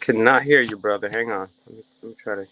Cannot hear you, brother. Hang on. Let me try to.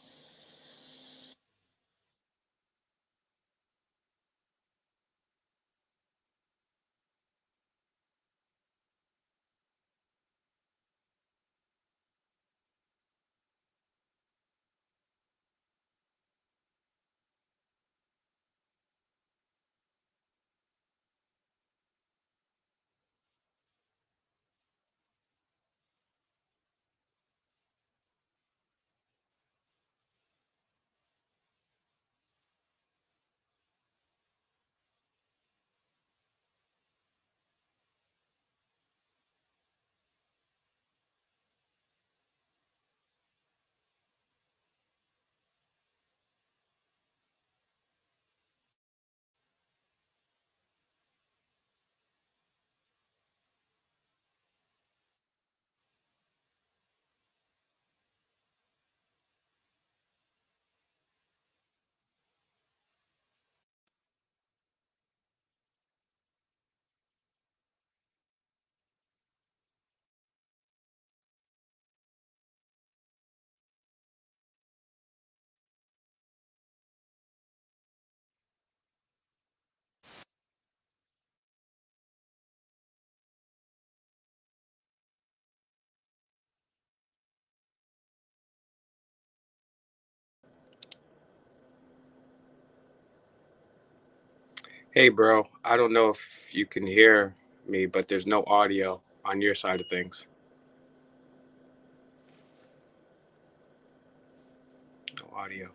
Hey, bro. I don't know if you can hear me, but there's no audio on your side of things. No audio.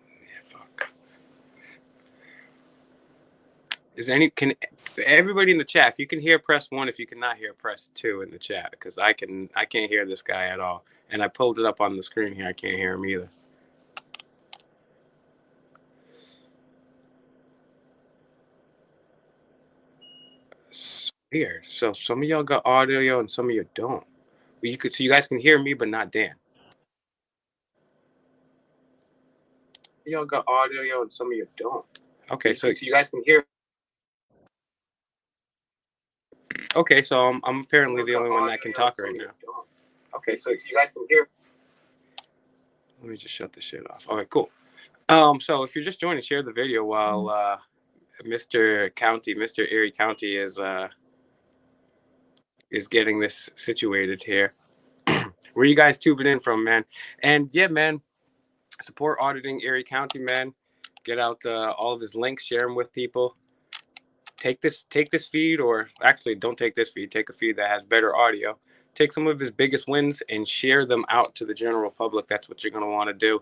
Yeah, fuck. Can everybody in the chat? If you can hear, press 1. If you cannot hear, press 2 in the chat because I can't hear this guy at all. And I pulled it up on the screen here. I can't hear him either. It's weird. So some of y'all got audio and some of you don't. But so you guys can hear me, but not Dan. Y'all got audio and some of you don't. Okay, so you guys can hear. Okay, so I'm apparently the only one that can talk right now. Okay, so you guys can hear. Let me just shut this shit off. Okay, cool. So if you're just joining, share the video while Mr. Erie County is getting this situated here. Where you guys tubing in from, man? And yeah, man, support auditing Erie County, man. Get out all of his links, share them with people. Take this feed, or actually don't take this feed. Take a feed that has better audio. Take some of his biggest wins and share them out to the general public. That's what you're going to want to do.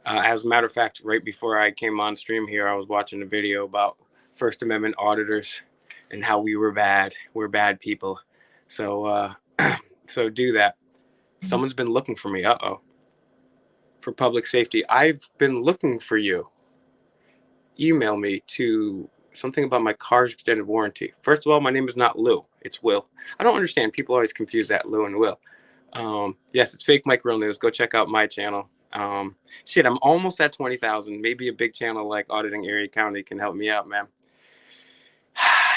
As a matter of fact, right before I came on stream here, I was watching a video about First Amendment auditors and how we were bad. We're bad people. So so do that. Someone's been looking for me. For public safety. I've been looking for you. Email me to something about my car's extended warranty. First of all, my name is not Lou. It's Will. I don't understand. People always confuse that Lou and Will. Yes, it's Fake Mike Real News. Go check out my channel. Shit, I'm almost at 20,000. Maybe a big channel like Auditing Erie County can help me out, man.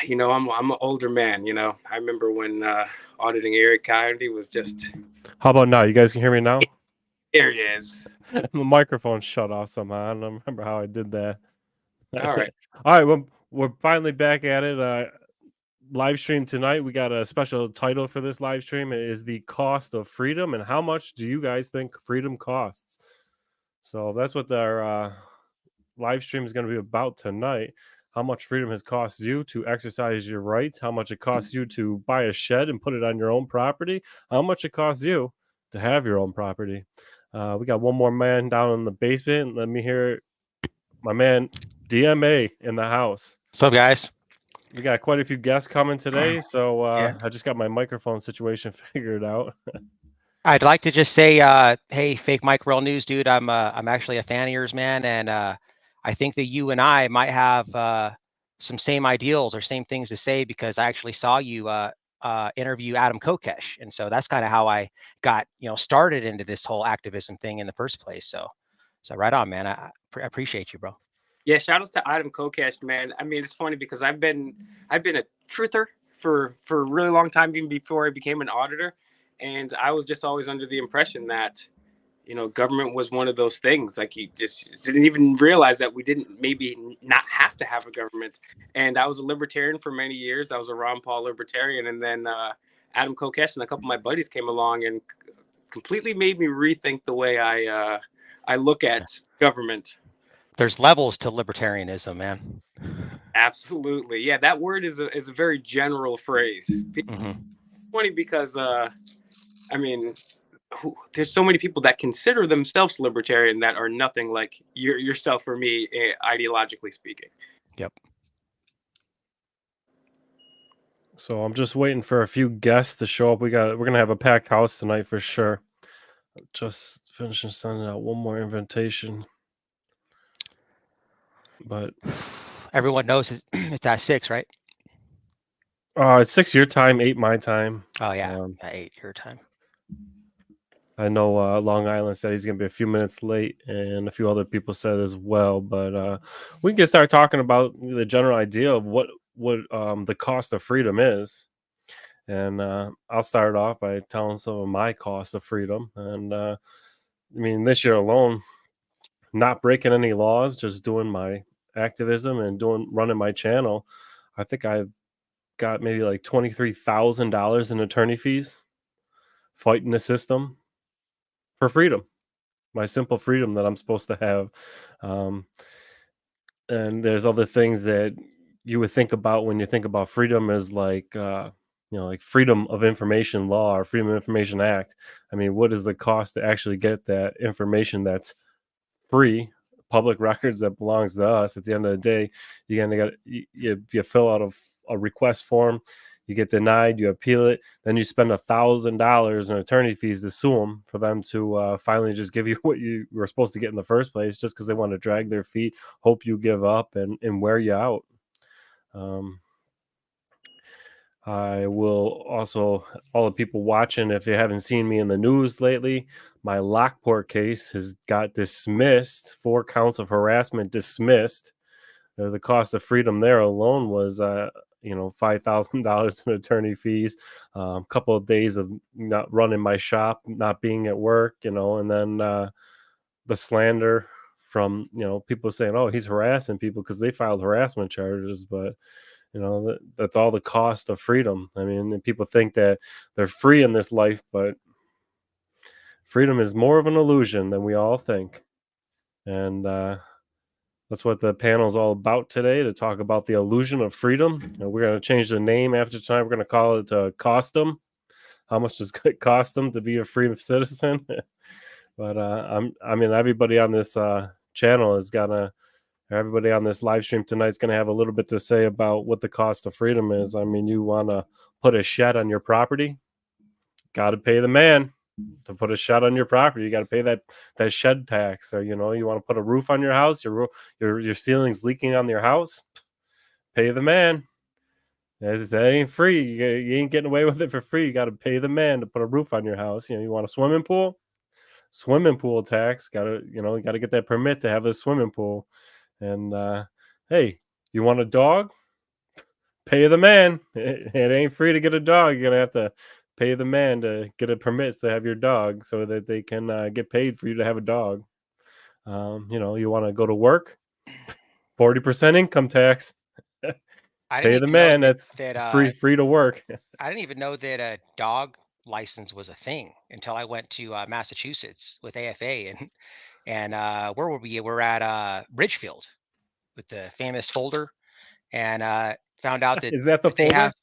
You know, I'm an older man. You know, I remember when Auditing Erie County was just. How about now? You guys can hear me now? There he is. The microphone shut off somehow. I don't remember how I did that. All right. All right. Well, we're finally back at it. Live stream tonight. We got a special title for this live stream. It is The Cost of Freedom, and how much do you guys think freedom costs? So that's what our live stream is going to be about tonight. How much freedom has cost you to exercise your rights? How much it costs you to buy a shed and put it on your own property? How much it costs you to have your own property? We got one more man down in the basement. Let me hear my man DMA in the house. What's up, guys? We got quite a few guests coming today, so I just got my microphone situation figured out. I'd like to just say, hey, Fake Mike Real News, dude. I'm actually a fan of yours, man, and I think that you and I might have some same ideals or same things to say because I actually saw you interview Adam Kokesh, and so that's kind of how I got started into this whole activism thing in the first place. So right on, man. I appreciate you, bro. Yeah, shout outs to Adam Kokesh, man. I mean, it's funny because I've been a truther for a really long time, even before I became an auditor. And I was just always under the impression that, government was one of those things. Like, you just didn't even realize that we didn't maybe not have to have a government. And I was a libertarian for many years. I was a Ron Paul libertarian. And then Adam Kokesh and a couple of my buddies came along and completely made me rethink the way I look at government. There's levels to libertarianism, man. Absolutely. Yeah, that word is a very general phrase. Mm-hmm. Funny because, there's so many people that consider themselves libertarian that are nothing like yourself or me, ideologically speaking. Yep. So I'm just waiting for a few guests to show up. We're gonna have a packed house tonight for sure. Just finishing sending out one more invitation. But everyone knows it's at 6, right? It's 6 your time, 8 my time. Oh yeah, 8 your time. I know Long Island said he's gonna be a few minutes late, and a few other people said as well. But we can start talking about the general idea of what the cost of freedom is. And I'll start off by telling some of my cost of freedom. And this year alone, not breaking any laws, just doing my activism and running my channel, I think I've got maybe like $23,000 in attorney fees, fighting the system for freedom, my simple freedom that I'm supposed to have. And there's other things that you would think about when you think about freedom, as like like Freedom of Information Law or Freedom of Information Act. I mean, what is the cost to actually get that information that's free, public records that belongs to us? At the end of the day, you're gonna get you fill out a request form, you get denied, you appeal it, then you spend $1,000 in attorney fees to sue them for them to finally just give you what you were supposed to get in the first place, just because they want to drag their feet, hope you give up, and wear you out. I will also, all the people watching, if you haven't seen me in the news lately, my Lockport case has got dismissed. 4 counts of harassment dismissed. The cost of freedom there alone was, $5,000 in attorney fees, a couple of days of not running my shop, not being at work, and then the slander from, people saying, oh, he's harassing people because they filed harassment charges. But that's all the cost of freedom. I mean, people think that they're free in this life, but freedom is more of an illusion than we all think. And that's what the panel is all about today, to talk about the illusion of freedom. We're going to change the name after tonight. We're going to call it Costum. How much does it cost them to be a free citizen? But everybody on this channel is gonna, everybody on this live stream tonight is going to have a little bit to say about what the cost of freedom is. I mean, you want to put a shed on your property, got to pay the man to put a shed on your property. You got to pay that shed tax. Or you want to put a roof on your house, your ceiling's leaking on your house, pay the man. That ain't free. You ain't getting away with it for free. You got to pay the man to put a roof on your house. You want a swimming pool tax. Got to get that permit to have a swimming pool. And hey, you want a dog? Pay the man. It ain't free to get a dog. You're gonna have to pay the man to get a permit to have your dog, so that they can get paid for you to have a dog. You want to go to work? 40% income tax. Pay the man. That's free to work. I didn't even know that a dog license was a thing until I went to Massachusetts with AFA, and where were we? We're at Ridgefield with the famous folder, and found out that is that the they folder? have.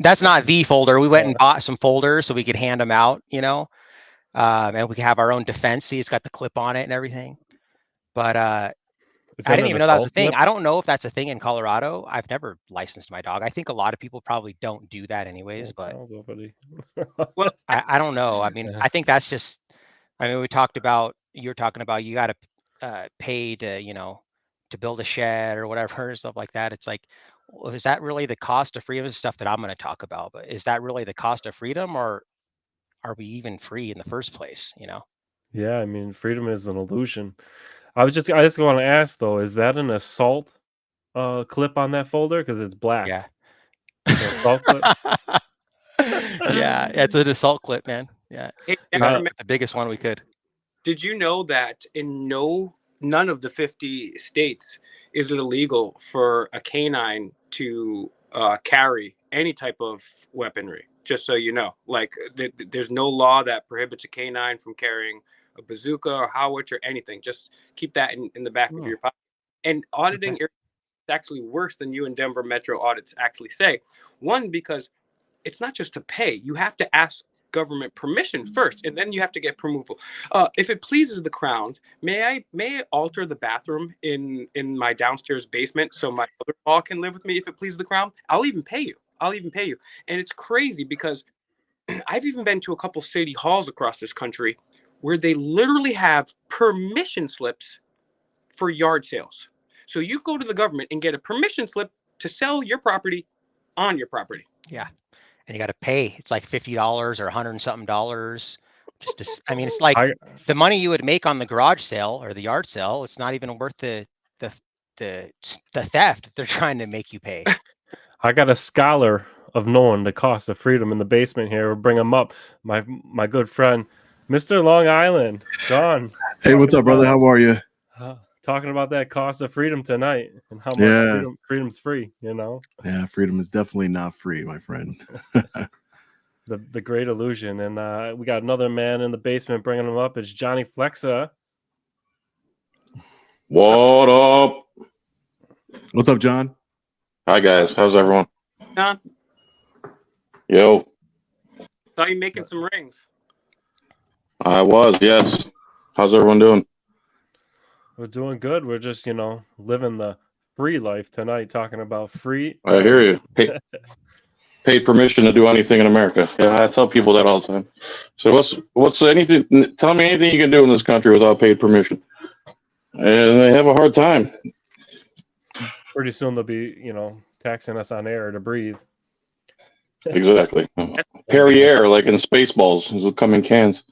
That's not the folder. We went and bought some folders so we could hand them out, and we could have our own defense. See, it's got the clip on it and everything. But I didn't even know that was a thing. I don't know if that's a thing in Colorado. I've never licensed my dog. I think a lot of people probably don't do that anyways, but Well, I don't know. I mean, I think that's just, we you're talking about you got to pay to build a shed or whatever, stuff like that. It's like, well, is that really the cost of freedom? Is stuff that I'm going to talk about, but is that really the cost of freedom, or are we even free in the first place? Yeah, freedom is an illusion. I just want to ask though, is that an assault clip on that folder? Because it's black. Yeah. Assault clip? Yeah, it's an assault clip, man. Yeah, Hey, we Denver, got man, the biggest one we could. did you know that in none of the 50 states is it illegal for a canine to carry any type of weaponry? Just so you know, like there's no law that prohibits a canine from carrying a bazooka or howitzer or anything. Just keep that in the back of Hmm. your pocket. And auditing Okay. is actually worse than you and Denver Metro audits actually say. One, because it's not just to pay. You have to ask government permission first, and then you have to get removal. If it pleases the crown, may I alter the bathroom in my downstairs basement so my mother-in-law can live with me? If it pleases the crown, I'll even pay you. And it's crazy because I've even been to a couple city halls across this country where they literally have permission slips for yard sales. So you go to the government and get a permission slip to sell your property on your property. Yeah, and you got to pay. It's like $50 or $100 and something dollars. Just to, I mean, it's like I the money you would make on the garage sale or the yard sale. It's not even worth the the theft they're trying to make you pay. I got a scholar of knowing the cost of freedom in the basement here. We'll bring him up. My good friend, Mr. Long Island, John. Hey, what's up, brother? How are you? Talking about that cost of freedom tonight and how much Yeah. freedom's free, you know? Yeah, freedom is definitely not free, my friend. The great illusion. And we got another man in the basement bringing him up. It's Johnny Flexa. What up? What's up, John? Hi, guys. How's everyone? John, Yo, saw you making some rings. I was, yes. How's everyone doing? We're doing good. We're just, living the free life tonight, talking about free. I hear you. Paid permission to do anything in America. Yeah, I tell people that all the time. So what's anything? Tell me anything you can do in this country without paid permission, and they have a hard time. Pretty soon they'll be, taxing us on air to breathe. Exactly. Perrier, like in Spaceballs, will come in cans.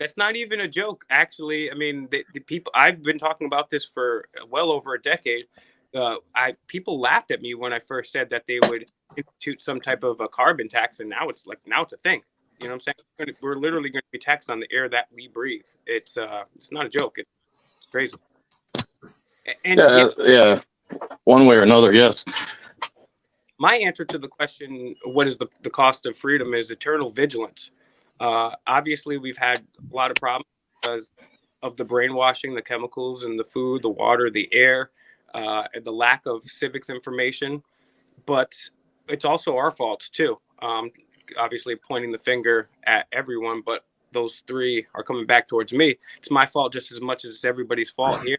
That's not even a joke, actually. I mean, the people, I've been talking about this for well over a decade. People laughed at me when I first said that they would institute some type of a carbon tax, and now it's a thing. You know what I'm saying? We're literally going to be taxed on the air that we breathe. It's not a joke. It's crazy. And Yeah. One way or another, yes. my answer to the question, what is the cost of freedom, is eternal vigilance. Obviously, we've had a lot of problems because of the brainwashing, the chemicals in the food, the water, the air, and the lack of civics information. But it's also our faults too. Obviously, pointing the finger at everyone, but those three are coming back towards me. It's my fault just as much as it's everybody's fault here.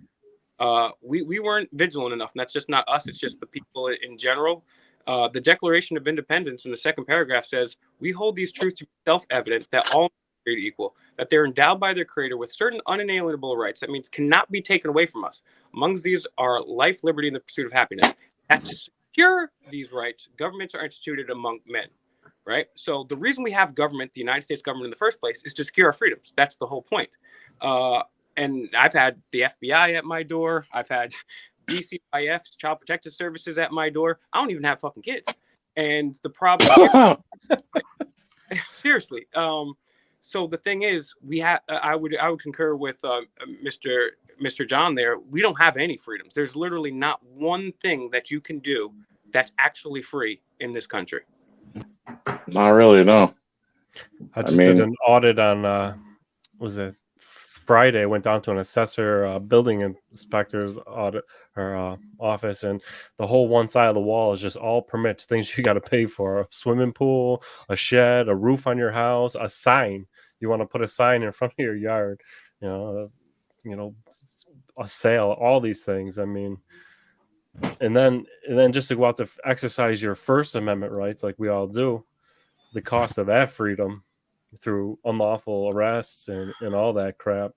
We weren't vigilant enough, and that's just not us. It's just the people in general. The Declaration of Independence in the second paragraph says, we hold these truths to be self-evident that all men are created equal, that they're endowed by their creator with certain unalienable rights. That means cannot be taken away from us. Amongst these are life, liberty, and the pursuit of happiness. That to secure these rights, governments are instituted among men, right? So the reason we have government, the United States government in the first place, is to secure our freedoms. That's the whole point. And I've had the FBI at my door. I've had DCIF's Child Protective Services at my door. I don't even have fucking kids. And the problem here, seriously. So the thing is, I would concur with Mr. John there. We don't have any freedoms. There's literally not one thing that you can do that's actually free in this country. Not really, no. I did an audit on was it Friday? I went down to an assessor building inspector's audit or office, and the whole one side of the wall is just all permits, things you got to pay for: a swimming pool, a shed, a roof on your house, a sign. You want to put a sign in front of your yard, a sale, all these things. I mean, and then just to go out to exercise your First Amendment rights, like we all do, the cost of that freedom through unlawful arrests and all that crap.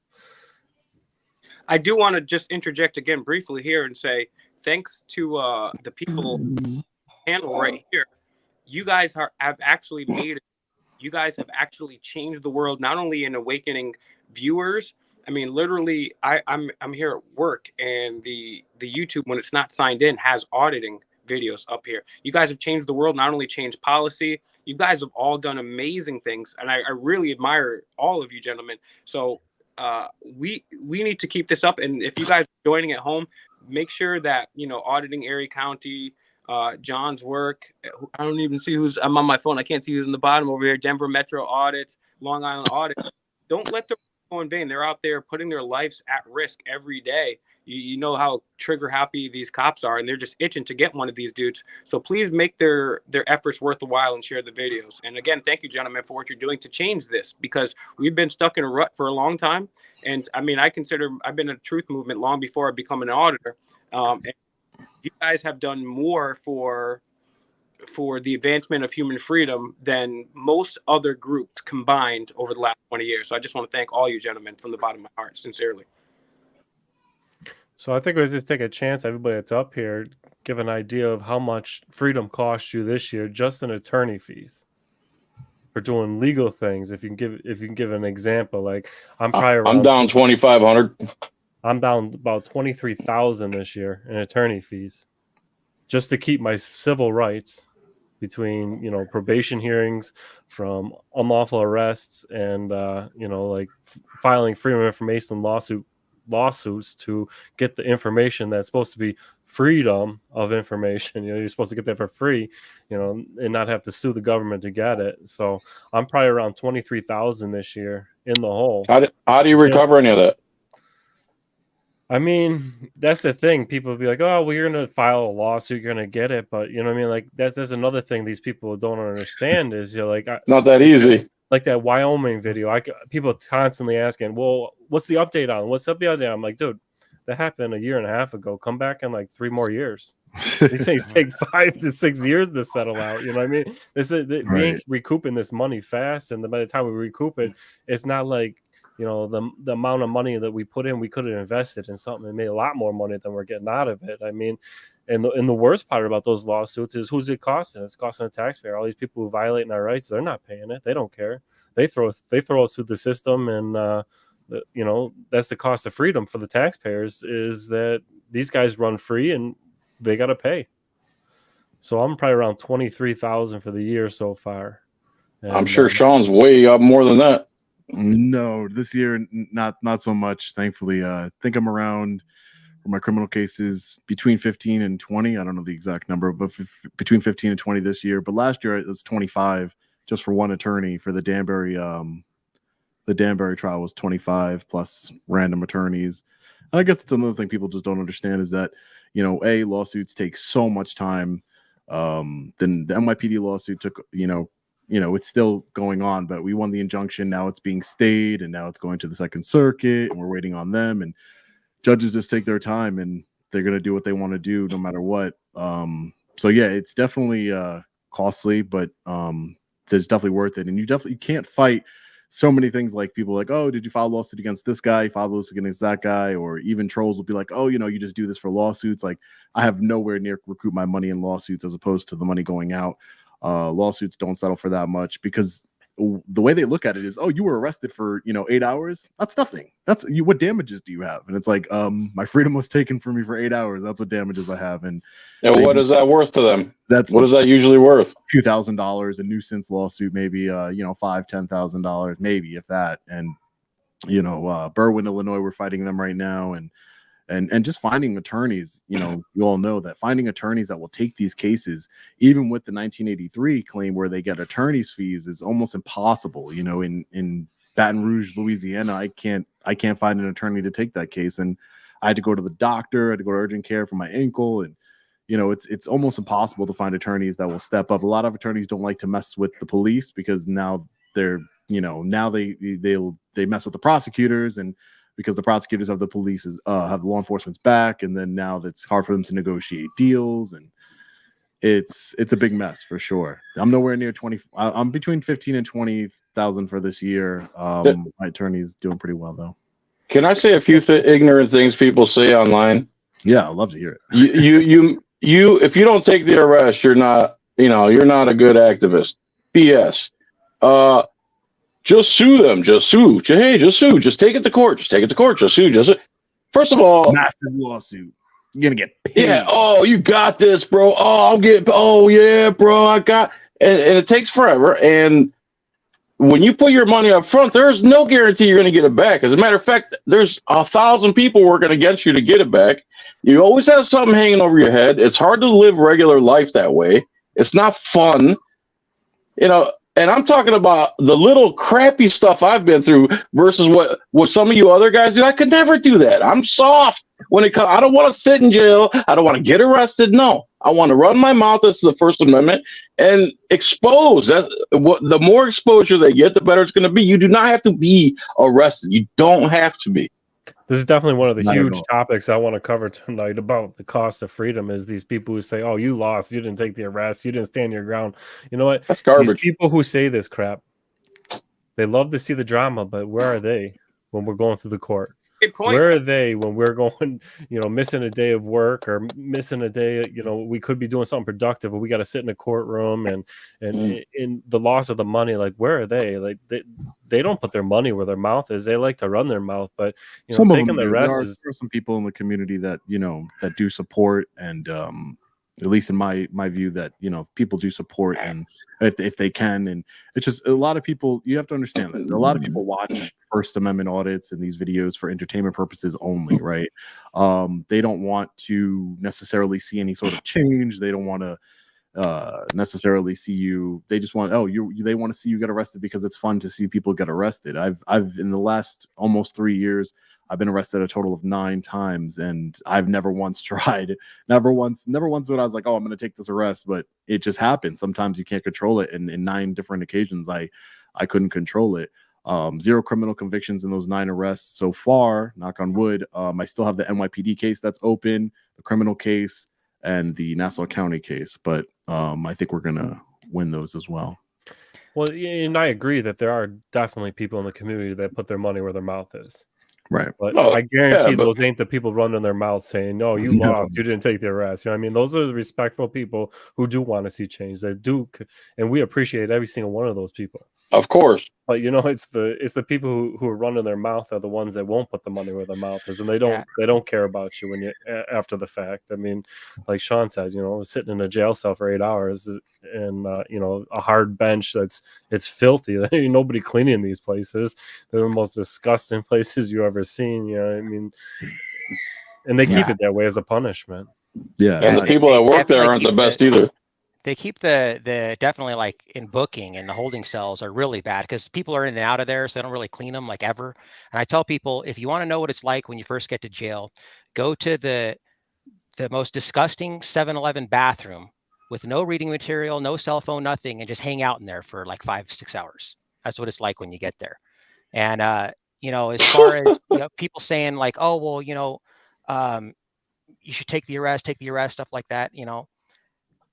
I do want to just interject again briefly here and say thanks to the people panel right here. You guys have actually changed the world, not only in awakening viewers. I mean, literally, I'm here at work, and the YouTube, when it's not signed in, has auditing videos up here. You guys have changed the world, not only changed policy. You guys have all done amazing things, and I really admire all of you gentlemen. So we need to keep this up. And if you guys are joining at home, make sure that, you know, auditing Erie County, John's work. I don't even see who's. I'm on my phone. I can't see who's in the bottom over here. Denver Metro Audits, Long Island Audit. Don't let them go in vain. They're out there putting their lives at risk every day. You know how trigger happy these cops are, and they're just itching to get one of these dudes. So please make their efforts worth the while and share the videos. And again, thank you, gentlemen, for what you're doing to change this, because we've been stuck in a rut for a long time. And I mean, I've been in a truth movement long before I become an auditor. And you guys have done more for the advancement of human freedom than most other groups combined over the last 20 years. So I just want to thank all you gentlemen from the bottom of my heart, sincerely. So I think we'll just take a chance, everybody that's up here, give an idea of how much freedom cost you this year, just in attorney fees for doing legal things. If you can give an example, like I'm down 2,500. I'm down about 23,000 this year in attorney fees, just to keep my civil rights, between, you know, probation hearings, from unlawful arrests, and you know, like filing freedom of information lawsuits to get the information that's supposed to be freedom of information. You know, you're supposed to get that for free, you know, and not have to sue the government to get it. So I'm probably around 23,000 this year in the hole. How do you recover any of that? I mean, that's the thing. People will be like, oh, well, you're going to file a lawsuit, you're going to get it. But, you know what I mean? Like, that's another thing these people don't understand is, you know, like, it's not that easy. Like that Wyoming video, people constantly asking, well, what's the update on? What's up the update? I'm like, dude, that happened a year and a half ago. Come back in like 3 more years. These things take 5 to 6 years to settle out. You know what I mean? We ain't recouping this money fast. And by the time we recoup it, it's not like, you know, the amount of money that we put in, we could have invested in something and made a lot more money than we're getting out of it. I mean, and the worst part about those lawsuits is, who's it costing? It's costing the taxpayer. All these people who violate our rights, they're not paying it. They don't care. They throw us through the system, and you know, that's the cost of freedom for the taxpayers, is that these guys run free and they got to pay. So I'm probably around 23,000 for the year so far. And I'm sure Sean's way up more than that. No, this year not so much, thankfully. I think I'm around, for my criminal cases, between 15 and 20. I don't know the exact number, but between 15 and 20 this year. But last year it was 25 just for one attorney. For the Danbury trial was 25 plus random attorneys. And I guess it's another thing people just don't understand is that, you know, lawsuits take so much time. Then the NYPD lawsuit took, you know, it's still going on, but we won the injunction. Now it's being stayed, and now it's going to the Second Circuit, and we're waiting on them. And judges just take their time, and they're going to do what they want to do no matter what. So yeah, it's definitely costly, but it's definitely worth it. And you can't fight so many things, like people like, oh, did you file a lawsuit against this guy? You filed a lawsuit against that guy. Or even trolls will be like, oh, you know, you just do this for lawsuits. Like, I have nowhere near recoup my money in lawsuits as opposed to the money going out. Lawsuits don't settle for that much, because the way they look at it is, oh, you were arrested for, 8 hours. That's nothing. That's you. What damages do you have? And it's like, my freedom was taken from me for 8 hours. That's what damages I have. And what is that worth to them? That's what is that usually worth? $2,000, a nuisance lawsuit, maybe $5,000-$10,000, maybe, if that. And Berwyn, Illinois, we're fighting them right now, and just finding attorneys. You all know that finding attorneys that will take these cases, even with the 1983 claim where they get attorneys fees, is almost impossible. In Baton Rouge, Louisiana, I can't find an attorney to take that case, and I had to go to the doctor, I had to go to urgent care for my ankle, and it's almost impossible to find attorneys that will step up. A lot of attorneys don't like to mess with the police, because now they're now they mess with the prosecutors, and because the prosecutors of the police have law enforcement's back, and then now it's hard for them to negotiate deals, and it's a big mess for sure. I'm nowhere near 20. I'm between 15 and 20,000 for this year. My attorney's doing pretty well though. Can I say a few ignorant things people say online? Yeah, I'd love to hear it. You if you don't take the arrest, you're not a good activist. BS. Just sue them. Just sue. Just sue. Just take it to court. Just take it to court. Just sue. First of all, massive lawsuit. You're gonna get paid. Yeah. Oh, you got this, bro. Oh, I'll get. Oh, yeah, bro. I got. And it takes forever. And when you put your money up front, there's no guarantee you're going to get it back. As a matter of fact, there's 1,000 people working against you to get it back. You always have something hanging over your head. It's hard to live regular life that way. It's not fun, And I'm talking about the little crappy stuff I've been through versus what some of you other guys do. I could never do that. I'm soft when it comes. I don't want to sit in jail. I don't want to get arrested. No, I want to run my mouth. This is the First Amendment and expose. The more exposure they get, the better it's going to be. You do not have to be arrested. You don't have to be. This is definitely one of the Not at huge all. topics I want to cover tonight about the cost of freedom. Is these people who say, "Oh, you lost. You didn't take the arrest. You didn't stand your ground." You know what? That's garbage. These people who say this crap, they love to see the drama, but where are they when we're going through the court? Good point. Where are they when we're going, missing a day of work or missing a day? We could be doing something productive, but we got to sit in a courtroom and in the loss of the money. Like, where are they? Like, they don't put their money where their mouth is. They like to run their mouth, but Some of taking them the do. rest There is. are some people in the community that that do support, and at least in my view, that people do support, and if they can, and it's just a lot of people. You have to understand that a lot of people watch First Amendment audits and these videos for entertainment purposes only, right? They don't want to necessarily see any sort of change. They don't want to necessarily see you. They just want they want to see you get arrested because it's fun to see people get arrested. I've in the last almost 3 years, I've been arrested a total of 9 times, and I've never once tried. Never once when I was like, oh, I'm going to take this arrest, but it just happened. Sometimes you can't control it, and in 9 different occasions, I couldn't control it. 0 criminal convictions in those 9 arrests so far, knock on wood. I still have the NYPD case that's open, the criminal case, and the Nassau County case, but I think we're gonna win those as well. Well, and I agree that there are definitely people in the community that put their money where their mouth is. Right. But Oh, I guarantee yeah, but- those ain't the people running their mouths saying, "No, you No. lost. You didn't take the arrest." You know what I mean? Those are the respectful people who do want to see change. They do, and we appreciate every single one of those people. Of course. But it's the people who are running their mouth are the ones that won't put the money where their mouth is, and they don't care about you when you after the fact. I mean, like Sean said, sitting in a jail cell for 8 hours and a hard bench it's filthy. There ain't nobody cleaning these places. They're the most disgusting places you ever seen. You know what I mean? And they keep it that way as a punishment. Yeah. And the people that work there aren't the best either. They keep the definitely like in booking and the holding cells are really bad because people are in and out of there, so they don't really clean them like ever. And I tell people, if you want to know what it's like when you first get to jail, go to the most disgusting 7-Eleven bathroom with no reading material, no cell phone, nothing, and just hang out in there for like 5-6 hours. That's what it's like when you get there. And as far as people saying like, oh well, you should take the arrest, stuff like that,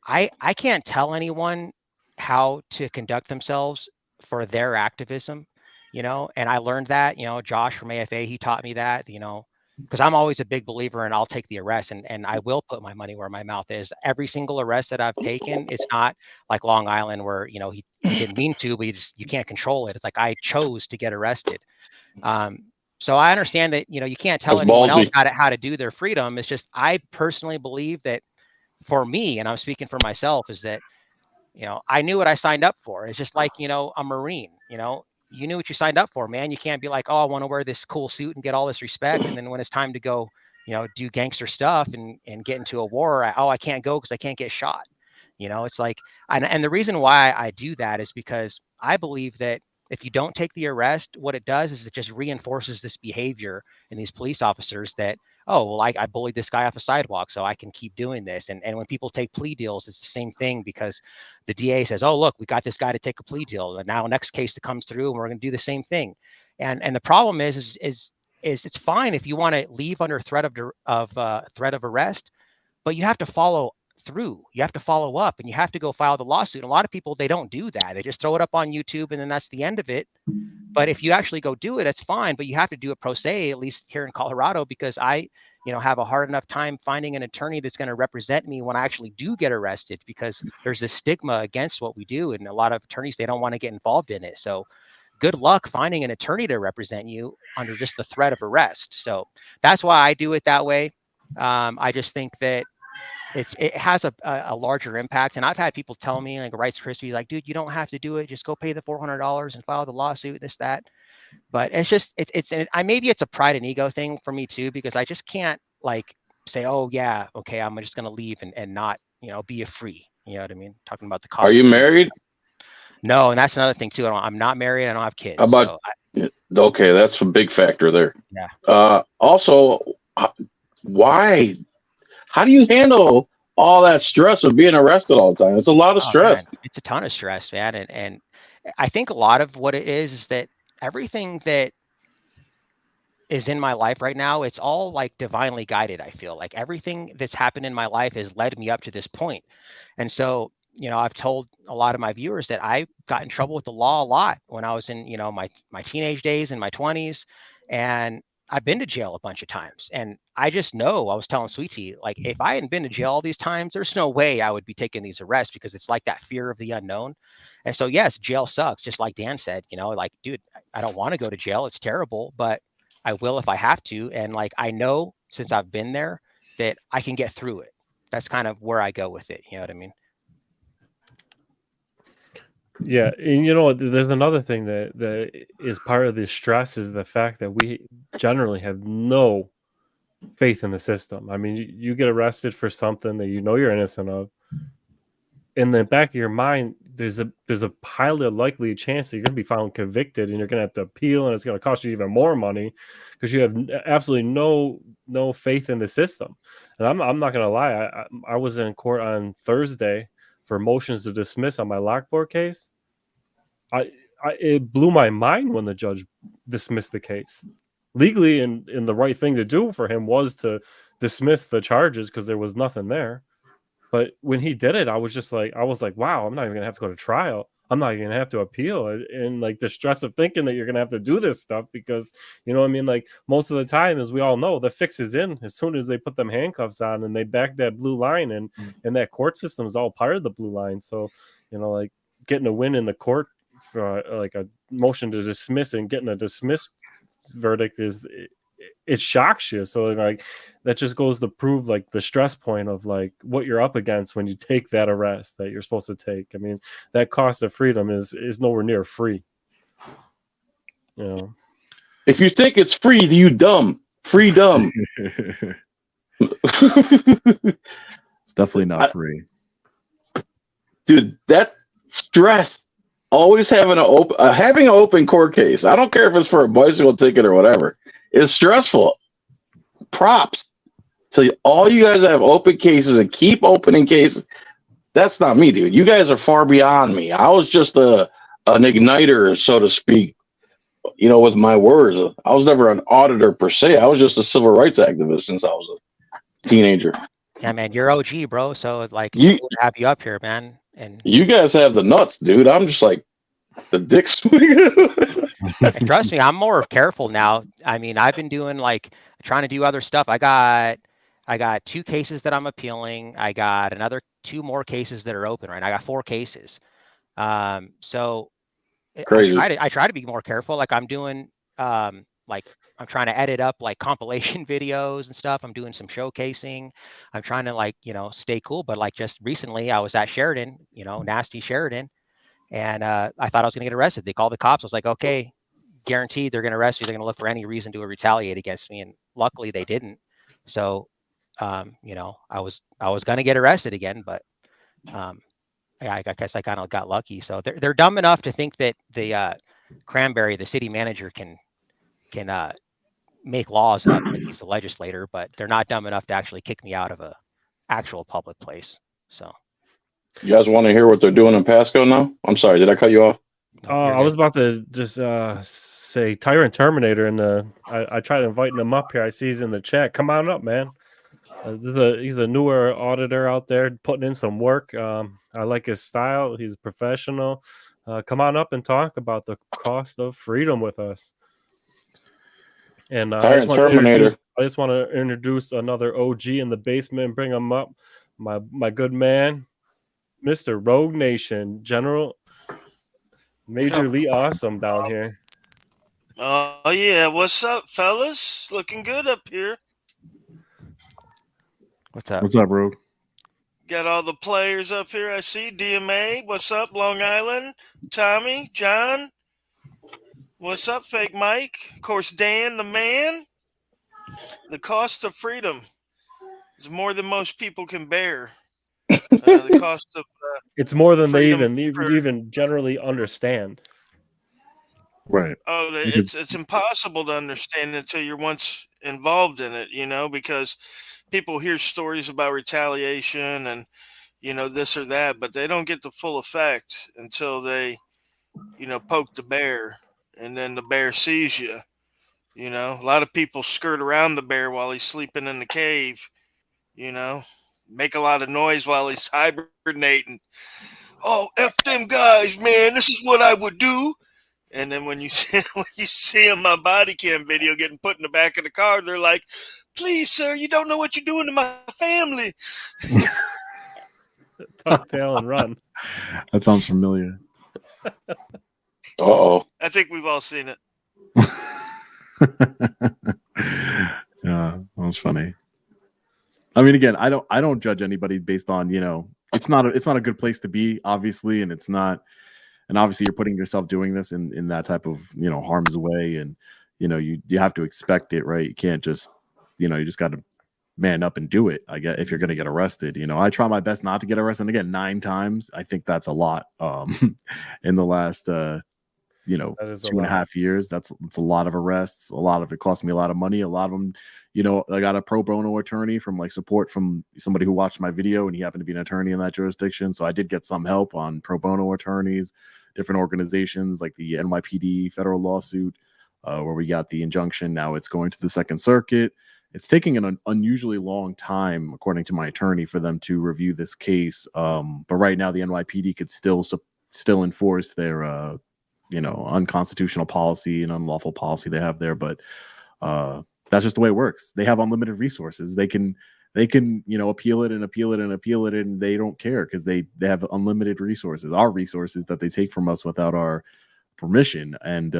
I can't tell anyone how to conduct themselves for their activism, and I learned that, Josh from AFA, he taught me that, because I'm always a big believer in I'll take the arrest and I will put my money where my mouth is. Every single arrest that I've taken, it's not like Long Island where, he didn't mean to, but you can't control it. It's like I chose to get arrested. So I understand that, you can't tell That's anyone ballsy. else how to do their freedom. It's just, I personally believe that for me, and I'm speaking for myself, is that, I knew what I signed up for. It's just like, a Marine, you knew what you signed up for, man. You can't be like, oh, I want to wear this cool suit and get all this respect. And then when it's time to go, do gangster stuff and get into a war, I can't go because I can't get shot. It's like, and the reason why I do that is because I believe that if you don't take the arrest, what it does is it just reinforces this behavior in these police officers that, oh, well, I bullied this guy off a sidewalk, so I can keep doing this. And when people take plea deals, it's the same thing because the DA says, oh, look, we got this guy to take a plea deal. And now next case that comes through, and we're going to do the same thing. And the problem is it's fine if you want to leave under threat of arrest, but you have to follow through. You have to follow up and you have to go file the lawsuit. And a lot of people, they don't do that. They just throw it up on YouTube and then that's the end of it. But if you actually go do it, that's fine. But you have to do it pro se, at least here in Colorado, because I, have a hard enough time finding an attorney that's going to represent me when I actually do get arrested, because there's this stigma against what we do. And a lot of attorneys, they don't want to get involved in it. So good luck finding an attorney to represent you under just the threat of arrest. So that's why I do it that way. I just think that it has a larger impact. And I've had people tell me, like Rights Krispy, like, dude, you don't have to do it. Just go pay the $400 and file the lawsuit, this, that. But it's just, maybe it's a pride and ego thing for me too, because I just can't like say, oh yeah, okay, I'm just going to leave and not, be a free, you know what I mean? Talking about the cost. Are you married? No. And that's another thing too. I'm not married. I don't have kids. How about, okay, that's a big factor there. Yeah. Also, why? How do you handle all that stress of being arrested all the time? It's a lot of stress. Man, it's a ton of stress, man. And I think a lot of what it is that everything that is in my life right now, it's all like divinely guided. I feel like everything that's happened in my life has led me up to this point. And so, I've told a lot of my viewers that I got in trouble with the law a lot when I was in, my teenage days, in my 20s. And I've been to jail a bunch of times. And I just know, I was telling Sweet Tea, like, if I hadn't been to jail all these times, there's no way I would be taking these arrests, because it's like that fear of the unknown. And so, yes, jail sucks. Just like Dan said, like, dude, I don't want to go to jail. It's terrible, but I will if I have to. And like, I know since I've been there that I can get through it. That's kind of where I go with it. You know what I mean? Yeah. And there's another thing that is part of the stress, is the fact that we generally have no faith in the system. I mean, you get arrested for something that you're innocent of. In the back of your mind, there's a highly likely chance that you're going to be found convicted, and you're going to have to appeal, and it's going to cost you even more money because you have absolutely no faith in the system. And I'm not going to lie, I was in court on Thursday for motions to dismiss on my lockboard case. It blew my mind when the judge dismissed the case. Legally, and the right thing to do for him was to dismiss the charges because there was nothing there. But when he did it, I was like, wow, I'm not even gonna have to go to trial. I'm not even gonna have to appeal. And like the stress of thinking that you're gonna have to do this stuff, because like most of the time, as we all know, the fix is in as soon as they put them handcuffs on and they back that blue line, and that court system is all part of the blue line. So, like getting a win in the court for like a motion to dismiss and getting a dismissed verdict it shocks you. So like that just goes to prove like the stress point of like what you're up against when you take that arrest that you're supposed to take. I mean, that cost of freedom is nowhere near free. If you think it's free, you dumb. Free dumb. It's definitely not free. Dude, that stress, always having an open court case, I don't care if it's for a bicycle ticket or whatever, is stressful. Props to all you guys that have open cases and keep opening cases. That's not me, dude. You guys are far beyond me. I was just an igniter, so to speak, with my words. I was never an auditor per se. I was just a civil rights activist since I was a teenager. Yeah, man, you're OG, bro. So it's like, it's cool to have you up here, man. And you guys have the nuts, dude. I'm just like the dick swing. Trust me, I'm more careful now. I mean, I've been doing trying to do other stuff. I got 2 cases that I'm appealing. I got another 2 more cases that are open, right? I got 4 cases. So crazy. I try to be more careful. Like I'm doing, I'm trying to edit up like compilation videos and stuff. I'm doing some showcasing. I'm trying to stay cool. But like just recently I was at Sheridan, nasty Sheridan. And I thought I was going to get arrested. They called the cops. I was like, okay, guaranteed they're going to arrest me. They're going to look for any reason to retaliate against me. And luckily they didn't. So, I was going to get arrested again, but I guess I kind of got lucky. So they're dumb enough to think that the Cranberry, the city manager, can make laws up like he's the legislator, but they're not dumb enough to actually kick me out of a actual public place. So. You guys want to hear what they're doing in Pasco now? I'm sorry, did I cut you off? No, I was about to just say Tyrant Terminator, and I tried inviting him up here. I see he's in the chat. Come on up, man. He's a newer auditor out there putting in some work. I like his style. He's professional. Come on up and talk about the cost of freedom with us. And I just want to introduce another OG in the basement. Bring him up, my good man, Mr. Rogue Nation, General Major Lee Awesome down here. Oh yeah, what's up, fellas? Looking good up here. What's up? What's up, Rogue? Got all the players up here. I see DMA. What's up, Long Island? Tommy, John. What's up, Fake Mike? Of course, Dan, the man. The cost of freedom is more than most people can bear. The cost of It's more than they freedom even generally understand. Right. it's impossible to understand until you're once involved in it, because people hear stories about retaliation and this or that, but they don't get the full effect until they poke the bear, and then the bear sees you. A lot of people skirt around the bear while he's sleeping in the cave, make a lot of noise while he's hibernating. Oh, F them guys, man, this is what I would do. And then when you see them on body cam video getting put in the back of the car, they're like, please, sir, you don't know what you're doing to my family. Tuck tail and run. That sounds familiar. Uh-oh. I think we've all seen it. Yeah, that's funny. I mean, again, I don't judge anybody based on, it's not a good place to be, obviously, and it's not, and obviously you're putting yourself doing this in that type of, harm's way, and you have to expect it, right? You can't just, you just got to man up and do it. I guess if you're going to get arrested, I try my best not to get arrested. And again, 9 times, I think that's a lot. In the last 2.5 years, that's a lot of arrests. A lot of it cost me a lot of money. A lot of them, I got a pro bono attorney from support from somebody who watched my video, and he happened to be an attorney in that jurisdiction. So I did get some help on pro bono attorneys, different organizations like the NYPD federal lawsuit, where we got the injunction. Now it's going to the Second Circuit. It's taking an unusually long time, according to my attorney, for them to review this case. But right now, the NYPD could still enforce their unconstitutional policy and unlawful policy they have there. But that's just the way it works. They have unlimited resources. They can appeal it and appeal it and appeal it, and they don't care because they have unlimited resources, our resources that they take from us without our permission. And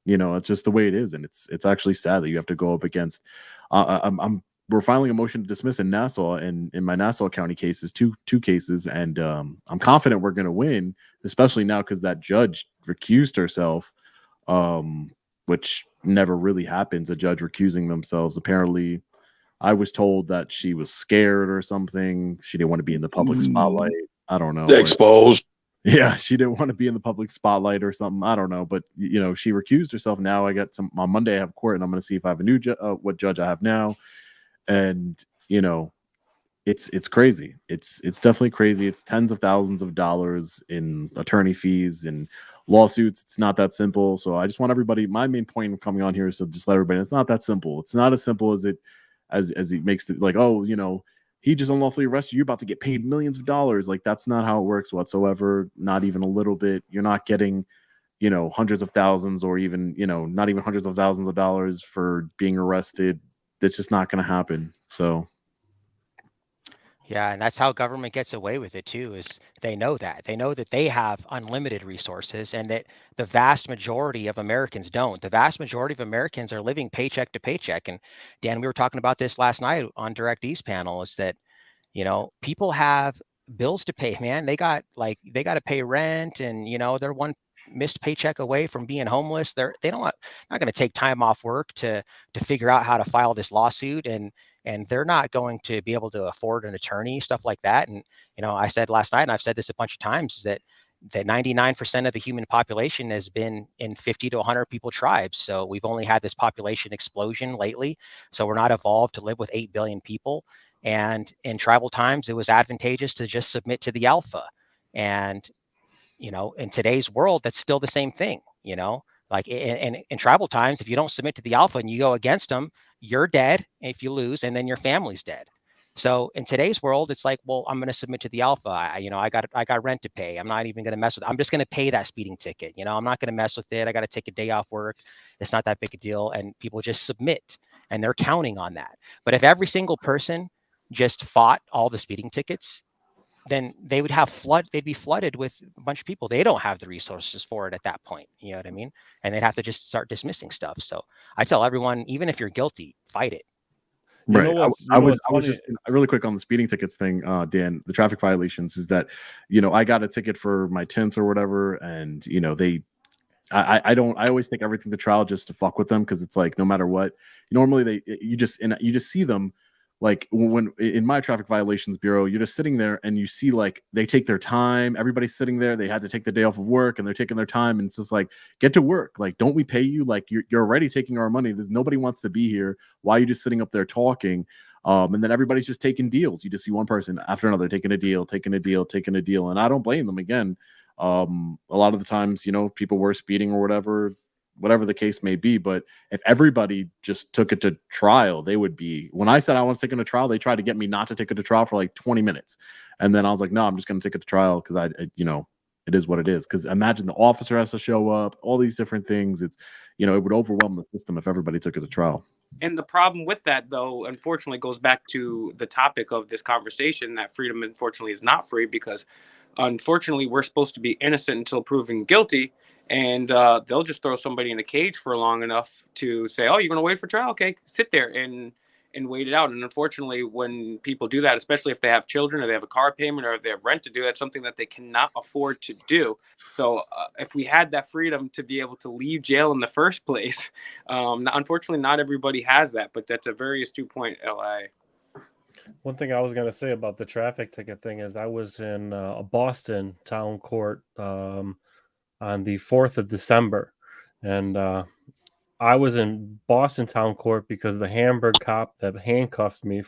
it's just the way it is. And it's actually sad that you have to go up against we're filing a motion to dismiss in Nassau, and in my Nassau County cases, two cases, and I'm confident we're going to win, especially now because that judge recused herself, which never really happens. A judge recusing themselves. Apparently, I was told that she was scared or something. She didn't want to be in the public spotlight. I don't know. Exposed. Yeah, she didn't want to be in the public spotlight or something. I don't know, but she recused herself. Now I got some on Monday. I have court, and I'm going to see if I have a new what judge I have now. And it's crazy. It's definitely crazy. It's tens of thousands of dollars in attorney fees and lawsuits. It's not that simple. So I just want everybody. My main point of coming on here is to just let everybody know it's not that simple. It's not as simple as it makes it like, oh, he just unlawfully arrested you. You're about to get paid millions of dollars. Like, that's not how it works whatsoever. Not even a little bit. You're not getting, hundreds of thousands or even, not even hundreds of thousands of dollars for being arrested. That's just not going to happen. So. Yeah, and that's how government gets away with it too, is they know that they have unlimited resources, and that the vast majority of Americans don't. The vast majority of Americans are living paycheck to paycheck. And Dan, we were talking about this last night on Direct East panel, is that, people have bills to pay, man. They got to pay rent, and, they're one missed paycheck away from being homeless. Not going to take time off work to figure out how to file this lawsuit, and they're not going to be able to afford an attorney, stuff like that. And, I said last night, and I've said this a bunch of times, is that 99% of the human population has been in 50 to 100 people tribes. So we've only had this population explosion lately. So we're not evolved to live with 8 billion people. And in tribal times, it was advantageous to just submit to the alpha. And, in today's world, that's still the same thing, like in tribal times, if you don't submit to the alpha and you go against them, you're dead if you lose, and then your family's dead. So in today's world, it's like, well, I'm going to submit to the alpha. I got rent to pay. I'm not even going to mess with it. I'm just going to pay that speeding ticket. I'm not going to mess with it. I got to take a day off work. It's not that big a deal. And people just submit, and they're counting on that. But if every single person just fought all the speeding tickets, then they would they'd be flooded with a bunch of people. They don't have the resources for it at that point. You know what I mean? And they'd have to just start dismissing stuff. So I tell everyone, even if you're guilty, fight it. You know what's, I was funny? just really quick on the speeding tickets thing, Dan. The traffic violations is that, I got a ticket for my tints or whatever, and I always take everything to trial just to fuck with them, because it's like no matter what, normally you just see them, like when in my traffic violations bureau, you're just sitting there and you see like they take their time. Everybody's sitting there. They had to take the day off of work and they're taking their time. And it's just like, get to work. Like, don't we pay you? Like you're already taking our money. There's nobody wants to be here. Why are you just sitting up there talking? And then everybody's just taking deals. You just see one person after another taking a deal. And I don't blame them. Again, a lot of the times, people were speeding or whatever the case may be. But if everybody just took it to trial, they would be, when I said I want to take it to trial, they tried to get me not to take it to trial for like 20 minutes. And then I was like, no, I'm just going to take it to trial, because it is what it is. Because imagine the officer has to show up, all these different things. It's, it would overwhelm the system if everybody took it to trial. And the problem with that, though, unfortunately, goes back to the topic of this conversation, that freedom, unfortunately, is not free, because unfortunately, we're supposed to be innocent until proven guilty. And they'll just throw somebody in a cage for long enough to say, oh, you're going to wait for trial? Okay, sit there and wait it out. And unfortunately, when people do that, especially if they have children or they have a car payment or if they have rent to do, that's something that they cannot afford to do. So if we had that freedom to be able to leave jail in the first place, unfortunately, not everybody has that. But that's a very astute point, L.I. One thing I was going to say about the traffic ticket thing is I was in a Boston town court on the 4th of December. And I was in Boston town court because the Hamburg cop that handcuffed me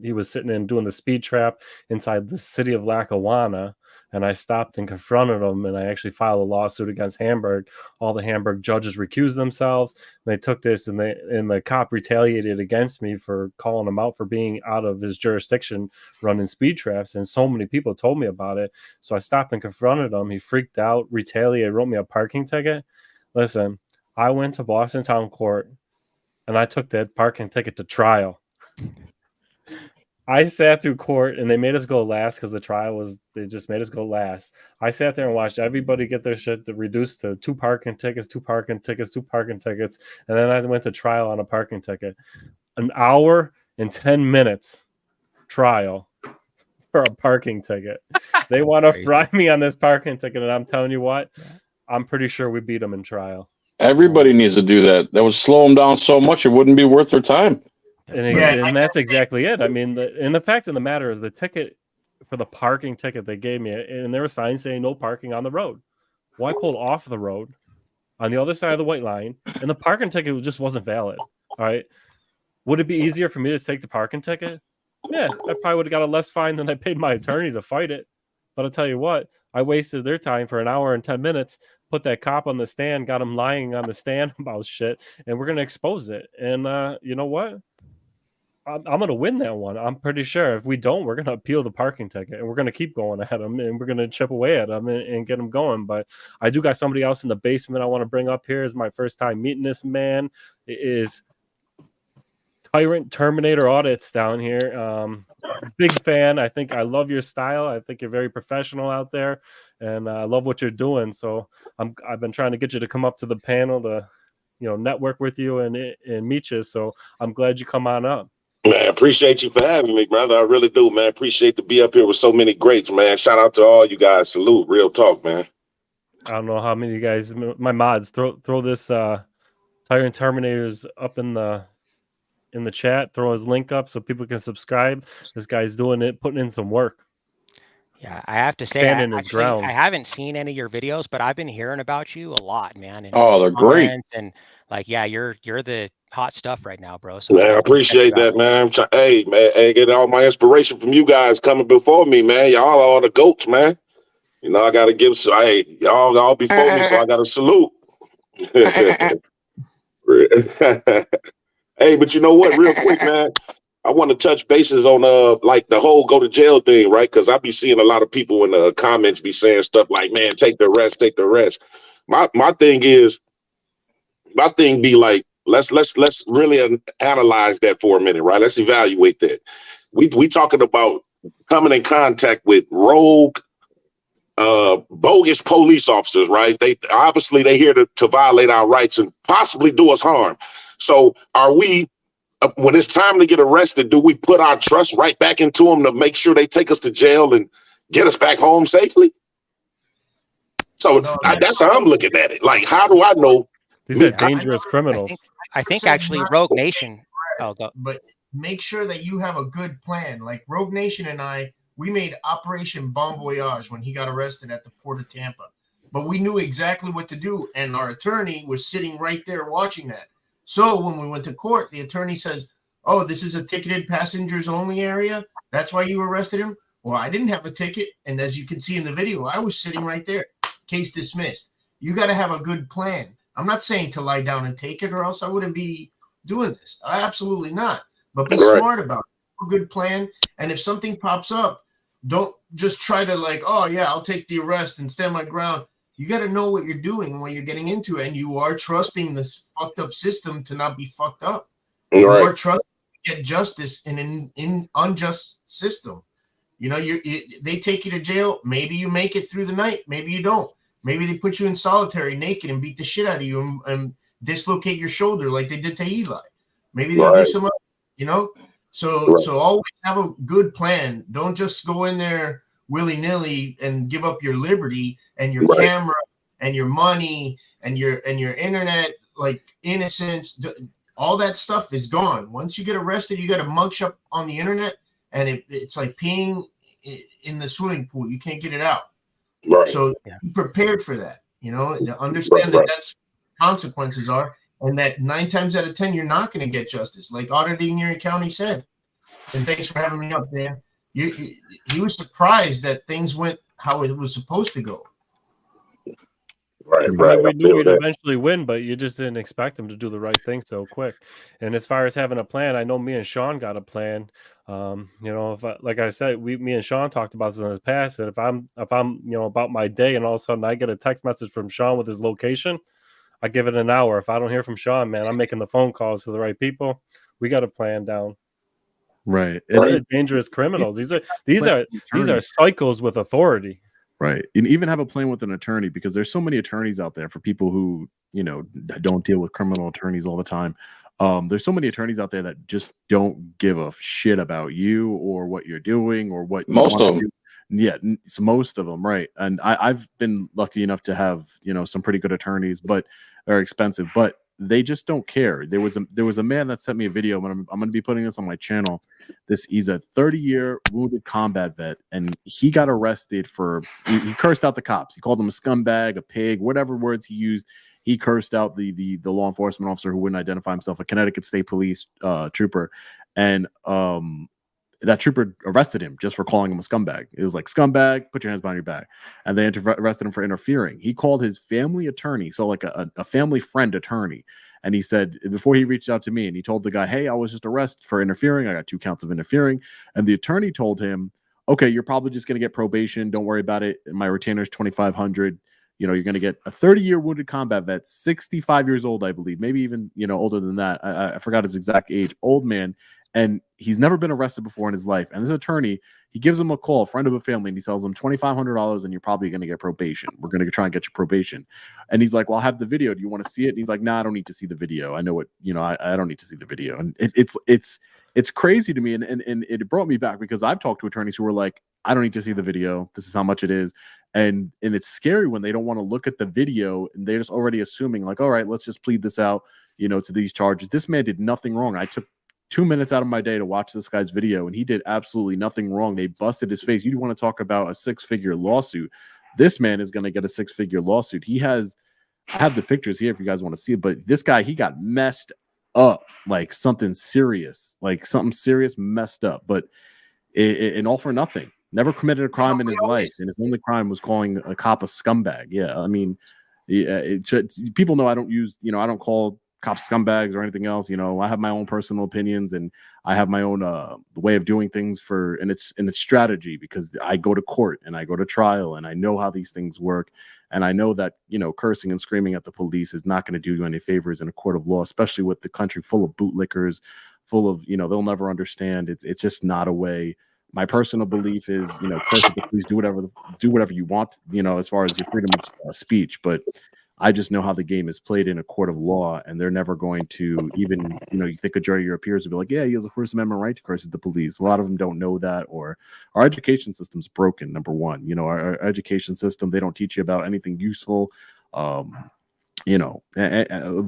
he was sitting in doing the speed trap inside the city of Lackawanna. And I stopped and confronted him, and I actually filed a lawsuit against Hamburg. All the Hamburg judges recused themselves. And they took this, and the cop retaliated against me for calling him out for being out of his jurisdiction running speed traps. And so many people told me about it. So I stopped and confronted him. He freaked out, retaliated, wrote me a parking ticket. Listen, I went to Boston Town Court, and I took that parking ticket to trial. I sat through court, and they made us go last because the trial they just made us go last. I sat there and watched everybody get their shit reduced to 2 parking tickets, 2 parking tickets, 2 parking tickets. And then I went to trial on a parking ticket. An hour and 10 minutes trial for a parking ticket. They want to fry me on this parking ticket, and I'm telling you what, I'm pretty sure we beat them in trial. Everybody needs to do that. That would slow them down so much it wouldn't be worth their time. And that's exactly it. I mean, the fact of the matter is the ticket for the parking ticket they gave me, and there were signs saying no parking on the road. Well, I pulled off the road on the other side of the white line, and the parking ticket just wasn't valid. All right. Would it be easier for me to take the parking ticket? Yeah, I probably would have got a less fine than I paid my attorney to fight it. But I'll tell you what, I wasted their time for an hour and 10 minutes, put that cop on the stand, got him lying on the stand about shit, and we're going to expose it. And you know what? I'm going to win that one. I'm pretty sure. If we don't, we're going to appeal the parking ticket, and we're going to keep going at them, and we're going to chip away at them and get them going. But I do got somebody else in the basement I want to bring up here. Is my first time meeting this man. It is Tyrant Terminator Audits down here. Big fan. I think I love your style. I think you're very professional out there, and I love what you're doing. So I've been trying to get you to come up to the panel to, network with you and meet you. So I'm glad you come on up. Man, appreciate you for having me, brother. I really do, man. Appreciate to be up here with so many greats, man. Shout out to all you guys. Salute. Real talk, man. I don't know how many of you guys, my mods, throw this Tyrant Terminators up in the chat. Throw his link up so people can subscribe. This guy's doing it, putting in some work. Yeah, I have to say, I haven't seen any of your videos, but I've been hearing about you a lot, man. And they're great. And you're the hot stuff right now, bro. So man, I appreciate that, man. Hey, man, I get all my inspiration from you guys coming before me, man. Y'all are all the goats, man. I got to give. Hey, y'all all before me, so I got to salute. Hey, but you know what? Real quick, man. I want to touch bases on the whole go to jail thing, right? Because I be seeing a lot of people in the comments be saying stuff like, "Man, take the rest." My thing be like, let's really analyze that for a minute, right? Let's evaluate that. We talking about coming in contact with rogue, bogus police officers, right? They obviously here to violate our rights and possibly do us harm. So are we when it's time to get arrested, do we put our trust right back into them to make sure they take us to jail and get us back home safely? So that's how I'm looking at it. Like, how do I know? These are dangerous criminals. I think actually Rogue Nation. But make sure that you have a good plan. Like Rogue Nation and I, we made Operation Bon Voyage when he got arrested at the port of Tampa. But we knew exactly what to do, and our attorney was sitting right there watching that. So when we went to court, the attorney says, "Oh, this is a ticketed passengers only area. That's why you arrested him." Well, I didn't have a ticket, and as you can see in the video, I was sitting right there. Case dismissed. You got to have a good plan. I'm not saying to lie down and take it, or else I wouldn't be doing this. Absolutely not. But be smart about it. A good plan, and if something pops up, don't just try to like, oh yeah, I'll take the arrest and stand my ground. You got to know what you're doing and what you're getting into, and you are trusting this fucked up system to not be fucked up. Right. You are trusting to get justice in an unjust system. You know, they take you to jail. Maybe you make it through the night. Maybe you don't. Maybe they put you in solitary naked and beat the shit out of you and dislocate your shoulder like they did to Eli. Maybe they'll do some, you know. So always have a good plan. Don't just go in there willy-nilly and give up your liberty and your camera and your money and your internet, like innocence. All that stuff is gone. Once you get arrested, you got a mugshot on the internet, and it's like peeing in the swimming pool. You can't get it out. Right. So be prepared for that. You know, understand that that's what consequences are, and that 9 times out of 10 you're not going to get justice, like Auditing Erie County said. And thanks for having me up, Dan. He was surprised that things went how it was supposed to go. Right. We knew we'd eventually win, but you just didn't expect him to do the right thing so quick. And as far as having a plan, I know me and Sean got a plan. You know, like I said, me and Sean talked about this in the past. And if I'm, you know, about my day, and all of a sudden I get a text message from Sean with his location, I give it an hour. If I don't hear from Sean, man, I'm making the phone calls to the right people. We got a plan down. Right. These are dangerous criminals. These are psychos with authority. Right. And even have a plan with an attorney, because there's so many attorneys out there for people who, you know, don't deal with criminal attorneys all the time. There's so many attorneys out there that just don't give a shit about you or what you're doing or what most of them. Yeah, so most of them, right. And I've been lucky enough to have, you know, some pretty good attorneys, but are expensive, but they just don't care. There was a man that sent me a video, and I'm going to be putting this on my channel. He's a 30-year wounded combat vet, and he got arrested for he cursed out the cops. He called them a scumbag, a pig, whatever words he used. He cursed out the law enforcement officer who wouldn't identify himself, a Connecticut State Police trooper, and that trooper arrested him just for calling him a scumbag. It was like, scumbag, put your hands behind your back. And they arrested him for interfering. He called his family attorney, so like a family friend attorney. And he said, before he reached out to me, and he told the guy, hey, I was just arrested for interfering. I got 2 counts of interfering. And the attorney told him, okay, you're probably just going to get probation. Don't worry about it. My retainer is $2,500. You know, you're going to get a 30-year wounded combat vet, 65 years old, I believe, maybe even, you know, older than that. I forgot his exact age, old man. And he's never been arrested before in his life. And this attorney, he gives him a call, friend of a family, and he tells him $2,500 and you're probably going to get probation. We're going to try and get you probation. And he's like, well, I'll have the video. Do you want to see it? And he's like, nah, I don't need to see the video. I know what, you know, I don't need to see the video. And it's crazy to me. And it brought me back, because I've talked to attorneys who were like, I don't need to see the video. This is how much it is. And it's scary when they don't want to look at the video, and they're just already assuming like, all right, let's just plead this out, you know, to these charges. This man did nothing wrong. I took 2 minutes out of my day to watch this guy's video, and he did absolutely nothing wrong. They busted his face. You want to talk about a 6-figure lawsuit? This man is going to get a 6-figure lawsuit. I have the pictures here if you guys want to see it, but this guy, he got messed up, like something serious messed up, but and all for nothing. Never committed a crime in his life, and his only crime was calling a cop a scumbag. Yeah, I mean, people know I don't use, you know, I don't call cops scumbags or anything else. You know, I have my own personal opinions, and I have my own way of doing things and it's strategy, because I go to court and I go to trial, and I know how these things work, and I know that, you know, cursing and screaming at the police is not going to do you any favors in a court of law, especially with the country full of bootlickers, full of, you know, they'll never understand. It's just not a way. My personal belief is, you know, curse at the police, do whatever you want, you know, as far as your freedom of speech, but I just know how the game is played in a court of law, and they're never going to even, you think a jury of your peers would be like, yeah, he has a First Amendment right to curse at the police. A lot of them don't know that, or our education system's broken, number one. Our education system, they don't teach you about anything useful. The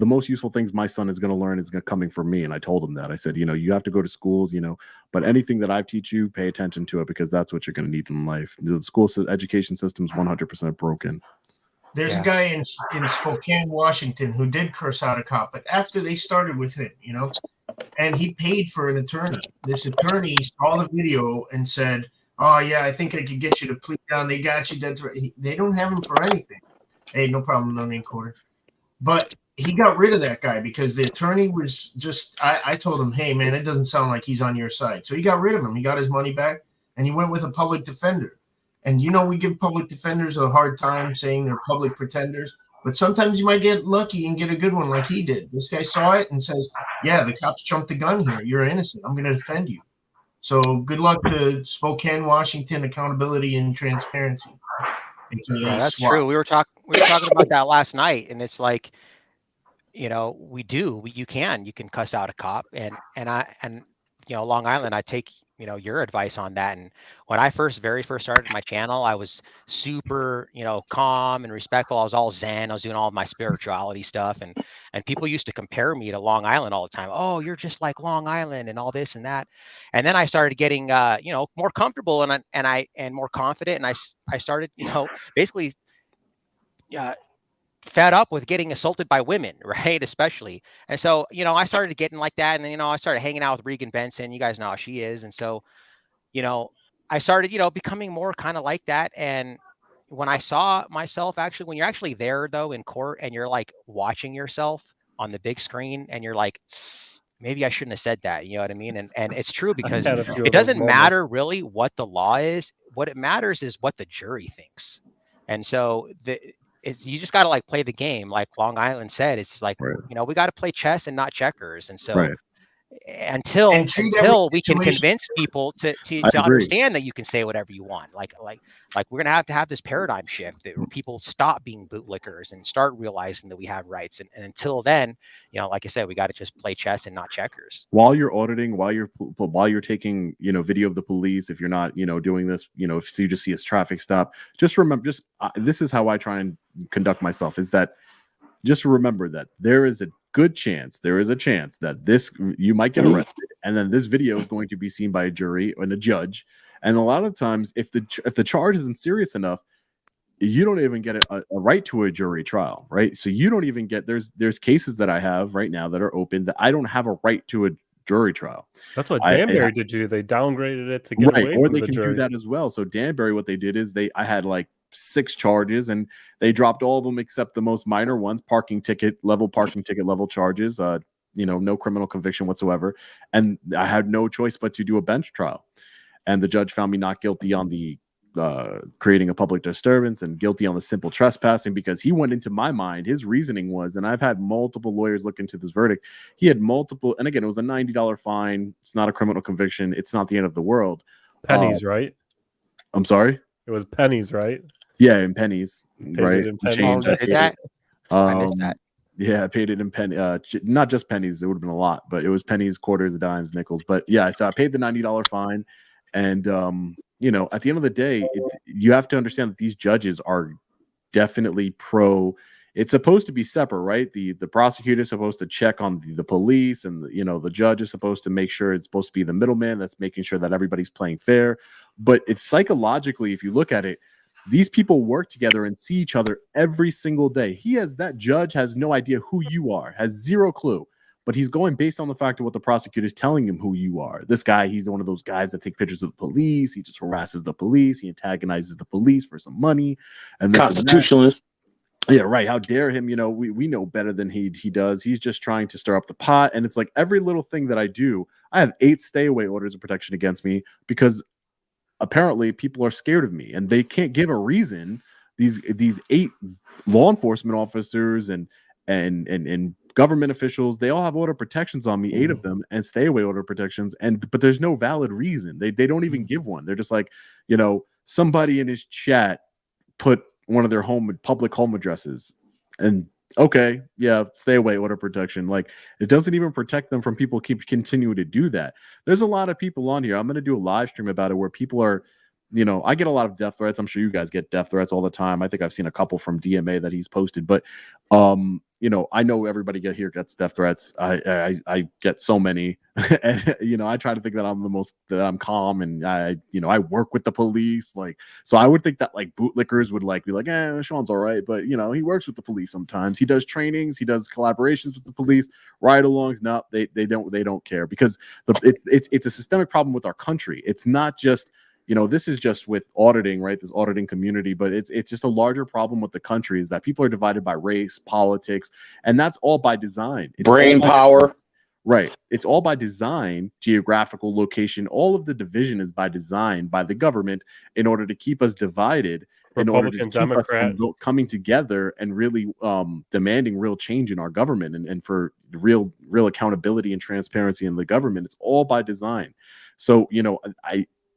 most useful things my son is going to learn is coming from me. And I told him that. I said, you have to go to schools, but anything that I teach you, pay attention to it, because that's what you're going to need in life. The education system is 100% broken. There's a guy in Spokane, Washington, who did curse out a cop, but after they started with him, and he paid for an attorney. This attorney saw the video and said, "Oh yeah, I think I could get you to plead down. They got you dead." They don't have him for anything. Hey, no problem, no name quarter. But he got rid of that guy because the attorney was just. I told him, "Hey man, it doesn't sound like he's on your side." So he got rid of him. He got his money back, and he went with a public defender. And we give public defenders a hard time saying they're public pretenders, but sometimes you might get lucky and get a good one like he did. This guy saw it and says, yeah, the cops jumped the gun here. You're innocent. I'm going to defend you. So good luck to Spokane, Washington, accountability and transparency. Yeah, that's true. We were talking about that last night, and it's like, you can cuss out a cop, and Long Island, I take your advice on that. And when I very first started my channel, I was super calm and respectful. I was all zen. I was doing all of my spirituality stuff, and people used to compare me to Long Island all the time. Oh, you're just like Long Island and all this and that. And then I started getting more comfortable and more confident, and I started basically fed up with getting assaulted by women, right? Especially. And so, I started getting like that. And, I started hanging out with Regan Benson. You guys know how she is. And so, I started, becoming more kind of like that. And when I saw myself when you're actually there though in court and you're like watching yourself on the big screen and you're like, maybe I shouldn't have said that. You know what I mean? And it's true, because it doesn't matter really what the law is. What it matters is what the jury thinks. And so you just got to play the game. Like Long Island said, it's just like, we got to play chess and not checkers. And so until we can convince people to understand that you can say whatever you want, like we're going to have this paradigm shift that people stop being bootlickers and start realizing that we have rights. And until then, like I said, we got to just play chess and not checkers. While you're auditing, while you're taking, video of the police, if you're not, doing this, if you just see a traffic stop, just remember, this is how I try and conduct myself, is that just remember that there is a chance that you might get arrested, and then this video is going to be seen by a jury and a judge. And a lot of times, if the charge isn't serious enough, you don't even get a right to a jury trial, right? So you don't even get, there's cases that I have right now that are open that I don't have a right to a jury trial. That's what Danbury did do. They downgraded it to get away or from they the can jury. do that as well. So Danbury, what they did is I had 6 charges, and they dropped all of them except the most minor ones, parking ticket level charges, no criminal conviction whatsoever. And I had no choice but to do a bench trial. And the judge found me not guilty on the creating a public disturbance and guilty on the simple trespassing, because he went into my mind. His reasoning was, and I've had multiple lawyers look into this verdict, he had multiple, and again, it was a $90 fine. It's not a criminal conviction. It's not the end of the world. Pennies, right? I'm sorry? It was pennies, right? Yeah, in pennies, right? Did that? I missed that. Yeah, I paid it in not just pennies. It would have been a lot, but it was pennies, quarters, dimes, nickels. But yeah, so I paid the $90 fine. And, at the end of the day, you have to understand that these judges are definitely it's supposed to be separate, right? The prosecutor is supposed to check on the police, and the judge is supposed to make sure it's supposed to be the middleman that's making sure that everybody's playing fair. But if psychologically, if you look at it, these people work together and see each other every single day. That judge has no idea who you are, has zero clue, but he's going based on the fact of what the prosecutor is telling him who you are. This guy, he's one of those guys that take pictures of the police. He just harasses the police. He antagonizes the police for some money. And constitutionalist. Yeah, right. How dare him? We know better than he does. He's just trying to stir up the pot. And it's like every little thing that I do, I have 8 stay away orders of protection against me, because apparently people are scared of me and they can't give a reason. These 8 law enforcement officers and government officials, they all have order protections on me, 8 of them, and stay away order protections. But there's no valid reason. They don't even give one. They're just like, somebody in his chat put one of their public home addresses. and okay, yeah, stay away, order protection. Like, it doesn't even protect them from people keep continuing to do that. There's a lot of people on here. I'm going to do a live stream about it where people are, I get a lot of death threats. I'm sure you guys get death threats all the time. I think I've seen a couple from DMA that he's posted, but I know everybody here gets death threats. I get so many, and I try to think that I'm calm, and I work with the police, like, so I would think that like bootlickers would like be like, Sean's all right, but he works with the police sometimes. He does trainings, he does collaborations with the police, ride-alongs. No, they don't care, because it's a systemic problem with our country. It's not just this is just with auditing, right? This auditing community, but it's just a larger problem with the country, is that people are divided by race, politics, and that's all by design. It's Brain power. Right. It's all by design, geographical location. All of the division is by design by the government in order to keep us divided, in order to keep us from coming together and really demanding real change in our government, and for real accountability and transparency in the government. It's all by design. So,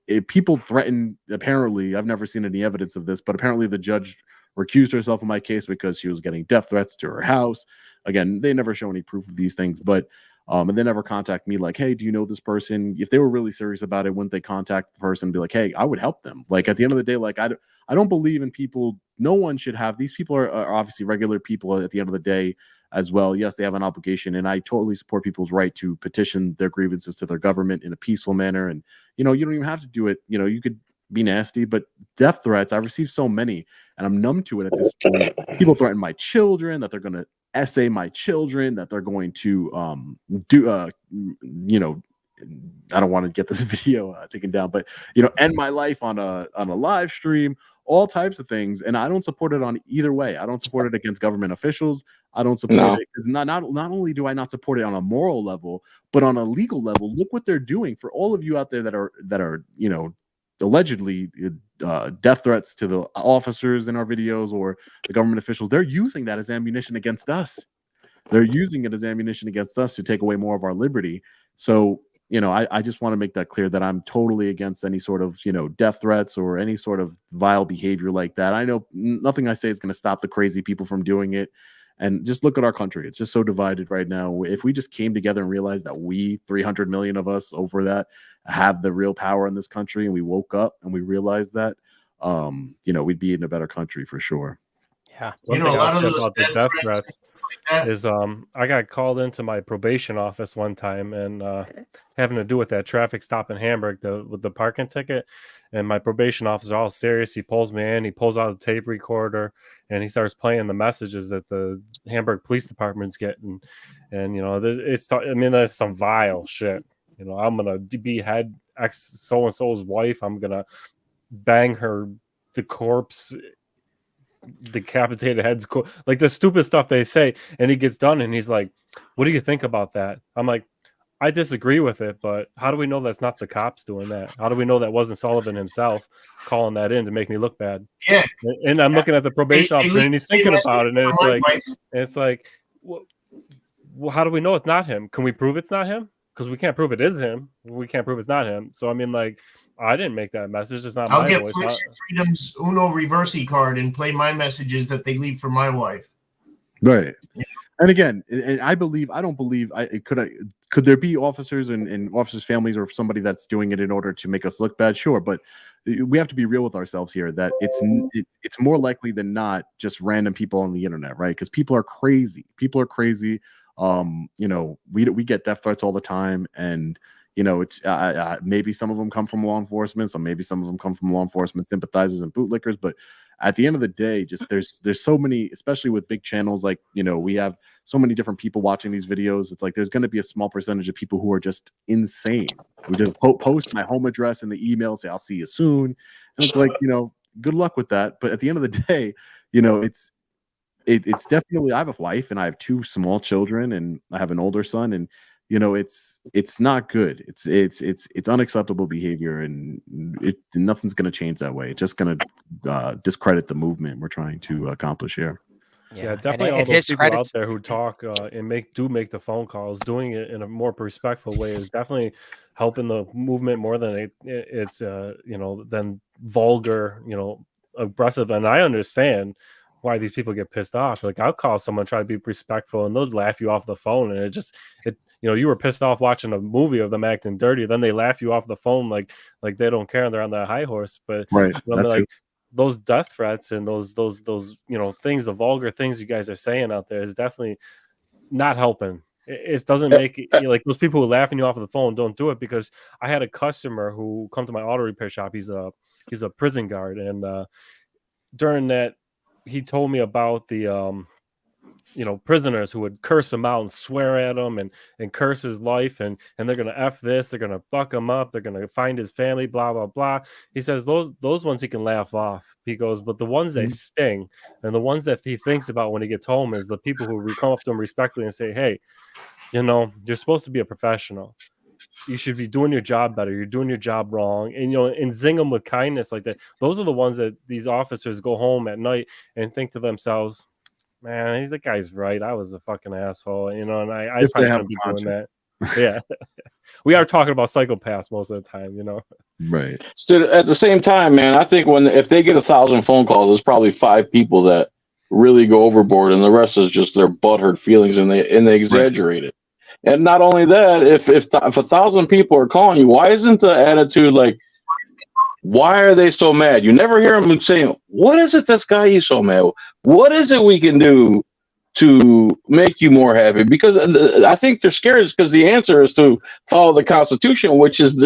if people threaten, apparently, I've never seen any evidence of this, but apparently the judge recused herself of my case because she was getting death threats to her house. Again, they never show any proof of these things, but and they never contact me like, hey, do you know this person? If they were really serious about it, wouldn't they contact the person and be like, hey, I would help them? Like, at the end of the day, like, I don't believe in people. No one should have, these people are obviously regular people at the end of the day as well. Yes, they have an obligation, and I totally support people's right to petition their grievances to their government in a peaceful manner. And you don't even have to do it. You could be nasty, but death threats, I've received so many, and I'm numb to it at this point. People threaten my children, that they're going to essay my children, that they're going to I don't want to get this video taken down, but end my life on a live stream, all types of things. And I don't support it on either way. I don't support it against government officials. I don't support it because not only do I not support it on a moral level, but on a legal level. Look what they're doing for all of you out there that are allegedly death threats to the officers in our videos or the government officials. They're using that as ammunition against us. They're using it as ammunition against us to take away more of our liberty. So, I just want to make that clear, that I'm totally against any sort of, death threats or any sort of vile behavior like that. I know nothing I say is going to stop the crazy people from doing it. And just look at our country. It's just so divided right now. If we just came together and realized that we, 300 million of us over that, have the real power in this country, and we woke up and we realized that, we'd be in a better country for sure. Yeah. One thing I'll say about the death threats is I got called into my probation office one time, and having to do with that traffic stop in Hamburg with the parking ticket. And my probation officer, all serious, he pulls me in, he pulls out the tape recorder, and he starts playing the messages that the Hamburg Police Department's getting. And that's some vile shit. I'm gonna behead ex so and so's wife. I'm gonna bang the corpse, decapitated heads, like the stupid stuff they say. And he gets done, and he's like, "What do you think about that?" I'm like, I disagree with it, but how do we know that's not the cops doing that? How do we know that wasn't Sullivan himself calling that in to make me look bad? Yeah. And I'm looking at the probation officer, and he's thinking about it, and it's like, well, how do we know it's not him? Can we prove it's not him? Because we can't prove it is him. We can't prove it's not him. So I mean, like, I didn't make that message. It's not my voice. I'll get Flex Freedom's Uno Reversi card and play my messages that they leave for my wife. Right. Yeah. And again, and could there be officers and officers' families or somebody that's doing it in order to make us look bad? Sure, but we have to be real with ourselves here, that it's more likely than not just random people on the internet, right? Because people are crazy. We get death threats all the time, and it's maybe some of them come from law enforcement, so maybe some of them come from law enforcement sympathizers and bootlickers, but at the end of the day, just there's so many, especially with big channels, like we have so many different people watching these videos. It's like there's going to be a small percentage of people who are just insane. We just post my home address in the email, say I'll see you soon, and it's like good luck with that. But at the end of the day, it's definitely, I have a wife and I have 2 small children and I have an older son, and it's not good. It's unacceptable behavior, and nothing's going to change that way. It's just going to discredit the movement we're trying to accomplish here. Yeah, definitely. All those people out there who talk and make the phone calls, doing it in a more respectful way is definitely helping the movement more than it's than vulgar, aggressive. And I understand why these people get pissed off. Like, I'll call someone, try to be respectful, and they'll laugh you off the phone, and it you were pissed off watching a movie of them acting dirty, then they laugh you off the phone like they don't care and they're on that high horse. But Right. I mean, That's like those death threats and those things, the vulgar things you guys are saying out there is definitely not helping. It doesn't make it, like, those people who are laughing you off of the phone, don't do it. Because I had a customer who come to my auto repair shop. He's a prison guard, and during that, he told me about the prisoners who would curse him out and swear at him and curse his life, and they're gonna F this, they're gonna fuck him up, they're gonna find his family, blah blah blah. He says those ones he can laugh off. He goes, but the ones that sting and the ones that he thinks about when he gets home is the people who come up to him respectfully and say, hey, you're supposed to be a professional. You should be doing your job better. You're doing your job wrong. And zing them with kindness like that. Those are the ones that these officers go home at night and think to themselves, man, the guy's right. I was a fucking asshole, and I probably shouldn't be doing that. Yeah. We are talking about psychopaths most of the time, right. So at the same time, man, I think if they get 1,000 phone calls, there's probably 5 people that really go overboard, and the rest is just their butthurt feelings, and they exaggerate it. And not only that, if 1,000 people are calling you, why isn't the attitude like, why are they so mad? You never hear them saying, what is it that's got you so mad? What is it we can do to make you more happy? Because I think they're scared because the answer is to follow the Constitution, which is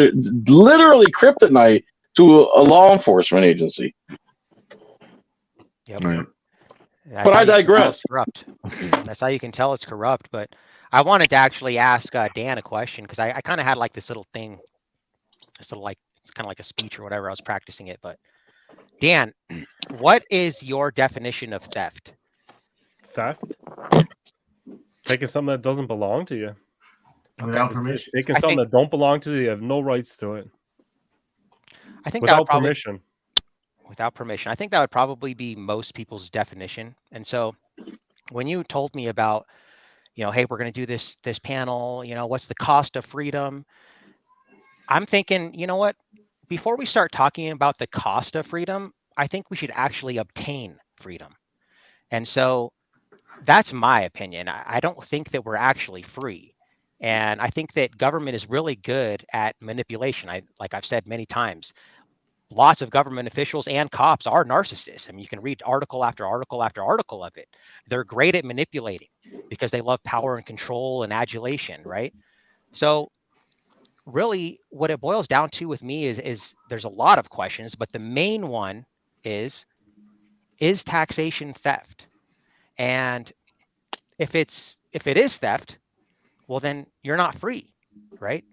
literally kryptonite to a law enforcement agency. Yep. Right. But I digress. Corrupt. That's how you can tell it's corrupt. But I wanted to actually ask Dan a question, because I kind of had like this little thing, it's kind of like a speech or whatever. I was practicing it. But Dan, what is your definition of theft? Theft? Taking something that doesn't belong to you. Without permission. Taking something that don't belong to you. You have no rights to it. I think without permission. Without permission. I think that would probably be most people's definition. And so when you told me about, hey, we're going to do this panel, what's the cost of freedom? I'm thinking, you know what? Before we start talking about the cost of freedom, I think we should actually obtain freedom. And so that's my opinion. I don't think that we're actually free. And I think that government is really good at manipulation. Like I've said many times, lots of government officials and cops are narcissists. I mean, you can read article after article after article of it. They're great at manipulating because they love power and control and adulation, right? So really what it boils down to with me is there's a lot of questions, but the main one is taxation theft? And if it is theft, well, then you're not free, right?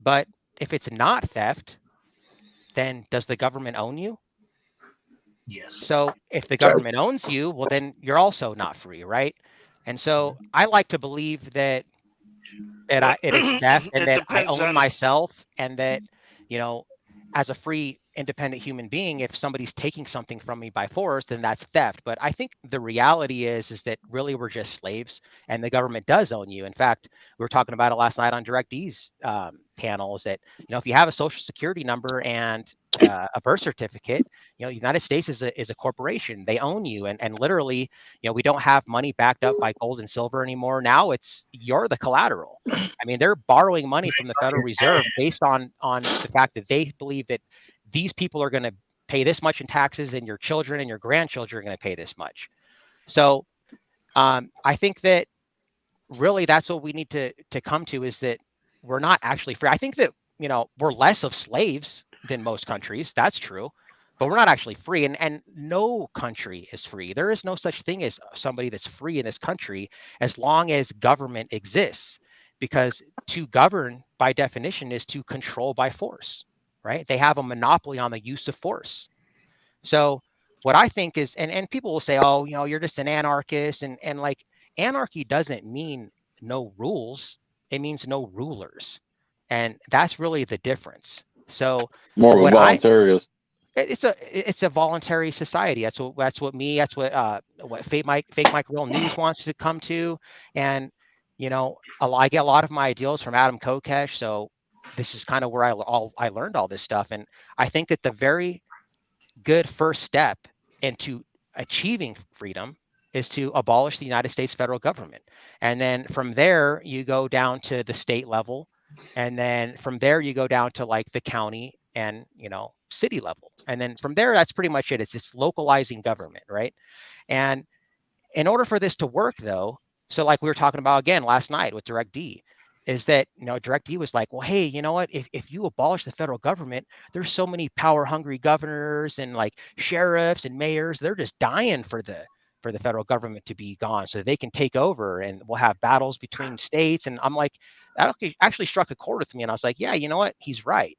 But if it's not theft, then does the government own you? Yes. So if the government owns you, well, then you're also not free, right? And so I like to believe that it is theft, and that I own myself, and that, as a free, independent human being, if somebody's taking something from me by force, then that's theft. But I think the reality is that really we're just slaves, and the government does own you. In fact, we were talking about it last night on DirectE's panel, is that, if you have a social security number and a birth certificate, the United States is a corporation. They own you, and literally, we don't have money backed up by gold and silver anymore. Now you're the collateral. I mean, they're borrowing money from the Federal Reserve based on the fact that they believe that these people are going to pay this much in taxes, and your children and your grandchildren are going to pay this much. So I think that really that's what we need to come to, is that we're not actually free. I think that, we're less of slaves than most countries. That's true. But we're not actually free. And no country is free. There is no such thing as somebody that's free in this country as long as government exists. Because to govern, by definition, is to control by force. Right? They have a monopoly on the use of force. So what I think is, and people will say, oh, you're just an anarchist, and like, anarchy doesn't mean no rules. It means no rulers. And that's really the difference. So more of a voluntarist. It's a voluntary society. That's what Fake Mike Real News wants to come to. And, I get a lot of my ideals from Adam Kokesh. So this is kind of where I learned all this stuff. And I think that the very good first step into achieving freedom is to abolish the United States federal government. And then from there, you go down to the state level. And then from there, you go down to like the county and, city level. And then from there, that's pretty much it. It's just localizing government, right? And in order for this to work, though, so like we were talking about again last night with DirectD, is that DirectD was like, well, hey, you know what? If you abolish the federal government, there's so many power-hungry governors and like sheriffs and mayors, they're just dying for the federal government to be gone so they can take over, and we'll have battles between states. And I'm like, that actually struck a chord with me, and I was like, yeah, you know what? He's right.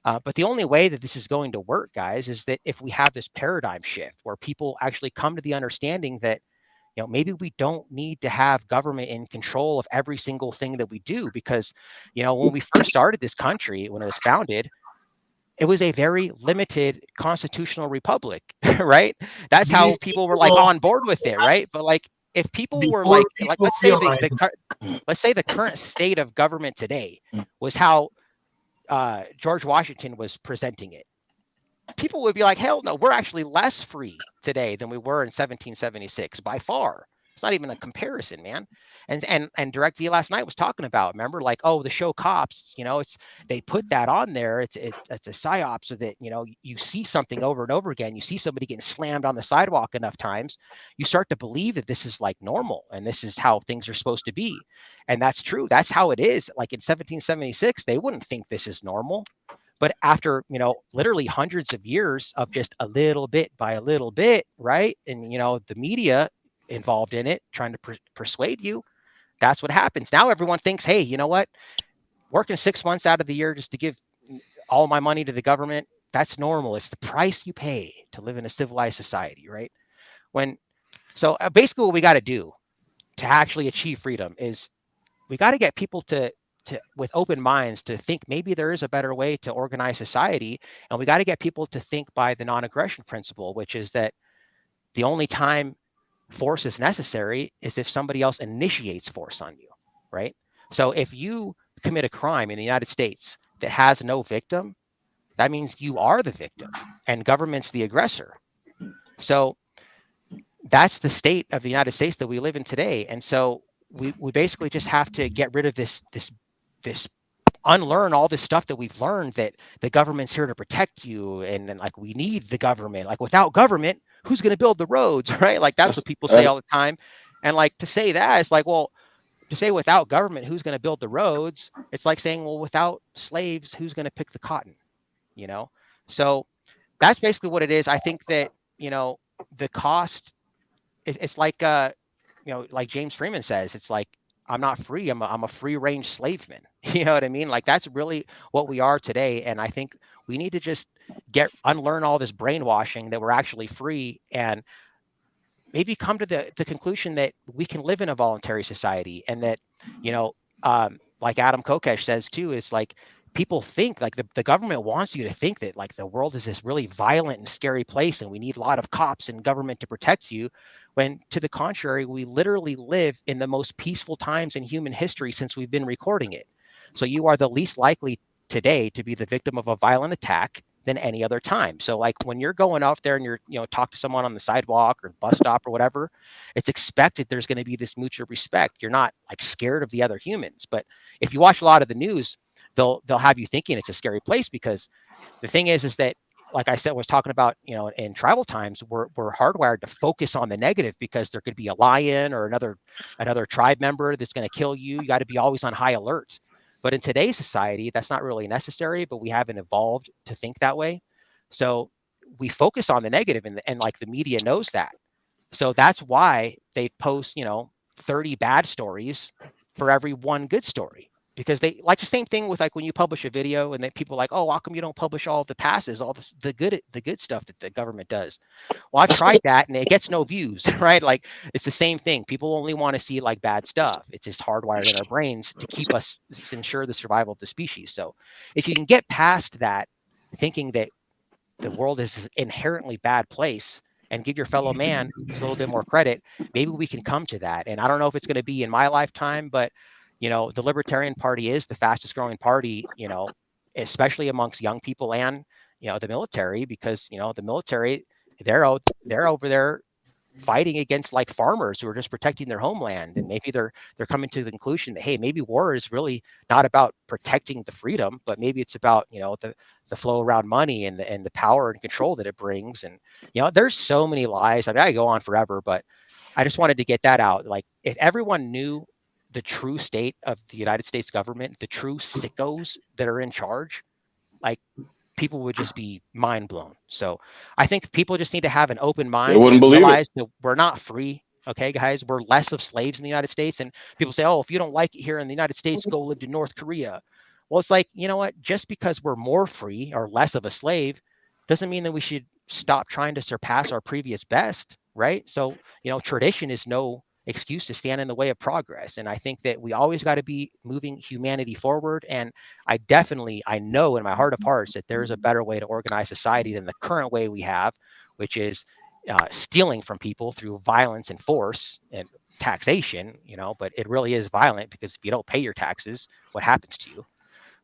But the only way that this is going to work, guys, is that if we have this paradigm shift where people actually come to the understanding that maybe we don't need to have government in control of every single thing that we do, because, when we first started this country, when it was founded, it was a very limited constitutional republic, right? That's how people were like on board with it, right? But like, if people were like let's say the current state of government today was how George Washington was presenting it, people would be like, hell no, we're actually less free today than we were in 1776 by far. It's not even a comparison, man. And DirectD last night was talking about, remember, like, oh, the show Cops, they put that on there. It's a psyop so that, you see something over and over again. You see somebody getting slammed on the sidewalk enough times, you start to believe that this is like normal and this is how things are supposed to be. And that's true. That's how it is. Like in 1776, they wouldn't think this is normal. But after, literally hundreds of years of just a little bit by a little bit, right? And, the media involved in it, trying to persuade you, that's what happens. Now everyone thinks, hey, you know what? Working 6 months out of the year just to give all my money to the government, that's normal. It's the price you pay to live in a civilized society, right? So basically what we got to do to actually achieve freedom is we got to get people to with open minds to think maybe there is a better way to organize society. And we got to get people to think by the non-aggression principle, which is that the only time force is necessary is if somebody else initiates force on you, right? So if you commit a crime in the United States that has no victim, that means you are the victim and government's the aggressor. So that's the state of the United States that we live in today. And so we basically just have to get rid of this unlearn all this stuff that we've learned, that the government's here to protect you, and like we need the government. Like without government, who's going to build the roads, right? Like that's what people say all the time. And like to say that, it's like, well, to say without government, who's going to build the roads? It's like saying, well, without slaves, who's going to pick the cotton? So that's basically what it is. I think that the cost, it's like like James Freeman says, it's like, I'm not free. I'm a free range slaveman. You know what I mean? Like that's really what we are today. And I think we need to just unlearn all this brainwashing that we're actually free, and maybe come to the conclusion that we can live in a voluntary society. And that, like Adam Kokesh says too, is like, people think like the government wants you to think that like the world is this really violent and scary place and we need a lot of cops and government to protect you, when to the contrary, we literally live in the most peaceful times in human history since we've been recording it. So you are the least likely today to be the victim of a violent attack than any other time. So like when you're going out there and you're, talk to someone on the sidewalk or bus stop or whatever, it's expected there's going to be this mutual respect. You're not like scared of the other humans. But if you watch a lot of the news, they'll have you thinking it's a scary place, because the thing is that, like I said, was talking about, in tribal times, we're hardwired to focus on the negative, because there could be a lion or another tribe member that's going to kill you. You got to be always on high alert. But in today's society, that's not really necessary, but we haven't evolved to think that way. So we focus on the negative, and like the media knows that. So that's why they post, 30 bad stories for every one good story. Because they like the same thing with like when you publish a video and then people are like, oh, how come you don't publish all the passes, all the good stuff that the government does? Well, I've tried that and it gets no views, right? Like it's the same thing. People only want to see like bad stuff. It's just hardwired in our brains to keep us, to ensure the survival of the species. So if you can get past that, thinking that the world is an inherently bad place, and give your fellow man a little bit more credit, maybe we can come to that. And I don't know if it's going to be in my lifetime, but the Libertarian Party is the fastest growing party, especially amongst young people and, the military, because, the military, they're over there fighting against like farmers who are just protecting their homeland, and maybe they're coming to the conclusion that, hey, maybe war is really not about protecting the freedom, but maybe it's about, you know, the flow around money and the power and control that it brings. And, you know, there's so many lies. I mean, I could go on forever, but I just wanted to get that out. Like, if everyone knew the true state of the United States government, the true sickos that are in charge, like, people would just be mind blown. So I think people just need to have an open mind. They wouldn't and believe it. realize that we're not free. Okay, guys, we're less of slaves in the United States. And people say, oh, if you don't like it here in the United States, go live to North Korea. Well, it's like, you know what? Just because we're more free or less of a slave doesn't mean that we should stop trying to surpass our previous best, right? So, you know, tradition is no excuse to stand in the way of progress. And I think that we always got to be moving humanity forward. And I know in my heart of hearts that there's a better way to organize society than the current way we have, which is stealing from people through violence and force and taxation, you know, but it really is violent, because if you don't pay your taxes, what happens to you?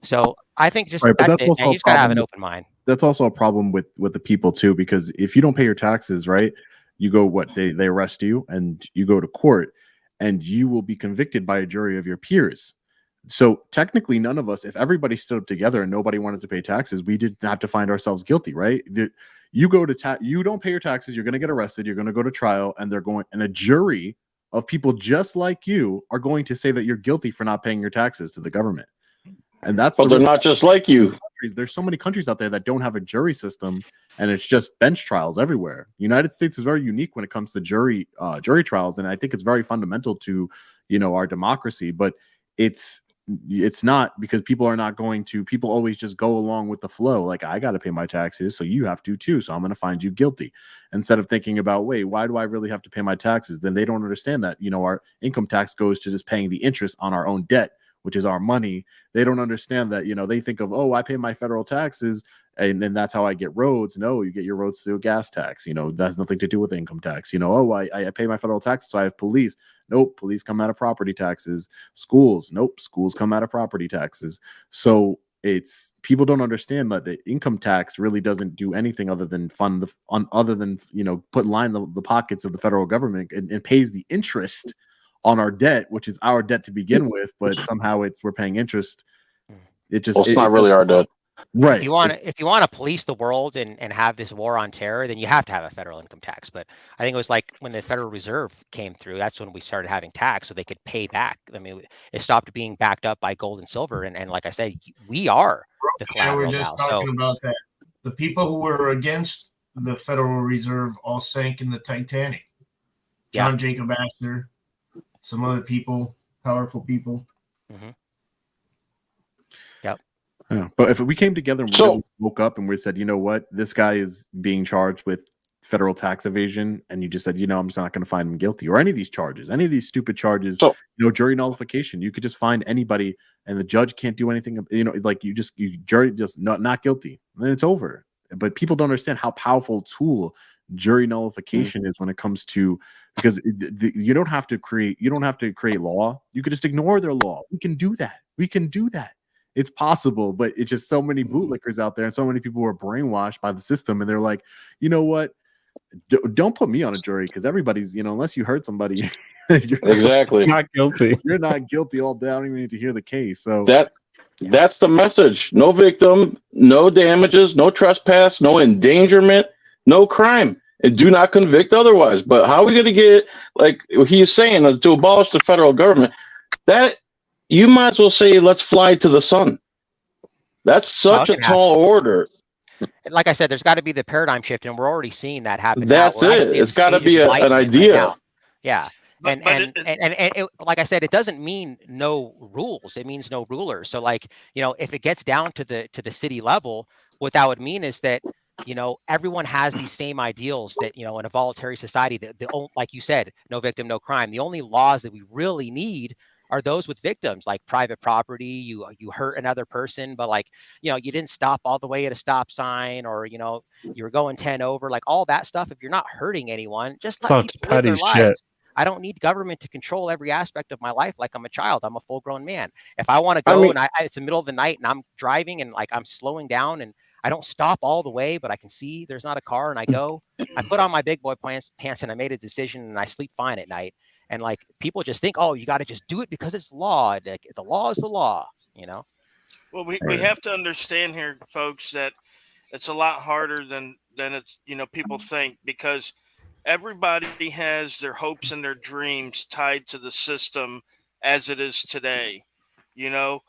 So I think just Right, but that's that's it, man. also a You just gotta have an problem open mind. That's also a problem with the people too, because if you don't pay your taxes, right, you go they arrest you and you go to court, and you will be convicted by a jury of your peers. So technically, none of us, if everybody stood up together and nobody wanted to pay taxes, we didn't have to find ourselves guilty, right? You go to you don't pay your taxes, you're going to get arrested, you're going to go to trial, and a jury of people just like you are going to say that you're guilty for not paying your taxes to the government. And that's But they're not just like you. There's so many countries out there that don't have a jury system, and it's just bench trials everywhere. United States is very unique when it comes to jury trials, and I think it's very fundamental to, you know, our democracy. But it's not, because people always just go along with the flow. Like, I got to pay my taxes, so you have to too, so I'm going to find you guilty, instead of thinking about, wait, why do I really have to pay my taxes? Then they don't understand that, you know, our income tax goes to just paying the interest on our own debt, which is our money. They don't understand that, you know, they think of, oh, I pay my federal taxes and then that's how I get roads. No, you get your roads through a gas tax. You know, that has nothing to do with income tax. You know, oh, I pay my federal taxes, so I have police. Nope, police come out of property taxes. Schools, nope, schools come out of property taxes. So it's, people don't understand that the income tax really doesn't do anything other than you know, line the pockets of the federal government, and pays the interest on our debt, which is our debt to begin with, but somehow we're paying interest. It's not really our debt. Right. If you want to police the world and have this war on terror, then you have to have a federal income tax. But I think it was like when the Federal Reserve came through, that's when we started having tax so they could pay back. I mean, it stopped being backed up by gold and silver. And like I said, we are the collateral we're just now. talking about that. The people who were against the Federal Reserve all sank in the Titanic. John Jacob Astor, some other people, powerful people. Mm-hmm. Yep. Yeah, but if we came together and really woke up and we said, you know what, this guy is being charged with federal tax evasion, and you just said, you know, I'm just not going to find him guilty, or any of these charges, any of these stupid charges, you know, jury nullification, you could just find anybody and the judge can't do anything, you know, like you jury just not guilty, and then it's over. But people don't understand how powerful a tool jury nullification is when it comes to, because you don't have to create law. You could just ignore their law. We can do that. It's possible, but it's just so many bootlickers out there, and so many people who are brainwashed by the system, and they're like, you know what, don't put me on a jury, because everybody's, you know, unless you hurt somebody, you're not guilty. You're not guilty all day. I don't even need to hear the case. So that's the message. No victim, no damages, no trespass, no endangerment, no crime, and do not convict otherwise. But how are we going to get, like he's saying, to abolish the federal government? That you might as well say, let's fly to the sun. That's such a tall order. Like I said, there's got to be the paradigm shift, and we're already seeing that happen. That's it. It's got to be an idea. Right, yeah. And it, like I said, it doesn't mean no rules. It means no rulers. So, like, you know, if it gets down to the city level, what that would mean is that, you know, everyone has these same ideals that, you know, in a voluntary society, like you said, no victim, no crime. The only laws that we really need are those with victims, like private property. You hurt another person, but, like, you know, you didn't stop all the way at a stop sign, or, you know, you were going 10 over, like all that stuff. If you're not hurting anyone, just let people live their lives. I don't need government to control every aspect of my life like I'm a child. I'm a full-grown man. If I want to go, and it's the middle of the night and I'm driving and, like, I'm slowing down and I don't stop all the way, but I can see there's not a car, and I go. I put on my big boy pants, and I made a decision, and I sleep fine at night. And like people just think, oh, you got to just do it because it's law. Like, the law is the law, you know. Well, we have to understand here, folks, that it's a lot harder than it's, you know, people think, because everybody has their hopes and their dreams tied to the system as it is today. You know,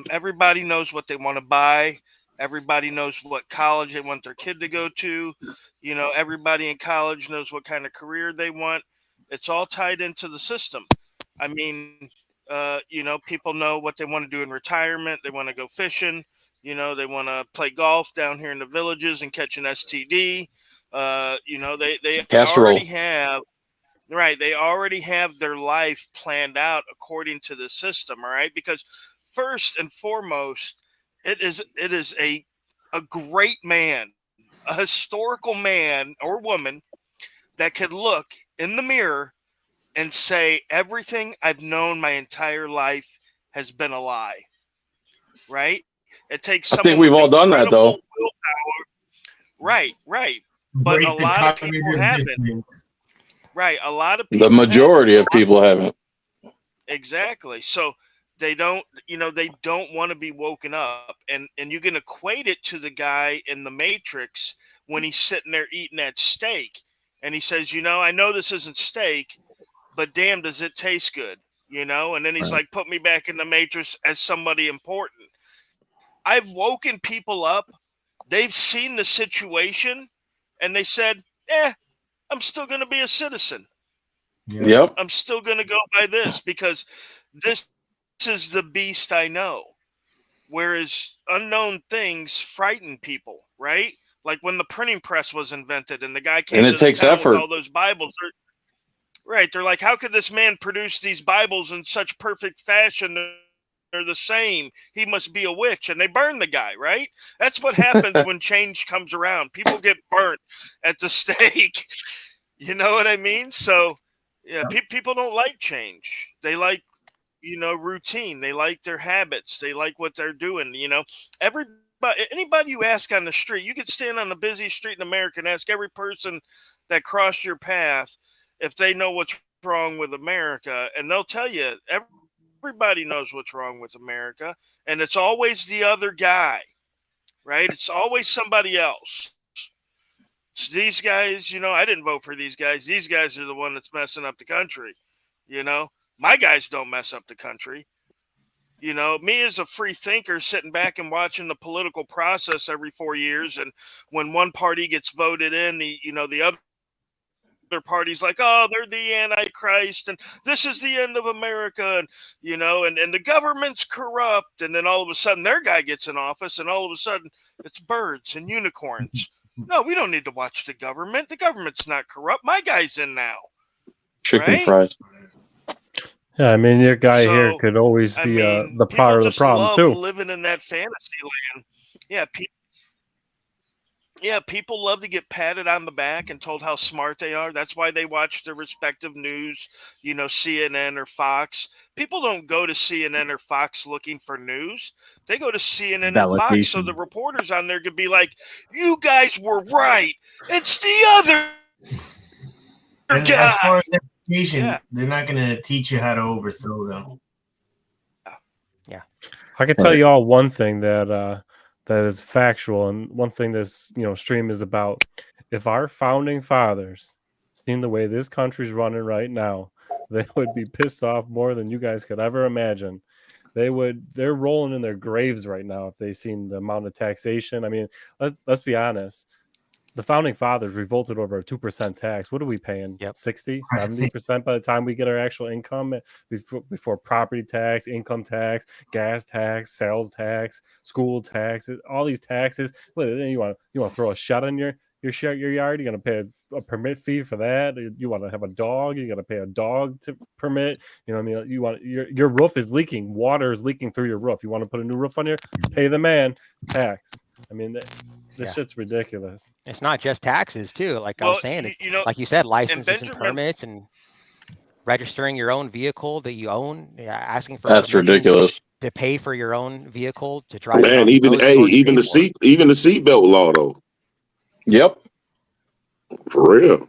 everybody knows what they want to buy. Everybody knows what college they want their kid to go to. You know, everybody in college knows what kind of career they want. It's all tied into the system. I mean, you know, people know what they want to do in retirement. They want to go fishing. You know, they want to play golf down here in the villages and catch an STD. You know, they already have, right. They already have their life planned out according to the system. All right. Because first and foremost, it is a great man, a historical man or woman that could look in the mirror and say, everything I've known my entire life has been a lie. Right. It takes I someone think we've with all done that, though. incredible willpower. Right. But Break a the lot of people cognitive haven't. dissonance. Right. A lot of people The majority of people haven't. Exactly. So they don't, you know, they don't want to be woken up. And you can equate it to the guy in the Matrix when he's sitting there eating that steak and he says, you know, I know this isn't steak, but damn, does it taste good? You know, and then he's like, put me back in the Matrix as somebody important. I've woken people up. They've seen the situation and they said, I'm still going to be a citizen. Yeah. Yep. I'm still going to go by this because this is the beast I know. Whereas unknown things frighten people, right? Like when the printing press was invented and the guy came And to it the takes town effort. with all those Bibles. Right. They're like, how could this man produce these Bibles in such perfect fashion? They're the same. He must be a witch. And they burn the guy, right? That's what happens when change comes around. People get burnt at the stake. You know what I mean? So, yeah, people don't like change. They like, you know, routine. They like their habits. They like what they're doing. You know, anybody you ask on the street, you could stand on the busy street in America and ask every person that crossed your path if they know what's wrong with America, and they'll tell you everybody knows what's wrong with America, and it's always the other guy, right? It's always somebody else. So these guys, you know, I didn't vote for these guys. These guys are the one that's messing up the country. You know, my guys don't mess up the country. You know, me as a free thinker sitting back and watching the political process every 4 years, and when one party gets voted in, the other parties like, oh, they're the Antichrist and this is the end of America, and you know, and the government's corrupt, and then all of a sudden their guy gets in office and all of a sudden it's birds and unicorns. No, we don't need to watch the government. The government's not corrupt. My guy's in now. Chicken right? fries. Yeah, I mean, your guy here So, could always I be mean, the part people of the just problem love too. living in that fantasy land. Yeah, people love to get patted on the back and told how smart they are. That's why they watch their respective news, you know, CNN or Fox. People don't go to CNN or Fox looking for news. They go to CNN and Fox so Validation. the reporters on there could be like, you guys were right. It's the other And guy. as far as education, Yeah. they're not going to teach you how to overthrow them. I can tell you all one thing that is factual, and one thing this stream is about. If our founding fathers seen the way this country's running right now, they would be pissed off more than you guys could ever imagine. They're rolling in their graves right now if they seen the amount of taxation. I mean, let's be honest. The founding fathers revolted over a 2% tax. What are we paying? Yep. 60, 70% by the time we get our actual income before property tax, income tax, gas tax, sales tax, school taxes, all these taxes. What, you want to throw a shut in your yard? You're going to pay a permit fee for that. You want to have a dog? You're going to pay a dog to permit. You know what I mean? You want your roof is leaking. Water is leaking through your roof. You want to put a new roof on here? Pay the man tax. I mean, this shit's ridiculous. It's not just taxes too. Like I Well, was saying, you know, like you said, licenses and Benjamin- permits and registering your own vehicle that you own. Yeah, asking for That's permission, ridiculous. to pay for your own vehicle to drive. Man, even the seatbelt law though. Yep. For real.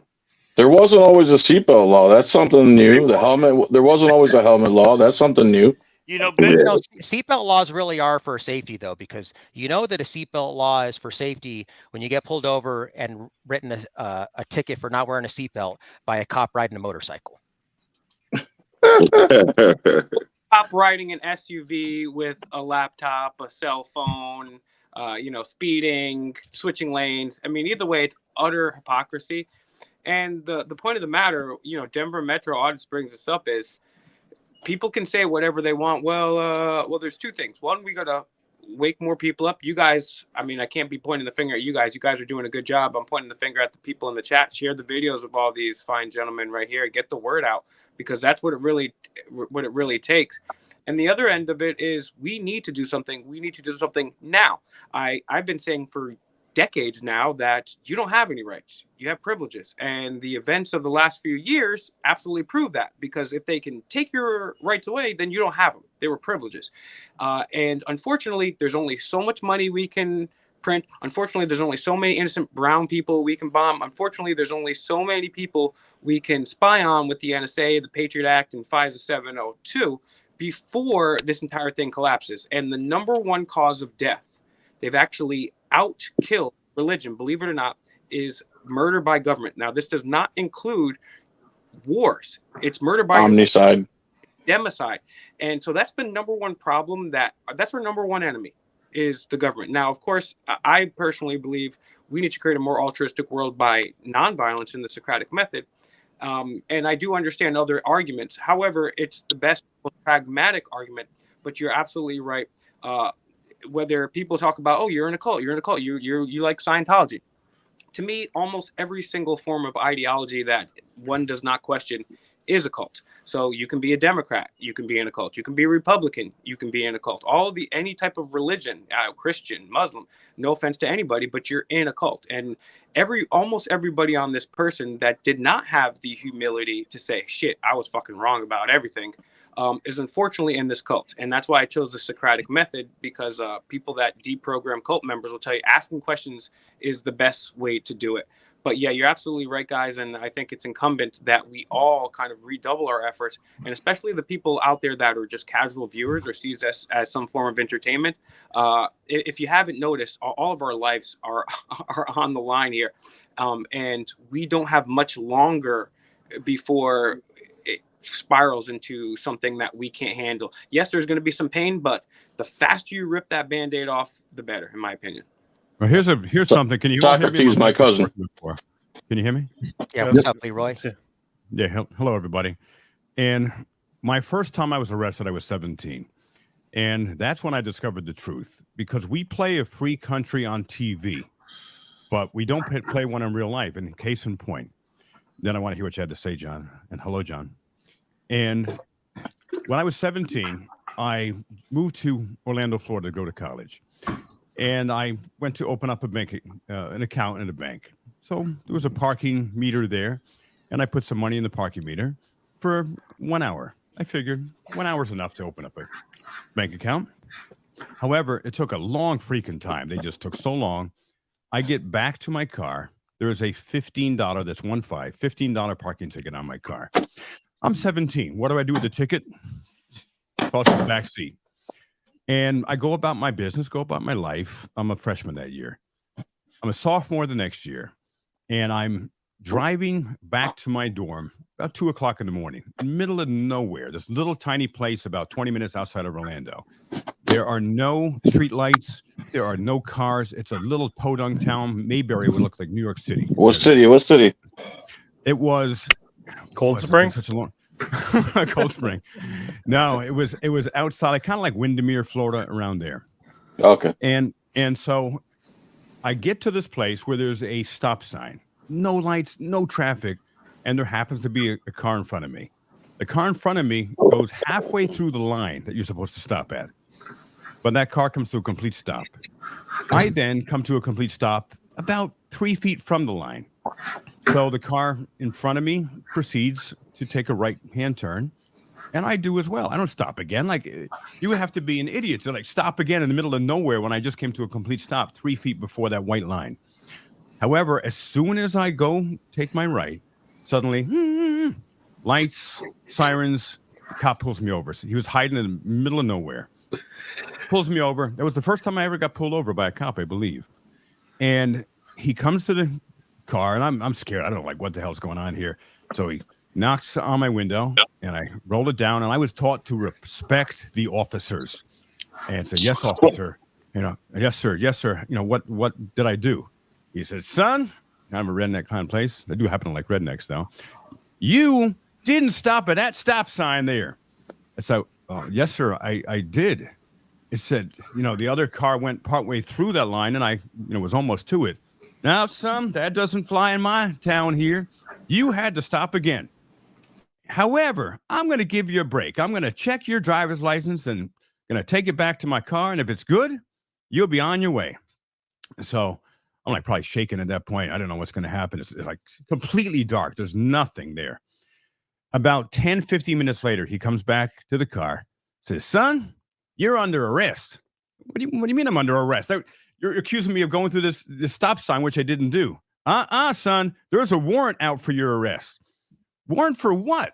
There wasn't always a seatbelt law. That's something new. The helmet. There wasn't always a helmet law. That's something new. You know, You Ben, know, seatbelt laws really are for safety, though, because you know that a seatbelt law is for safety when you get pulled over and written a ticket for not wearing a seatbelt by a cop riding a motorcycle. Cop riding an SUV with a laptop, a cell phone, speeding, switching lanes. I mean, either way, it's utter hypocrisy. And the point of the matter, Denver Metro Audits brings this up is people can say whatever they want. Well, there's two things. One, we got to wake more people up. You guys, I mean, I can't be pointing the finger at you guys. You guys are doing a good job. I'm pointing the finger at the people in the chat. Share the videos of all these fine gentlemen right here. Get the word out, because that's what it really takes. And the other end of it is we need to do something. We need to do something now. I've been saying for decades now that you don't have any rights. You have privileges. And the events of the last few years absolutely prove that, because if they can take your rights away, then you don't have them. They were privileges. And unfortunately, there's only so much money we can print. Unfortunately, there's only so many innocent brown people we can bomb. Unfortunately, there's only so many people we can spy on with the NSA, the Patriot Act, and FISA 702 before this entire thing collapses. And the number one cause of death, they've actually out-killed religion, believe it or not, is murder by government. Now, this does not include wars. It's murder by omnicide, democide. And so that's the number one problem. That's our number one enemy, is the government. Now, of course, I personally believe we need to create a more altruistic world by nonviolence in the Socratic method. And I do understand other arguments. However, it's the best, most pragmatic argument. But you're absolutely right. Whether people talk about, oh, you're in a cult, you like Scientology. To me, almost every single form of ideology that one does not question is a cult. So you can be a Democrat, you can be in a cult. You can be a Republican, you can be in a cult. Any type of religion, Christian, Muslim, no offense to anybody, but you're in a cult. And almost everybody on this person that did not have the humility to say, shit, I was fucking wrong about everything, is unfortunately in this cult. And that's why I chose the Socratic method, because people that deprogram cult members will tell you asking questions is the best way to do it. But yeah, you're absolutely right, guys. And I think it's incumbent that we all kind of redouble our efforts, and especially the people out there that are just casual viewers or sees us as some form of entertainment. If you haven't noticed, all of our lives are on the line here. And we don't have much longer before it spirals into something that we can't handle. Yes, there's going to be some pain, but the faster you rip that Band-Aid off, the better, in my opinion. Well, here's something. Can you all hear me? Socrates, my cousin. Can you hear me? Yeah, what's up, Leroy? Yeah, hello everybody. And my first time I was arrested, I was 17. And that's when I discovered the truth, because we play a free country on TV, but we don't play one in real life. And case in point, then I want to hear what you had to say, John. And hello, John. And when I was 17, I moved to Orlando, Florida to go to college. And I went to open up an account in a bank. So there was a parking meter there, and I put some money in the parking meter for 1 hour. I figured 1 hour is enough to open up a bank account. However, it took a long freaking time. They just took so long. I get back to my car. There is a $15, that's $15 parking ticket on my car. I'm 17. What do I do with the ticket? Toss it in the back seat. And I go about my business, go about my life. I'm a freshman that year. I'm a sophomore the next year. And I'm driving back to my dorm about 2 o'clock in the morning, in the middle of nowhere, this little tiny place about 20 minutes outside of Orlando. There are no street lights. There are no cars. It's a little podunk town. Mayberry would look like New York City. What city? It was Cold Springs. Such a long Cold Spring. No, it was outside, kind of like Windermere, Florida, around there. Okay. And so I get to this place where there's a stop sign, no lights, no traffic, and there happens to be a car in front of me. The car in front of me goes halfway through the line that you're supposed to stop at, but that car comes to a complete stop. I then come to a complete stop about 3 feet from the line. So the car in front of me proceeds to take a right-hand turn, And I do as well. I don't stop again. Like, you would have to be an idiot to like stop again in the middle of nowhere when I just came to a complete stop 3 feet before that white line. However, as soon as I go take my right, suddenly lights, sirens, the cop pulls me over. So he was hiding in the middle of nowhere. Pulls me over. That was the first time I ever got pulled over by a cop, I believe. And he comes to the car, and I'm scared. I don't know, like, what the hell's going on here. So he knocks on my window, and I rolled it down, and I was taught to respect the officers and say, yes, officer, yes, sir, what did I do? He said, son, I'm a redneck kind of place. I do happen to like rednecks, though. You didn't stop at that stop sign there. So, yes, sir, I did. It said, the other car went partway through that line, and I, was almost to it. Now, son, that doesn't fly in my town here. You had to stop again. However, I'm going to give you a break. I'm going to check your driver's license and going to take it back to my car. And if it's good, you'll be on your way. So I'm like probably shaking at that point. I don't know what's going to happen. It's like completely dark. There's nothing there. About 10, 15 minutes later, he comes back to the car, says, son, you're under arrest. What do you mean I'm under arrest? You're accusing me of going through this stop sign, which I didn't do. Son, there's a warrant out for your arrest. Warrant for what?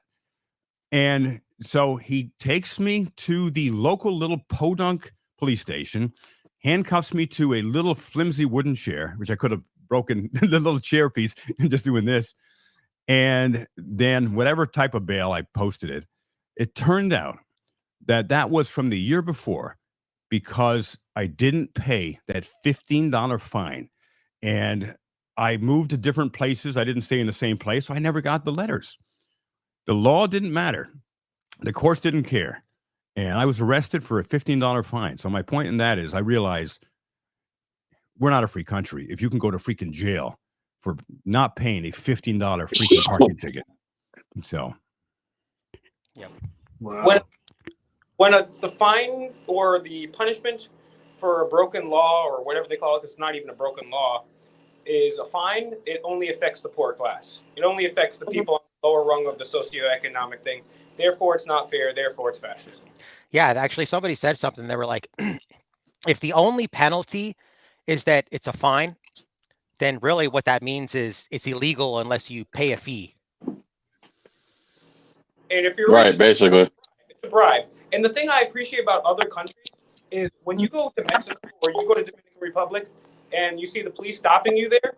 And so he takes me to the local little podunk police station, handcuffs me to a little flimsy wooden chair, which I could have broken the little chair piece just doing this. And then whatever type of bail I posted it turned out that was from the year before because I didn't pay that $15 fine. And I moved to different places. I didn't stay in the same place, so I never got the letters. The law didn't matter. The courts didn't care. And I was arrested for a $15 fine. So my point in that is I realized we're not a free country. If you can go to freaking jail for not paying a $15 freaking parking ticket. So. Yep. Wow. When the fine or the punishment for a broken law or whatever they call it, it's not even a broken law, is a fine, it only affects the poor class. It only affects the people on the lower rung of the socioeconomic thing. Therefore, it's not fair. Therefore, it's fascism. Yeah, actually, somebody said something. They were like, if the only penalty is that it's a fine, then really what that means is it's illegal unless you pay a fee. And if you're Right, basically. it's a bribe. And the thing I appreciate about other countries is when you go to Mexico or you go to Dominican Republic and you see the police stopping you there,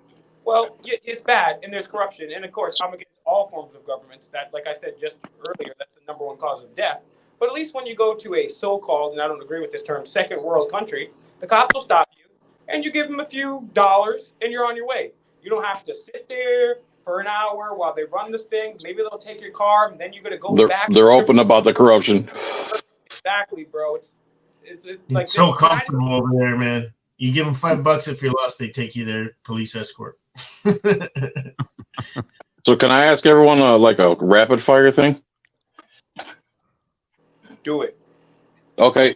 well, it's bad and there's corruption. And of course, I'm against all forms of governments. That, like I said just earlier, that's the number one cause of death. But at least when you go to a so-called, and I don't agree with this term, second world country, the cops will stop you and you give them a few dollars and you're on your way. You don't have to sit there for an hour while they run this thing. Maybe they'll take your car and then you're going to go back. They're open about the corruption. Exactly, bro. It's like so comfortable over there, man. You give them $5 if you're lost, they take you there, police escort. So can I ask everyone like a rapid fire thing? Do it. Okay.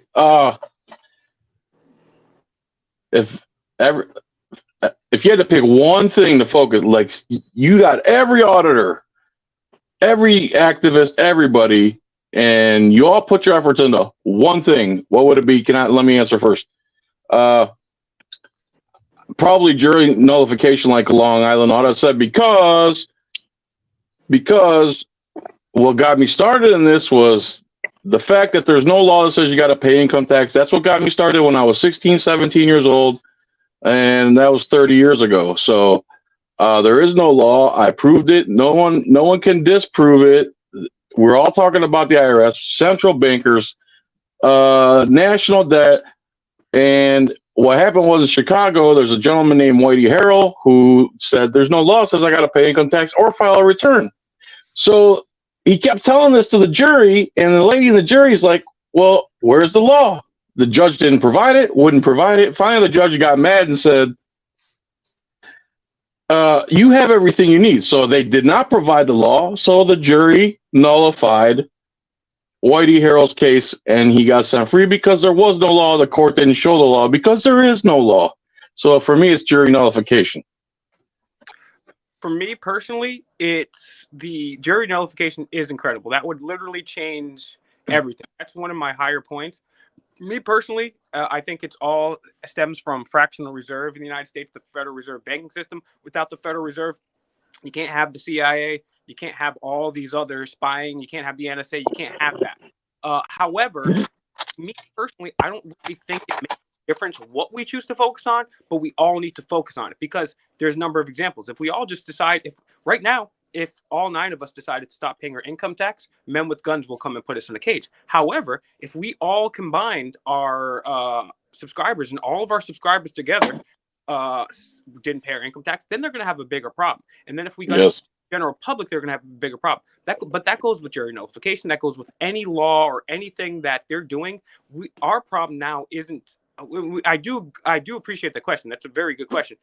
If you had to pick one thing to focus, like you got every auditor, every activist, everybody, and you all put your efforts into one thing, what would it be? Let me answer first. Probably jury nullification, like Long Island Audit said, because what got me started in this was the fact that there's no law that says you got to pay income tax. That's what got me started when I was 16, 17 years old, and that was 30 years ago. So there is no law. I proved it. No one can disprove it. We're all talking about the IRS, central bankers, national debt, and what happened was in Chicago, there's a gentleman named Whitey Harrell who said there's no law that says I got to pay income tax or file a return. So he kept telling this to the jury, and the lady in the jury is like, well, where's the law? The judge didn't provide it, wouldn't provide it. Finally, the judge got mad and said, you have everything you need. So they did not provide the law. So the jury nullified Whitey Harrell's case, and he got set free because there was no law. The court didn't show the law because there is no law. So for me, it's jury nullification. for me personally, it's the jury nullification is incredible. That would literally change everything. That's one of my higher points. Me personally, I think it's all stems from fractional reserve in the United States, the Federal Reserve banking system. Without the Federal Reserve, you can't have the CIA. You can't have all these other spying. You can't have the NSA. You can't have that. However, me personally, I don't really think it makes a difference what we choose to focus on, but we all need to focus on it because there's a number of examples. If we all just decide, if right now, if all 9 of us decided to stop paying our income tax, men with guns will come and put us in a cage. However, if we all combined our subscribers and all of our subscribers together didn't pay our income tax, then they're going to have a bigger problem. And then if we got the general public, they're going to have a bigger problem. But that goes with jury nullification. That goes with any law or anything that they're doing. Our problem now isn't. I do appreciate the question. That's a very good question.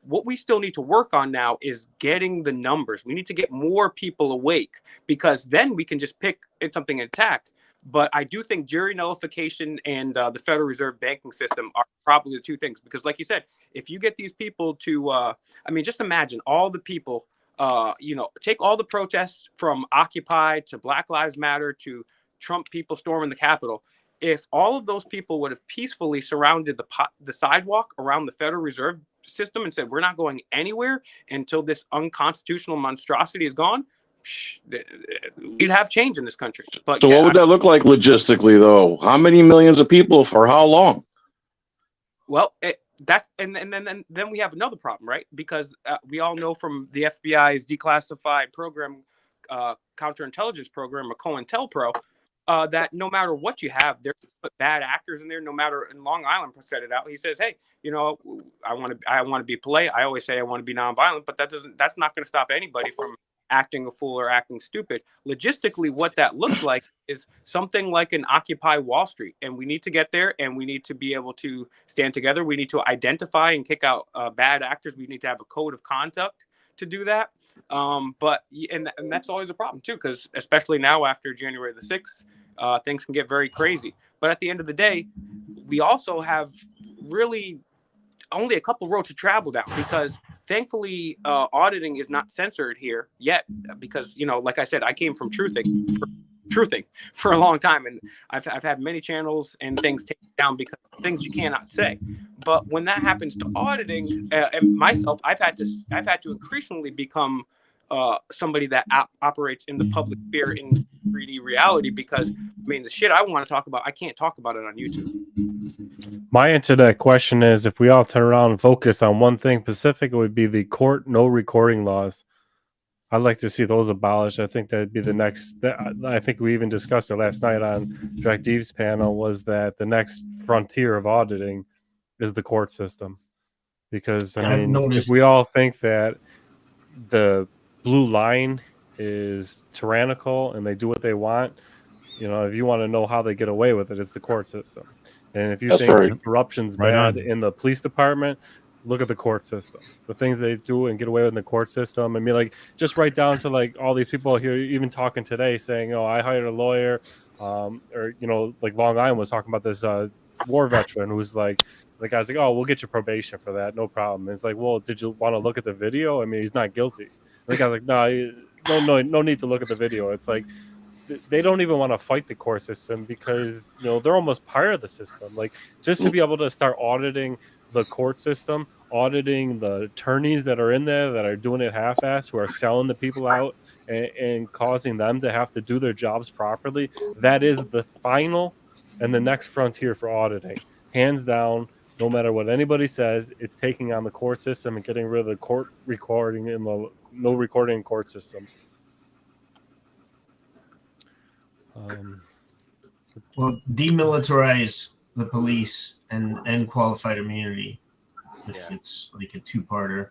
What we still need to work on now is getting the numbers. We need to get more people awake because then we can just pick something and attack. But I do think jury nullification and the Federal Reserve banking system are probably the 2 things. Because like you said, if you get these people to, just imagine all the people, take all the protests from Occupy to Black Lives Matter to Trump people storming the Capitol. If all of those people would have peacefully surrounded the sidewalk around the Federal Reserve system and said, we're not going anywhere until this unconstitutional monstrosity is gone, we'd have change in this country. But so what would that look like logistically, though? How many millions of people for how long? Well, that's and then we have another problem, right? Because we all know from the FBI's declassified program, counterintelligence program, or COINTELPRO, that no matter what you have, there's bad actors in there. No matter, and Long Island said it out. He says, "Hey, I want to be polite. I always say I want to be nonviolent, but that's not going to stop anybody from acting a fool or acting stupid." Logistically, what that looks like is something like an Occupy Wall Street, and we need to get there, and we need to be able to stand together. We need to identify and kick out bad actors. We need to have a code of conduct to do that. But that's always a problem too, because especially now after January the 6th, things can get very crazy. But at the end of the day, we also have really only a couple roads to travel down, because thankfully auditing is not censored here yet, because like I said, I came from truthing for a long time, and I've had many channels and things taken down because of things you cannot say. But when that happens to auditing, and myself, I've had to increasingly become somebody that operates in the public sphere in 3D reality, because the shit I want to talk about, I can't talk about it on YouTube. My answer to that question is, if we all turn around and focus on one thing specific, it would be the court no recording laws. I'd like to see those abolished. I think that'd be the next. I think we even discussed it last night on Direct Deve's panel, was that the next frontier of auditing is the court system. Because if we all think that the blue line is tyrannical and they do what they want, if you want to know how they get away with it, it's the court system. And if you think the corruption's bad in the police department, look at the court system. The things they do and get away with in the court system. Just right down to all these people here, even talking today, saying, "Oh, I hired a lawyer," or Long Island was talking about this war veteran who's the guy's like, "Oh, we'll get you probation for that, no problem." And it's like, "Well, did you want to look at the video? He's not guilty." And the guy's like, no need to look at the video. It's like, they don't even want to fight the court system because they're almost part of the system. Just to be able to start auditing the court system, auditing the attorneys that are in there that are doing it half-assed, who are selling the people out and causing them to have to do their jobs properly. That is the final and the next frontier for auditing, hands down. No matter what anybody says, it's taking on the court system and getting rid of the court recording and the no recording in court systems. Well, demilitarize the police and qualified immunity, if it's like a 2-parter.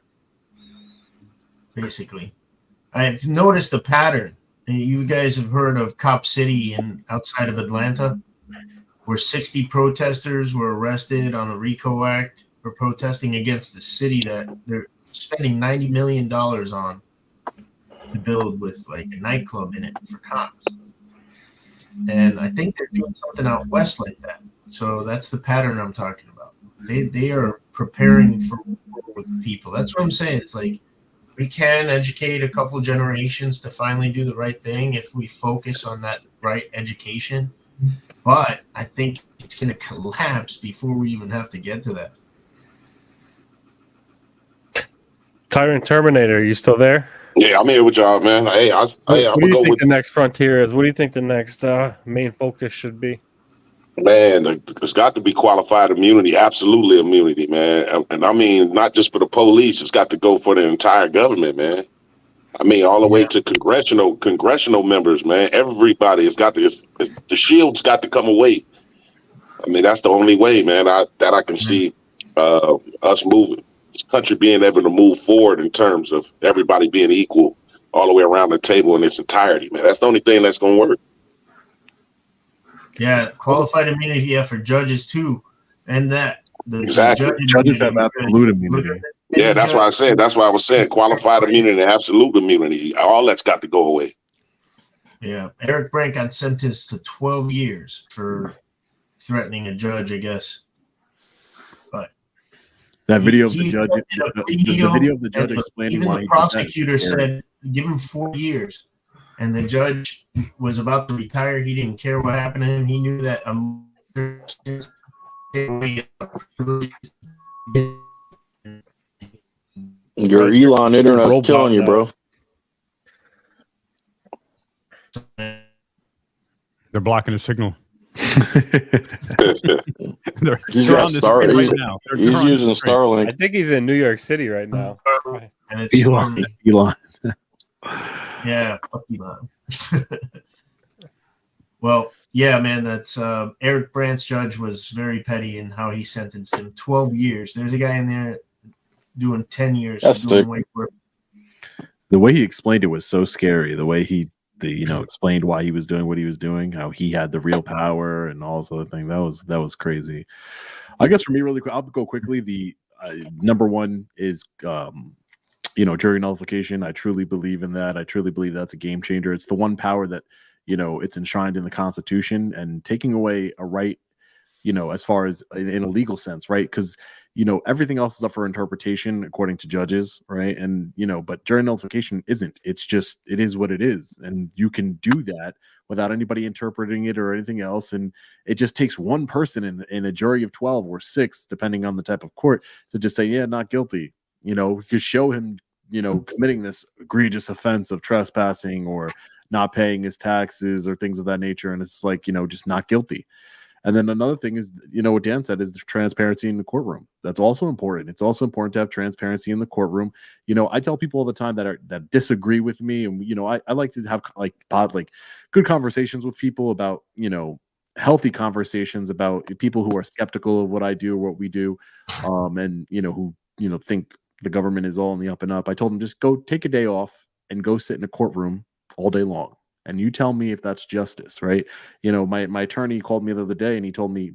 Basically, I've noticed a pattern. You guys have heard of Cop City outside of Atlanta, where 60 protesters were arrested on a RICO Act for protesting against the city that they're spending $90 million on to build with a nightclub in it for cops. And I think they're doing something out west like that. So that's the pattern I'm talking about. They are preparing for war with the people. That's what I'm saying. It's we can educate a couple of generations to finally do the right thing if we focus on that right education. But I think it's going to collapse before we even have to get to that. Tyrant Terminator, are you still there? Yeah, I'm here with y'all, man. Hey, I'm What do gonna you go think with the next frontier is? What do you think the next main focus should be? man. It's got to be qualified immunity, absolutely immunity, man. And I mean, not just for the police. It's got to go for the entire government, man. I mean, all the way to congressional members, man. Everybody has got to. The shield's got to come away. I mean, that's the only way, man. I can see us moving, this country being able to move forward in terms of everybody being equal all the way around the table in its entirety, man. That's the only thing that's going to work. Yeah, qualified immunity, yeah, for judges too, and that the Exactly. Judges have absolute immunity. Yeah, that's why I said. That's why I was saying qualified immunity, absolute immunity. All that's got to go away. Yeah, Eric Brandt got sentenced to 12 years for threatening a judge, I guess. But that video of the judge, the video of the judge explaining even why the prosecutor said give him 4 years, and the judge was about to retire. He didn't care what happened to him. He knew that Your Elon internet's killing you, bro. They're blocking the signal. He's got Star. He's using I Starlink. think he's in New York City right now. and it's Elon. Yeah, fuck Elon. Well, yeah, man, that's Eric Brandt's judge was very petty in how he sentenced him. 12 years. There's a guy in there doing 10 years. That's doing sick. The way he explained it was so scary. The way he explained why he was doing what he was doing, how he had the real power and all this other thing. That was crazy. I guess for me, really quick, I'll go quickly. The number one is jury nullification. I truly believe in that. I truly believe that's a game changer. It's the one power that it's enshrined in the Constitution, and taking away a right, as far as in a legal sense, right? Because everything else is up for interpretation according to judges, right? And but jury nullification isn't. It's just, it is what it is, and you can do that without anybody interpreting it or anything else. And it just takes one person in a jury of 12 or 6, depending on the type of court, to just say, yeah, not guilty. We could show him committing this egregious offense of trespassing or not paying his taxes or things of that nature, and it's like just not guilty. And then another thing is, what Dan said, is the transparency in the courtroom. That's also important. It's also important to have transparency in the courtroom. I tell people all the time that disagree with me, and I like to have good conversations with people about healthy conversations about people who are skeptical of what I do or what we do, and who think the government is all in the up and up. I told them, just go take a day off and go sit in a courtroom all day long, and you tell me if that's justice, right? My attorney called me the other day, and he told me,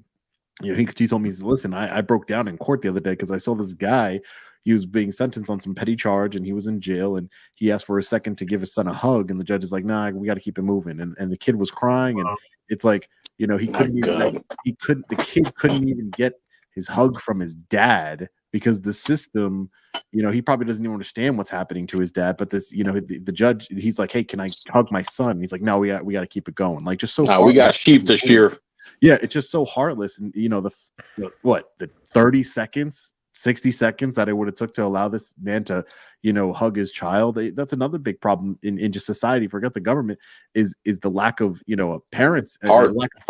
he told me, listen, I broke down in court the other day because I saw this guy. He was being sentenced on some petty charge, and he was in jail, and he asked for a second to give his son a hug, and the judge is like, nah, we got to keep it moving. And the kid was crying, and it's like, he couldn't even, the kid couldn't even get his hug from his dad, because the system, he probably doesn't even understand what's happening to his dad. But this, the judge, he's like, hey, can I hug my son? And he's like, no, we got to keep it going. Like, just so we got sheep to shear. Yeah, it's just so heartless. And the 30 seconds, 60 seconds that it would have took to allow this man to hug his child, that's another big problem in just society. Forget the government, is the lack of parents, lack of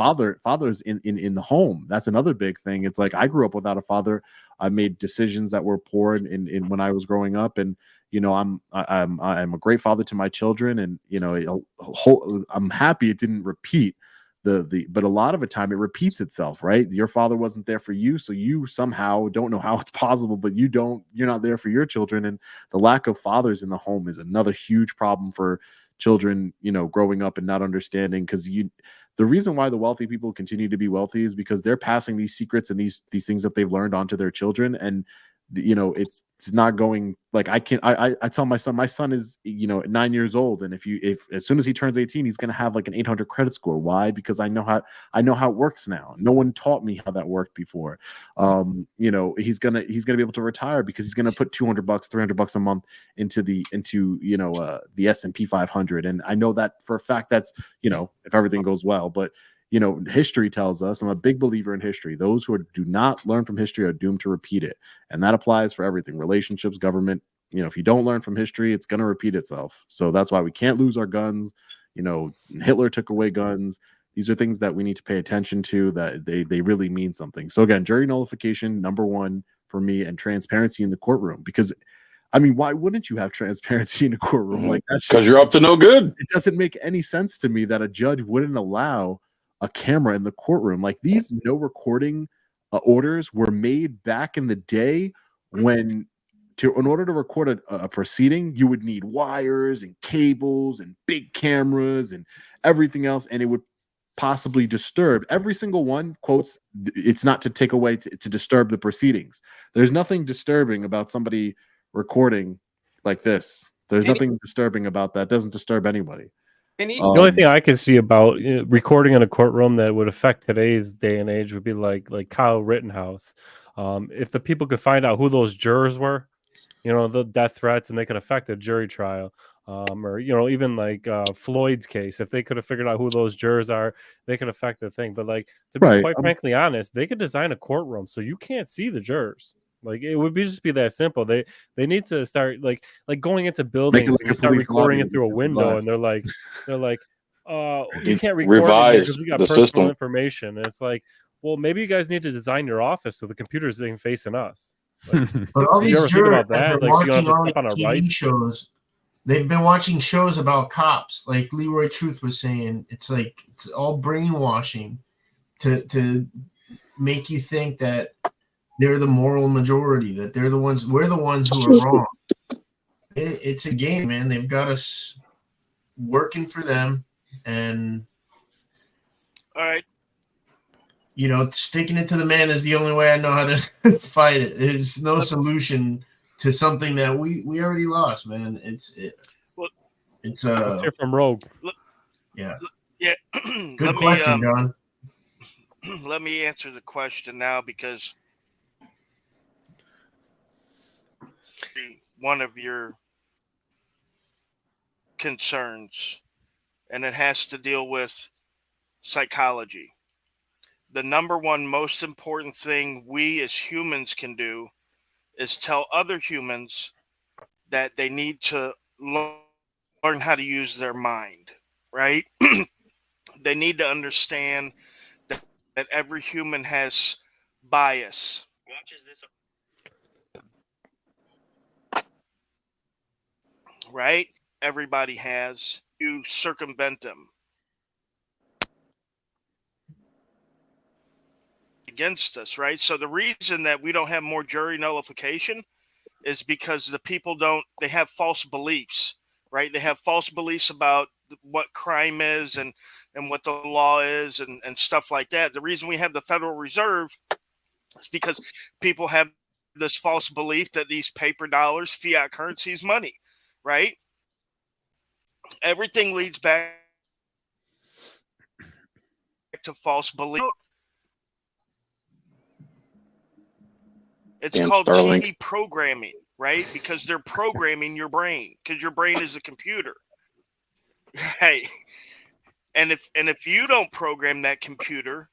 fathers in the home. That's another big thing. It's like, I grew up without a father. I made decisions that were poor in when I was growing up, and I'm a great father to my children, and I'm happy it didn't repeat. But a lot of the time it repeats itself, right? Your father wasn't there for you, so you somehow don't know how it's possible, but you're not there for your children. And the lack of fathers in the home is another huge problem for children, growing up and not understanding. Because the reason why the wealthy people continue to be wealthy is because they're passing these secrets and these things that they've learned onto their children. And it's not going like I tell my son is 9 years old, and if as soon as he turns 18 he's going to have like an 800 credit score. Why? Because I know how it works now. No one taught me how that worked before. He's gonna be able to retire because he's gonna put $200 $300 a month into the S&P 500, and I know that for a fact. That's if everything goes well. But history tells us, I'm a big believer in history. Those who do not learn from history are doomed to repeat it. And that applies for everything, relationships, government. If you don't learn from history, it's going to repeat itself. So that's why we can't lose our guns. Hitler took away guns. These are things that we need to pay attention to, that they really mean something. So again, jury nullification, number one for me, and transparency in the courtroom. Because I mean, why wouldn't you have transparency in a courtroom like that? Because you're up to no good. It doesn't make any sense to me that a judge wouldn't allow a camera in the courtroom. Like, these no recording orders were made back in the day when in order to record a proceeding, you would need wires and cables and big cameras and everything else, and it would possibly disturb every single one. Quotes, it's not to take away to disturb the proceedings. There's nothing disturbing about somebody recording like this. There's nothing disturbing about that. It doesn't disturb anybody. The only thing I can see about recording in a courtroom that would affect today's day and age would be like Kyle Rittenhouse. If the people could find out who those jurors were, the death threats, and they could affect a jury trial. Or even like Floyd's case, if they could have figured out who those jurors are, they could affect the thing. But like, to be quite frankly honest, they could design a courtroom so you can't see the jurors. Like, it would just be that simple. They need to start like going into buildings and start recording it through a window, and they're like, you can't record it because we got personal information. And it's like, well, maybe you guys need to design your office so the computers ain't facing us. Like, but all these jurors about that? Like, so you don't have to step on our TV rights. shows. They've been watching shows about cops, like Leroy Truth was saying. It's like it's all brainwashing to make you think that they're the moral majority, that we're the ones who are wrong. It's a game, man. They've got us working for them, and all right, sticking it to the man is the only way I know how to fight it. There's no solution to something that we already lost, man. Let's hear from Rogue. Yeah. Good question, John. Let me answer the question now, because one of your concerns, and it has to deal with psychology. The number one most important thing we as humans can do is tell other humans that they need to learn how to use their mind, right? They need to understand that every human has bias. Right? Everybody has. You circumvent them against us, right? So the reason that we don't have more jury nullification is because the people they have false beliefs, right? They have false beliefs about what crime is and what the law is and stuff like that. The reason we have the Federal Reserve is because people have this false belief that these paper dollars, fiat currency, is money, right? Everything leads back to false belief. It's called TV programming, right? Because they're programming your brain, because your brain is a computer. Hey, and if you don't program that computer,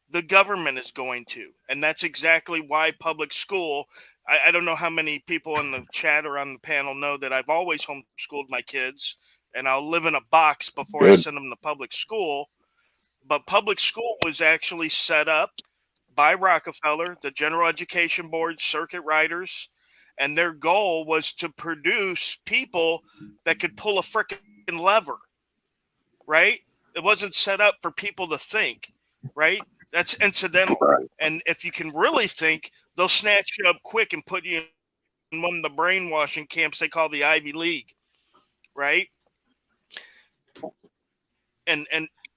the government is going to. And that's exactly why public school, I don't know how many people in the chat or on the panel know that I've always homeschooled my kids, and I'll live in a box before I send them to public school. But public school was actually set up by Rockefeller, the General Education Board, circuit riders, and their goal was to produce people that could pull a freaking lever, right? It wasn't set up for people to think, right? That's incidental. And if you can really think, they'll snatch you up quick and put you in one of the brainwashing camps they call the Ivy League, right? And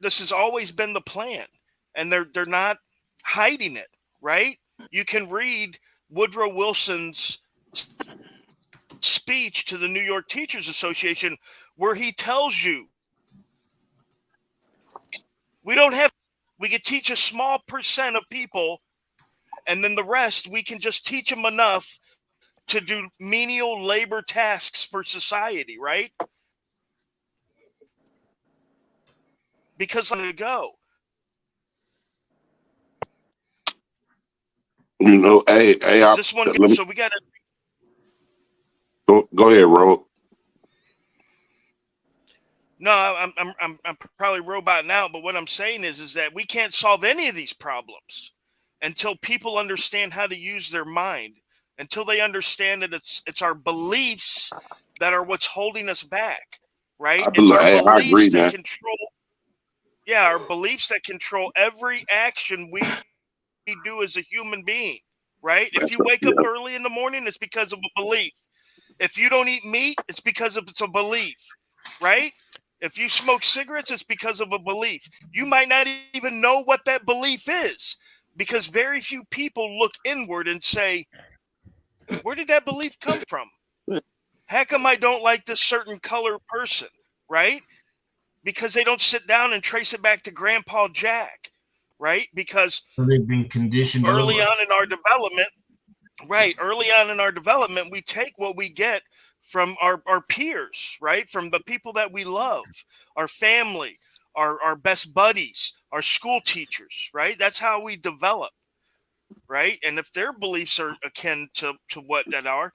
this has always been the plan, and they're not hiding it, right? You can read Woodrow Wilson's speech to the New York Teachers Association, where he tells you we can teach a small percent of people, and then the rest we can just teach them enough to do menial labor tasks for society, right? Because I'm going to go. You know, hey, Is this one good? So we got to go ahead, Ro. No, I'm probably roboting out, but what I'm saying is that we can't solve any of these problems until people understand how to use their mind, until they understand that it's our beliefs that are what's holding us back, right? It's our beliefs that control. Yeah, our beliefs that control every action we do as a human being, right? If you wake up early in the morning, it's because of a belief. If you don't eat meat, it's because it's a belief, right? If you smoke cigarettes, it's because of a belief. You might not even know what that belief is, because very few people look inward and say, where did that belief come from? How come I don't like this certain color person, right? Because they don't sit down and trace it back to Grandpa Jack, right? Because they've been conditioned early on in our development, right? Early on in our development, we take what we get from our peers, right? From the people that we love, our family, our best buddies, our school teachers, right? That's how we develop, right? And if their beliefs are akin to what that are,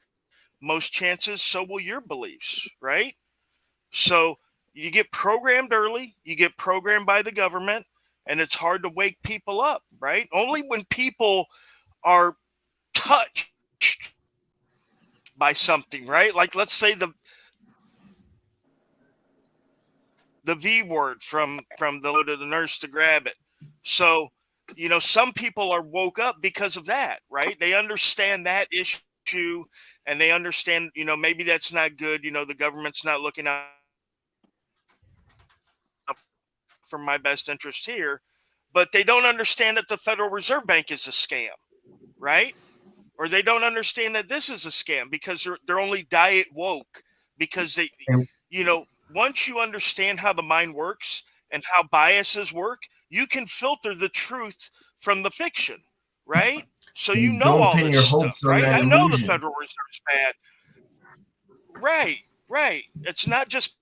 most chances, so will your beliefs, right? So you get programmed early, you get programmed by the government, and it's hard to wake people up, right? Only when people are touched by something, right? Like, let's say the V word from the nurse to grab it. So, you know, some people are woke up because of that, right? They understand that issue, and they understand, you know, maybe that's not good. You know, the government's not looking out for my best interest here, but they don't understand that the Federal Reserve Bank is a scam, right? Or they don't understand that this is a scam because they're only diet woke, because they, you know, once you understand how the mind works and how biases work, you can filter the truth from the fiction, right? So you know all this stuff, right? I know the Federal Reserve's bad. Right, right. It's not just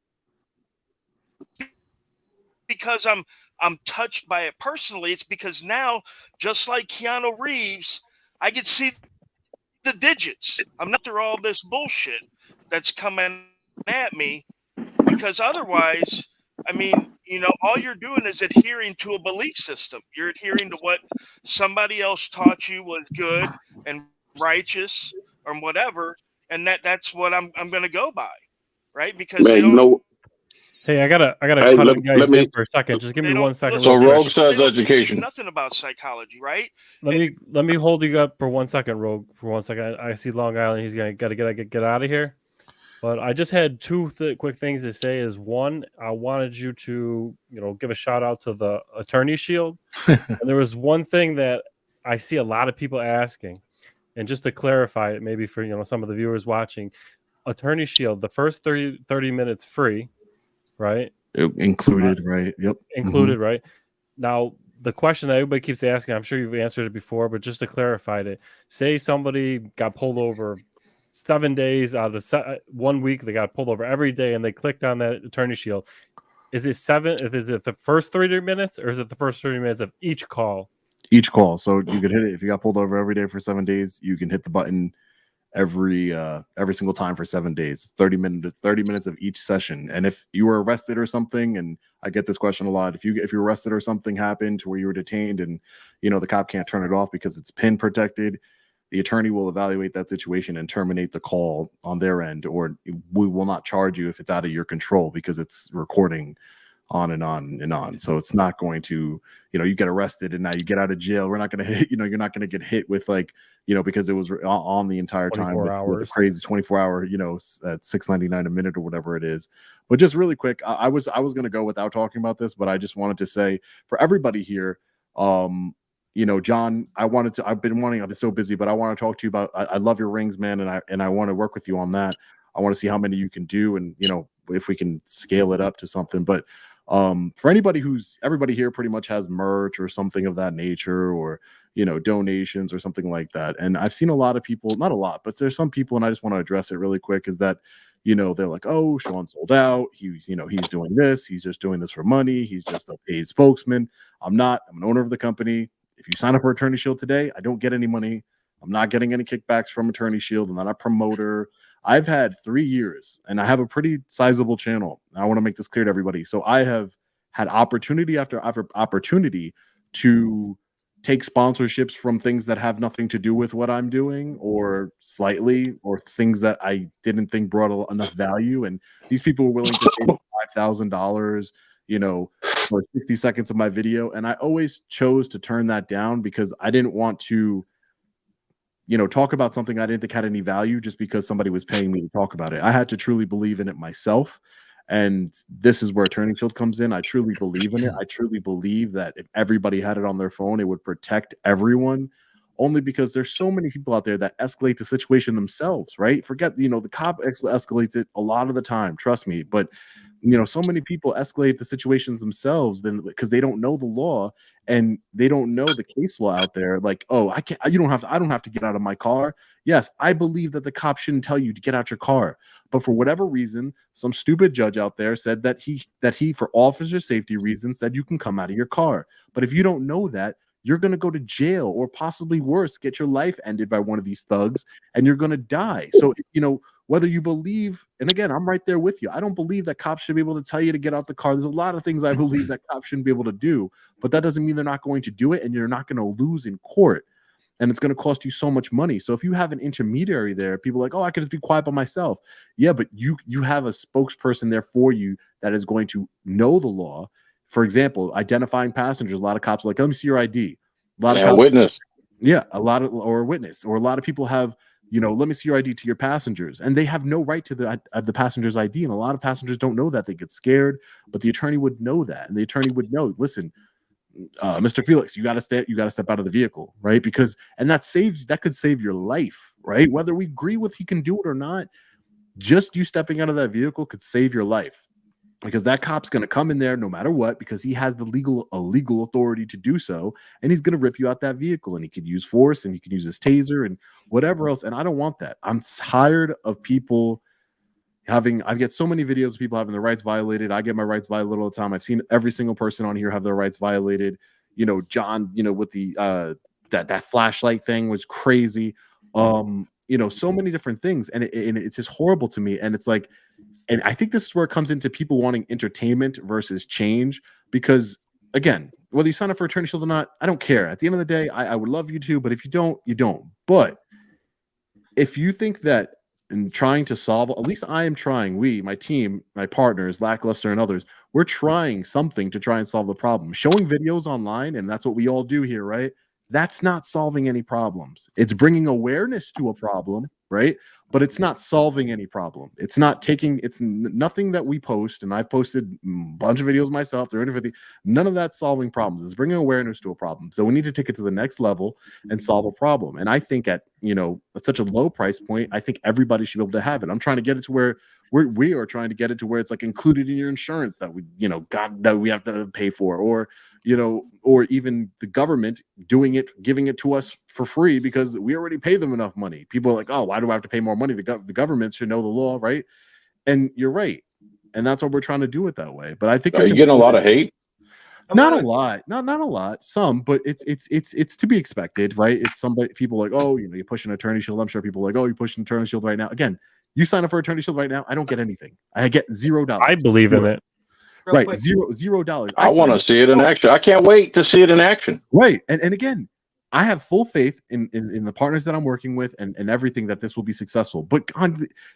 because I'm touched by it personally. It's because now, just like Keanu Reeves, I can see the digits. I'm not through all this bullshit that's coming at me, because otherwise, I mean, you know, all you're doing is adhering to a belief system. You're adhering to what somebody else taught you was good and righteous or whatever, and that's what I'm going to go by, right? Because man, they don't. You know, Hey, I gotta hey, cut let, you guys let me. in for a second. Just give me 1 second. So real Rogue quick. says They don't teach you education. nothing about psychology, right? Let me hold you up for 1 second, Rogue. For 1 second, I see Long Island. He's gonna gotta get out of here. But I just had two quick things to say. Is one, I wanted you to give a shout out to the Attorney Shield, and there was one thing that I see a lot of people asking, and just to clarify it, maybe for some of the viewers watching, Attorney Shield, the first 30 minutes free, right? Included, right? Yep. Included, right? Now, the question that everybody keeps asking, I'm sure you've answered it before, but just to clarify it, say somebody got pulled over 7 days out of the 1 week, they got pulled over every day, and they clicked on that Attorney Shield. Is it the first 30 minutes, or is it the first 30 minutes of each call? Each call. So you could hit it if you got pulled over every day for 7 days. You can hit the button every single time for 7 days. 30 minutes of each session. And if you were arrested or something, and I get this question a lot, if you're arrested or something happened to where you were detained, and the cop can't turn it off because it's PIN protected, the attorney will evaluate that situation and terminate the call on their end, or we will not charge you if it's out of your control because it's recording on and on and on. So it's not going to, you get arrested and now you get out of jail. We're not going to hit, you're not going to get hit with because it was on the entire time with a crazy 24-hour, at $6.99 a minute or whatever it is. But just really quick, I was going to go without talking about this, but I just wanted to say for everybody here, John, I've been so busy, but I want to talk to you about, I love your rings, man. And I want to work with you on that. I want to see how many you can do. And, if we can scale it up to something, but for everybody here pretty much has merch or something of that nature, or, donations or something like that. And I've seen a lot of people, not a lot, but there's some people, and I just want to address it really quick, is that, they're like, oh, Sean sold out. He's doing this. He's just doing this for money. He's just a paid spokesman. I'm not. I'm an owner of the company. If you sign up for Attorney Shield today, I don't get any money. I'm not getting any kickbacks from Attorney Shield. I'm not a promoter. I've had 3 years, and I have a pretty sizable channel. I want to make this clear to everybody. So I have had opportunity after opportunity to take sponsorships from things that have nothing to do with what I'm doing, or slightly, or things that I didn't think brought enough value. And these people were willing to pay $5,000, for 60 seconds of my video. And I always chose to turn that down because I didn't want to, talk about something I didn't think had any value just because somebody was paying me to talk about it. I had to truly believe in it myself. And this is where Attorney Shield comes in. I truly believe in it. I truly believe that if everybody had it on their phone, it would protect everyone, only because there's so many people out there that escalate the situation themselves, right? Forget, the cop escalates it a lot of the time, trust me. But, so many people escalate the situations themselves then because they don't know the law and they don't know the case law out there. Like, oh, I don't have to get out of my car. Yes, I believe that the cop shouldn't tell you to get out your car. But for whatever reason, some stupid judge out there said that he, for officer safety reasons, said you can come out of your car. But if you don't know that, you're going to go to jail, or possibly worse, get your life ended by one of these thugs, and you're going to die. So, whether you believe, and again, I'm right there with you. I don't believe that cops should be able to tell you to get out the car. There's a lot of things I believe that cops shouldn't be able to do, but that doesn't mean they're not going to do it, and you're not going to lose in court. And it's going to cost you so much money. So if you have an intermediary there, people are like, oh, I could just be quiet by myself. Yeah, but you have a spokesperson there for you that is going to know the law. For example, identifying passengers. A lot of cops are like, let me see your ID. A lot of cops, witness. Yeah, or witness, or a lot of people have, let me see your ID to your passengers, and they have no right to the passenger's ID. And a lot of passengers don't know that. They get scared, but the attorney would know that, and the attorney would know. Listen, Mr. Felix, you got to step out of the vehicle, right? Because that could save your life, right? Whether we agree with he can do it or not, just you stepping out of that vehicle could save your life. Because that cop's going to come in there no matter what, because he has the legal authority to do so, and he's going to rip you out that vehicle, and he could use force, and he could use his taser and whatever else. And I don't want that. I'm tired of people I get so many videos of people having their rights violated. I get my rights violated all the time. I've seen every single person on here have their rights violated. John, with the that flashlight thing was crazy. So many different things, and it's just horrible to me. And it's like, and I think this is where it comes into people wanting entertainment versus change. Because again, whether you sign up for Attorney Shield or not, I don't care. At the end of the day, I would love you to, but if you don't, you don't. But if you think that in trying to solve, at least I am trying, my team, my partners, Lackluster and others, we're trying something to try and solve the problem. Showing videos online, and that's what we all do here, right? That's not solving any problems. It's bringing awareness to a problem, right? But it's not solving any problem. It's nothing that we post, and I've posted a bunch of videos myself. They're in none of that's solving problems. It's bringing awareness to a problem. So we need to take it to the next level and solve a problem. And I think at such a low price point, I think everybody should be able to have it. I'm trying to get it to where we are trying to get it to where it's like included in your insurance that we have to pay for, or even the government giving it to us for free because we already pay them enough money. People are like, oh, why do I have to pay more money? The government should know the law, right? And you're right. And that's what we're trying to do it that way. But I think are you getting a lot of hate? Not a lot, not a lot, some, but it's to be expected, right? It's people like, oh, you're pushing Attorney Shield. I'm sure people are like, oh, you're pushing Attorney Shield right now. Again, you sign up for Attorney Shield right now, I don't get anything. I get $0. I believe in it. Right, $0. I want to see it in action. I can't wait to see it in action. Right, and again, I have full faith in the partners that I'm working with and everything that this will be successful. But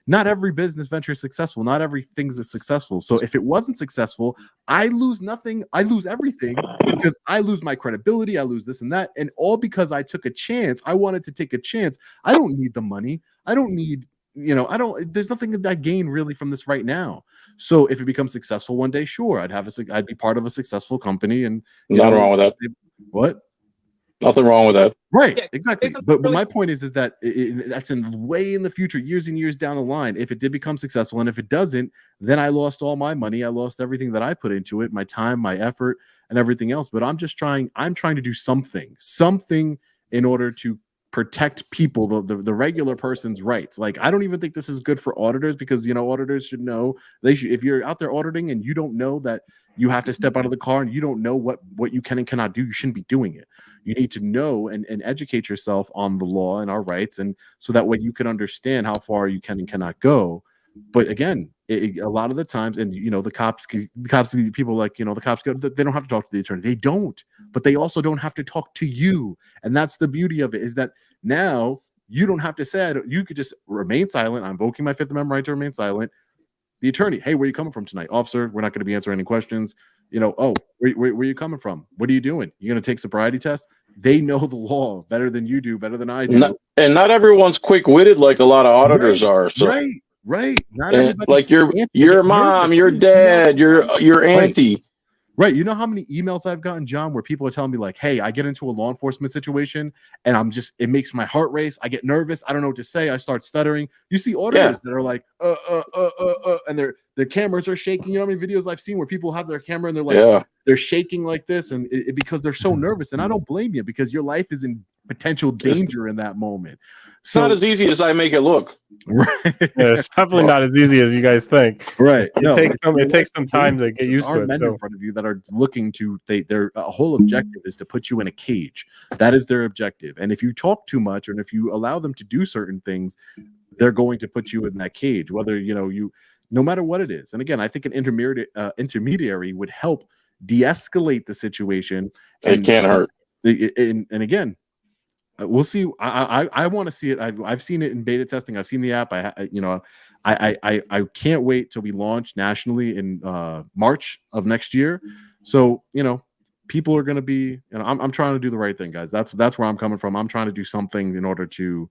not every business venture is successful. Not everything's successful. So if it wasn't successful, I lose nothing. I lose everything because I lose my credibility. I lose this and that. And all because I took a chance. I wanted to take a chance. I don't need the money. I don't need, there's nothing that I gain really from this right now. So if it becomes successful one day, sure, I'd be part of a successful company. And nothing wrong with that. What? Nothing wrong with that. Right, Yeah, exactly. it's But really- my point is that that's way in the future, years and years down the line. If it did become successful, and if it doesn't, then I lost all my money. I lost everything that I put into it, my time, my effort, and everything else. But I'm trying to do something in order to protect people, the regular person's rights. Like, I don't even think this is good for auditors, because auditors should know, if you're out there auditing and you don't know that you have to step out of the car and you don't know what you can and cannot do, you shouldn't be doing it. You need to know and educate yourself on the law and our rights, and so that way you can understand how far you can and cannot go. But again, a lot of the times, and the cops, people like, the cops go, they don't have to talk to the attorney. They don't, but they also don't have to talk to you. And that's the beauty of it, is that now you don't have to say, you could just remain silent. I'm invoking my Fifth Amendment right to remain silent. The attorney, hey, where are you coming from tonight? Officer, we're not going to be answering any questions. Oh, where are you coming from? What are you doing? You going to take sobriety test? They know the law better than you do, better than I do. Not everyone's quick-witted like a lot of auditors are. So. Right. Not and everybody. Like your mom, your dad, your auntie. Right. You know how many emails I've gotten, John, where people are telling me like, hey, I get into a law enforcement situation and it makes my heart race. I get nervous. I don't know what to say. I start stuttering. You see auditors that are like, and their cameras are shaking. You know how many videos I've seen where people have their camera and they're like, they're shaking like this, and because they're so nervous. And I don't blame you, because your life is in potential danger in that moment. It's not as easy as I make it look. Right. Yeah, it's definitely not as easy as you guys think. Right. It takes some time to get used to it. Men in front of you that are looking to, their whole objective is to put you in a cage. That is their objective. And if you talk too much, and if you allow them to do certain things, they're going to put you in that cage, whether no matter what it is. And again, I think an intermediary would help de-escalate the situation. It can't hurt. And again, we'll see. I want to see it. I've seen it in beta testing. I've seen the app. I can't wait till we launch nationally in March of next year. So people are going to be. I'm trying to do the right thing, guys. That's where I'm coming from. I'm trying to do something in order to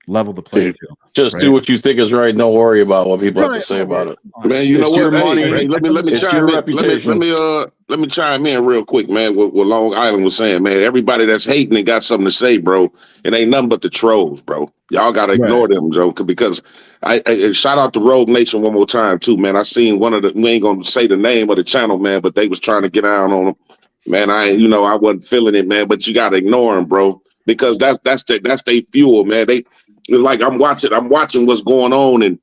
level the playing field. Just do what you think is right. Don't worry about what people have to say about it. Man, you know what? Your money. Hey, let me chime in. Let me chime in real quick, man. What Long Island was saying, man. Everybody that's hating and got something to say, bro. It ain't nothing but the trolls, bro. Y'all gotta ignore them, Joe. Because I shout out to Rogue Nation one more time too, man. I seen one of the. We ain't gonna say the name of the channel, man, but they was trying to get down on them. Man, I wasn't feeling it, man. But you gotta ignore them, bro, because that's their fuel, man. It's like I'm watching what's going on, and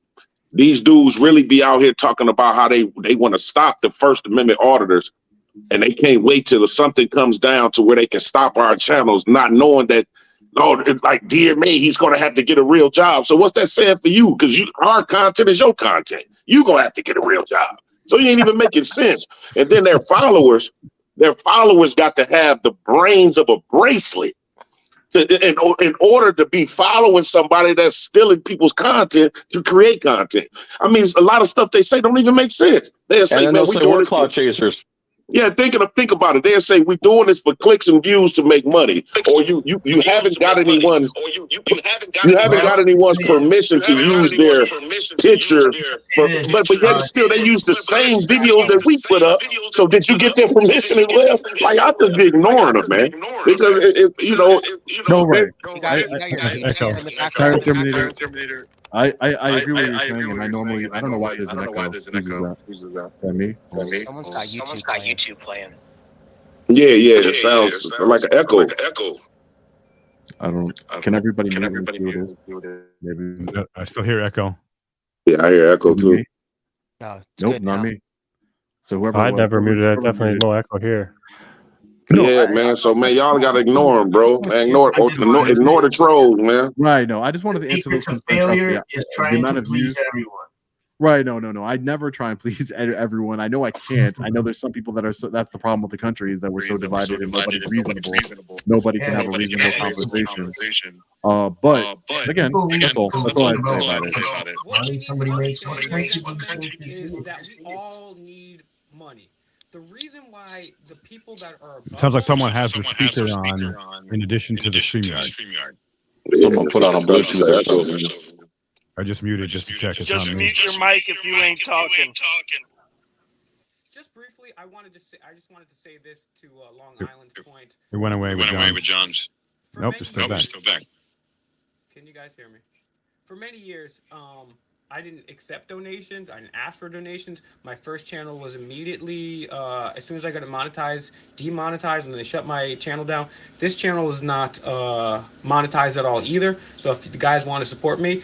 these dudes really be out here talking about how they want to stop the First Amendment auditors, and they can't wait till something comes down to where they can stop our channels, not knowing that, it's like DMA, he's going to have to get a real job. So what's that saying for you? Because our content is your content. You're going to have to get a real job. So you ain't even making sense. And then their followers got to have the brains of a bracelet. In order to be following somebody that's stealing people's content to create content. I mean, a lot of stuff they say don't even make sense. They'll say, man, we're clout chasers. Yeah, think about it. They'll say we're doing this for clicks and views to make money, or you haven't got anyone, you haven't got anyone's permission to use their picture, but yet still they use the same videos that we put up. So did you get their permission as well? Like, I just be ignoring them, man, because no way. You got your in the background. Terminator. I agree with what you're saying, and I don't know why there's an echo. Who's that? Is that me? Someone's got YouTube playing. Yeah, it sounds like an echo. I don't. Can everybody mute it? Maybe. I still hear echo. Yeah, I hear echo too. No, nope, not me. So whoever. I never muted it. Definitely no echo here. Yeah, man. So, man, y'all gotta ignore them, bro. Man, ignore the trolls, man. Right. No, I just wanted to answer those concerns. Failure is trying to please everyone. Right. No. I never try and please everyone. I know I can't. I know there's some people that are that's the problem with the country, is that we're so divided and nobody's reasonable. Nobody can have a reasonable conversation. But again, that's all I have to say about it. What we need to understand is that we all need money. The reason why the people that are sounds like someone has the speaker on in addition to the StreamYard. Someone put on a Bluetooth. I just muted just to check. Just mute your mic if you ain't talking. just briefly, I just wanted to say this to Long Island's point. It went away with John's. Nope, it's still back. Can you guys hear me? For many years, I didn't accept donations. I didn't ask for donations. My first channel was immediately, as soon as I got it monetized, demonetized, and they shut my channel down. This channel is not monetized at all either. So if the guys want to support me,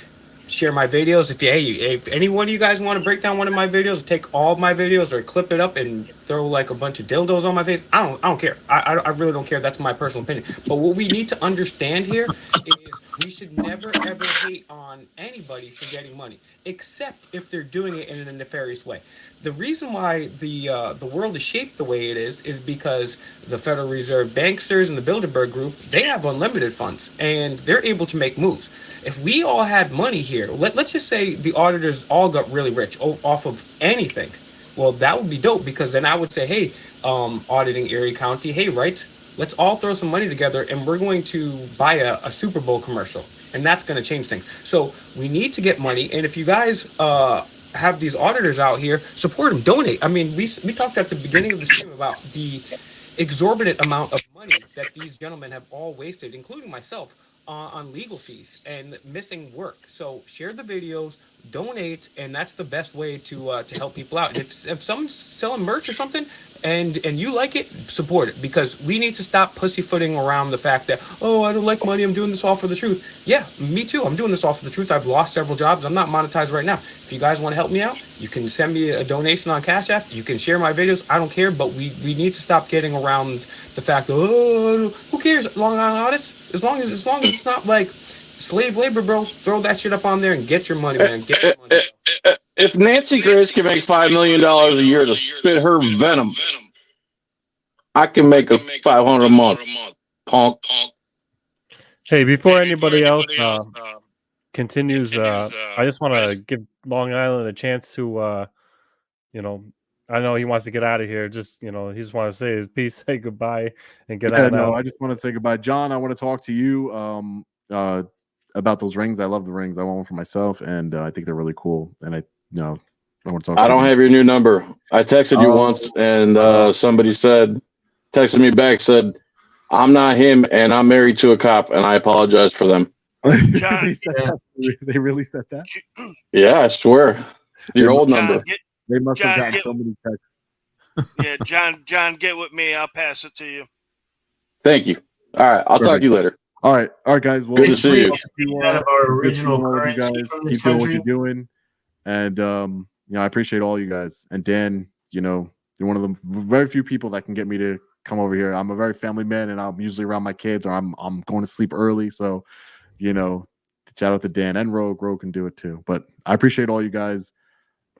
share my videos. If any one of you guys want to break down one of my videos, take all of my videos or clip it up and throw like a bunch of dildos on my face, I don't care. I really don't care. That's my personal opinion. But what we need to understand here is we should never ever hate on anybody for getting money, except if they're doing it in a nefarious way. The reason why the world is shaped the way it is because the Federal Reserve banksters and the Bilderberg Group, they have unlimited funds and they're able to make moves. If we all had money here, let's just say the auditors all got really rich off of anything. Well, that would be dope, because then I would say, hey, auditing Erie County, hey, right, let's all throw some money together and we're going to buy a Super Bowl commercial. And that's going to change things. So we need to get money. And if you guys have these auditors out here, support them, donate. I mean, we talked at the beginning of the stream about the exorbitant amount of money that these gentlemen have all wasted, including myself, on legal fees and missing work. So share the videos, donate, and that's the best way to help people out. And if someone's selling merch or something and you like it, support it, because we need to stop pussyfooting around the fact that, oh, I don't like money, I'm doing this all for the truth. Yeah, me too. I'm doing this all for the truth. I've lost several jobs. I'm not monetized right now. If you guys want to help me out, you can send me a donation on Cash App. You can share my videos. I don't care, but we need to stop getting around the fact that, oh, who cares? Long Island audits? As long as it's not like slave labor, bro, throw that shit up on there and get your money, man. Get your money. If Nancy Grace can make $5 million a year to spit her venom, I can make a $500 a month. Punk. Hey, before anybody else continues, I just want to give Long Island a chance to, I know he wants to get out of here. Just, he just want to say his piece, say goodbye, and get out. No, I just want to say goodbye. John, I want to talk to you about those rings. I love the rings. I want one for myself, and I think they're really cool. And I want to talk. I don't have your new number. I texted you once, and somebody texted me back, said, I'm not him, and I'm married to a cop, and I apologize for them. They really said that? Yeah, I swear. Your old number. They must have gotten so many texts. Yeah, John, get with me. I'll pass it to you. Thank you. All right, I'll talk to you later. All right, guys. Well, good to see you. Out of our original currency from this keep doing what country. you're doing, and I appreciate all you guys. And Dan, you're one of the very few people that can get me to come over here. I'm a very family man, and I'm usually around my kids, or I'm going to sleep early. So, shout out to Dan and Rogue. Rogue can do it too. But I appreciate all you guys.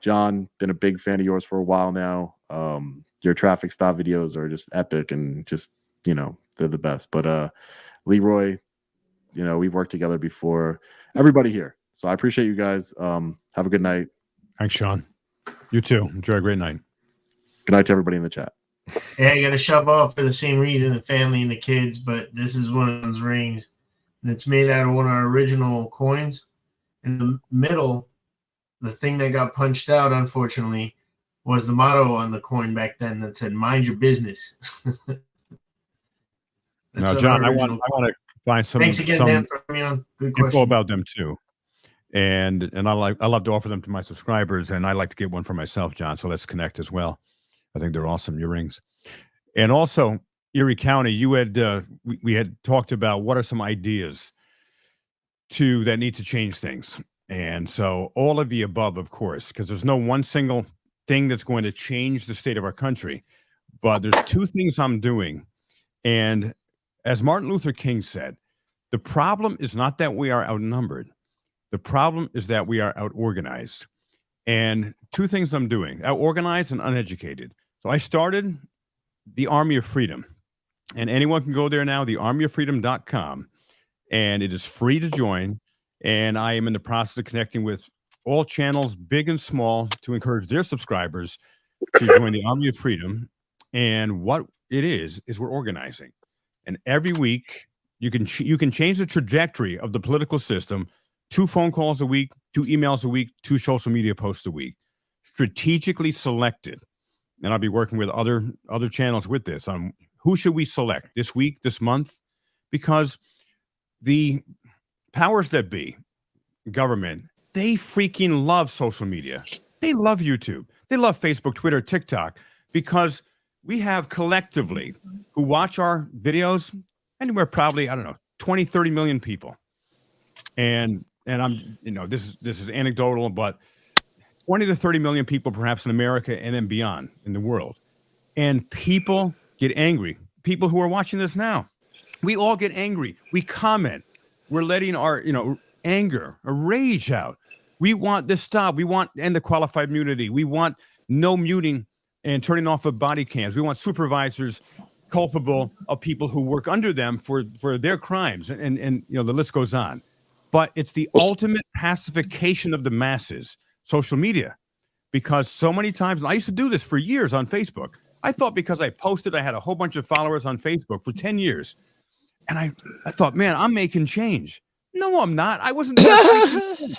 John, been a big fan of yours for a while now. Your traffic stop videos are just epic, and just they're the best. But Leroy, we've worked together before. Everybody here, so I appreciate you guys. Have a good night. Thanks, Sean. You too. Enjoy a great night. Good night to everybody in the chat. Yeah, I got to shove off for the same reason, the family and the kids. But this is one of those rings, and it's made out of one of our original coins. In the middle, the thing that got punched out, unfortunately, was the motto on the coin back then that said, mind your business. Now, John, I want to find some. Thanks again, Dan, for coming on. Good question. Info about them too, and I love to offer them to my subscribers, and I like to get one for myself, John. So let's connect as well. I think they're awesome earrings, and also Erie County. You had we had talked about what are some ideas that need to change things. And so all of the above, of course, because there's no one single thing that's going to change the state of our country. But there's two things I'm doing. And as Martin Luther King said, the problem is not that we are outnumbered. The problem is that we are outorganized. And two things I'm doing, outorganized and uneducated. So I started the Army of Freedom. And anyone can go there now, thearmyoffreedom.com. And it is free to join. And I am in the process of connecting with all channels, big and small, to encourage their subscribers to join the Army of Freedom. And what it is we're organizing. And every week, you can change the trajectory of the political system. 2 phone calls a week, 2 emails a week, 2 social media posts a week. Strategically selected and I'll be working with other channels with this on who should we select this week, this month, because the powers that be, government, they freaking love social media. They love YouTube. They love Facebook, Twitter, TikTok, because we have collectively who watch our videos anywhere probably, I don't know, 20, 30 million people. And I'm, this is anecdotal, but 20 to 30 million people perhaps in America and then beyond in the world. And people get angry. People who are watching this now, we all get angry. We comment. We're letting our, anger, a rage out. We want this stop. We want end the qualified immunity. We want no muting and turning off of body cams. We want supervisors culpable of people who work under them for their crimes. And the list goes on. But it's the ultimate pacification of the masses, social media, because so many times, and I used to do this for years on Facebook. I thought because I posted, I had a whole bunch of followers on Facebook for 10 years. And I thought, man, I'm making change. No, I'm not. I wasn't doing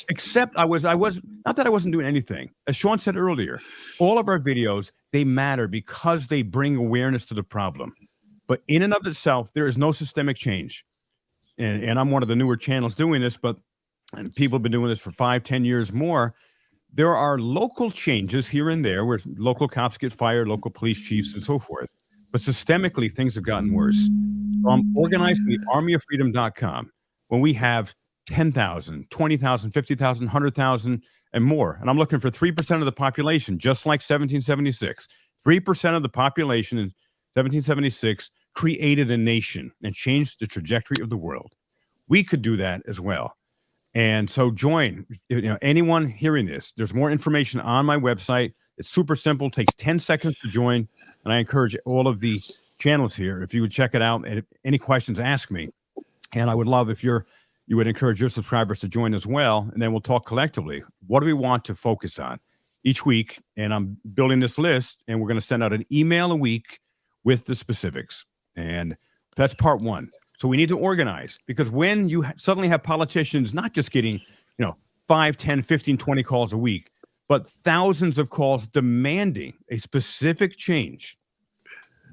except I was not that I wasn't doing anything. As Sean said earlier, all of our videos, they matter because they bring awareness to the problem. But in and of itself, there is no systemic change. And I'm one of the newer channels doing this, and people have been doing this for 5-10 years more. There are local changes here and there where local cops get fired, local police chiefs, and so forth. But systemically, things have gotten worse. So I'm organizing the armyofreedom.com when we have 10,000, 20,000, 50,000, 100,000, and more. And I'm looking for 3% of the population, just like 1776. 3% of the population in 1776 created a nation and changed the trajectory of the world. We could do that as well. And so join, anyone hearing this, there's more information on my website. It's super simple, takes 10 seconds to join. And I encourage all of the channels here, if you would check it out, and if any questions, ask me. And I would love if you would encourage your subscribers to join as well. And then we'll talk collectively. What do we want to focus on each week? And I'm building this list, and we're going to send out an email a week with the specifics. And that's part one. So we need to organize, because when you suddenly have politicians not just getting, 5, 10, 15, 20 calls a week, but thousands of calls demanding a specific change,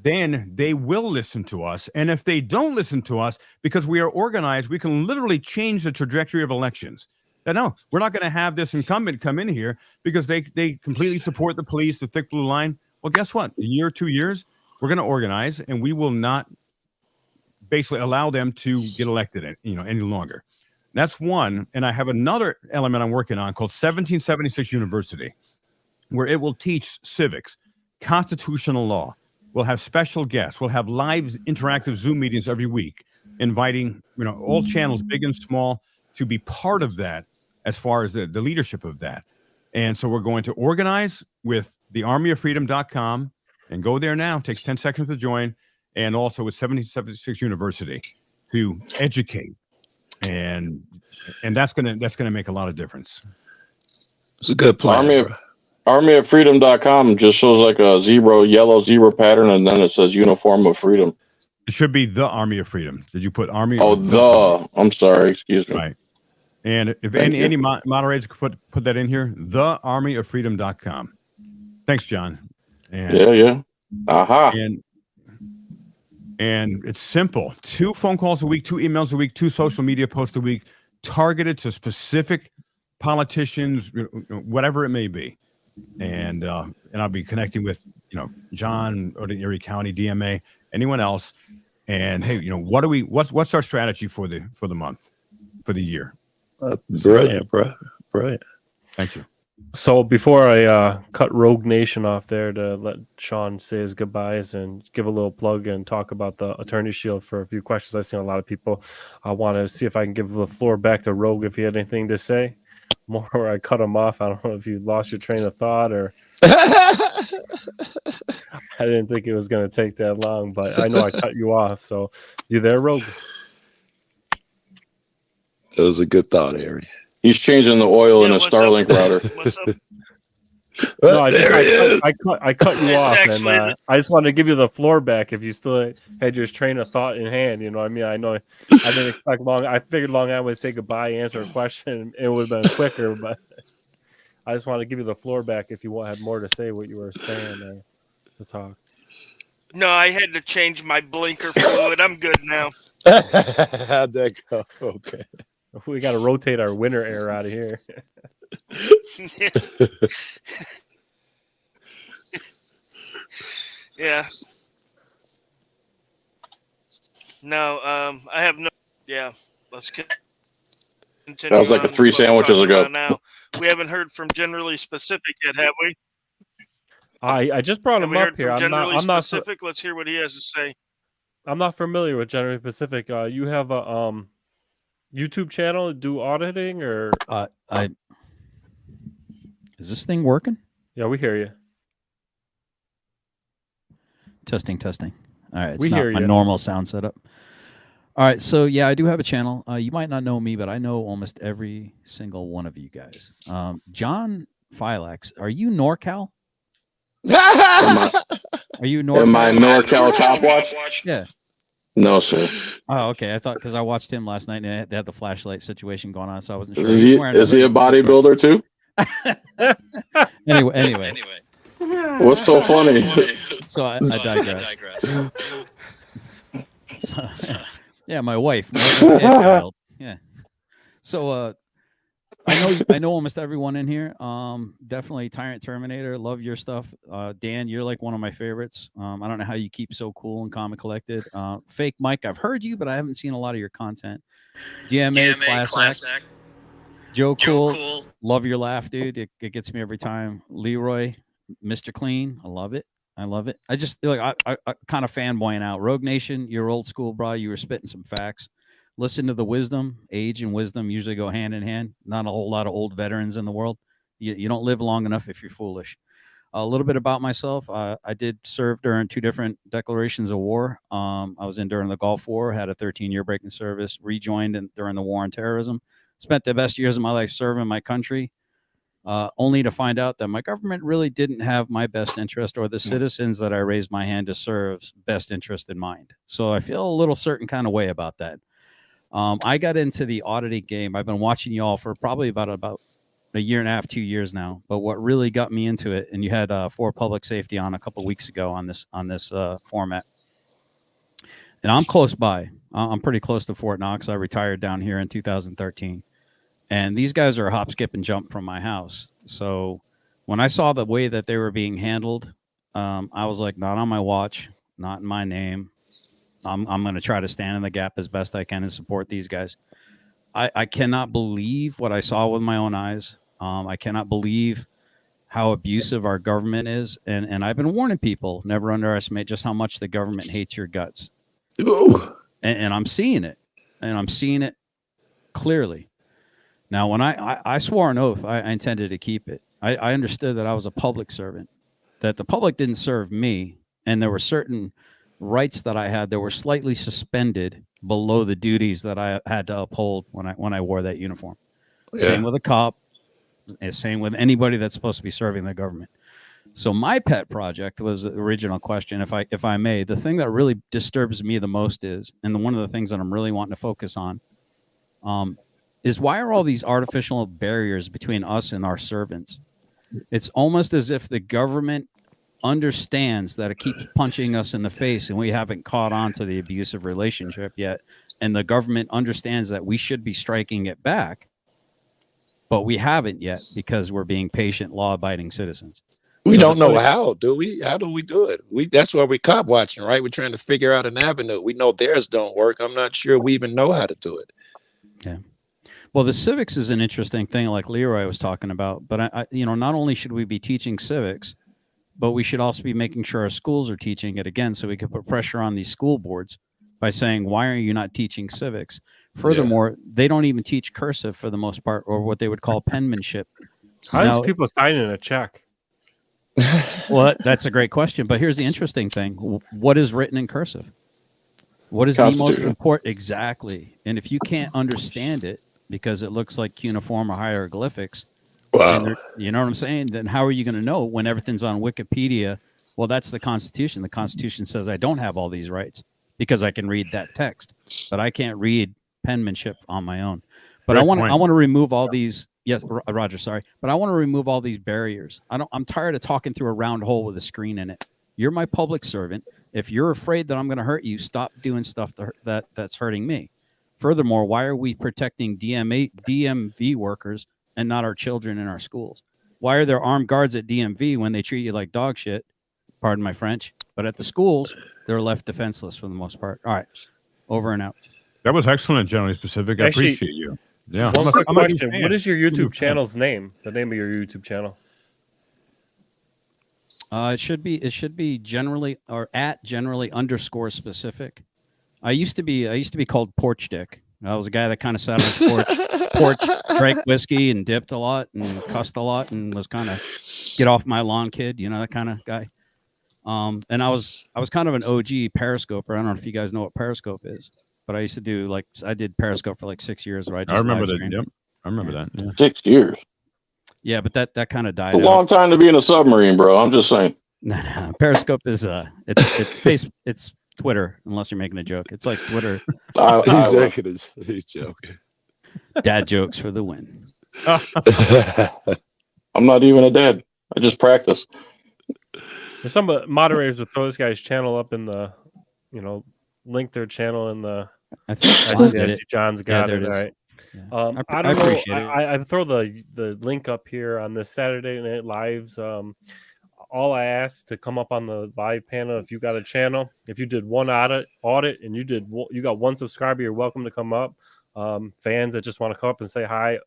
then they will listen to us. And if they don't listen to us, because we are organized, we can literally change the trajectory of elections. Now, no, we're not going to have this incumbent come in here because they completely support the police, the thick blue line. Well, guess what? A year, 2 years, we're going to organize, and we will not basically allow them to get elected, any longer. That's one. And I have another element I'm working on called 1776 University, where it will teach civics, constitutional law. We'll have special guests. We'll have live interactive Zoom meetings every week, inviting, all channels, big and small, to be part of that as far as the leadership of that. And so we're going to organize with the armyofreedom.com, and go there now. It takes 10 seconds to join. And also with 1776 University to educate. And that's gonna make a lot of difference. It's a good plan. Armyofreedom.com just shows like a yellow zebra pattern, and then it says Uniform of Freedom. It should be the Army of Freedom. Did you put Army? I'm sorry, excuse me. Right. And if any moderators could put that in here, the armyofreedom.com. Thanks, John. And, yeah. Aha. And it's simple. 2 phone calls a week, 2 emails a week, 2 social media posts a week, targeted to specific politicians, whatever it may be. And I'll be connecting with, John or the Erie County DMA, anyone else. And hey, what's our strategy for the month, for the year? Brilliant, bro. Brilliant. Thank you. So before I cut Rogue Nation off there to let Sean say his goodbyes and give a little plug and talk about the Attorney Shield for a few questions, I've seen a lot of people. I want to see if I can give the floor back to Rogue if he had anything to say. More where I cut him off. I don't know if you lost your train of thought or... I didn't think it was going to take that long, but I know I cut you off. So you there, Rogue? It was a good thought, Harry. He's changing the oil in a Starlink router. What's up? No, I cut you off, and I just wanted to give you the floor back if you still had your train of thought in hand. You know what I mean? I know I didn't expect long. I figured Long Island would say goodbye, answer a question, and it would have been quicker, but I just want to give you the floor back if you had more to say what you were saying there to talk. No, I had to change my blinker fluid. I'm good now. How'd that go? Okay. We got to rotate our winter air out of here. Yeah. No, I have no. Yeah, let's continue. That was like on 3 with what we're sandwiches talking ago. about now, we haven't heard from Generally Specific yet, have we? I just brought Have him we up heard here. from I'm Generally not Specific? Let's hear what he has to say. I'm not familiar with Generally Pacific. You have a YouTube channel to do auditing, or is this thing working? yeah, we hear you. Testing. All right, it's We not hear my you. normal sound setup. All right, so yeah, I do have a channel. You might not know me, but I know almost every single one of you guys. John Filax, are you NorCal? Are you NorCal? Am I NorCal Cop Watch? Yeah. No, sir. Oh, okay. I thought because I watched him last night and they had the flashlight situation going on, so I wasn't sure. Is he a bodybuilder too? Anyway. What's so funny? So I digress. Yeah, my wife. Yeah. So I know almost everyone in here. Definitely Tyrant Terminator. Love your stuff. Dan, you're like one of my favorites. I don't know how you keep so cool and calm and collected. Fake Mike, I've heard you, but I haven't seen a lot of your content. GMA Class Act. Joe Cool. Love your laugh, dude. It gets me every time. Leroy, Mr. Clean. I love it. I just like I kind of fanboying out. Rogue Nation, you're old school, bro. You were spitting some facts. Listen to the wisdom. Age and wisdom usually go hand in hand. Not a whole lot of old veterans in the world. You don't live long enough if you're foolish. A little bit about myself. I did serve during 2 different declarations of war. I was in during the Gulf War, had a 13-year break-in service, rejoined during the war on terrorism. Spent the best years of my life serving my country, only to find out that my government really didn't have my best interest or the citizens that I raised my hand to serve's best interest in mind. So I feel a little certain kind of way about that. I got into the auditing game. I've been watching y'all for probably about a year and a half, 2 years now. But what really got me into it, and you had For Public Safety on a couple of weeks ago on this format, and I'm close by. I'm pretty close to Fort Knox. I retired down here in 2013, and these guys are a hop, skip, and jump from my house. So when I saw the way that they were being handled, I was like, not on my watch, not in my name. I'm going to try to stand in the gap as best I can and support these guys. I cannot believe what I saw with my own eyes. I cannot believe how abusive our government is. And I've been warning people, never underestimate just how much the government hates your guts. And I'm seeing it. And I'm seeing it clearly. Now, when I swore an oath, I intended to keep it. I understood that I was a public servant, that the public didn't serve me. And there were certain rights that I had that were slightly suspended below the duties that I had to uphold when I wore that uniform. Yeah. Same with a cop, same with anybody that's supposed to be serving the government. So my pet project was the original question, if I may. The thing that really disturbs me the most is, and one of the things that I'm really wanting to focus on, is why are all these artificial barriers between us and our servants? It's almost as if the government understands that it keeps punching us in the face and we haven't caught on to the abusive relationship yet. And the government understands that we should be striking it back, but we haven't yet because we're being patient, law-abiding citizens. We don't know how, do we? How do we do it? That's why we're cop watching, right? We're trying to figure out an avenue. We know theirs don't work. I'm not sure we even know how to do it. Yeah. Well, the civics is an interesting thing, like Leroy was talking about. But I not only should we be teaching civics, but we should also be making sure our schools are teaching it again, so we can put pressure on these school boards by saying, why are you not teaching civics? Furthermore, they don't even teach cursive for the most part, or what they would call penmanship. How does people sign in a check? Well, that's a great question. But here's the interesting thing. What is written in cursive? What is the most important? Exactly. And if you can't understand it because it looks like cuneiform or hieroglyphics, wow. You know what I'm saying? Then how are you going to know when everything's on Wikipedia? Well, that's the Constitution. The Constitution says I don't have all these rights because I can read that text, but I can't read penmanship on my own. But I want to remove all these, Yes, Roger. Sorry, but I want to remove all these barriers. I'm tired of talking through a round hole with a screen in it. You're my public servant. If you're afraid that I'm going to hurt you, stop doing stuff that's hurting me. Furthermore, why are we protecting DMV workers and not our children in our schools? Why are there armed guards at DMV when they treat you like dog shit? Pardon my French. But at the schools, they're left defenseless for the most part. All right, over and out. That was excellent, generally specific. I Actually, appreciate you. Yeah. One quick I'm a big question. fan. What is your I'm a big YouTube fan. channel's name? The name of your YouTube channel? It should be generally or at generally underscore specific. I used to be called Porch Dick. I was a guy that kind of sat on the porch, drank whiskey and dipped a lot and cussed a lot and was kind of get off my lawn kid, you know, that kind of guy. And I was kind of an OG Periscoper. I don't know if you guys know what Periscope is, but I used to do I did Periscope for like 6 years. Where I remember live that. streamed. Yep. I remember that. Yeah. 6 years. Yeah, but that kind of died. A long out. time to be in a submarine, bro. I'm just saying. No. Periscope is it's Twitter, unless you're making a joke. It's like Twitter. He's joking. Dad jokes for the win. I'm not even a dad. I just practice. Some moderators would throw this guy's channel up in the, link their channel in the. I think I see John's got it. All right. Yeah. I don't know. appreciate it. I throw the link up here on this Saturday Night Lives. All I asked to come up on the live panel, if you got a channel, if you did one audit and you got one subscriber, you're welcome to come up. Fans that just want to come up and say hi,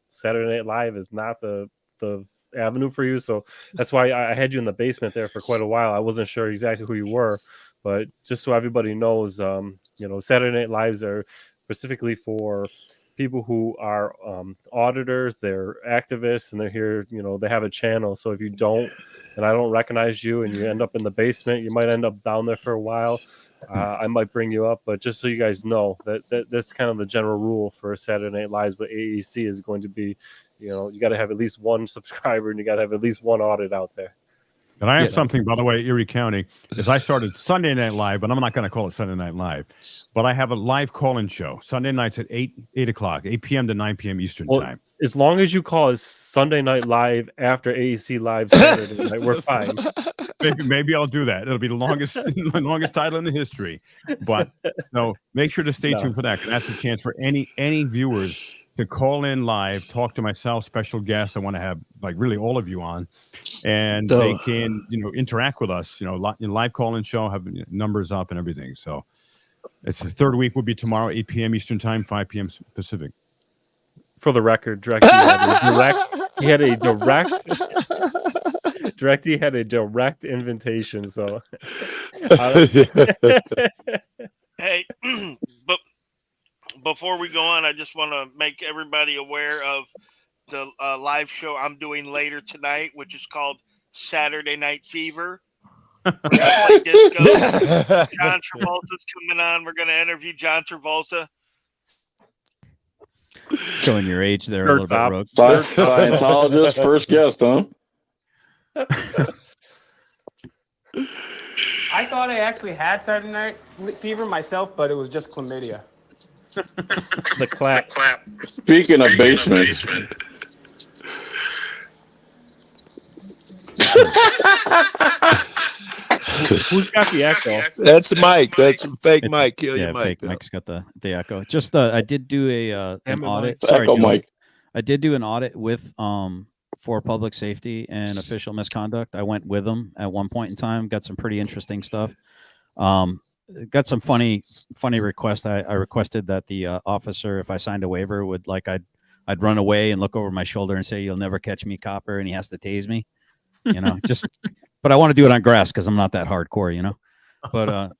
Saturday Night Live is not the avenue for you. So that's why I had you in the basement there for quite a while. I wasn't sure exactly who you were, but just so everybody knows, Saturday Night Lives are specifically for people who are auditors, they're activists, and they're here, they have a channel. So if you don't, and I don't recognize you and you end up in the basement, you might end up down there for a while. I might bring you up, but just so you guys know that's kind of the general rule for Saturday Night Lives. But AEC is going to be, you got to have at least one subscriber and you got to have at least one audit out there. And I have something, by the way, Erie County, is I started Sunday Night Live, but I'm not going to call it Sunday Night Live. But I have a live call-in show Sunday nights at 8 o'clock, 8 p.m. to 9 p.m. Eastern time. As long as you call it Sunday Night Live after AEC Live Saturday night, we're fine. Maybe I'll do that. It'll be the longest title in the history. But so make sure to stay tuned for that. And that's a chance for any viewers to call in live, talk to myself, special guests. I want to have really all of you on, and they can interact with us. Live call-in show, have numbers up and everything. So it's the third week will be tomorrow, 8 p.m. Eastern time, 5 p.m. Pacific. For the record, Directy had a direct invitation. So, hey, but before we go on, I just want to make everybody aware of the live show I'm doing later tonight, which is called Saturday Night Fever. We're gonna play disco. John Travolta's coming on. We're gonna interview John Travolta. Showing your age there a little bit, Rogue. Scientologist, first guest, huh? I thought I actually had Saturday Night Fever myself, but it was just chlamydia. The clap. Speaking of basement. Who's got the echo? That's Mike. That's fake Mike. Kill your Mike. Mike. Mike's got the echo. Just I did do an audit. Mike. Sorry, Echo Joe. Mike. I did do an audit with for public safety and official misconduct. I went with them at one point in time. Got some pretty interesting stuff. Got some funny requests. I requested that the officer, if I signed a waiver, would I'd run away and look over my shoulder and say, "You'll never catch me, copper," and he has to tase me. But I want to do it on grass because I'm not that hardcore, But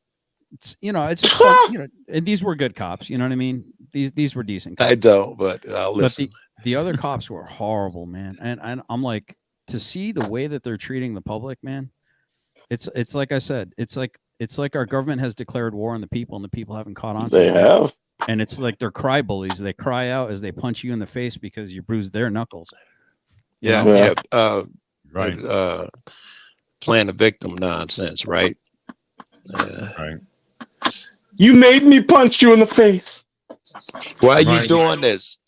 it's just fun, and these were good cops. You know what I mean? These were decent cops. I don't, but I'll listen. But the other cops were horrible, man. And I'm like, to see the way that they're treating the public, man. It's like I said, it's like our government has declared war on the people, and the people haven't caught on. They have. And it's like they're cry bullies. They cry out as they punch you in the face because you bruised their knuckles. Yeah. Right. Playing the victim nonsense, right? Right. You made me punch you in the face. Why are you doing this?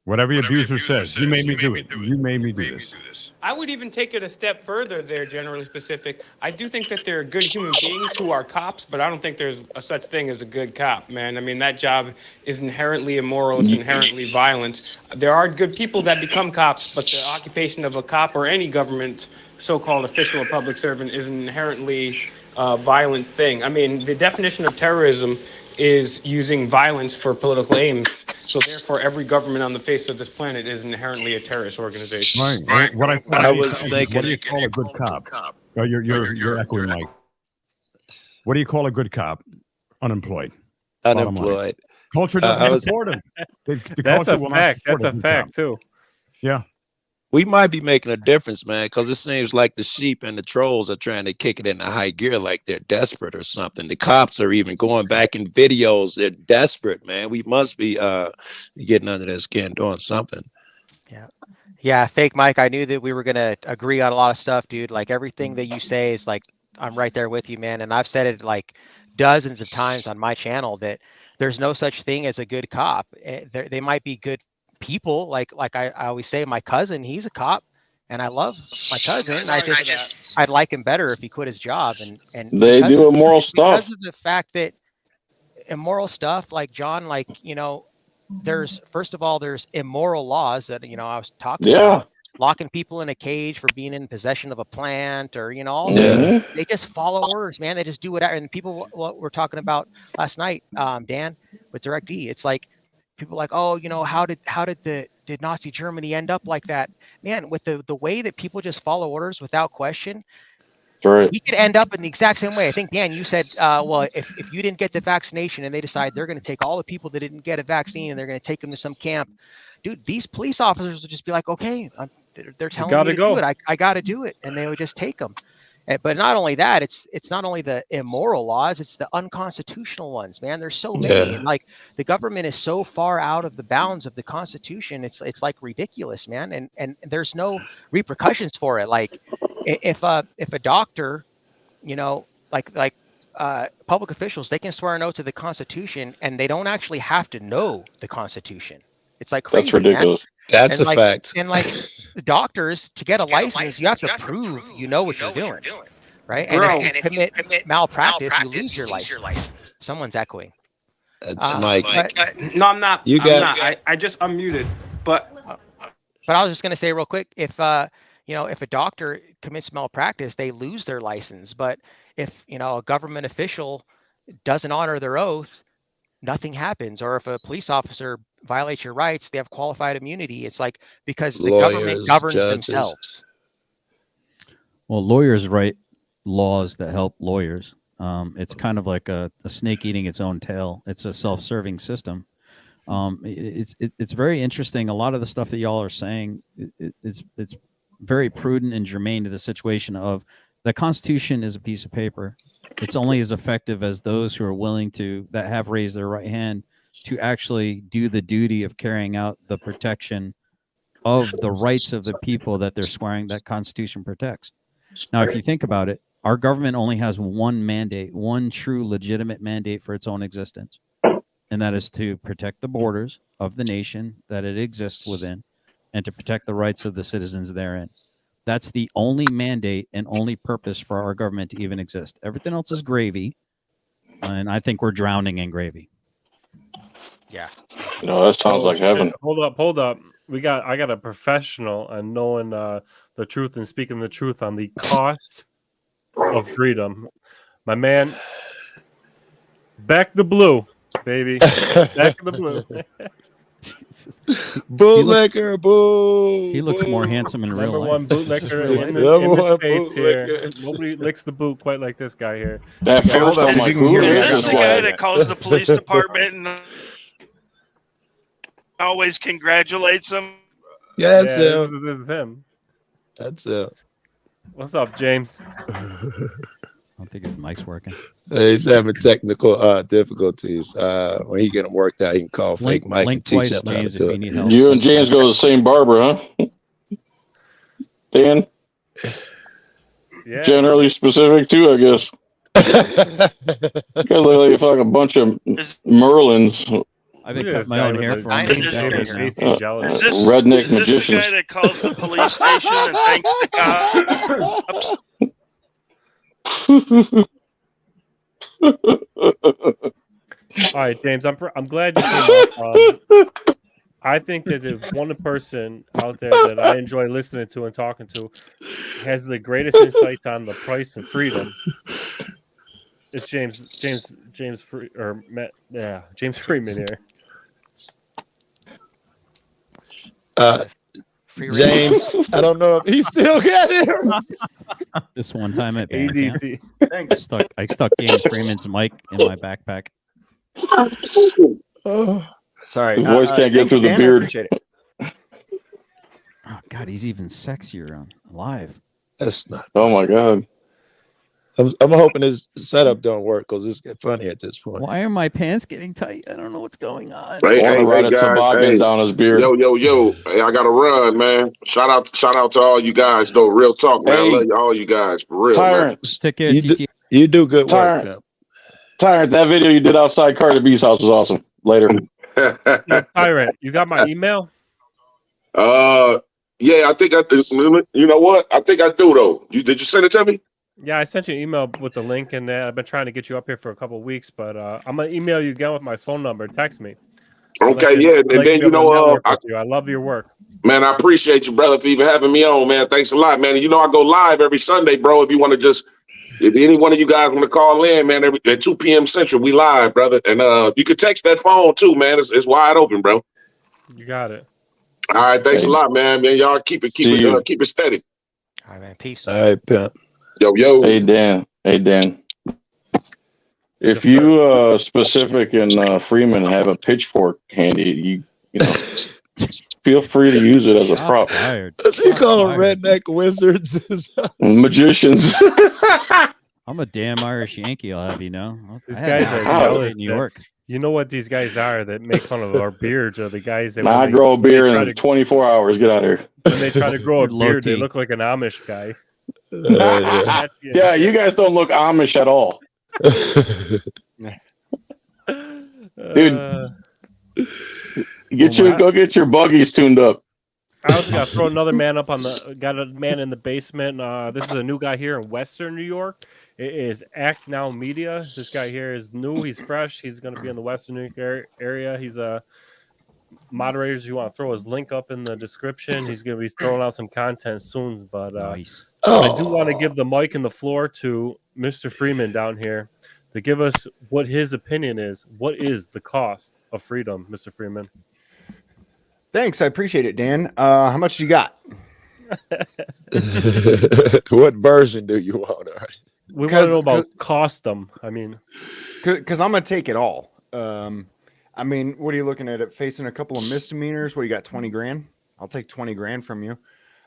Whatever your abuser says, you made me do it. You made me do this. I would even take it a step further there, generally specific. I do think that there are good human beings who are cops, but I don't think there's a such thing as a good cop, man. I mean, that job is inherently immoral. It's inherently violent. There are good people that become cops, but the occupation of a cop or any government so-called official or public servant is an inherently violent thing. I mean, the definition of terrorism is using violence for political aims. So therefore, every government on the face of this planet is inherently a terrorist organization. Right. What I was thinking. What do you call a good cop? Oh, you're echoing, Mike. What do you call a good cop? Unemployed. Unemployed. Culture doesn't support him. That's a fact. That's a fact too. Yeah. We might be making a difference, man, because it seems like the sheep and the trolls are trying to kick it into high gear like they're desperate or something. The cops are even going back in videos. They're desperate, man. We must be getting under their skin, doing something. Yeah, fake Mike. I knew that we were going to agree on a lot of stuff, dude. Like everything that you say is like, I'm right there with you, man. And I've said it like dozens of times on my channel that there's no such thing as a good cop. They might be good people. Like I always say, my cousin, he's a cop and I love my cousin. I'd like him better if he quit his job. And they do immoral stuff. Because of the fact that immoral stuff, like John, like, you know, there's, first of all, there's immoral laws that, you know, I was talking about, locking people in a cage for being in possession of a plant or, you know, all this. They just follow orders, man. They just do whatever. And people, what we're talking about last night, Dan, with DirectD, it's like, people like, oh, you know, how did Nazi Germany end up like that? Man, with the way that people just follow orders without question, right, we could end up in the exact same way. I think, Dan, you said, well, if you didn't get the vaccination and they decide they're going to take all the people that didn't get a vaccine and they're going to take them to some camp, dude, these police officers would just be like, okay, they're telling me to do it. I got to do it. And they would just take them. But not only that, it's not only the immoral laws, it's the unconstitutional ones, man. There's so many. And like the government is so far out of the bounds of the Constitution. It's like ridiculous, man. And there's no repercussions for it. Like if a doctor, you know, like public officials, they can swear an oath to the Constitution and they don't actually have to know the Constitution. It's like crazy. That's ridiculous. Man. That's and a fact. And like the doctors, to get a license, you have to prove you know what you're doing, right? And if you commit malpractice, you lose your license. Someone's echoing. That's Mike. No, I'm not. I just unmuted. But I was just gonna say real quick, if you know, if a doctor commits malpractice, they lose their license. But if, you know, a government official doesn't honor their oath, nothing happens. Or if a police officer violates your rights, they have qualified immunity. It's like, because the government governs themselves. Well, lawyers write laws that help lawyers. It's kind of like a snake eating its own tail. It's a self-serving system. It's very interesting. A lot of the stuff that y'all are saying, it's very prudent and germane to the situation of the Constitution is a piece of paper. It's only as effective as those who are willing to, that have raised their right hand to actually do the duty of carrying out the protection of the rights of the people that they're swearing that Constitution protects. Now, if you think about it, our government only has one mandate, one true legitimate mandate for its own existence. And that is to protect the borders of the nation that it exists within and to protect the rights of the citizens therein. That's the only mandate and only purpose for our government to even exist. Everything else is gravy. And I think we're drowning in gravy. Yeah. No, that sounds like heaven. Hold up. I got a professional and knowing the truth and speaking the truth on the cost of freedom. My man, back the blue, baby. Back the blue. Bootlegger, boo. He looks more handsome in real life. Number one bootlegger in the States here. Nobody licks the boot quite like this guy here. Is this the guy that calls the police department and always congratulates them? Yeah, that's This is him. That's it. What's up, James? I don't think his mic's working. He's having technical difficulties. When he get them worked out, he can call Fake Mike and teach him how to do it. You and James go to the same barber, huh? Dan? Yeah. Generally specific, too, I guess. You look like a bunch of Merlins. I've been Look at cutting this my guy own with hair the for Nice almost a shirt. decade now. AC's jealous. Redneck is this the magicians. guy that calls the police station and thanks the cops? All right, James, I'm glad you came up. I think that if one person out there that I enjoy listening to and talking to has the greatest insights on the price of freedom, it's James Freeman here. Free range. James, I don't know if he still got it. This one time at band camp, ADT. Thanks. I stuck James Freeman's mic in my backpack. Sorry, His voice can't get thanks, through the Dan, I beard. appreciate it. Oh God, he's even sexier live. That's not. Oh my God. I'm hoping his setup don't work because it's getting funny at this point. Why are my pants getting tight? I don't know what's going on. Hey, Want to ride a toboggan down his beard. Yo. Hey, I gotta run, man. Shout out to all you guys, though. Real talk, man. I love you, all you guys, for real, Tyrant. Take care, You TT. you do good work, Tyrant. pimp. Tyrant, that video you did outside Carter B's house was awesome. Later. Yo, Tyrant, you got my email? Yeah, I think I do. You know what? I think I do, though. Did you send it to me? Yeah, I sent you an email with the link in there. I've been trying to get you up here for a couple of weeks, but I'm gonna email you again with my phone number. Text me. Okay, yeah, and then I love your work. Man, I appreciate you, brother, for even having me on, man. Thanks a lot, man. And you know I go live every Sunday, bro. If you want to if any one of you guys want to call in, man, at 2 p.m. Central, we live, brother. And you can text that phone too, man. It's wide open, bro. You got it. All right, thanks a lot, man. Y'all keep it steady. All right, man. Peace. All right, pimp. Yo. Hey Dan. If you specific and Freeman have a pitchfork handy, you know, feel free to use it as a prop. You call them redneck wizards, magicians. I'm a damn Irish Yankee. I'll have you know. These guys are jealous in New that- York. You know what these guys are that make fun of our beards are the guys that I grow a beard in 24 hours. Get out of here. when they try to grow a Low beard, they key. look like an Amish guy. Yeah, you guys don't look Amish at all. Dude, go get your buggies tuned up. I also got to throw another man up got a man in the basement. This is a new guy here in Western New York. It is Act Now Media. This guy here is new. He's fresh. He's going to be in the Western New York area. He's a moderators. You want to throw his link up in the description. He's going to be throwing out some content soon. But I do want to give the mic and the floor to Mr. Freeman down here to give us what his opinion is. What is the cost of freedom, Mr. Freeman? Thanks, I appreciate it, Dan. How much you got? What version do you want? All right. We want to know about custom. I mean, because I'm gonna take it all. I mean, what are you looking at? It facing a couple of misdemeanors. What you got? 20 grand. I'll take 20 grand from you.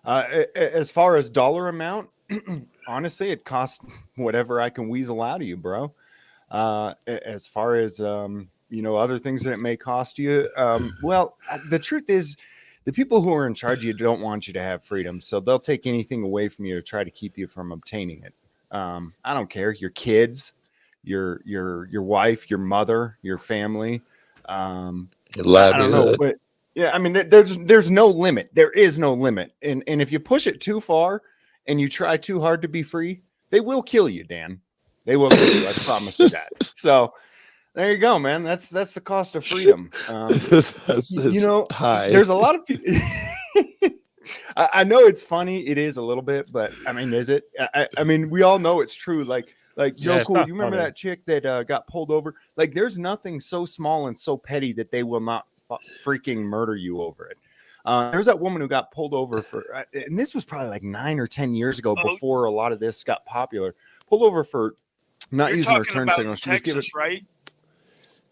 As far as dollar amount, honestly, it costs whatever I can weasel out of you, bro. As far as other things that it may cost you. Well, the truth is, the people who are in charge of you don't want you to have freedom, so they'll take anything away from you to try to keep you from obtaining it. I don't care. Your kids, your wife, your mother, your family. Your I don't livelihood. know, but yeah, I mean, there's no limit. There is no limit, and if you push it too far and you try too hard to be free, they will kill you, Dan. They will kill you. I promise you that. So there you go, man. That's the cost of freedom. That's high. There's a lot of people. I know it's funny. It is a little bit, but I mean, is it? I mean, we all know it's true. Like Joe Yeah, it's Cool. not You remember funny. that chick that got pulled over? Like, there's nothing so small and so petty that they will not freaking murder you over it. There's that woman who got pulled over for, and this was probably like 9 or 10 years ago, before a lot of this got popular. Pulled over for not You're using her talking turn about signal. She was Texas, right?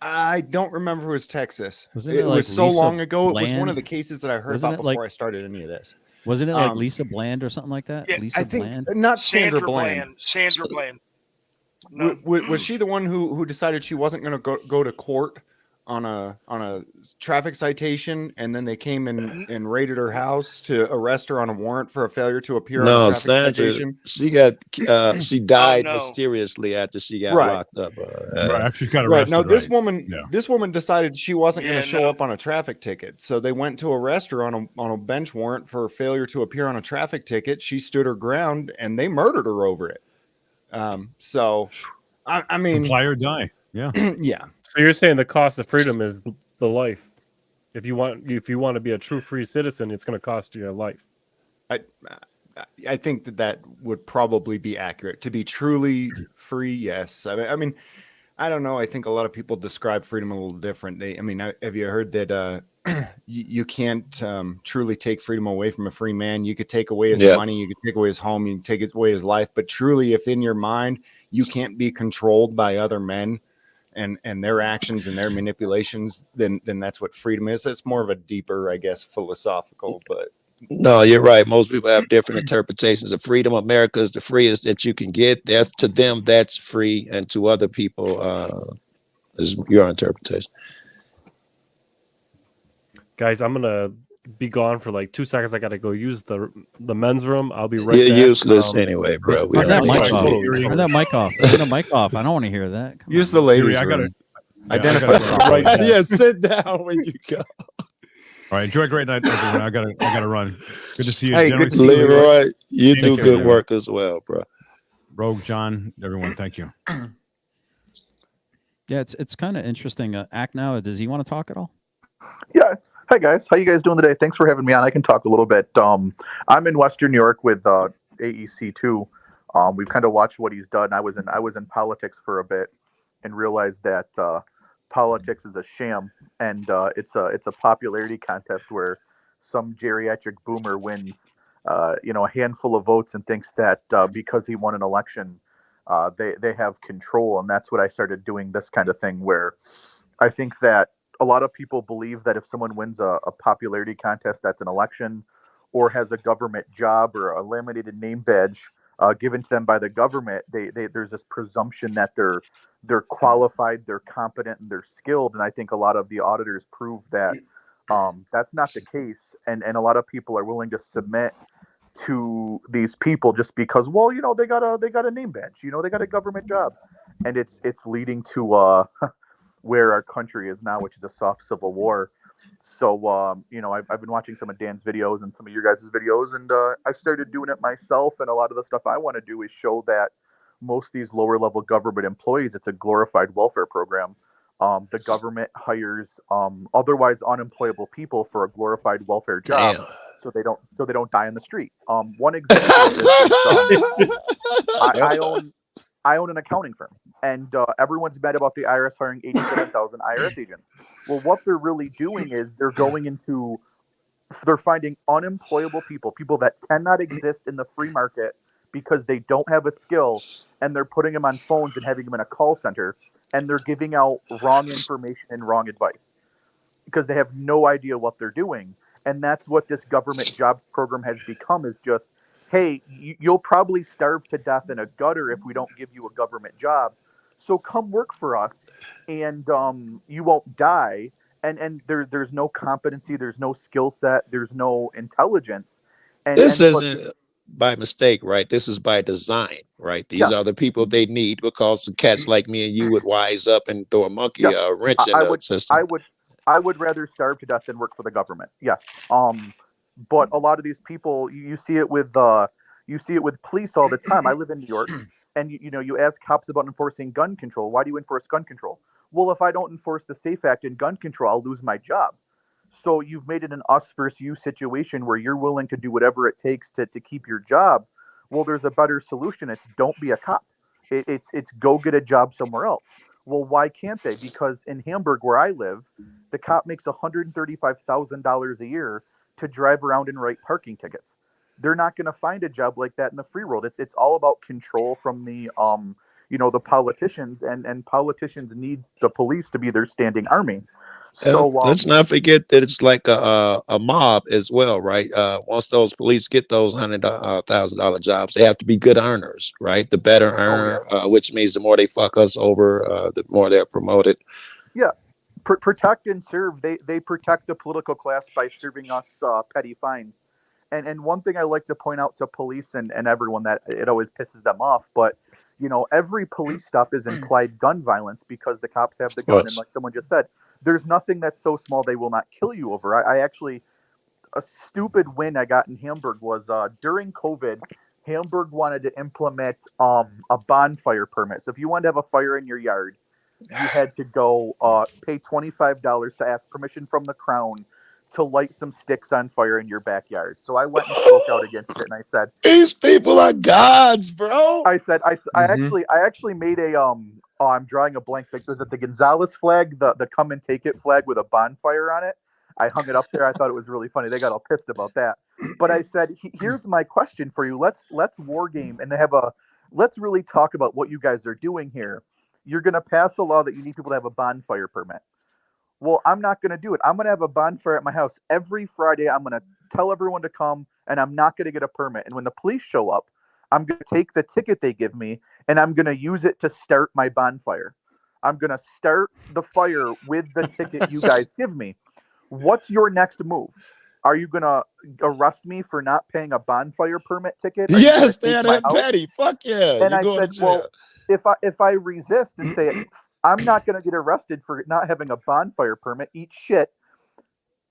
I don't remember if it was Texas. Wasn't It it like was so Lisa long ago. It was one Bland? of the cases that I heard Wasn't about it like- before I started any of this. Wasn't it like Lisa Bland or something like that? Yeah, Lisa I think Bland. not Sandra Bland. Sandra Bland. No. Was she the one who decided she wasn't going to go to court on a traffic citation, and then they came and raided her house to arrest her on a warrant for a failure to appear on a No, traffic Sandra, citation? she got she died no. mysteriously after she got Right. locked up. Right after she got Right. arrested. No, this right. woman, Yeah. this woman decided she wasn't going Yeah, to show no. up on a traffic ticket, so they went to arrest her on a bench warrant for failure to appear on a traffic ticket. She stood her ground, and they murdered her over it. So, I mean, Comply or die. Yeah. yeah. So you're saying the cost of freedom is the life. If you want to be a true free citizen, it's going to cost you your life. I think that would probably be accurate. To be truly free, yes. I mean, I don't know. I think a lot of people describe freedom a little different. Have you heard that you can't truly take freedom away from a free man? You could take away his money, you could take away his home, you can take away his life. But truly, if in your mind you can't be controlled by other men and their actions and their manipulations, then that's what freedom is. It's more of a deeper, I guess, philosophical, but. No, you're right. Most people have different interpretations of freedom. America is the freest that you can get. That's to them, that's free, and to other people, is your interpretation. Guys, I'm gonna be gone for like 2 seconds. I gotta go use the men's room. I'll be right You're back. useless anyway, bro. Turn that mic off. Totally. Turn that mic off. Turn the mic off. I don't want to hear that. Come Use on. the ladies' I gotta- room. I Identify gotta go. Right back. Yeah, sit down when you go. All right. Enjoy a great night, everyone. I gotta run. Good to see you. Hey, Generally good to see you, Leroy, you Thank do you, good Leroy. work as well, bro. Rogue, John, everyone. Thank you. Yeah, it's kind of interesting. Act now. Does he want to talk at all? Yeah. Hi guys. How you guys doing today? Thanks for having me on. I can talk a little bit. I'm in Western New York with AEC too. We've kind of watched what he's done. I was in politics for a bit and realized that politics is a sham, and it's a popularity contest where some geriatric boomer wins a handful of votes and thinks that because he won an election they have control. And that's what I started doing, this kind of thing, where I think that a lot of people believe that if someone wins a popularity contest that's an election, or has a government job or a laminated name badge given to them by the government, there's this presumption that they're qualified, they're competent, and they're skilled. And I think a lot of the auditors prove that that's not the case, and a lot of people are willing to submit to these people just because, well, they got a name badge, they got a government job, and it's leading to where our country is now, which is a soft civil war. So I've been watching some of Dan's videos and some of your guys' videos, and I started doing it myself. And a lot of the stuff I want to do is show that most of these lower level government employees, it's a glorified welfare program. The government hires otherwise unemployable people for a glorified welfare job. Damn. So they don't die in the street. One example of this is, I own an accounting firm, and everyone's mad about the IRS hiring 87,000 IRS agents. Well, what they're really doing is they're finding unemployable people that cannot exist in the free market because they don't have a skill, and they're putting them on phones and having them in a call center, and they're giving out wrong information and wrong advice because they have no idea what they're doing. And that's what this government jobs program has become, is just, hey, you'll probably starve to death in a gutter if we don't give you a government job. So come work for us, and you won't die. And there's no competency, there's no skill set, there's no intelligence. This isn't by mistake, right? This is by design, right? These are the people they need, because the cats like me and you would wise up and throw a monkey wrench in the system. I would rather starve to death than work for the government. Yes. But a lot of these people, you see it with police all the time. I live in New York, and you ask cops about enforcing gun control. Why do you enforce gun control? Well, if I don't enforce the SAFE Act and gun control, I'll lose my job. So you've made it an us versus you situation where you're willing to do whatever it takes to keep your job. Well, there's a better solution. It's don't be a cop. It's go get a job somewhere else. Well, why can't they? Because in Hamburg, where I live, the cop makes $135,000 a year to drive around and write parking tickets. They're not going to find a job like that in the free world. It's all about control from the the politicians, and politicians need the police to be their standing army. So let's not forget that it's like a mob as well, right? Once those police get those $100,000 jobs, they have to be good earners, right? The better earner, which means the more they fuck us over, the more they're promoted. Yeah. protect and serve. They protect the political class by serving us petty fines. And one thing I like to point out to police and everyone, that it always pisses them off, but every police stop is implied gun violence because the cops have the Of gun. And course. like someone just said, there's nothing that's so small they will not kill you over. I actually, a stupid win I got in Hamburg was during COVID. Hamburg wanted to implement a bonfire permit. So if you wanted to have a fire in your yard, you had to go pay $25 to ask permission from the crown to light some sticks on fire in your backyard. So I went and spoke out against it, and I said, These people are gods, bro. I actually made a I'm drawing a blank. Was it the Gonzales flag, the come and take it flag with a bonfire on it? I hung it up there. I thought it was really funny. They got all pissed about that. But I said, here's my question for you. Let's war game and let's really talk about what you guys are doing here. You're going to pass a law that you need people to have a bonfire permit. Well, I'm not going to do it. I'm going to have a bonfire at my house every Friday. I'm going to tell everyone to come, and I'm not going to get a permit. And when the police show up, I'm going to take the ticket they give me, and I'm going to use it to start my bonfire. I'm going to start the fire with the ticket you guys give me. What's your next move? Are you going to arrest me for not paying a bonfire permit ticket? Are Yes, you they're gonna take that my house? petty. Fuck yeah. And You're I going said, to jail. well, if I resist and say I'm not going to get arrested for not having a bonfire permit, eat shit,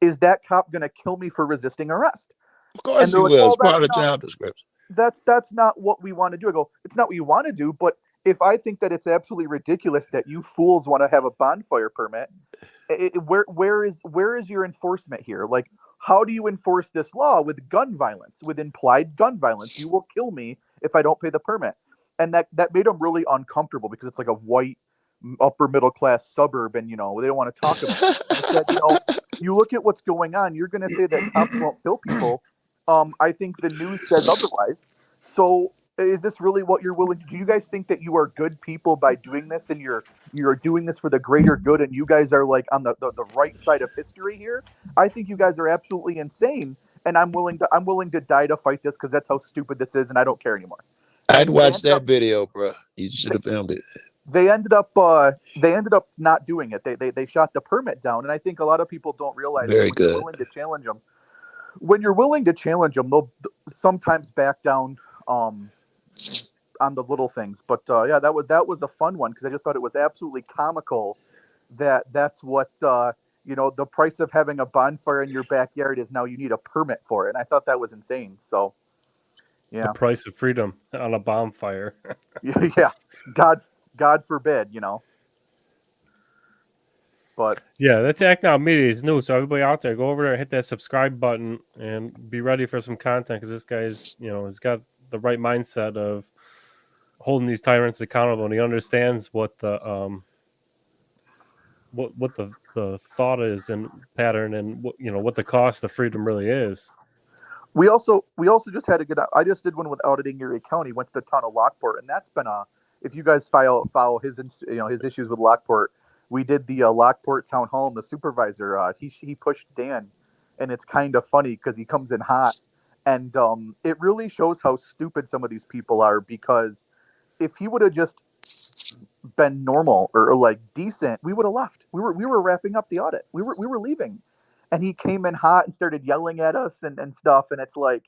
is that cop going to kill me for resisting arrest? Of course he they're like, will. well, It's part of the that's not- job description. That's not what we want to do. I go, it's not what you want to do, but if I think that it's absolutely ridiculous that you fools want to have a bonfire permit, where is your enforcement here? Like, how do you enforce this law with gun violence, with implied gun violence? You will kill me if I don't pay the permit. And that made them really uncomfortable because it's like a white upper middle class suburb, and they don't want to talk about it. I said, you look at what's going on, you're going to say that cops won't kill people. I think the news says otherwise. So is this really what you're willing to do? You guys think that you are good people by doing this, and you're doing this for the greater good, and you guys are like on the right side of history here? I think you guys are absolutely insane, and I'm willing to die to fight this because that's how stupid this is, and I don't care anymore. I'd watch that video, bro. You should have filmed it. They ended up not doing it. They shot the permit down, and I think a lot of people don't realize Very that when you're good. willing to challenge them. When you're willing to challenge them, they'll sometimes back down on the little things. But yeah, that was a fun one because I just thought it was absolutely comical that's what the price of having a bonfire in your backyard is now you need a permit for it. And I thought that was insane. So yeah, The price of freedom on a bonfire. yeah, God forbid, But Yeah, that's Act Now Media News. So everybody out there, go over there, hit that subscribe button, and be ready for some content because this guy's, he's got the right mindset of holding these tyrants accountable, and he understands what the what the thought is and pattern, and what the cost of freedom really is. we also just had a good. I just did one with auditing Erie County. Went to the town of Lockport, and that's been if you guys follow his his issues with Lockport. We did the Lockport Town Hall, and the supervisor, he pushed Dan, and it's kind of funny because he comes in hot, and it really shows how stupid some of these people are, because if he would have just been normal or like decent, we would have left. We were wrapping up the audit. We were leaving, and he came in hot and started yelling at us and stuff, and it's like,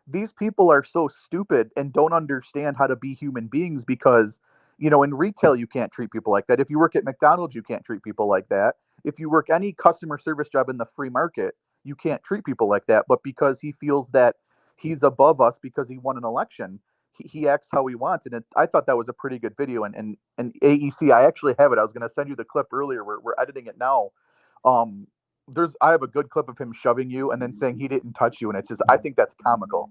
these people are so stupid and don't understand how to be human beings because, in retail, you can't treat people like that. If you work at McDonald's, you can't treat people like that. If you work any customer service job in the free market, you can't treat people like that. But because he feels that he's above us because he won an election, he acts how he wants. And I thought that was a pretty good video. And AEC, I actually have it. I was going to send you the clip earlier. We're editing it now. I have a good clip of him shoving you and then saying he didn't touch you, and it's just, I think that's comical.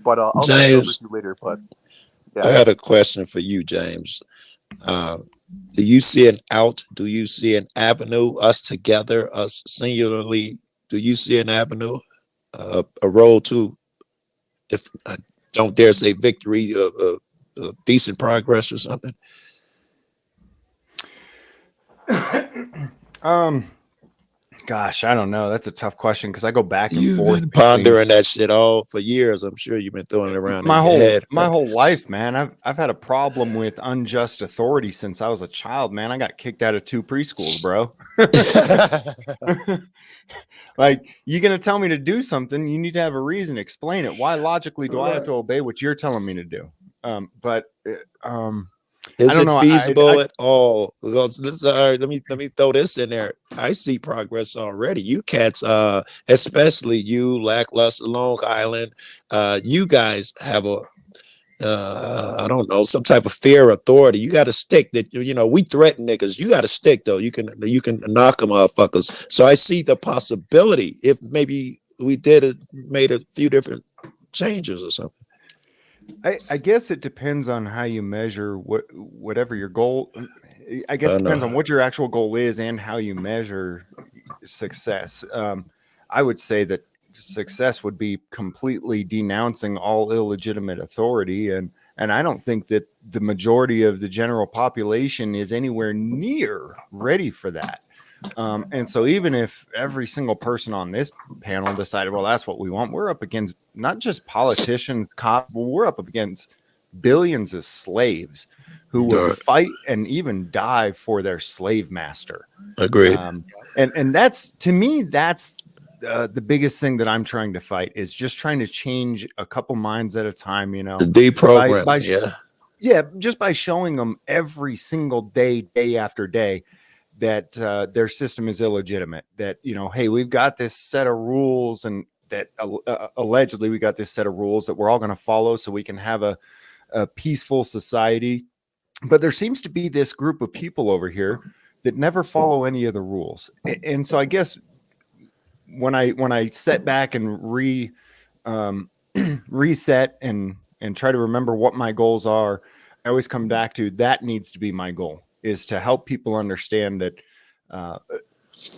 But I'll send it over to you later. But yeah. I had a question for you, James. Do you see an out? Do you see an avenue? Us together, us singularly. Do you see an avenue, a road to, if I don't dare say victory, decent progress or something? Gosh, I don't know. That's a tough question because I go back and You've forth been between pondering that shit all for years. I'm sure you've been throwing it around in my your head. whole life, man. I've had a problem with unjust authority since I was a child, man. I got kicked out of 2 preschools, bro. Like, you're gonna tell me to do something, you need to have a reason, explain it. Why logically do I have to obey what you're telling me to do? But Is I don't it know. feasible at all? Because this, let me throw this in there. I see progress already. You cats, especially you, Lackluster, Long Island, you guys have a I don't know, some type of fear authority. You got to stick that, you know, we threaten niggas. You got to stick though. You can knock them motherfuckers. So I see the possibility if maybe we made a few different changes or something. I guess it depends on how you measure whatever your goal. I guess it depends on what your actual goal is and how you measure success. I would say that success would be completely denouncing all illegitimate authority, and I don't think that the majority of the general population is anywhere near ready for that. And so even if every single person on this panel decided, well, that's what we want, we're up against not just politicians, cops, we're up against billions of slaves who will fight and even die for their slave master. Agreed. And that's, to me, that's the biggest thing that I'm trying to fight, is just trying to change a couple minds at a time, you know, The deprogramming, yeah, just by showing them every single day, day after day, that their system is illegitimate, that, you know, hey, we've got this set of rules, and that allegedly we got this set of rules that we're all going to follow so we can have a peaceful society. But there seems to be this group of people over here that never follow any of the rules. And so I guess when I set back and reset and try to remember what my goals are, I always come back to that needs to be my goal, is to help people understand that,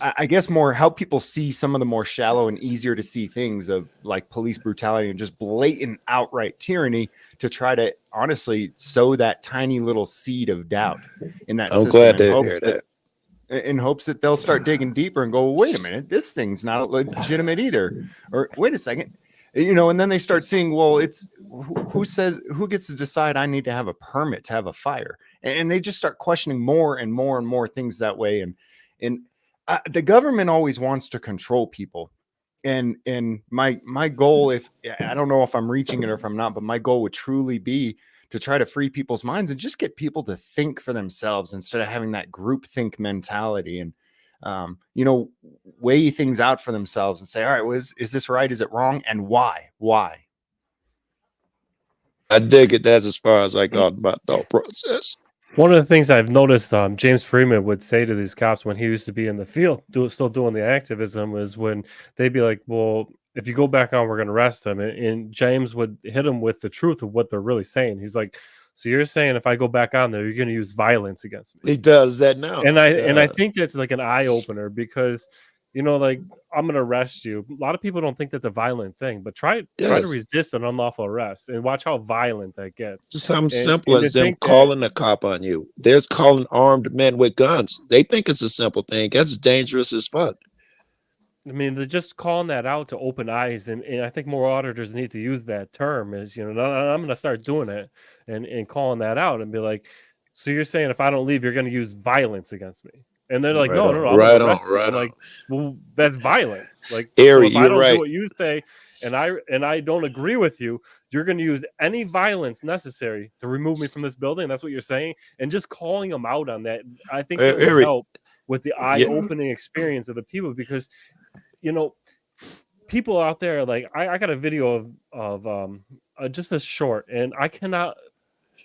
I guess more help people see some of the more shallow and easier to see things of like police brutality and just blatant outright tyranny, to try to honestly sow that tiny little seed of doubt in that I'm system, glad to hear that. in hopes that they'll start digging deeper and go, wait a minute, this thing's not legitimate either. Or wait a second, you know, and then they start seeing, well, it's who gets to decide I need to have a permit to have a fire? And they just start questioning more and more and more things that way. And the government always wants to control people. And my goal, if I don't know if I'm reaching it or if I'm not, but my goal would truly be to try to free people's minds and just get people to think for themselves instead of having that group think mentality, and you know, weigh things out for themselves and say, all right, well, is this right? Is it wrong? And why? I dig it. That's as far as I got about thought process. One of the things I've noticed, James Freeman would say to these cops when he used to be in the field, still doing the activism, is when they'd be like, well, if you go back on, we're going to arrest him. And James would hit him with the truth of what they're really saying. He's like, so you're saying if I go back on there, you're going to use violence against me? He does that now. And I think that's like an eye opener, because, you know, like, I'm going to arrest you. A lot of people don't think that's a violent thing, but try to resist an unlawful arrest and watch how violent that gets. Just something simple as them calling a cop on you. There's calling armed men with guns. They think it's a simple thing. That's dangerous as fuck. I mean, they're just calling that out to open eyes, and I think more auditors need to use that term. Is, you know, I'm going to start doing it and calling that out and be like, so you're saying if I don't leave, you're going to use violence against me? And they're like, no, I'm like, well, that's violence. Like, so if I don't do what you say, and I don't agree with you, you're going to use any violence necessary to remove me from this building. That's what you're saying, and just calling them out on that, I think that will help with the eye-opening experience of the people, because, you know, people out there, like, I got a video of just a short, and I cannot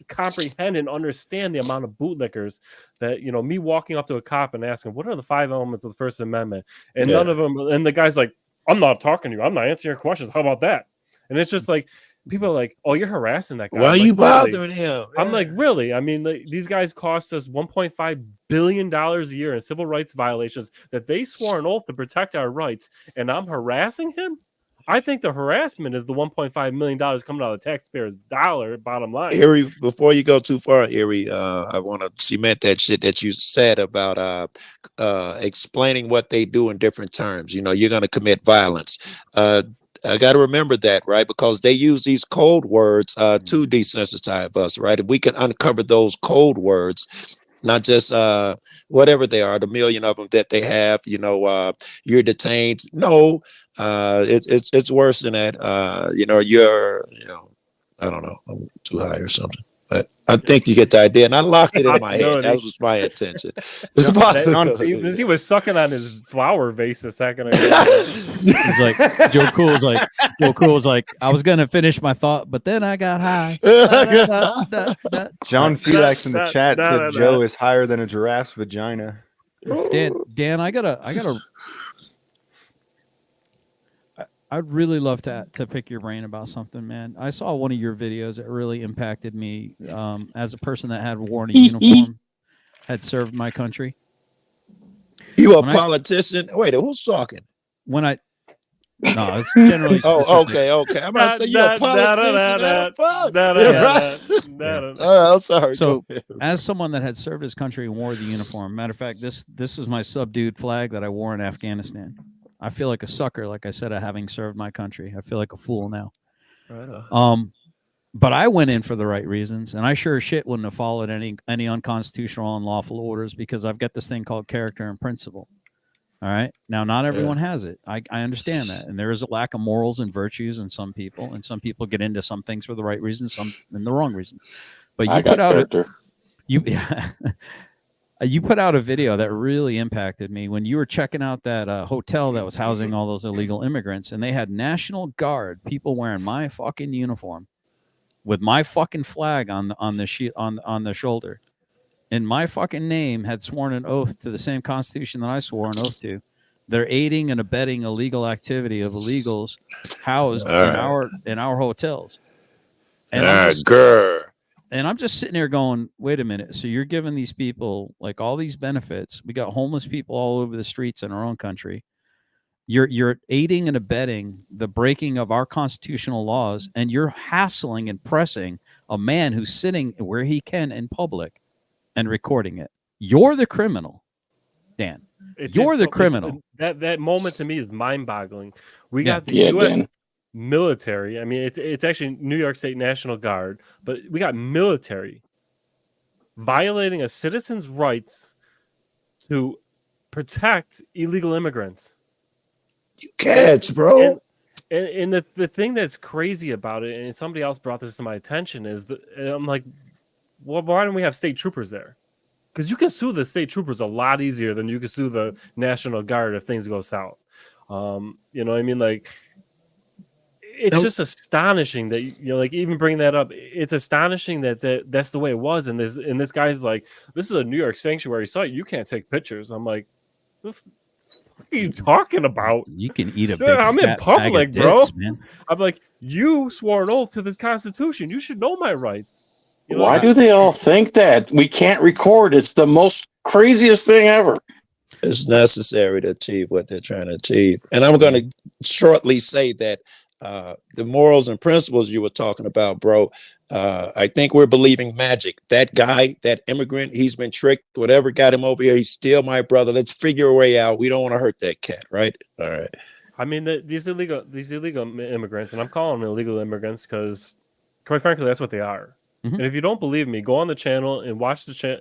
comprehend and understand the amount of bootlickers that, you know, me walking up to a cop and asking, what are the 5 elements of the First Amendment? And none of them, and the guy's like, I'm not talking to you, I'm not answering your questions, how about that? And it's just like, people are like, oh, you're harassing that guy. Why are you bothering him? I'm like, really? I mean, these guys cost us $1.5 billion a year in civil rights violations that they swore an oath to protect our rights, and I'm harassing him? I think the harassment is the $1.5 million coming out of the taxpayers' dollar bottom line. Erie, before you go too far, Erie, I want to cement that shit that you said about explaining what they do in different terms. You know, you're going to commit violence. I got to remember that, right? Because they use these code words to desensitize us, right? If we can uncover those code words, not just whatever they are, the million of them that they have, you know, you're detained. No, it's worse than that. You know, I don't know, I'm too high or something. But I think you get the idea, and I locked it in my head. That was my intention. It's possible. He was sucking on his flower vase a second ago. He's like, Joe Cool was like, I was gonna finish my thought, but then I got high. John Felix in the chat said Joe is higher than a giraffe's vagina. Dan, I'd really love to pick your brain about something, man. I saw one of your videos that really impacted me as a person that had worn a uniform, had served my country. You a politician? Wait, who's talking? No, it's generally specific. Okay. I'm about to say you're a politician. I'm sorry. So, as someone that had served his country and wore the uniform, matter of fact, this was my subdued flag that I wore in Afghanistan. I feel like a sucker, like I said, at having served my country. I feel like a fool now. Right on. But I went in for the right reasons, and I sure as shit wouldn't have followed any unconstitutional, unlawful orders because I've got this thing called character and principle. All right. Now, not everyone has it. I understand that, and there is a lack of morals and virtues in some people, and some people get into some things for the right reasons, some in the wrong reason. But you put out you put out a video that really impacted me when you were checking out that hotel that was housing all those illegal immigrants, and they had National Guard people wearing my fucking uniform with my fucking flag on the shoulder, and my fucking name had sworn an oath to the same Constitution that I swore an oath to. They're aiding and abetting illegal activity of illegals housed in our hotels. And I'm just sitting there going, wait a minute. So you're giving these people like all these benefits. We got homeless people all over the streets in our own country. You're aiding and abetting the breaking of our constitutional laws, and you're hassling and pressing a man who's sitting where he can in public and recording it. You're the criminal, Dan. You're the criminal. That moment to me is mind-boggling. We got the U.S. military. I mean, it's actually New York State National Guard, but we got military violating a citizen's rights to protect illegal immigrants. You catch, bro. And the thing that's crazy about it, and somebody else brought this to my attention, is that I'm like, well, why don't we have state troopers there? Because you can sue the state troopers a lot easier than you can sue the National Guard if things go south. You know what I mean? Like, it's just astonishing that, you know, like, even bringing that up, it's astonishing that's the way it was. And this guy's like, this is a New York sanctuary site. You can't take pictures. I'm like, what are you talking about? You can eat a big I'm in public, bro. Dicks, man. I'm like, you swore an oath to this Constitution. You should know my rights. You know, Why do they all think that we can't record? It's the most craziest thing ever. It's necessary to achieve what they're trying to achieve. And I'm going to shortly say that the morals and principles you were talking about, bro, I think we're believing magic. That guy, that immigrant, he's been tricked. Whatever got him over here, he's still my brother. Let's figure a way out. We don't want to hurt that cat, right? All right. I mean, these illegal immigrants, and I'm calling them illegal immigrants because, quite frankly, that's what they are. Mm-hmm. And if you don't believe me, go on the channel and watch the channel.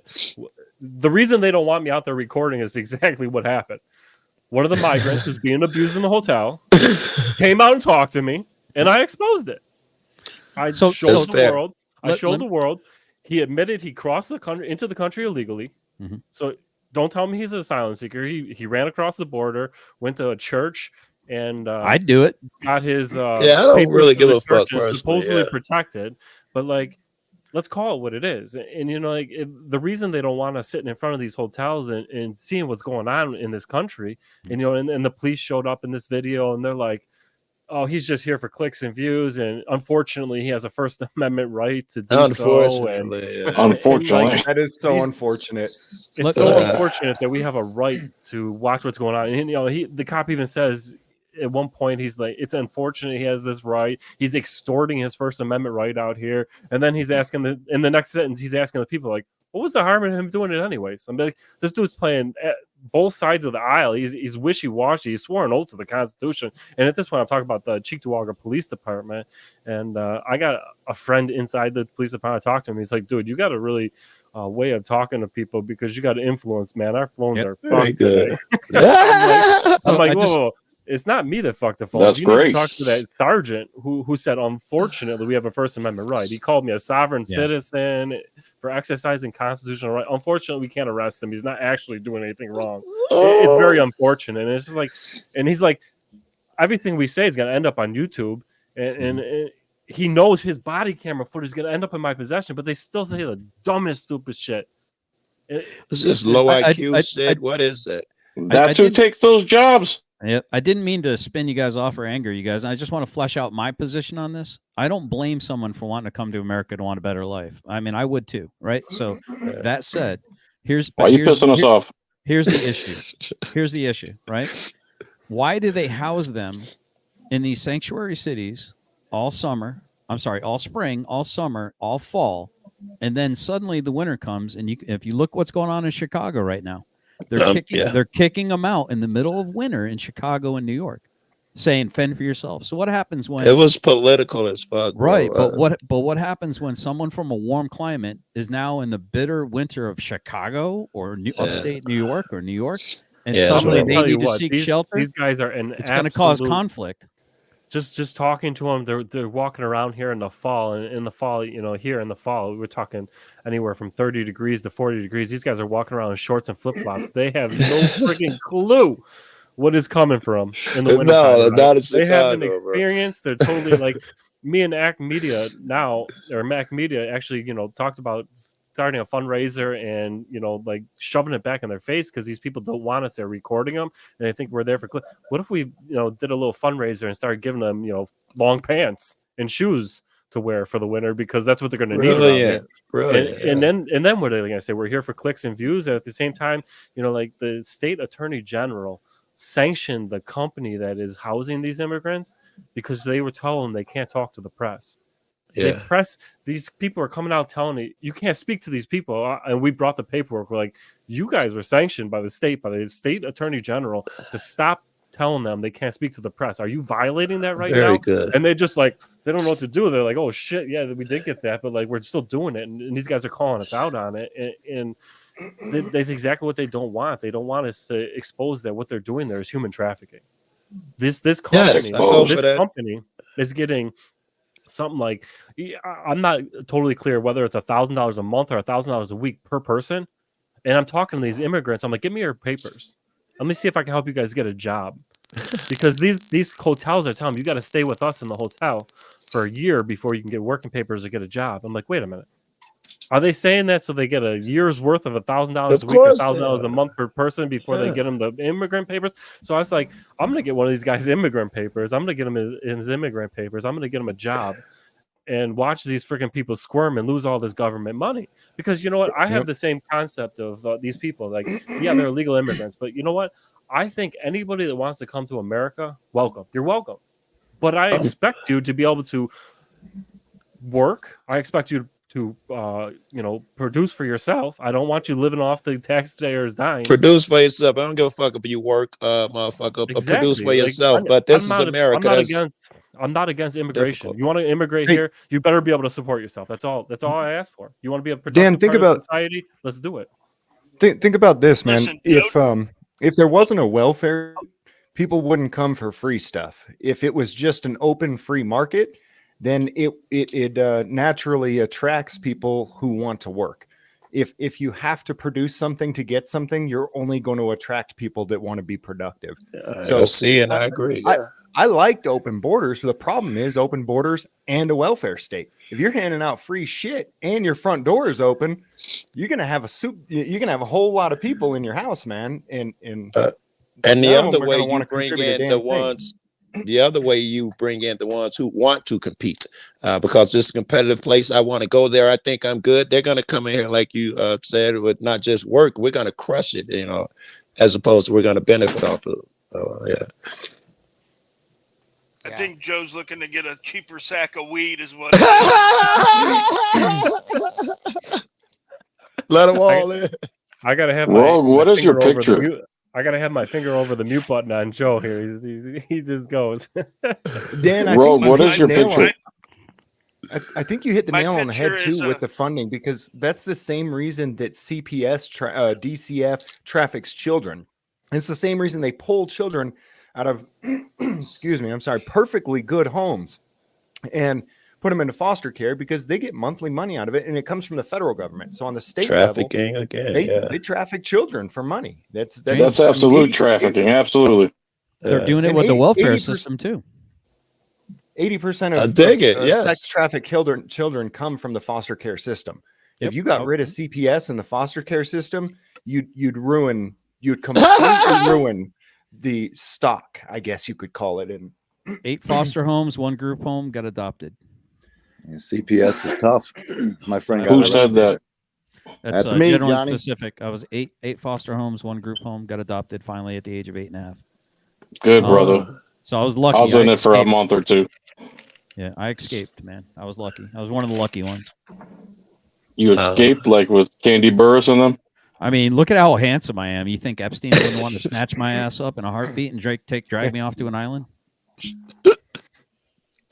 The reason they don't want me out there recording is exactly what happened. One of the migrants who's being abused in the hotel came out and talked to me, and I exposed it. I showed the world. He admitted he crossed the country into the country illegally. Mm-hmm. So don't tell me he's an asylum seeker. He ran across the border, went to a church, and I'd do it. Got his I don't really give a fuck. Supposedly protected, but like, let's call it what it is. And you know, like, the reason they don't want us sitting in front of these hotels and seeing what's going on in this country, and you know, and the police showed up in this video, and they're like, oh, he's just here for clicks and views, and unfortunately, he has a First Amendment right to do unfortunately, so. Unfortunately, that is so unfortunate. It's so unfortunate that we have a right to watch what's going on. And you know, the cop even says, at one point he's like, it's unfortunate he has this right. He's extorting his First Amendment right out here. And then he's asking in the next sentence, he's asking the people like, what was the harm in him doing it anyways? I'm like, this dude's playing both sides of the aisle. He's wishy-washy. He's sworn an oath to the Constitution. And at this point, I'm talking about the Cheektowaga Police Department. And I got a friend inside the police department. I talked to him. He's like, dude, you got a really way of talking to people because you got influence, man. Our phones are fucked today. I'm like, whoa. It's not me that fucked the phone. That's you great. Need to talk to that sergeant who said, unfortunately, we have a First Amendment right. He called me a sovereign citizen for exercising constitutional right. Unfortunately, we can't arrest him. He's not actually doing anything wrong. It's very unfortunate. And it's just like, and he's like, everything we say is going to end up on YouTube. And he knows his body camera footage is going to end up in my possession, but they still say the dumbest, stupid shit. It's just low IQ shit. What is that? That's who takes those jobs. Yep. I didn't mean to spin you guys off or anger you guys. I just want to flesh out my position on this. I don't blame someone for wanting to come to America to want a better life. I mean, I would too, right? So that said, why are you pissing us off? Here's the issue. Here's the issue, right? Why do they house them in these sanctuary cities all summer? I'm sorry, all spring, all summer, all fall, and then suddenly the winter comes, and if you look what's going on in Chicago right now. They're kicking them out in the middle of winter in Chicago and New York, saying fend for yourself. So what happens when it was political as fuck, right? But what happens when someone from a warm climate is now in the bitter winter of Chicago or upstate New York or New York, and suddenly they need to seek shelter? These guys are it's going to cause conflict. Just talking to them, they're walking around here in the fall, and in the fall, here in the fall, we're talking anywhere from 30 degrees to 40 degrees. These guys are walking around in shorts and flip flops. They have no freaking clue what is coming for them in the winter. No, not in Chicago. They haven't experienced. They're totally like me and Mac Media now, or Mac Media actually, talked about starting a fundraiser and like shoving it back in their face because these people don't want us there recording them and they think we're there for what if we did a little fundraiser and started giving them long pants and shoes to wear for the winter because that's what they're going to need. And then what are they going to say? We're here for clicks and views. And at the same time, like the state attorney general sanctioned the company that is housing these immigrants because they were told them they can't talk to the press. Yeah. These people are coming out telling me you can't speak to these people, and we brought the paperwork. We're like, you guys were sanctioned by the state attorney general to stop telling them they can't speak to the press. Are you violating that right now? Very good. And they just like they don't know what to do. They're like, oh shit, yeah, we did get that, but like we're still doing it, and these guys are calling us out on it, and that's exactly what they don't want. They don't want us to expose that what they're doing there is human trafficking. This company is getting something like, I'm not totally clear whether it's $1,000 a month or $1,000 a week per person. And I'm talking to these immigrants. I'm like, give me your papers. Let me see if I can help you guys get a job. Because these hotels are telling them you got to stay with us in the hotel for a year before you can get working papers or get a job. I'm like, wait a minute. Are they saying that so they get a year's worth of $1,000 a week, $1,000 a month per person before they get them the immigrant papers? So I was like, I'm going to get one of these guys immigrant papers. I'm going to get him his immigrant papers. I'm going to get him a job and watch these freaking people squirm and lose all this government money. Because you know what? I have the same concept of these people. Like, yeah, they're illegal immigrants. But you know what? I think anybody that wants to come to America, welcome. You're welcome. But I expect you to be able to work. I expect you to produce for yourself. I don't want you living off the taxpayers' dime. Produce for yourself. I don't give a fuck if you work, motherfucker. Exactly. Produce for yourself. But this is America. I'm not against immigration. Difficult. You want to immigrate here, you better be able to support yourself. That's all I ask for. You want to be a Dan, productive think part of about society? Let's do it. Think about this, man. Listen, If there wasn't a welfare, people wouldn't come for free stuff. If it was just an open free market, then it naturally attracts people who want to work. If you have to produce something to get something, you're only going to attract people that want to be productive. So see, and I agree. I liked open borders, but the problem is open borders and a welfare state. If you're handing out free shit and your front door is open, you're gonna have a whole lot of people in your house, man. And the other way you bring in the ones. The other way you bring in the ones who want to compete, because this is a competitive place. I want to go there. I think I'm good. They're going to come in here, like you said, with not just work. We're going to crush it, as opposed to we're going to benefit off of. I Yeah. think Joe's looking to get a cheaper sack of weed, is what. Let them all in. I gotta have Rogue, what is your finger over the picture? mute. I gotta have my finger over the mute button on Joe here. He just goes. Dan, I Rogue, think you what hit is the your nail on picture? I think you hit the My nail on the head picture too is, with the funding, because that's the same reason that DCF traffics children. It's the same reason they pull children out of, excuse me, I'm sorry, perfectly good homes and put them into foster care, because they get monthly money out of it, and it comes from the federal government. So on the state Trafficking level, again. they traffic children for money. That's James, That's absolute trafficking. Absolutely. They're doing it and with the 80 welfare 80% system too. 80% I of dig it. sex Yes. trafficked children come from the foster care system. Yep. If you got rid of CPS and the foster care system, you'd completely ruin the stock, I guess you could call it. And 8 foster homes, 1 group home got adopted. And CPS is tough. My friend got Who arrested. said that? That's That's me, generally Johnny. specific. I was 8 foster homes, 1 group home got adopted finally at the age of 8.5. Good, brother. So I was lucky. I was in it for a escaped. month or two. Yeah, I escaped, man. I was lucky. I was one of the lucky ones. You escaped like with Candy Burris and them? I mean, look at how handsome I am. You think Epstein wouldn't want to snatch my ass up in a heartbeat and drag me off to an island? you didn't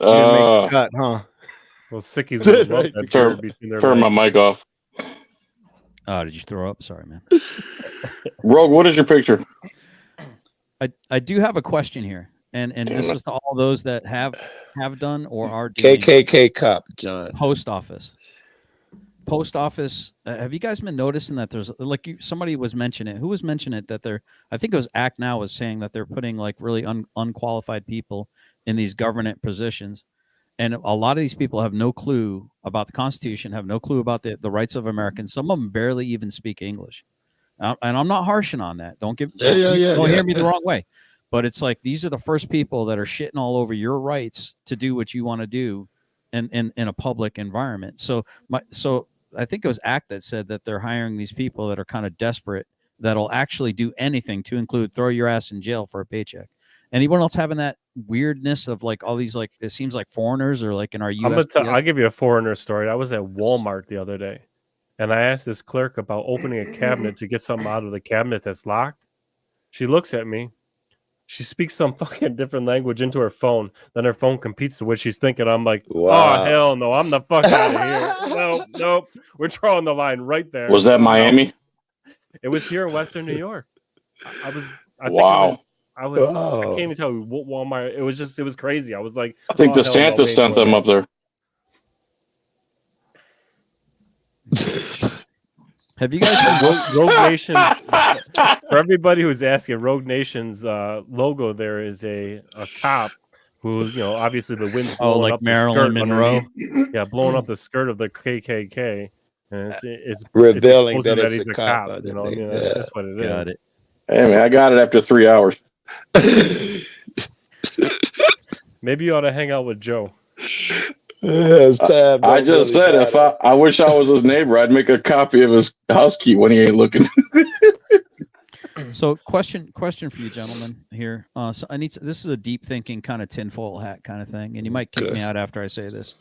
make the cut, huh? Well, sickies would love that beard between their Turn my legs. mic off. Oh, did you throw up? Sorry, man. Rogue, what is your picture? I do have a question here, and this is to all those that have done or are doing KKK cop, John. Post office. Have you guys been noticing that there's somebody was mentioning it? Who was mentioning it? That I think it was Act Now was saying that they're putting like really unqualified people in these government positions. And a lot of these people have no clue about the Constitution, have no clue about the rights of Americans. Some of them barely even speak English. And I'm not harshing on that. Don't hear me the wrong way. But it's like these are the first people that are shitting all over your rights to do what you want to do in a public environment. So I think it was ACT that said that they're hiring these people that are kind of desperate, that'll actually do anything, to include throw your ass in jail for a paycheck. Anyone else having that weirdness of like all these, like, it seems like foreigners or like in our US? I'll give you a foreigner story. I was at Walmart the other day, and I asked this clerk about opening a cabinet to get something out of the cabinet that's locked. She looks at me. She speaks some fucking different language into her phone. Then her phone competes to what she's thinking. I'm like, Wow. oh, hell no. I'm the fuck out of here. Nope. We're drawing the line right there. Was that Miami? It was here in Western New York. I can't even tell you what Walmart. It was crazy. I was like, I think oh, hell no, DeSantis we ain't sent doing them that. up there. Have you guys been Rogue Nation? For everybody who's asking, Rogue Nation's logo there is a cop who, obviously the wind's blowing like up Marilyn the skirt Monroe? underneath. Yeah, blowing up the skirt of the KKK, and it's Revealing exposing that it's he's a a cop cop. underneath. I mean, Yeah. that's what it is. Got it. Hey, man, I got it after 3 hours. Maybe you ought to hang out with Joe. It's time. I just said if I wish I was his neighbor, I'd make a copy of his house key when he ain't looking. So question for you gentlemen here. So this is a deep thinking kind of tinfoil hat kind of thing, and you might kick me out after I say this,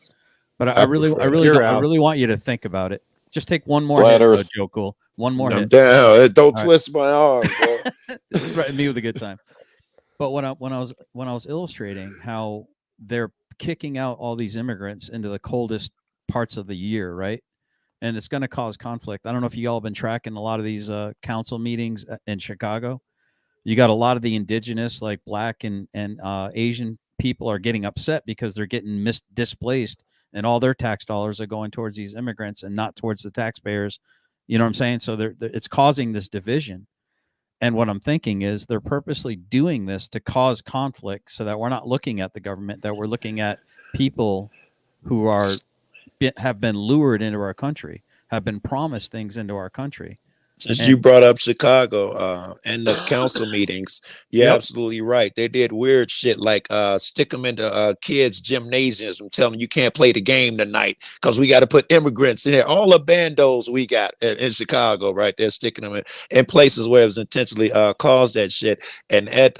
but I really want you to think about it. Just take one more hit, Joe Cool. One more hit. Down. Don't twist my arm, bro. Threaten me with a good time. But when I was illustrating how they're kicking out all these immigrants into the coldest parts of the year, right? And it's going to cause conflict. I don't know if you all have been tracking a lot of these council meetings in Chicago. You got a lot of the indigenous, like Black and Asian people are getting upset because they're getting displaced, and all their tax dollars are going towards these immigrants and not towards the taxpayers. You know what I'm saying? So it's causing this division. And what I'm thinking is they're purposely doing this to cause conflict so that we're not looking at the government, that we're looking at people who have been lured into our country, have been promised things into our country. Since you brought up Chicago and the council meetings, you're absolutely right. They did weird shit like stick them into kids' gymnasiums and tell them you can't play the game tonight because we got to put immigrants in there. All the bandos we got in Chicago, right? They're sticking them in places where it was intentionally caused that shit. And at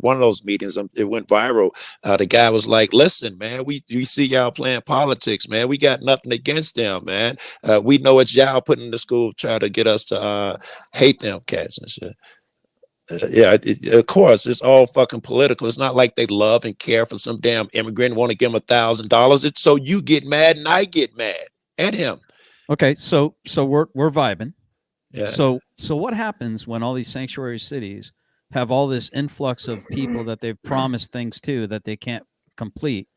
one of those meetings, it went viral. The guy was like, "Listen, man, we see y'all playing politics, man. We got nothing against them, man. We know it's y'all putting in the school try to get us to hate them cats and shit." Of course, it's all fucking political. It's not like they love and care for some damn immigrant and want to give him $1,000. It's so you get mad and I get mad at him. Okay, so we're vibing. Yeah. So what happens when all these sanctuary cities have all this influx of people that they've promised things to that they can't complete?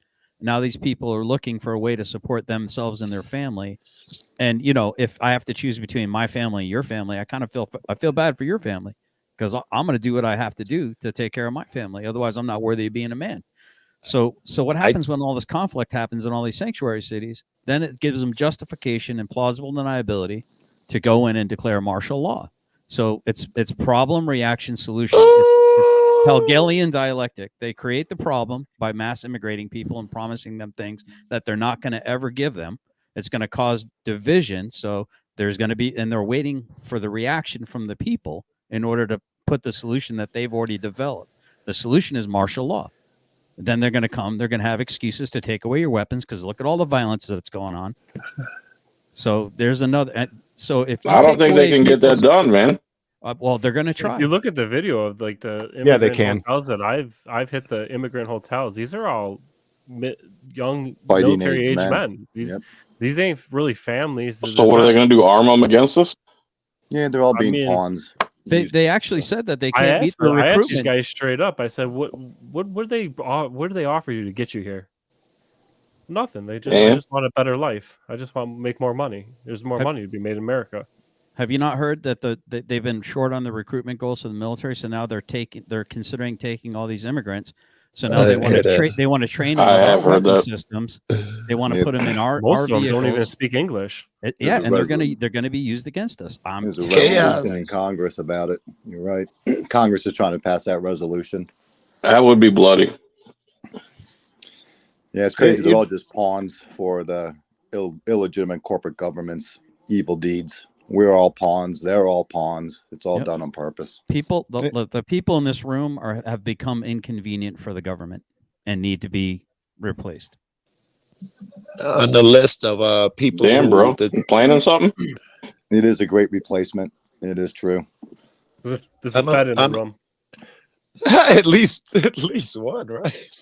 Now these people are looking for a way to support themselves and their family. And if I have to choose between my family and your family, I feel bad for your family because I'm going to do what I have to do to take care of my family. Otherwise, I'm not worthy of being a man. So what happens when all this conflict happens in all these sanctuary cities? Then it gives them justification and plausible deniability to go in and declare martial law. So it's problem, reaction, solution. It's Hegelian dialectic. They create the problem by mass immigrating people and promising them things that they're not going to ever give them. It's going to cause division. So there's going to be, and they're waiting for the reaction from the people in order to put the solution that they've already developed. The solution is martial law. Then they're going to come, they're going to have excuses to take away your weapons because look at all the violence that's going on. So there's another. So if I don't think they can get that done, man. Well, they're going to try. If you look at the video of like the they can. hotels that I've hit, the immigrant hotels. These are all young Fighting military age age men. men. These ain't really families. So what are they going to do? Arm them against us? Yeah, they're all being pawns. They actually said that they can't meet the I asked these recruitment. guys straight up. I said, what do they offer you to get you here? Nothing. They just I just want a better life. I just want to make more money. There's more money to be made in America. Have you not heard that they've been short on the recruitment goals of the military? So now they're considering taking all these immigrants. So now they want to train them in our weapon systems. They want to put them in our Most of them vehicles. don't even speak English. And they're gonna be used against us. There's a resolution in Congress about it. You're right. Congress is trying to pass that resolution. That would be bloody. Yeah, it's crazy. They're all just pawns for the illegitimate corporate government's evil deeds. We're all pawns. They're all pawns. It's all done on purpose. The people in this room have become inconvenient for the government and need to be replaced. On the list of people. Damn, bro. Planning something? It is a great replacement. It is true. There's a fed in the room. At least one, right?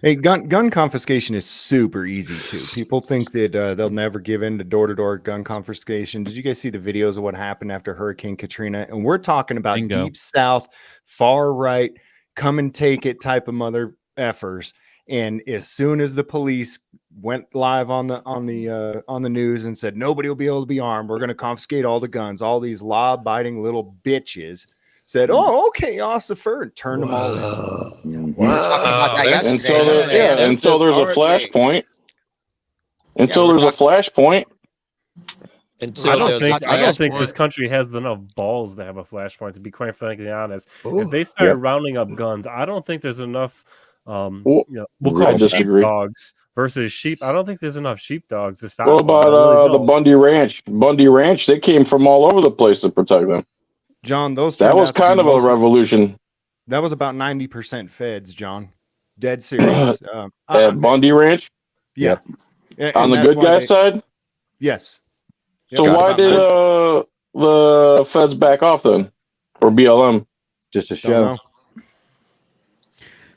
Hey, gun confiscation is super easy too. People think that they'll never give in to door-to-door gun confiscation. Did you guys see the videos of what happened after Hurricane Katrina? And we're talking about deep south, far right, come and take it type of mother effers. And as soon as the police went live on the news and said nobody will be able to be armed, we're going to confiscate all the guns. All these law-abiding little bitches said, "Oh, okay, Ossifer," and turned them all in. Wow. Until there's a flashpoint. Until there's a flashpoint. I don't think this country has enough balls to have a flashpoint, to be quite frankly honest. If they start rounding up guns, I don't think there's enough we'll call them sheepdogs versus sheep. I don't think there's enough sheepdogs to stop. What about the Bundy Ranch? Bundy Ranch, they came from all over the place to protect them. John, that was kind of a revolution. That was about 90% feds, John. Dead serious. At Bundy Ranch? Yeah. On the good guy side? Yes. So why did the feds back off then? Or BLM? Just a show.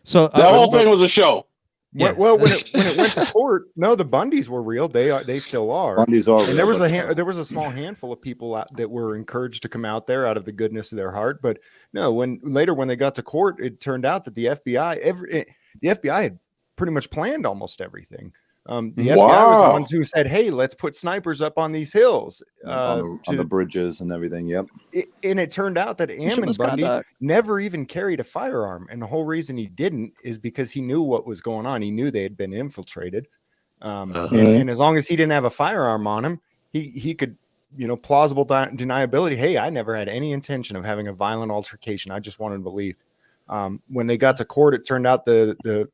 So that whole thing was a show. Yeah. Well, when it went to court, no, the Bundys were real. They still are. Bundys are. And there was a small handful of people that were encouraged to come out there out of the goodness of their heart. But no, when they got to court, it turned out that the FBI had pretty much planned almost everything. The FBI was the ones who said, "Hey, let's put snipers up on these hills, on the bridges and everything." Yep. And it turned out that Ammon Bundy never even carried a firearm, and the whole reason he didn't is because he knew what was going on. He knew they had been infiltrated, and as long as he didn't have a firearm on him, he could plausible deniability. Hey, I never had any intention of having a violent altercation. I just wanted to leave. When they got to court, it turned out the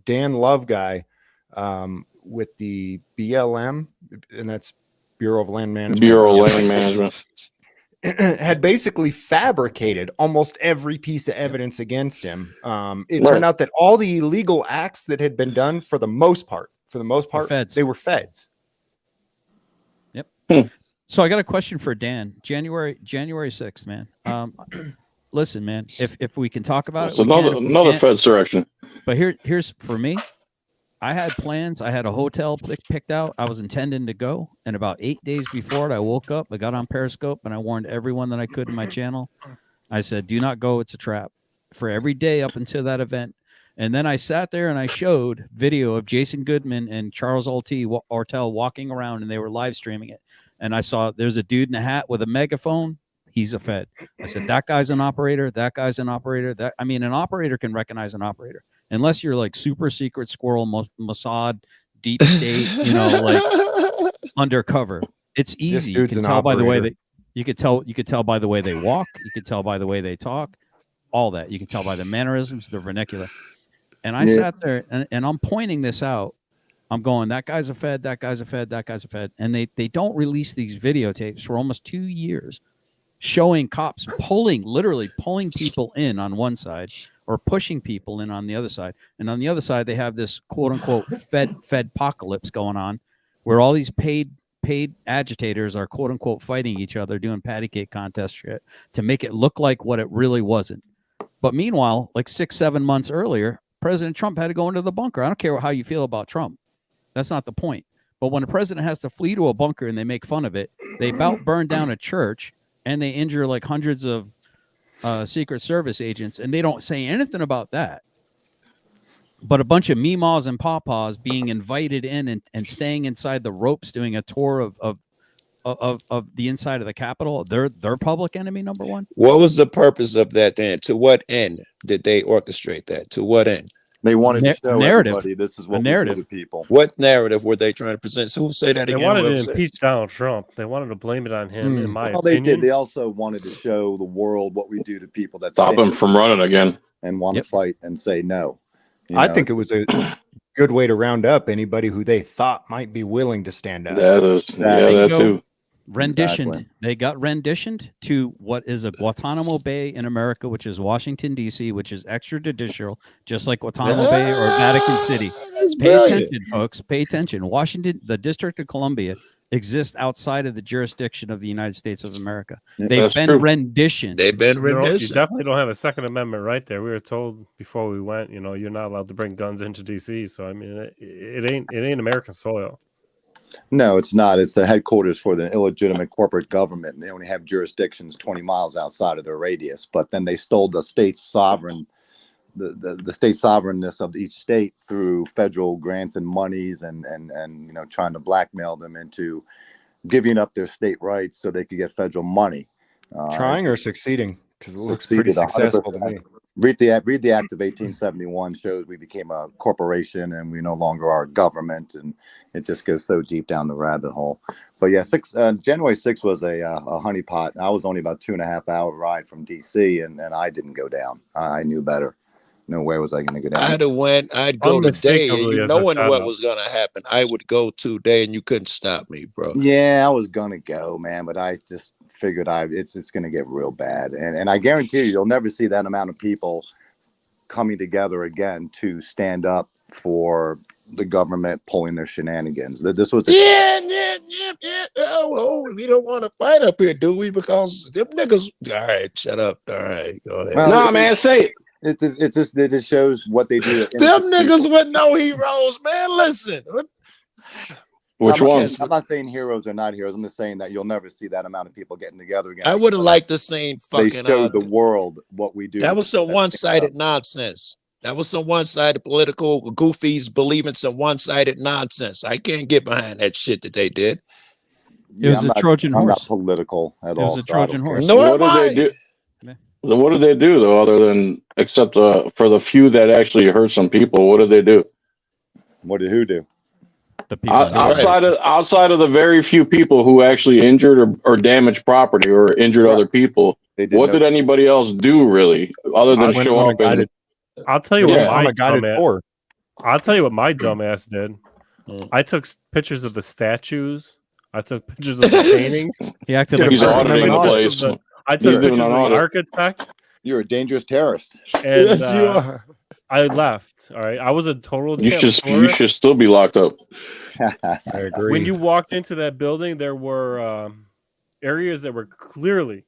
Dan Love guy with the BLM, and that's Bureau of Land Management, had basically fabricated almost every piece of evidence against him. It turned out that all the illegal acts that had been done, for the most part, they were feds. Yep. So I got a question for Dan. January 6th, man. Listen, man, if we can talk about It's it, another Fed direction. But here's for me. I had plans. I had a hotel picked out. I was intending to go. And about 8 days before it, I woke up. I got on Periscope and I warned everyone that I could in my channel. I said, do not go. It's a trap for every day up until that event. And then I sat there and I showed video of Jason Goodman and Charles Ortel walking around, and they were live streaming it. And I saw there's a dude in a hat with a megaphone. He's a Fed. I said, that guy's an operator. That guy's an operator. An operator can recognize an operator. Unless you're like super secret squirrel, Mossad, deep state, like undercover. It's easy. You can tell by the way that you could tell by the way they walk. You could tell by the way they talk. All that. You can tell by the mannerisms, the vernacular. And I sat there and I'm pointing this out. I'm going, that guy's a Fed, that guy's a Fed, that guy's a Fed. And they don't release these videotapes for almost 2 years, showing cops literally pulling people in on one side or pushing people in on the other side. And on the other side, they have this quote unquote Fed apocalypse going on, where all these paid agitators are quote unquote fighting each other, doing patty cake contest shit to make it look like what it really wasn't. But meanwhile, like 6-7 months earlier, President Trump had to go into the bunker. I don't care how you feel about Trump. That's not the point. But when a president has to flee to a bunker and they make fun of it, they about burn down a church and they injure like hundreds of Secret Service agents, and they don't say anything about that. But a bunch of meemaws and pawpaws being invited in and staying inside the ropes, doing a tour of the inside of the Capitol. They're public enemy number one. What was the purpose of that then? To what end did they orchestrate that? To what end? They wanted to show narrative. everybody this is what we narrative. do to people. What narrative were they trying to present? So who say that They again? wanted to impeach Donald Trump. They wanted to blame it on him, in my Well, opinion. they did. They also wanted to show the world what we do to people that Stop him from running again. and want to fight and say no. I think it was a good way to round up anybody who they thought might be willing to stand up. That too. Renditioned. Exactly. They got renditioned to what is a Guantanamo Bay in America, which is Washington, D.C., which is extrajudicial, just like Guantanamo Bay or Vatican City. Pay attention, folks. Pay attention. Washington, the District of Columbia, exists outside of the jurisdiction of the United States of America. They've been renditioned. They've been You renditioned. definitely don't have a Second Amendment right there. We were told before we went, you're not allowed to bring guns into D.C. So I mean, it ain't American soil. No, it's not. It's the headquarters for the illegitimate corporate government. And they only have jurisdictions 20 miles outside of their radius. But then they stole the state's sovereign, the state sovereignness of each state through federal grants and monies and trying to blackmail them into giving up their state rights so they could get federal money. Trying or succeeding? Because it looks pretty successful to me. Read the Act of 1871 shows we became a corporation and we no longer are a government, and it just goes so deep down the rabbit hole. But yeah, January 6th was a honeypot. I was only about 2.5 hour ride from DC, and I didn't go down. I knew better. No way was I going to go down. I'd go today, and you knowing what was going to happen, I would go today, and you couldn't stop me, bro. Yeah, I was going to go, man, but I just figured it's going to get real bad. And I guarantee you'll never see that amount of people coming together again to stand up for the government pulling their shenanigans. This was yeah. Oh, we don't want to fight up here, do we? Because them niggas. All right, shut up. All right, go ahead. Well, man, say it. It just shows what they do. Them niggas with no heroes, man. Listen. Which ones? I'm not saying heroes or not heroes. I'm just saying that you'll never see that amount of people getting together again. I would have liked to see They showed the world what we do. That was some one-sided nonsense. That was some one-sided political goofies believing some one-sided nonsense. I can't get behind that shit that they did. It was a Trojan horse. I'm not political at all. It was a Trojan horse. No, what did they do? What did they do though, other than except for the few that actually hurt some people? What did they do? What did who do? The people outside of the very few people who actually injured or damaged property or injured other people, what did anybody else do really other than show up and? I'll tell you what on a guided tour. I'll tell you what my dumbass did. I took pictures of the statues. I took pictures of the paintings. He acted like he's auditing the place. I took pictures of the architect. You're a dangerous terrorist. And, Yes, you are. I left. All right, I was a total. You should still be locked up. I agree. When you walked into that building, there were areas that were clearly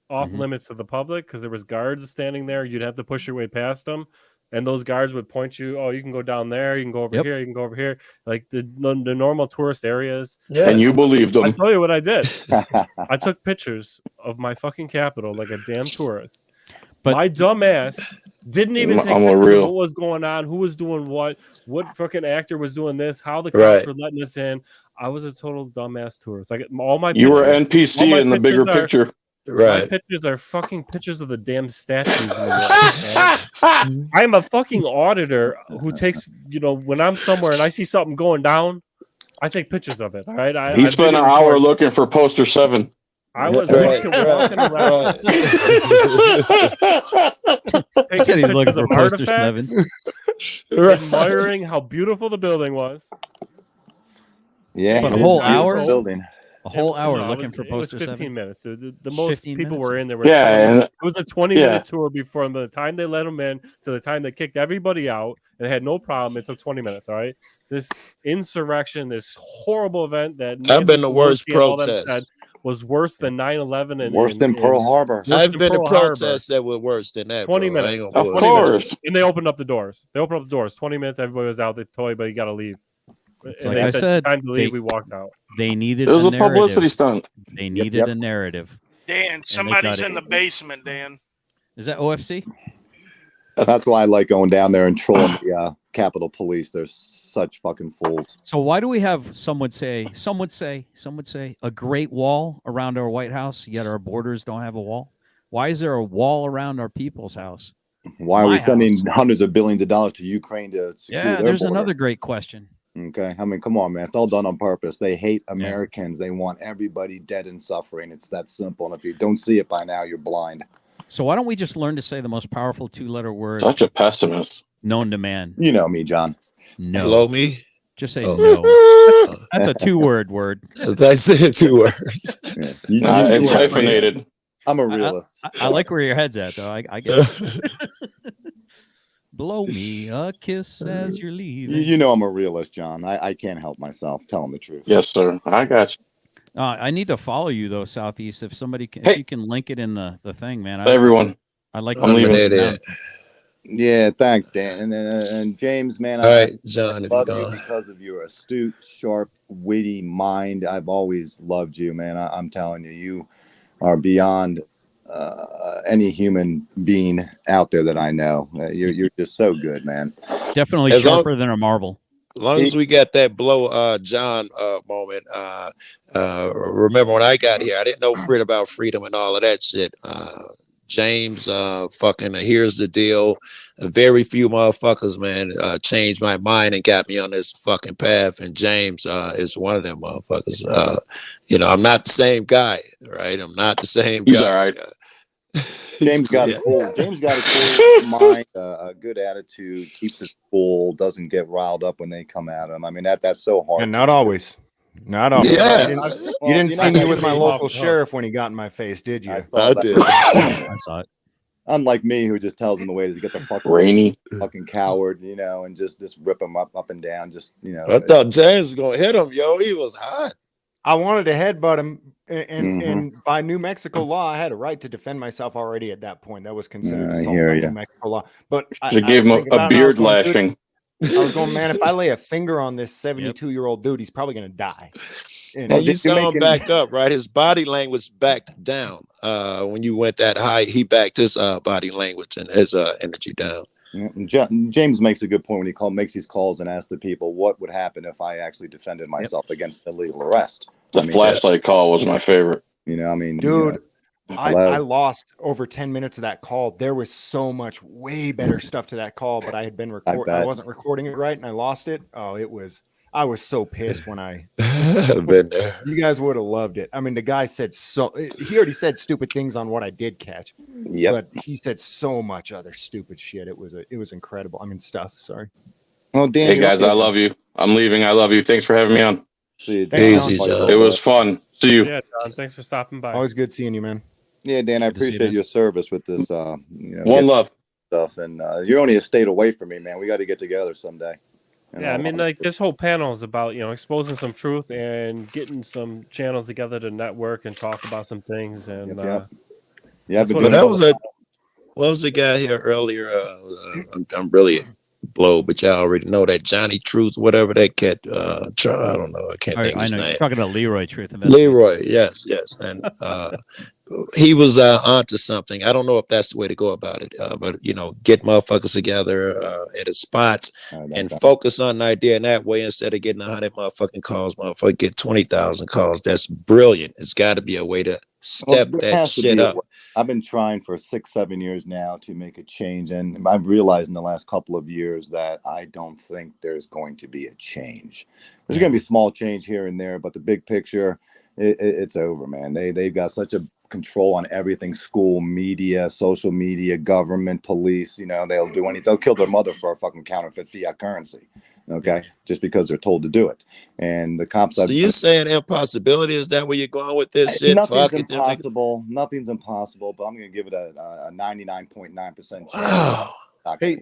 off limits to the public because there was guards standing there. You'd have to push your way past them, and those guards would point you. Oh, you can go down there. You can go over here. You can go over here. Like the normal tourist areas. Yeah. And you believed them. I tell you what I did. I took pictures of my fucking Capitol like a damn tourist. But my dumb ass didn't even take pictures of what was going on, who was doing what fucking actor was doing this, how the cops were letting us in. I was a total dumbass tourist. I get all my. You were NPC in the bigger picture. My pictures are fucking pictures of the damn statues. In the world, I am a fucking auditor who takes, when I'm somewhere and I see something going down, I take pictures of it. All right. He spent an hour looking for poster 7. I was walking around. He said he's looking for poster 7. Admiring how beautiful the building was. Yeah, but a whole hour building. A whole hour looking for poster 15 7. minutes. So the most people were in there. Yeah, it was a 20-minute tour before the time they let them in to the time they kicked everybody out. And they had no problem. It took 20 minutes. All right, this insurrection, this horrible event that I've been the worst protest. Was worse than 9/11 and worse than Pearl Harbor. I've been to protests that were worse than that. 20 bro. minutes, of course. And they opened up the doors. 20 minutes. Everybody was out. They told you, you got to leave. It's like I said, time to leave. We walked out. They needed. It was a narrative. publicity stunt. They needed a narrative. Dan, somebody's in the basement. Dan, is that OFC? That's why I like going down there and trolling the Capitol Police. They're such fucking fools. So why do we have some would say a great wall around our White House, yet our borders don't have a wall? Why is there a wall around our people's house? Why are we sending hundreds of billions of dollars to Ukraine to secure their there's border? another great question. Okay, I mean, come on, man. It's all done on purpose. They hate Americans. They want everybody dead and suffering. It's that simple. And if you don't see it by now, you're blind. So why don't we just learn to say the most powerful 2-letter word? Such a pessimist. Known to man. You know me, John. No. Blow me. Just say no. That's a 2-word word. That's it. 2 words. It's hyphenated. I'm a realist. I like where your head's at, though. I get it. Blow me a kiss as you're leaving. You know I'm a realist, John. I can't help myself. Telling the truth. Yes, sir. I got you. I need to follow you though, Southeast. If somebody can, Hey. if you can link it in the thing, man. Everyone. I like. I'm leaving. Yeah, thanks, Dan. And James, man. All right, John. I love you because of your astute, sharp, witty mind. I've always loved you, man. I'm telling you, you are beyond any human being out there that I know. You're just so good, man. Definitely sharper than a marble. As long as we got that blow John moment. Remember when I got here, I didn't know about freedom and all of that shit. James, fucking here's the deal. Very few motherfuckers, man, changed my mind and got me on this fucking path. And James is one of them motherfuckers. I'm not the same guy, right? I'm not the same guy. He's all right. James got a cool mind, a good attitude, keeps it cool, doesn't get riled up when they come at him. I mean, that's so hard. And not always. Not always. Yeah. You didn't see me with my local sheriff when he got in my face, did you? I did. I saw it. Unlike me, who just tells him the way to get the fucking coward, and just rip him up and down. I thought James was gonna hit him, yo. He was hot. I wanted to headbutt him, and by New Mexico law, I had a right to defend myself already at that point. That was considered assault by New Mexico law. But I gave him a beard lashing. I was going, man, if I lay a finger on this 72-year-old dude, he's probably going to die. And you saw him back up, right? His body language backed down. When you went that high, he backed his body language and his energy down. James makes a good point when he makes these calls and asks the people what would happen if I actually defended myself against illegal arrest. The flashlight call was my favorite. Dude, I lost over 10 minutes of that call. There was so much way better stuff to that call, but I had been recording. I wasn't recording it right, and I lost it. Oh, it was. I was so pissed when I been there. You guys would have loved it. I mean, the guy said he already said stupid things on what I did catch. Yep. But he said so much other stupid shit. It was incredible. I mean, stuff. Sorry. Well, Dan, Hey guys, I love you. I'm leaving. I love you. Thanks for having me on. See you, Thanks, Easy, John. John. It was fun. See you. Yeah, John. Thanks for stopping by. Always good seeing you, man. Yeah, Dan, I Good to see you, appreciate man. your service with this. One love. Stuff, and you're only a state away from me, man. We got to get together someday. Yeah, I mean, like this whole panel is about exposing some truth and getting some channels together to network and talk about some things. And yeah, but that was what was the guy here earlier? I'm really blown, but y'all already know that Johnny Truth, whatever that cat. I don't know. I can't think of I his know name. you're talking about Leroy Truth. Leroy, yes, and he was onto something. I don't know if that's the way to go about it, but get motherfuckers together at a spot and focus on the idea in that way instead of getting 100 motherfucking calls. Motherfucker get 20,000 calls. That's brilliant. It's got to be a way to step that shit up. I've been trying for 6-7 years now to make a change, and I've realized in the last couple of years that I don't think there's going to be a change. There's going to be small change here and there, but the big picture, it's over, man. They've got such a control on everything: school, media, social media, government, police. They'll do anything. They'll kill their mother for a fucking counterfeit fiat currency. Okay, just because they're told to do it. And the cops. So you're saying impossibility? Is that where you're going with this shit? Nothing's impossible. Nothing's impossible. But I'm going to give it a 99.9% chance. Wow. Hey,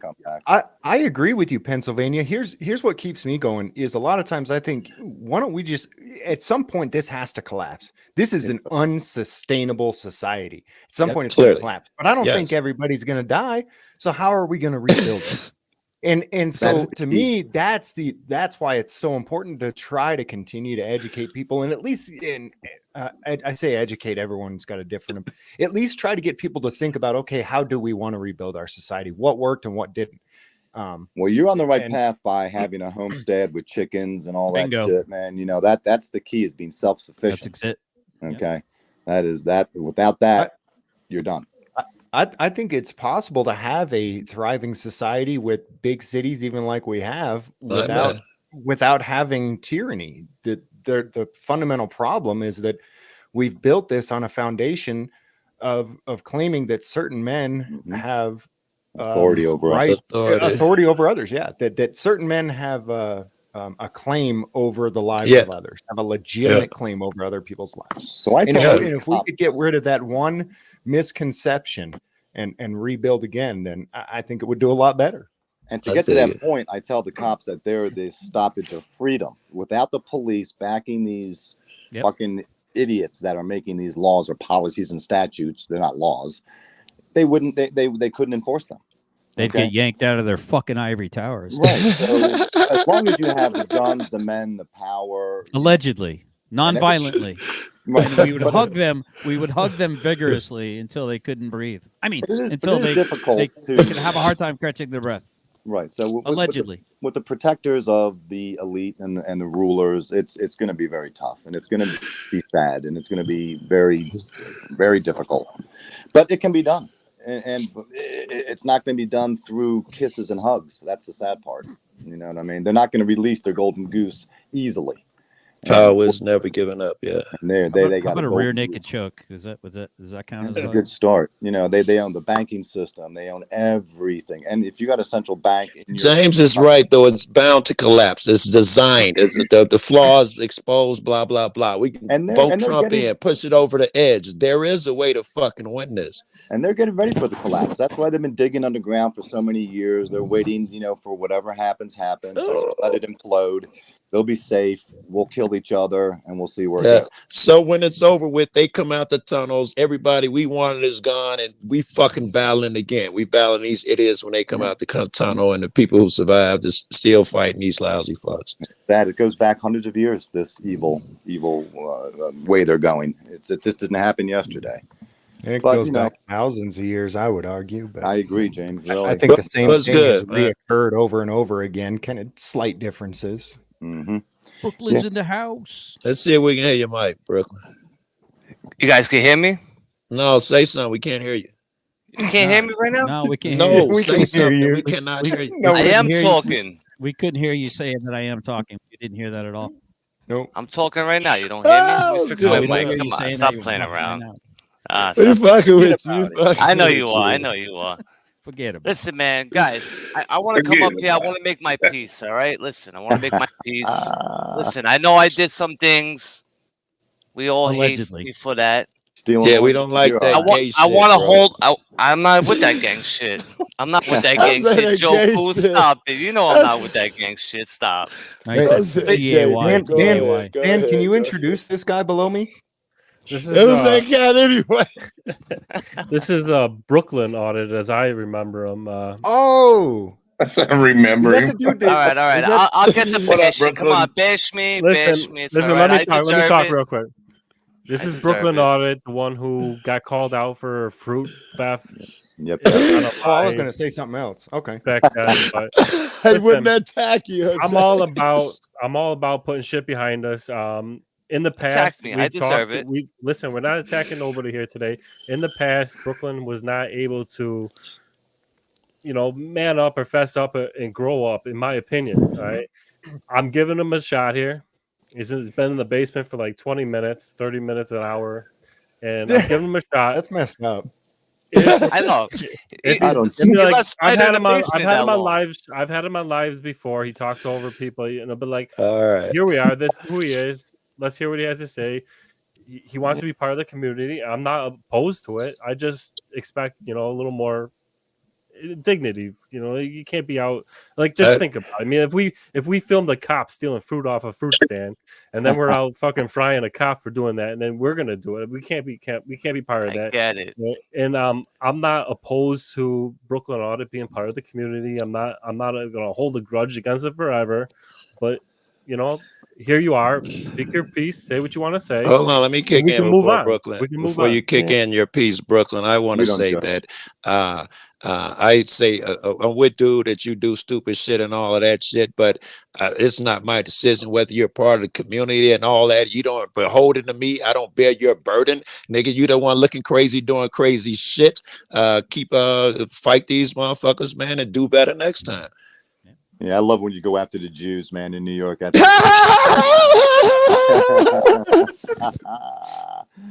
I agree with you, Pennsylvania. Here's what keeps me going is a lot of times I think, why don't we just, at some point, this has to collapse. This is an unsustainable society. At some point, it's going to collapse. But I don't think everybody's going to die. So how are we going to rebuild it? And so to me, that's why it's so important to try to continue to educate people, and at least I say educate, everyone's got a different, at least try to get people to think about, okay, how do we want to rebuild our society? What worked and what didn't? Well, you're on the right path by having a homestead with chickens and all that shit, man. That's the key, is being self-sufficient. That's it. Okay. That. Without that, you're done. I think it's possible to have a thriving society with big cities, even like we have, without having tyranny. The fundamental problem is that we've built this on a foundation of claiming that certain men have authority over us. Authority over others. Yeah, that certain men have a claim over the lives of others, have a legitimate claim over other people's lives. So if we could get rid of that one misconception and rebuild again, then I think it would do a lot better. And to get to that point, I tell the cops that they're the stoppage of freedom. Without the police backing these fucking idiots that are making these laws or policies and statutes, they're not laws, they couldn't enforce them. They'd get yanked out of their fucking ivory towers. Right. So as long as you have the guns, the men, the power. Allegedly. Non-violently. And we would hug them. We would hug them vigorously until they couldn't breathe. I mean, until they could have a hard time catching their breath. Right. So allegedly, with the protectors of the elite and the rulers, it's going to be very tough, and it's going to be sad, and it's going to be very, very difficult. But it can be done, and it's not going to be done through kisses and hugs. That's the sad part. You know what I mean? They're not going to release their golden goose easily. Power is never giving up. Yeah. And they got a rear naked choke. Does that count as a good start? They own the banking system. They own everything. And if you got a central bank, James is right though. It's bound to collapse. It's designed. The flaws exposed. Blah blah blah. We can vote Trump in, push it over the edge. There is a way to fucking win this. And they're getting ready for the collapse. That's why they've been digging underground for so many years. They're waiting, for whatever happens. So let it implode. They'll be safe. We'll kill each other, and we'll see where it goes. So when it's over with, they come out the tunnels. Everybody we wanted is gone, and we fucking battling again. We battling these idiots when they come out the tunnel, and the people who survived is still fighting these lousy fucks. That it goes back hundreds of years. This evil way they're going. It just didn't happen yesterday. It goes back thousands of years, I would argue. But I agree, James. Really. I think the same thing has reoccurred over and over again. Kind of slight differences. Mm-hmm. Brooklyn's in the house. Let's see if we can hear you, Mike. Brooklyn. You guys can hear me? No, say something. We can't hear you. You can't hear me right now? No, we can't. No, hear you. say something. We cannot hear you. No, I am talking. We couldn't hear you say that I am talking. You didn't hear that at all. Nope. I'm talking right now. You don't hear me? That Let me was fix No, my good, we don't mic. hear man. you Come on, saying that stop you're playing talking right around. now. We Stop. fucking Forget with you. We about it. fucking I know with you are. I you. know you are. Forget about Listen, man, guys, I want to come up here. I want to make my peace. All right, listen, I want to make my peace. Listen, I know I did some things. We all hate Allegedly. me for that. Stealing Yeah, we oranges, don't like you're that all right. gay I shit, want to bro. hold. I'm not with that gang shit. I'm not with that I gang said shit. that Joe gay Cool, shit. stop it. You know I'm not with that gang shit. Stop. No, he Wait, I said said But gay. GAY. Dan, Go Dan, ahead. Go Dan, can ahead. you Go introduce this guy below me? This ahead. It was that is cat anyway. this is the Brooklyn audit as I remember him. Oh, I is that remember the him. dude? all That, right. is that? I'll get the What up, bashing. Come on, Brooklyn? bash me. Listen, It's all listen. right. I Let me deserve talk it. real quick. This I is deserve Brooklyn it. audit, the one who got called out for fruit theft Yep. on a Oh, I was live gonna say something else. Okay. back then. But I wouldn't listen, attack you. I'm all about putting shit behind us. In the Attack past, me. I we've deserve talked. it. We listen. We're not attacking nobody here today. In the past, Brooklyn was not able to, man up or fess up and grow up. In my opinion, all right. I'm giving him a shot here. He's been in the basement for like 20 minutes, 30 minutes, an hour, and I'm giving him a shot. That's messed up. If, I know. if I he's, don't if see he, it. like, Let's fight in the I've basement had that him on long. lives. I've had him on lives before. He talks over people, but like, All right. here we are. This is who he is. Let's hear what he has to say. He wants to be part of the community. I'm not opposed to it. I just expect, a little more dignity. You can't be out like just think about it. I mean, if we filmed a cop stealing fruit off a fruit stand and then we're out fucking frying a cop for doing that, and then we're gonna do it. We can't be part of I that. get it. And I'm not opposed to Brooklyn Audit being part of the community. I'm not gonna hold a grudge against it forever, but here you are. Speak your piece. Say what you want to say. Hold on, let me kick We in can move before on. Brooklyn. We can move Before on. you kick in your piece, Brooklyn, I want to We don't say judge. that I say I'm with dude that you do stupid shit and all of that shit, but it's not my decision whether you're part of the community and all that. You don't beholden to me. I don't bear your burden, nigga. You the one looking crazy, doing crazy shit. Keep fight these motherfuckers, man, and do better next time. Yeah, I love when you go after the Jews, man, in New York.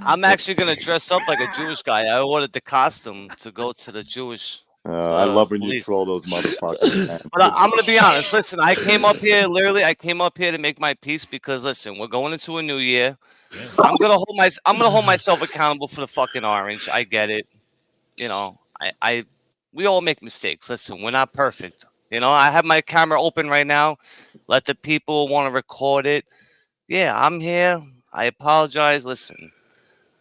I'm actually gonna dress up like a Jewish guy. I ordered the costume to go to the Jewish. I love when you police. troll those motherfuckers, man. But I'm gonna be honest. Listen, I came up here to make my peace because listen, we're going into a new year. I'm gonna hold myself accountable for the fucking orange. I get it. We all make mistakes. Listen, we're not perfect. I have my camera open right now. Let the people want to record it. Yeah, I'm here. I apologize. Listen,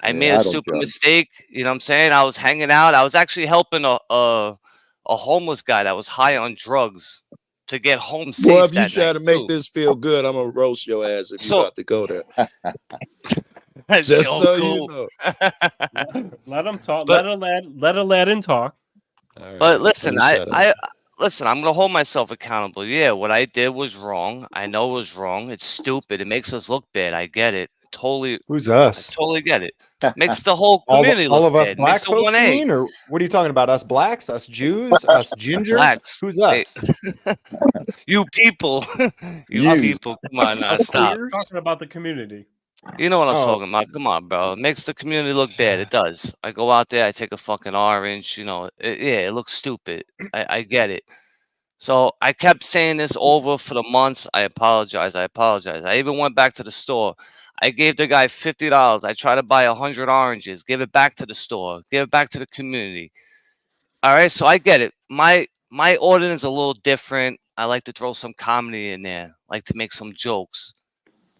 I made a I don't stupid judge. mistake. You know what I'm saying? I was hanging out. I was actually helping a homeless guy that was high on drugs to get home Boy, safe if you that try night to make too. this feel good, I'm gonna roast your ass if you So about to go there. That's Just so so you cool. know. Let him talk. But- let a lad in talk. All right, But let listen, me shut up. listen. I'm gonna hold myself accountable. Yeah, what I did was wrong. I know it was wrong. It's stupid. It makes us look bad. I get it. Totally. Who's I us? totally get it. Makes the whole All, community all look of us bad. black Makes it folks, you 1A. mean? Or what are you talking about? Us blacks? Us Jews? Us gingers? Blacks. Who's Hey, us? you people. you You. people. Come on now. Us Stop. queers? Talking about the community. You know what I'm Oh, talking about. Come on, bro. It makes the community look bad. It does. I go out there, I take a fucking orange, it looks stupid. I get it. So I kept saying this over for the months. I apologize. I even went back to the store. I gave the guy $50. I tried to buy 100 oranges, give it back to the store, give it back to the community. All right, so I get it. My ordinance is a little different. I like to throw some comedy in there, like to make some jokes.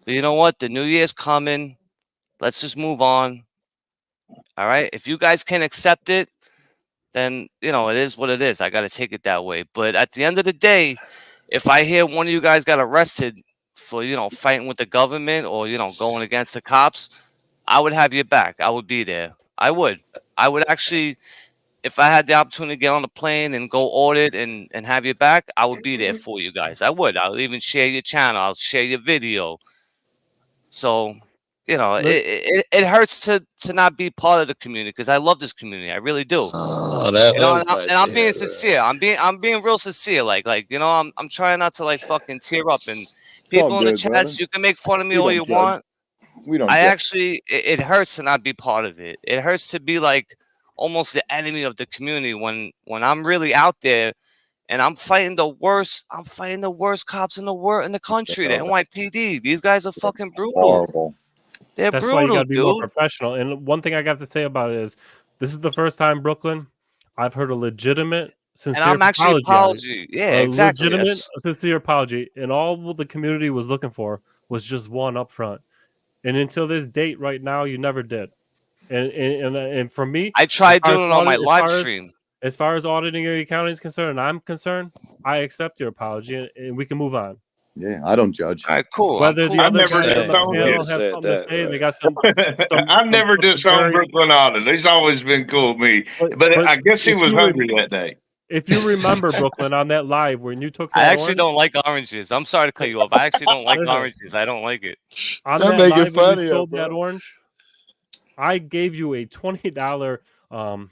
But you know what? The new year's coming. Let's just move on. All right. If you guys can accept it, then it is what it is. I got to take it that way. But at the end of the day, if I hear one of you guys got arrested for fighting with the government or going against the cops, I would have your back. I would be there. I would actually, if I had the opportunity to get on the plane and go audit and have your back, I would be there for you guys. I would. I'll even share your channel. I'll share your video. So, it hurts to not be part of the community because I love this community. I really do. Oh, that, You know, was nice and I'm to being hear, sincere. I'm being real sincere. Like you know, I'm trying not to like fucking tear up. And It's all people in the good, brother. chats, you can make fun of me We all don't you judge. want. We don't I judge. actually, it hurts to not be part of it. It hurts to be like almost the enemy of the community when I'm really out there and I'm fighting the worst. I'm fighting the worst cops in the country. The NYPD. These guys are fucking brutal. Horrible. They're That's why you brutal, got to be more dude. professional. And one thing I got to say about it is, this is the first time, Brooklyn, I've heard a legitimate, And sincere I'm actually apology. Yeah, A exactly. legitimate, sincere apology. And all the community was looking for was just one up front. And until this date, right now, you never did. And for me, I tried doing it on my live stream. As far as auditing Erie County is concerned, and I'm concerned, I accept your apology, and we can move on. Yeah, I don't judge. All right, cool. Whether the other guys on the Whoever panel have said something to that, say, right. they got some I've never disowned Brooklyn Audit. He's always been cool with me. But I guess he if was you hungry that day. If you remember, Brooklyn, on that live when you took that I actually orange, don't like oranges. I'm sorry to cut you off. I actually don't like Listen. oranges. I don't like it. on Don't that make it live when funny, you sold that bro. orange, I gave you a $20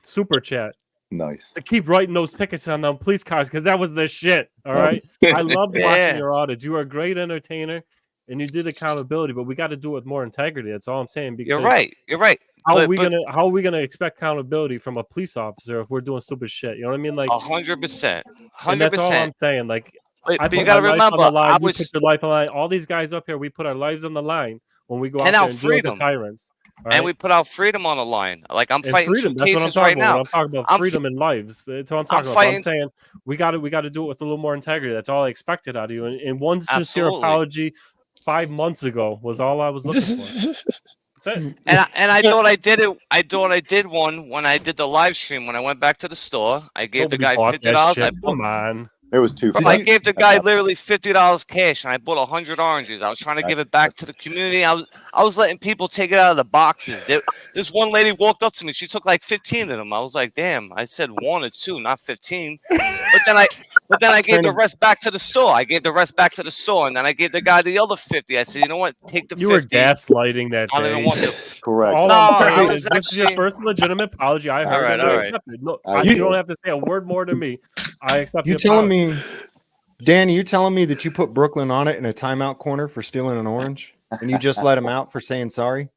super chat Nice. to keep writing those tickets on them police cars because that was the shit. All right, I loved watching Yeah. your audits. You are a great entertainer, and you did accountability, but we got to do it with more integrity. That's all I'm saying. Because You're right. You're right. How But- are we gonna expect accountability from a police officer if we're doing stupid shit? You know what I mean? Like 100%. and that's all 100%. I'm saying. Like But I you put gotta my life on remember, the line. I You was- put your life on the line. All these guys up here, we put our lives on the line when we go out And there our and deal with the freedom. tyrants. all And right? we put our freedom on the line. Like I'm And fighting freedom. two That's what I'm cases talking right about. now. When I'm talking about I'm freedom and lives. That's what I'm I'm talking about. But I'm fighting- saying we got to do it with a little more integrity. That's all I expected out of you. And one sincere Absolutely. apology 5 months ago was all I was looking for. That's it. And I thought I did it. I thought I did one when I did the live stream. When I went back to the store, I gave Nobody the guy bought that $50. shit. I Come on. It was too. I gave the guy literally $50 cash, and I bought 100 oranges. I was trying to give it back to the community. I was letting people take it out of the boxes. This one lady walked up to me. She took like 15 of them. I was like, "Damn!" I said 1 or 2, not 15. But then I gave the rest back to the store. I gave the rest back to the store, and then I gave the guy the other 50. I said, "You know what? Take the 50." You were gaslighting that I don't day. even want to. Correct. All No, I'm I saying was is this is your actually- first legitimate apology. I heard All right, it. all I right. accepted. No, I you agree. don't have to say a word more to me. I accept. You your telling apology. me, Danny? You telling me that you put Brooklyn on it in a timeout corner for stealing an orange, and you just let him out for saying sorry?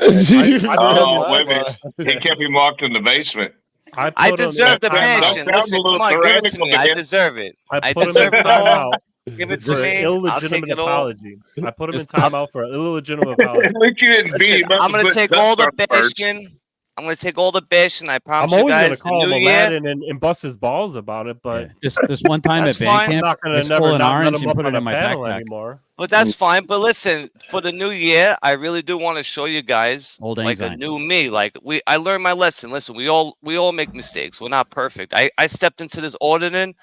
Oh, wait a minute. He kept him locked in the basement. I deserve the passion. Listen, come on, give it to me. I deserve it. I deserve it all. Give it to for an me. I'll take illegitimate it all. apology. I put him in timeout for an illegitimate apology. At least you didn't beat Listen, him up I'm and gonna put take dust all the on him first. bashing. I'm gonna take all the bashing. I I'm promise you always gonna guys. call him The a new year. lad and bust his balls about it, but This one time That's at band fine. I'm camp, not I gonna stole never an not let orange him and up put it on in a my panel backpack. anymore. But that's fine. But listen, for the new year, I really do want to show you guys Old like a anxiety. new me. Like I learned my lesson. Listen, we all make mistakes. We're not perfect. I stepped into this auditing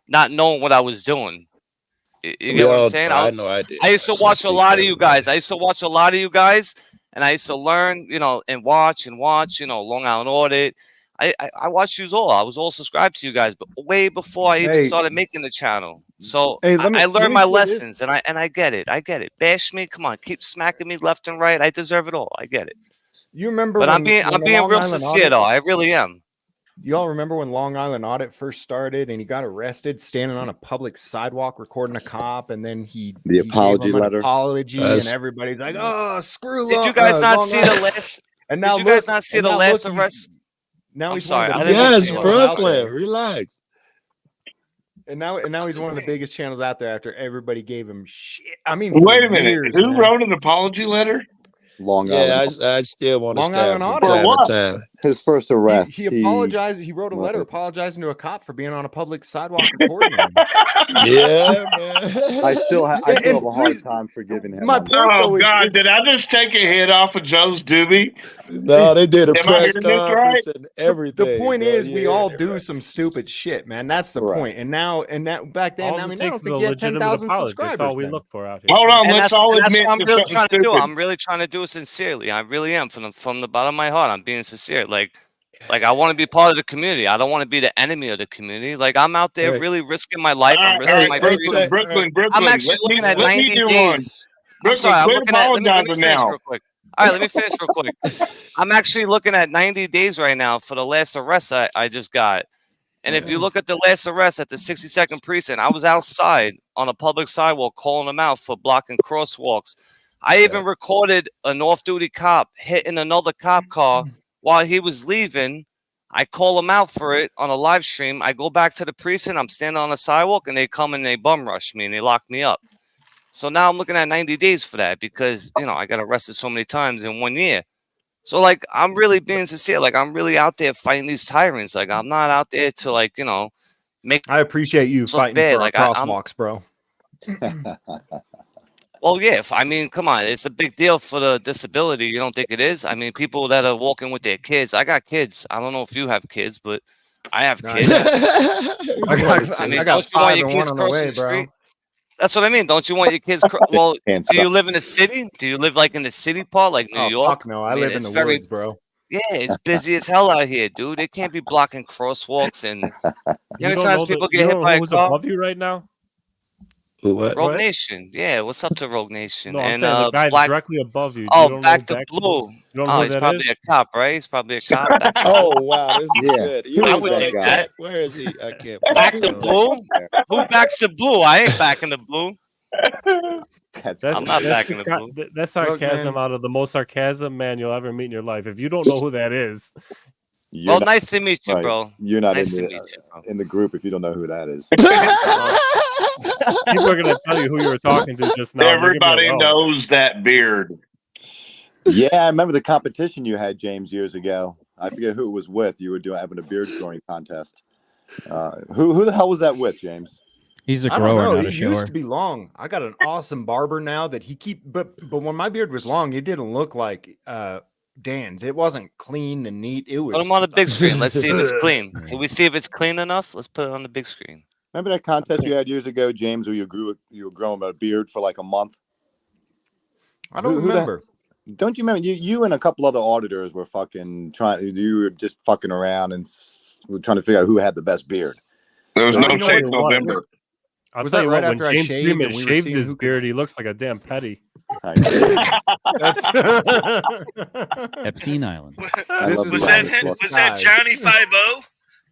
not knowing what I was doing. You get what I'm saying? I know I did. I used to watch a lot of you guys. I used to watch a lot of you guys, and I used to learn, and watch, Long Island Audit. I watched you all. I was all subscribed to you guys, but way before I even Hey. started making the channel. So Hey, let me- I let learned me my say this. lessons, and I get it. I get it. Bash me, come on, keep smacking me left and right. I deserve it all. I get it. You remember? But I'm when being the Long real Island sincere Audit- though. I really am. You all remember when Long Island Audit first started and he got arrested standing on a public sidewalk recording a cop, and then he The gave apology him an letter. apology, That's- and everybody's like, "Oh, screw!" Did you guys not Long see the Island." last? And Did now you guys look- not see and the now last look, he's- arrest? Now I'm he's sorry, one I of the didn't biggest Yes, mean to channels out Brooklyn. there. Relax. And now he's one of the biggest channels out there after everybody gave him shit. I mean, Wait for a minute. years, Who man. wrote an apology letter? Long Yeah, Island. I still want to Long stab Island from Audit. For time what? to time. His first arrest. He apologized. He wrote a letter Right. apologizing to a cop for being on a public sidewalk recording him. Yeah, man. I still have And a hard please- time forgiving him. My on that. point, Oh though, God! is Did I just take a hit off of Joe's doobie? No, they did a Am I press hearing this conference and everything. the point bro. is we Yeah, all right. do some stupid shit, man. That's the Right. point. And now back then, All I it mean, I takes don't is think a he had legitimate 10,000 apology. subscribers. That's all we then. look for out here. Hold on. And Let's that's, all and that's admit what I'm to really something trying to do. stupid. I'm really trying to do it sincerely. I really am from the bottom of my heart. I'm being sincere. Like I want to be part of the community. I don't want to be the enemy of the community. Like I'm out there Hey. really risking my life. I'm All risking right, my hey, freedom. Brooklyn. I'm actually looking at let me 90 do days. one. I'm Brooklyn, sorry. I'm quit looking at. Let me apologizing finish now. real quick. All right, let me finish real quick. I'm actually looking at 90 days right now for the last arrest I just got. And if you look at the last arrest at the 62nd precinct, I was outside on a public sidewalk calling them out for blocking crosswalks. I even recorded an off-duty cop hitting another cop car while he was leaving. I call him out for it on a live stream. I go back to the precinct. I'm standing on the sidewalk, and they come and they bum rush me, and they lock me up. So now I'm looking at 90 days for that because, you know, I got arrested so many times in 1 year. So, like, I'm really being sincere. Like, I'm really out there fighting these tyrants. Like, I'm not out there to, like, you know, make. I appreciate you fighting bad. for Like, our crosswalks, bro. Well, yeah. I mean, come on. It's a big deal for the disability. You don't think it is? I mean, people that are walking with their kids. I got kids. I don't know if you have kids, but I have kids. I got don't you want 5 your and 1 kids on the crossing way, the bro. street? That's what I mean. Don't you want your kids? Well, Can't do you stop. live in a city? Do you live like in the city part, like New Oh, York? fuck no. I mean, live in it's the very, woods, bro. yeah, it's busy as hell out here, dude. They can't be blocking crosswalks, and you know, sometimes people get hit by a who's car. above you right now? What? Rogue Nation, yeah. What's up to Rogue Nation? No, I'm And saying the guy Black. directly above you. You Oh, don't know back to Back to Blue. You don't know Oh, who he's that probably is? a cop, right? He's probably a cop. Back to Oh wow, this is Yeah. good. Who You I is would would that think think guy? that. that. Where is he? I can't. Back to Blue? Who backs the Blue? I ain't backing the Blue. That's I'm not That's backing the Blue. that's Look, sarcasm man. out of the most sarcasm man you'll ever meet in your life. If you don't know who that is, You're Well, not nice to meet you, right. bro. You're not Nice to in meet you, bro. the group if you don't know who that is. people are gonna tell you who you were talking to just now. and you're gonna be Everybody like, oh. knows that beard. Yeah, I remember the competition you had, James, years ago. I forget who it was with. You were having a beard growing contest. Who the hell was that with, James? He's a I don't grower, know. not It a used shower. to be long. I got an awesome barber now that he but when my beard was long, it didn't look like Dan's. It wasn't clean and neat. It Put was him on the big screen. Let's see if it's Ugh. clean. Can we see if it's clean enough? Let's put it on the big screen. Remember that contest you had years ago, James, where you were growing a beard for like a month? I don't Who the- remember. Don't you remember? You and a couple other auditors were fucking trying. You were just fucking around and were trying to figure out who had the best beard. There was I no don't know shave what it was. November. I'll Was tell that you right what, after when I James shaved Freeman and we were shaved seeing his who could- beard, he looks like a damn petty. That's Epstein Island. I Was love was the that Irish him? look. Was that Johnny 5-0?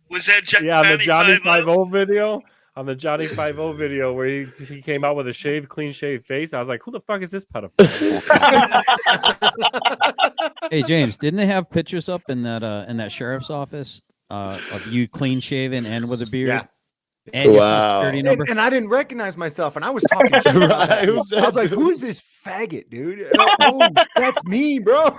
Was that Yeah, on the Johnny Johnny 5-0 video, on the Johnny 5-0 video where he came out with a shaved, clean shaved face, I was like, who the fuck is this pedophile? Hey James, didn't they have pictures up in that sheriff's office of you clean shaven and with a beard? Yeah. And your Social Wow. Security number? And I didn't recognize myself, and I was talking shit about that. Who's I was that like, dude? "Who's this faggot, dude?" Oh, that's me, bro.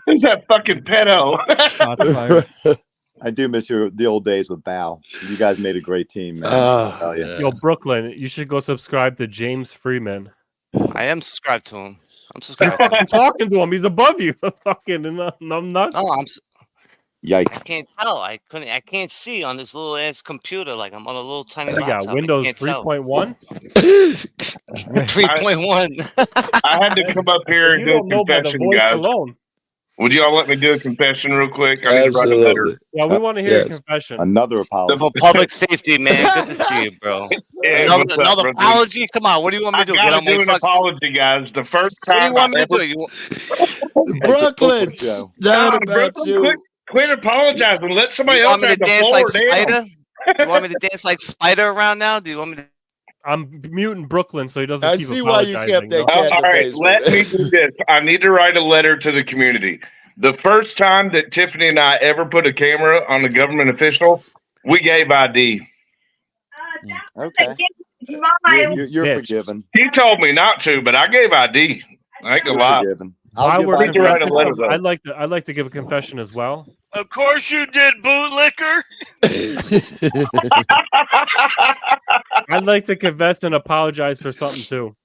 Who's that fucking pedo? Shots fired. I do miss the old days with Bow. You guys made a great team, man. Oh, Hell yeah. Yo, Brooklyn, you should go subscribe to James Freeman. I am subscribed to him. I'm You're subscribed to him. fucking talking to him. He's above you. Fucking I'm nuts. No, I Yikes. can't tell. I can't see on this little ass computer. Like I'm on a little tiny We got laptop. Windows I can't tell. 3.1. 3.1. I had to come up here and You do a don't know by the confession, voice guys. alone. Would y'all let me do a confession real quick? I need to write a letter. absolutely. Yeah, we want to hear a Yes. confession. Another apology. For public safety, man. Good to see you, bro. Hey, Another, what's up, another brother? apology? Come on. What do you want me I to do? Get gotta on my do an fucking. apology, guys. The first What do you time want me I to ever do? You, Brooklyn, Joe. it's Nah, not about Brooklyn, you. quit apologizing. Let somebody you else want me to have the dance floor, like damn. Spider? You want me to dance like Spider around now? Do you want me to? I'm muting Brooklyn so he doesn't I keep see why you apologizing. kept that no? cat in All the right, basement. let me do this. I need to write a letter to the community. The first time that Tiffany and I ever put a camera on a government official, we gave ID. Okay. You're Bitch. forgiven. He told me not to, but I gave ID. I ain't gonna You're lie. forgiven. While I'll give we're I need to write a ID. letter, though. I'd like to give a confession as well. Of course you did, bootlicker. I'd like to confess and apologize for something too.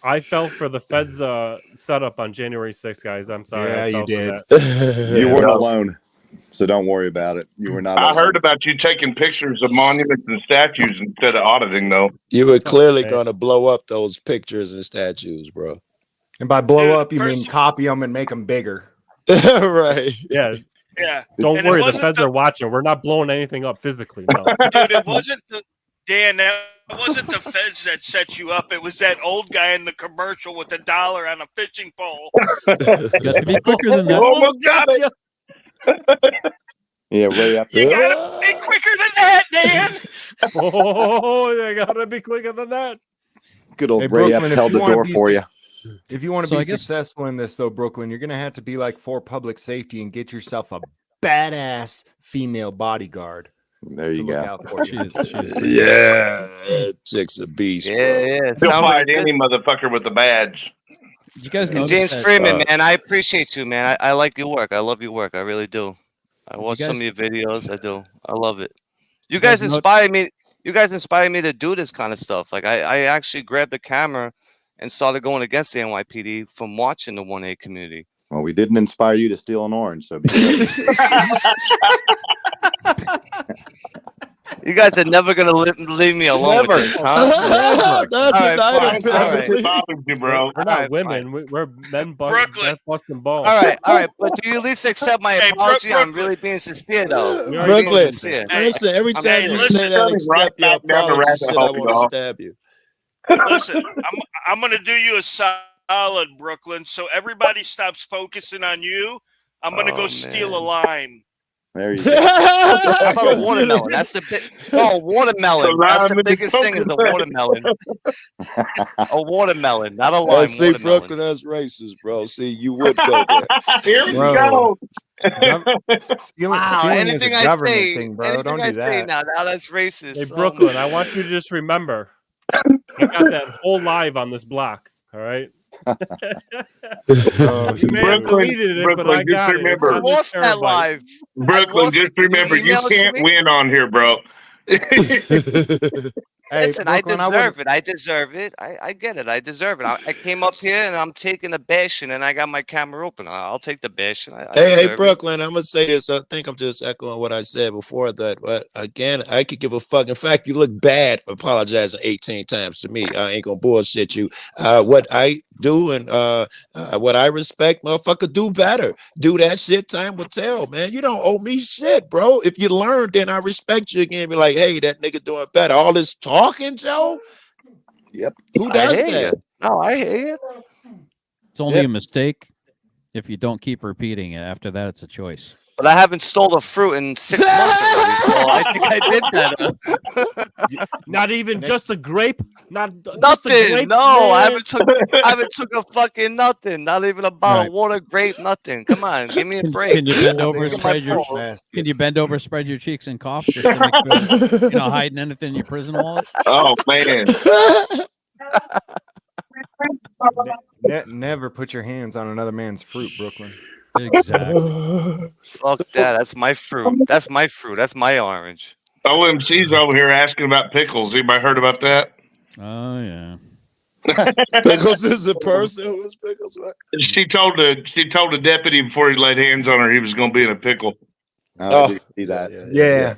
I fell for the Fed's setup on January 6th, guys. I'm sorry. Yeah, I you fell for did. that. You weren't alone, so don't worry about it. You were not I alone. heard about you taking pictures of monuments and statues instead of auditing, though. You were clearly Okay. going to blow up those pictures and statues, bro. And by blow Dude, up, you mean first- copy them and make them bigger. Right. Yeah. Yeah, Don't And it worry, the wasn't Feds the- are watching. We're not blowing anything up physically. No. dude. It wasn't the Dan. That wasn't the feds that set you up. It was that old guy in the commercial with the $1 on a fishing pole. You got to be quicker than You that. almost got it. Yeah, Ray up. You gotta be quicker than that, Dan. Oh, you gotta be quicker than that. Good old Hey, Ray Brooklyn, Epps held the door for you. If you want to So be I guess- successful in this, though, Brooklyn, you're going to have to be like for public safety and get yourself a badass female bodyguard. There you to look go. out for you. Yeah, chick's a beast, Yeah, bro. yeah. It He'll sounds like fight a any good. motherfucker with a badge. You guys know And James Freeman, man, I appreciate you, man. I like your work. I love your work. I really do. I watch some of your videos. I do. I love it. You guys guys know- inspire me. You guys inspire me to do this kind of stuff. Like I actually grabbed the camera and started going against the NYPD from watching the 1A community. Well, we didn't inspire you to steal an orange, so be careful. You guys are never gonna leave me alone Never. with this, huh? That's All an right, item. fine. All right. Bothers you, bro. We're not Alright, women. We're men Brooklyn. busting balls. All right. But do you at least accept my Hey, apology? I'm Brooklyn. really being sincere, though. We already being Brooklyn, sincere. listen, every I'm time being you listen, say that, right accept your back down the apology rabbit shit, I hole, want to y'all. stab you. Listen, I'm gonna do you a solid, Brooklyn. So everybody stops focusing on you. I'm gonna go steal a lime. There you go. How about a watermelon? That's the big. Oh, watermelon. That's the biggest thing is the watermelon. A watermelon, not a lime. See, Watermelon. Brooklyn, that's racist, bro. See, you would go there. Here we Bro. go. Stealing, Wow, stealing is anything a I government say, thing, bro. anything Don't I do say that. now that's racist. Hey, Brooklyn, I want you to just remember, I got that whole live on this block. All right. You may have deleted it, but I Brooklyn, just got it. It's remember. on I this lost that terabyte. live. Brooklyn, just remember, you can't win on here, bro. Hey, Listen, Brooklyn, I I deserve wouldn't- it. I deserve it. I get it. I deserve it. I came up here and I'm taking a bashing and I got my camera open. I'll take the bashing. I Hey, deserve it. Brooklyn, I'm gonna say this. I think I'm just echoing what I said before that. But again, I could give a fuck. In fact, you look bad apologizing 18 times to me. I ain't gonna bullshit you. What I do and what I respect, motherfucker, do better. Do that shit. Time will tell, man. You don't owe me shit, bro. If you learn, then I respect you again. Be like, hey, that nigga doing better. All this talking, Joe. Yep. Who I does hear that? you. No, I hear you. It's only Yep. a mistake if you don't keep repeating it. After that, it's a choice. But I haven't stole a fruit in 6 months already, so I think I did better. Not even just a grape. Not just a Nothing. grape. No, I man. haven't took a fucking nothing. Not even a bottle Right. of water, grape, nothing. Come on, give me a break. Can you bend over, Look at my spread your balls. Can you bend over, spread your cheeks, and cough just to make sure you're not hiding anything in your prison wallet? Oh, man. Never put your hands on another man's fruit, Brooklyn. Exactly. Fuck that. That's my fruit. That's my fruit. That's my orange. OMC's over here asking about pickles. Anybody heard about that? Oh yeah. Pickles is a person. Who's Pickles? What? She told the deputy before he laid hands on her he was going to be in a pickle. Oh, I did see that. Yeah.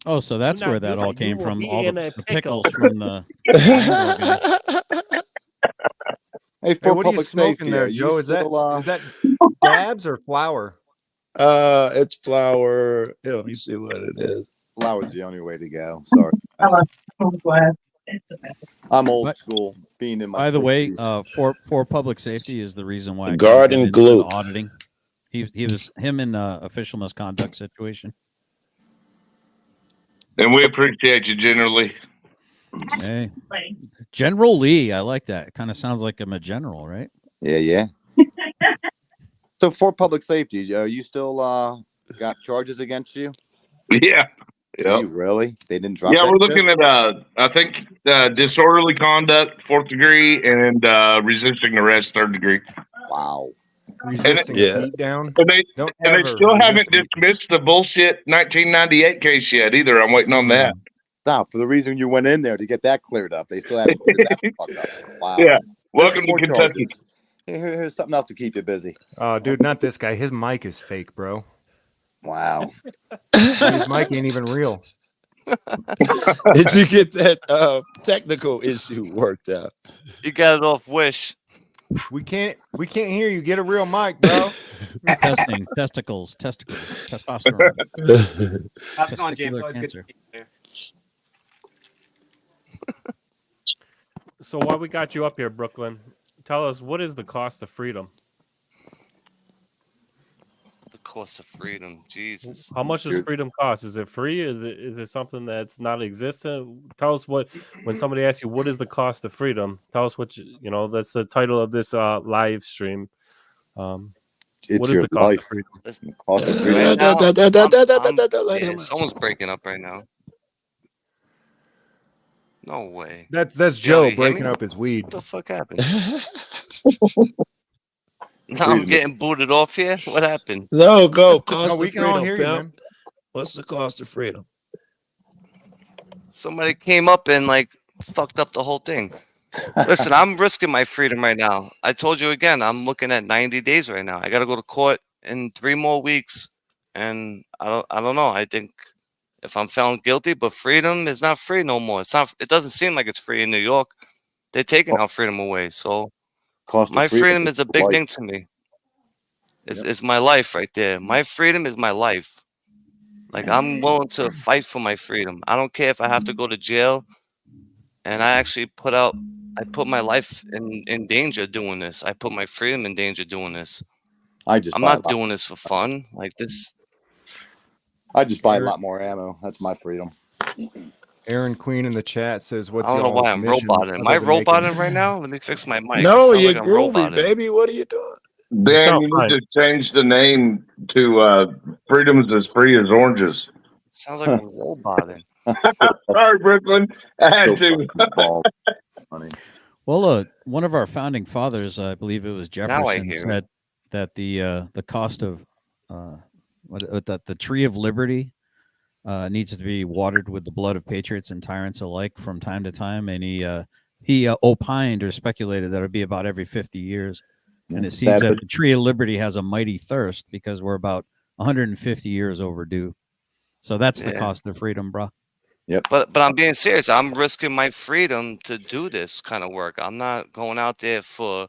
Oh, so that's You're where not that all good. came You will from. be All in the a pickles pickle. from the. Hey, Hey, for what are you public smoking safety, there, are you Joe? Is that still, is that dabs or flour? It's flour. Yeah, let me see what it is. flour's the only way to go. Sorry. I'm old But- school, being in my By the way, 60s. for public safety is the reason why I Garden couldn't get into the glue. auditing. He was him in official misconduct situation. And we appreciate you generally. Hey, General Lee, I like that. It kind of sounds like I'm a general, right? Yeah. So for public safety, you still got charges against you? Yeah. Do Yep. you really? They didn't drop Yeah, that we're shit? looking at I think disorderly conduct, 4th degree, and resisting arrest, 3rd degree. Wow. Resisting Yeah. beat down. And they Don't and they ever still haven't resist dismissed the bullshit 1998 case yet either. I'm waiting on that. Stop. For the reason you went in there to get that cleared up, they still haven't cleared that fuck up. Wow. Yeah. Welcome to More Kentucky. charges. Here's something else to keep you busy. Oh, dude, not this guy. His mic is fake, bro. Wow. His mic ain't even real. Did you get that technical issue worked out? You got it off Wish. We can't hear you. Get a real mic, bro. Testing testicles, testosterone. How's it going, James? Testicular Always good to cancer. see you there. So while we got you up here, Brooklyn, tell us, what is the cost of freedom? The cost of freedom, Jesus. How much does freedom cost? Is it free? Is it something that's not existent? Tell us what, when somebody asks you, what is the cost of freedom? Tell us what, you know, that's the title of this live stream. It's what is your the cost life. of freedom? The cost of freedom. Right now, Let yeah, him someone's breaking up right now. No way. That's Yo, Joe you hear breaking me? up his weed. What the fuck happened? Now I'm getting booted off here. What happened? No, go. Cost No, we of can all freedom, hear you, pimp. man. What's the cost of freedom? Somebody came up and like fucked up the whole thing. Listen, I'm risking my freedom right now. I told you again, I'm looking at 90 days right now. I got to go to court in 3 more weeks, and I don't know. I think if I'm found guilty, but freedom is not free no more. It's not. It doesn't seem like it's free in New York. They're taking our freedom away. So Cost of my freedom is is a big life. thing to me. It's my life right there. My freedom is my life. Like, I'm willing to fight for my freedom. I don't care if I have to go to jail. And I actually I put my life in danger doing this. I put my freedom in danger doing this. I just I'm buy a not lot. doing this for fun. Like this. I just buy a lot more ammo. That's my freedom. Aaron Queen in the chat says, "What's I don't know y'all's why I'm mission roboting. Am I other than making-" roboting right now? Let me fix my mic. No, It sounds you're like I'm groovy, roboting. baby. What are you doing? Dan, you need to change the name to Freedom's as Free as Oranges. Sounds like I'm roboting. Sorry, Brooklyn. I had to. Well, one of our founding fathers, I believe it was Now I Jefferson, hear said that the cost of that the tree of liberty needs to be watered with the blood of patriots and tyrants alike from time to time, and he opined or speculated that it'd be about every 50 years. And it seems that the tree of liberty has a mighty thirst because we're about 150 years overdue. So that's the Yeah. cost of freedom, bro. Yep. But I'm being serious. I'm risking my freedom to do this kind of work. I'm not going out there for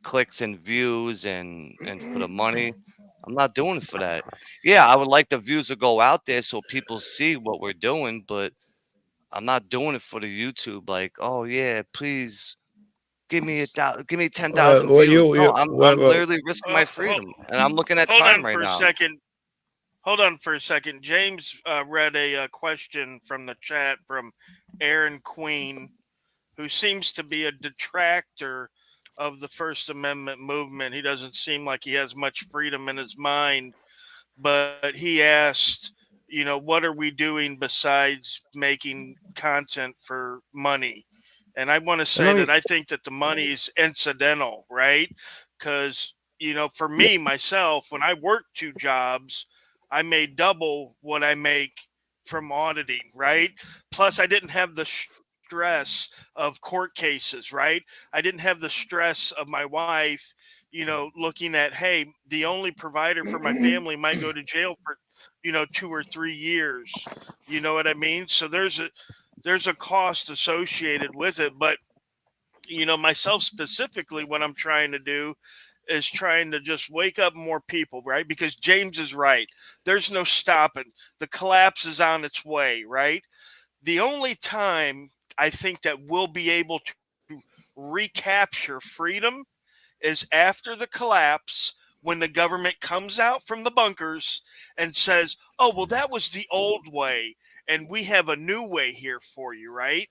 clicks and views and for the money. I'm not doing it for that. Yeah, I would like the views to go out there so people see what we're doing, but I'm not doing it for the YouTube. Like, oh yeah, please give me 10,000 Well, views. No, I'm well, literally risking my freedom, and I'm looking at Hold time on right for a now. second. Hold on for a second. James read a question from the chat from Aaron Queen, who seems to be a detractor of the First Amendment movement. He doesn't seem like he has much freedom in his mind, but he asked, you know, what are we doing besides making content for money? And I want to say that I think that the money is incidental, right? Because, you know, for me, myself, when I worked 2 jobs, I made double what I make from auditing, right? Plus, I didn't have the stress of court cases, right? I didn't have the stress of my wife, you know, looking at, hey, the only provider for my family might go to jail for, you know, 2 or 3 years. You know what I mean? So there's a cost associated with it. But, you know, myself specifically, what I'm trying to do is trying to just wake up more people, right? Because James is right. There's no stopping. The collapse is on its way, right? The only time I think that we'll be able to recapture freedom is after the collapse, when the government comes out from the bunkers and says, oh, well, that was the old way, and we have a new way here for you, right?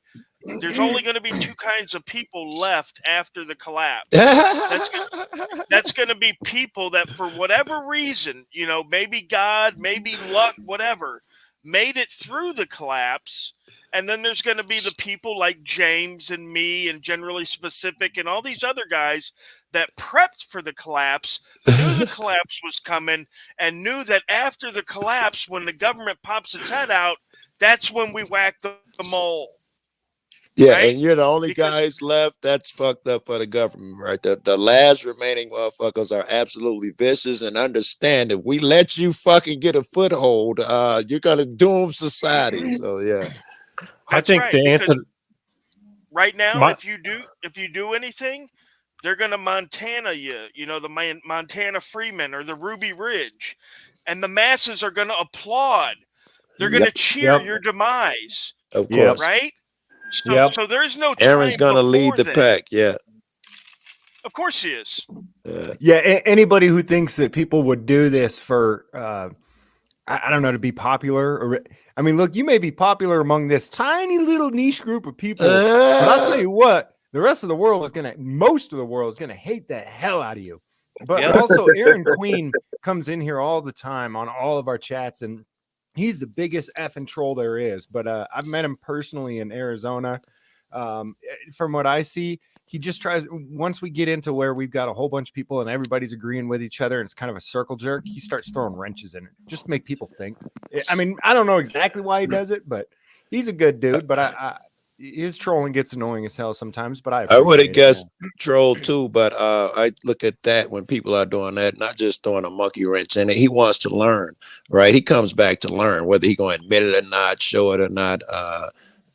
There's only going to be 2 kinds of people left after the collapse. That's going to be people that, for whatever reason, you know, maybe God, maybe luck, whatever, made it through the collapse. And then there's going to be the people like James and me and Generally Specific and all these other guys that prepped for the collapse, knew the collapse was coming, and knew that after the collapse, when the government pops its head out, that's when we whack the mole. Yeah, right? and you're the only guys left. That's fucked up for the government, right? The last remaining motherfuckers are absolutely vicious, and understand if we let you fucking get a foothold, you're gonna doom society. So yeah, I think right, the answer right now, My- if you do anything, they're gonna Montana you, you know, the Montana Freeman or the Ruby Ridge, and the masses are gonna applaud. They're gonna cheer your demise. Of course. Right? So there's no time Aaron's gonna lead the then. pack. Yeah. Of course he is. Anybody who thinks that people would do this for I don't know, to be popular, or I mean, look, you may be popular among this tiny little niche group of people, but I'll tell you what, the rest of the world is most of the world is gonna hate the hell out of you. But also, Aaron Queen comes in here all the time on all of our chats, and he's the biggest effing troll there is. But I've met him personally in Arizona. From what I see, he just tries, once we get into where we've got a whole bunch of people and everybody's agreeing with each other and it's kind of a circle jerk, he starts throwing wrenches in it just to make people think. I mean, I don't know exactly why he does it, but he's a good dude. But his trolling gets annoying as hell sometimes, but I would have appreciate it. guessed troll too, but I look at that when people are doing that, not just throwing a monkey wrench in it. He wants to learn, right? He comes back to learn, whether he going to admit it or not, show it or not.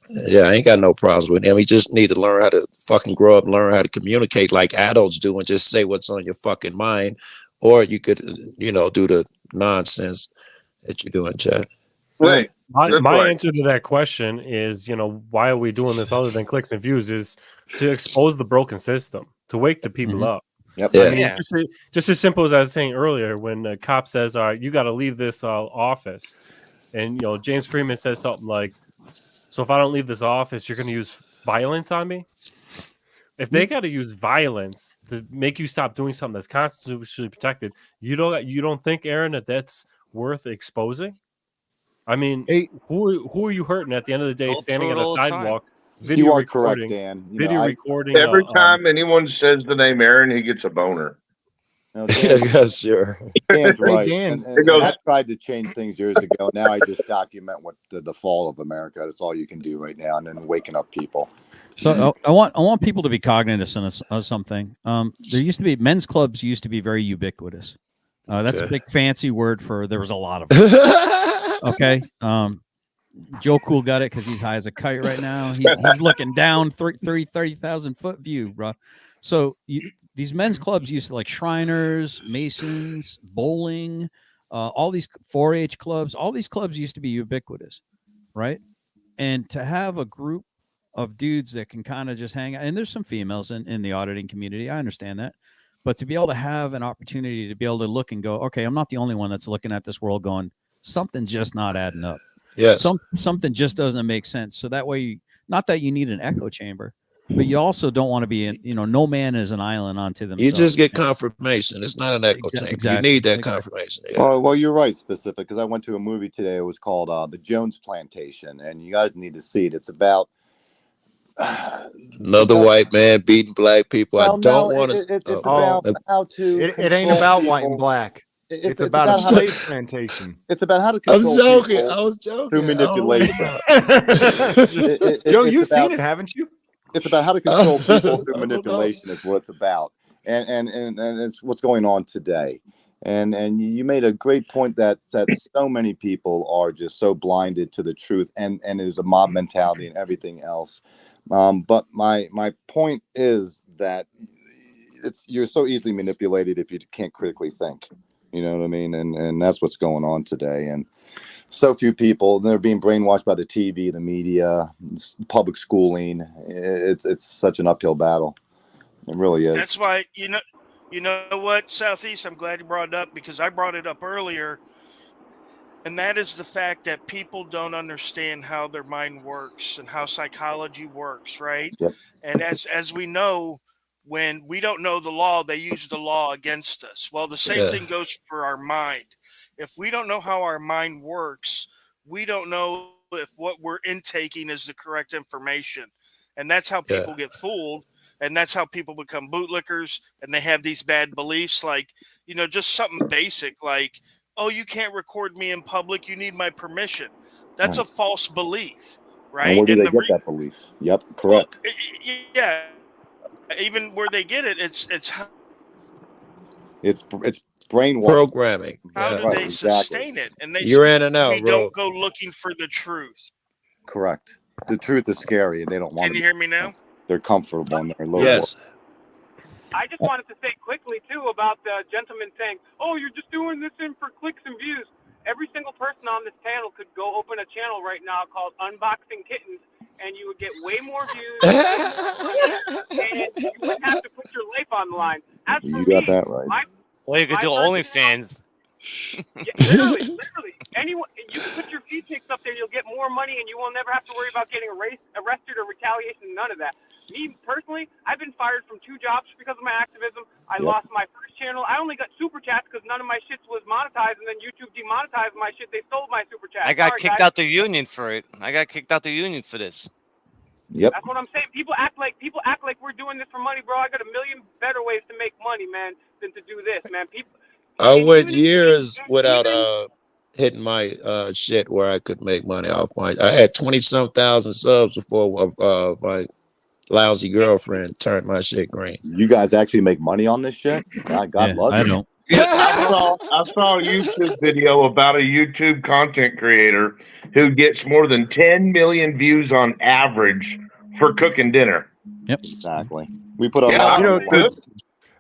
Yeah, I ain't got no problems with him. He just need to learn how to fucking grow up and learn how to communicate like adults do and just say what's on your fucking mind. Or you could, do the nonsense that you're doing, Chad. Well, my answer to that question is, why are we doing this other than clicks and views? Is to expose the broken system, to wake the people up. Yep. I mean, just as simple as I was saying earlier, when a cop says, "All right, you got to leave this office," and James Freeman says something like, "So if I don't leave this office, you're going to use violence on me?" If they got to use violence to make you stop doing something that's constitutionally protected, you don't think, Aaron, that's worth exposing? I mean, who are you hurting at the end of the day? Don't Standing prove on it a all the time. sidewalk, You video are correct, recording, Dan. recording. Every time anyone says the name Aaron, he gets a boner. No, Yeah, sure. Dan's Hey, right. Dan. And I tried to change things years ago. Now I just document what the fall of America. That's all you can do right now, and then waking up people. So I want people to be cognizant of something. There used to be men's clubs used to be very ubiquitous. That's a big fancy word for there was a lot of them. Okay. Joe Cool got it because he's high as a kite right now. He's looking down 30,000 foot view, bro. So these men's clubs used to, like Shriners, Masons, bowling, all these 4-H clubs. All these clubs used to be ubiquitous, right? And to have a group of dudes that can kind of just hang out, and there's some females in the auditing community, I understand that, but to be able to have an opportunity to be able to look and go, okay, I'm not the only one that's looking at this world going, something's just not adding up. Yes. Something just doesn't make sense. So that way, not that you need an echo chamber, but you also don't want to be in, no man is an island unto themselves. You just get confirmation. It's not an echo chamber. Exactly. You need that confirmation. Yeah. Well, you're right, specific, because I went to a movie today. It was called The Jones Plantation, and you guys need to see it. It's about another white man beating black people. Well, I don't no, want to. it's about how to. It ain't control about people. white and black. It's about a how to- slave plantation. It's about how to I'm control joking. people I was joking. through manipulation. Joe, It's you've seen about- it, haven't you? It's about how to control people through manipulation. Is what it's about, and it's what's going on today. And you made a great point that so many people are just so blinded to the truth, and there's a mob mentality and everything else. But my point is that you're so easily manipulated if you can't critically think. You know what I mean? And that's what's going on today. And so few people, they're being brainwashed by the TV, the media, public schooling. It's such an uphill battle. It really is. That's why, you know what, Southeast, I'm glad you brought it up, because I brought it up earlier. And that is the fact that people don't understand how their mind works and how psychology works, right? Yep. And as we know, when we don't know the law, they use the law against us. Well, the same thing goes for our mind. If we don't know how our mind works, we don't know if what we're intaking is the correct information. And that's how people get fooled. And that's how people become bootlickers, and they have these bad beliefs, like, just something basic like, oh, you can't record me in public, you need my permission. That's a false belief, right? And where do they get that belief? Yep, correct. Well, yeah, even where they get it, it's It's brainwashing. Programming. how do they sustain it? And You're in and out, we bro. don't go looking for the truth. Correct. The truth is scary, and they don't want Can you hear me now? They're comfortable in their low. Yes. I just wanted to say quickly, too, about the gentleman saying, oh, you're just doing this in for clicks and views. every single person on this panel could go open a channel right now called Unboxing Kittens, and you would get way more views, and you wouldn't have to put your life on the line. As for You got me, that right. Or you could do OnlyFans. literally, anyone, you can put your feed pics up there, you'll get more money, and you will never have to worry about getting arrested or retaliation, none of that. Me, personally, I've been fired from 2 jobs because of my activism. I lost my first channel. I only got super chats because none of my shit was monetized, and then YouTube demonetized my shit. They stole my super chat. I got Sorry, kicked guys. out the union for it. I got kicked out the union for this. Yep. That's what I'm saying. People act like we're doing this for money, bro. I got a million better ways to make money, man, than to do this, man. People. I went years without hitting my shit where I could make money off my. I had 20-some thousand subs before my lousy girlfriend turned my shit green. You guys actually make money on this shit? God love you. I don't. I saw a YouTube video about a YouTube content creator who gets more than 10 million views on average for cooking dinner. Yep. Exactly. We put on Yeah, You know, good.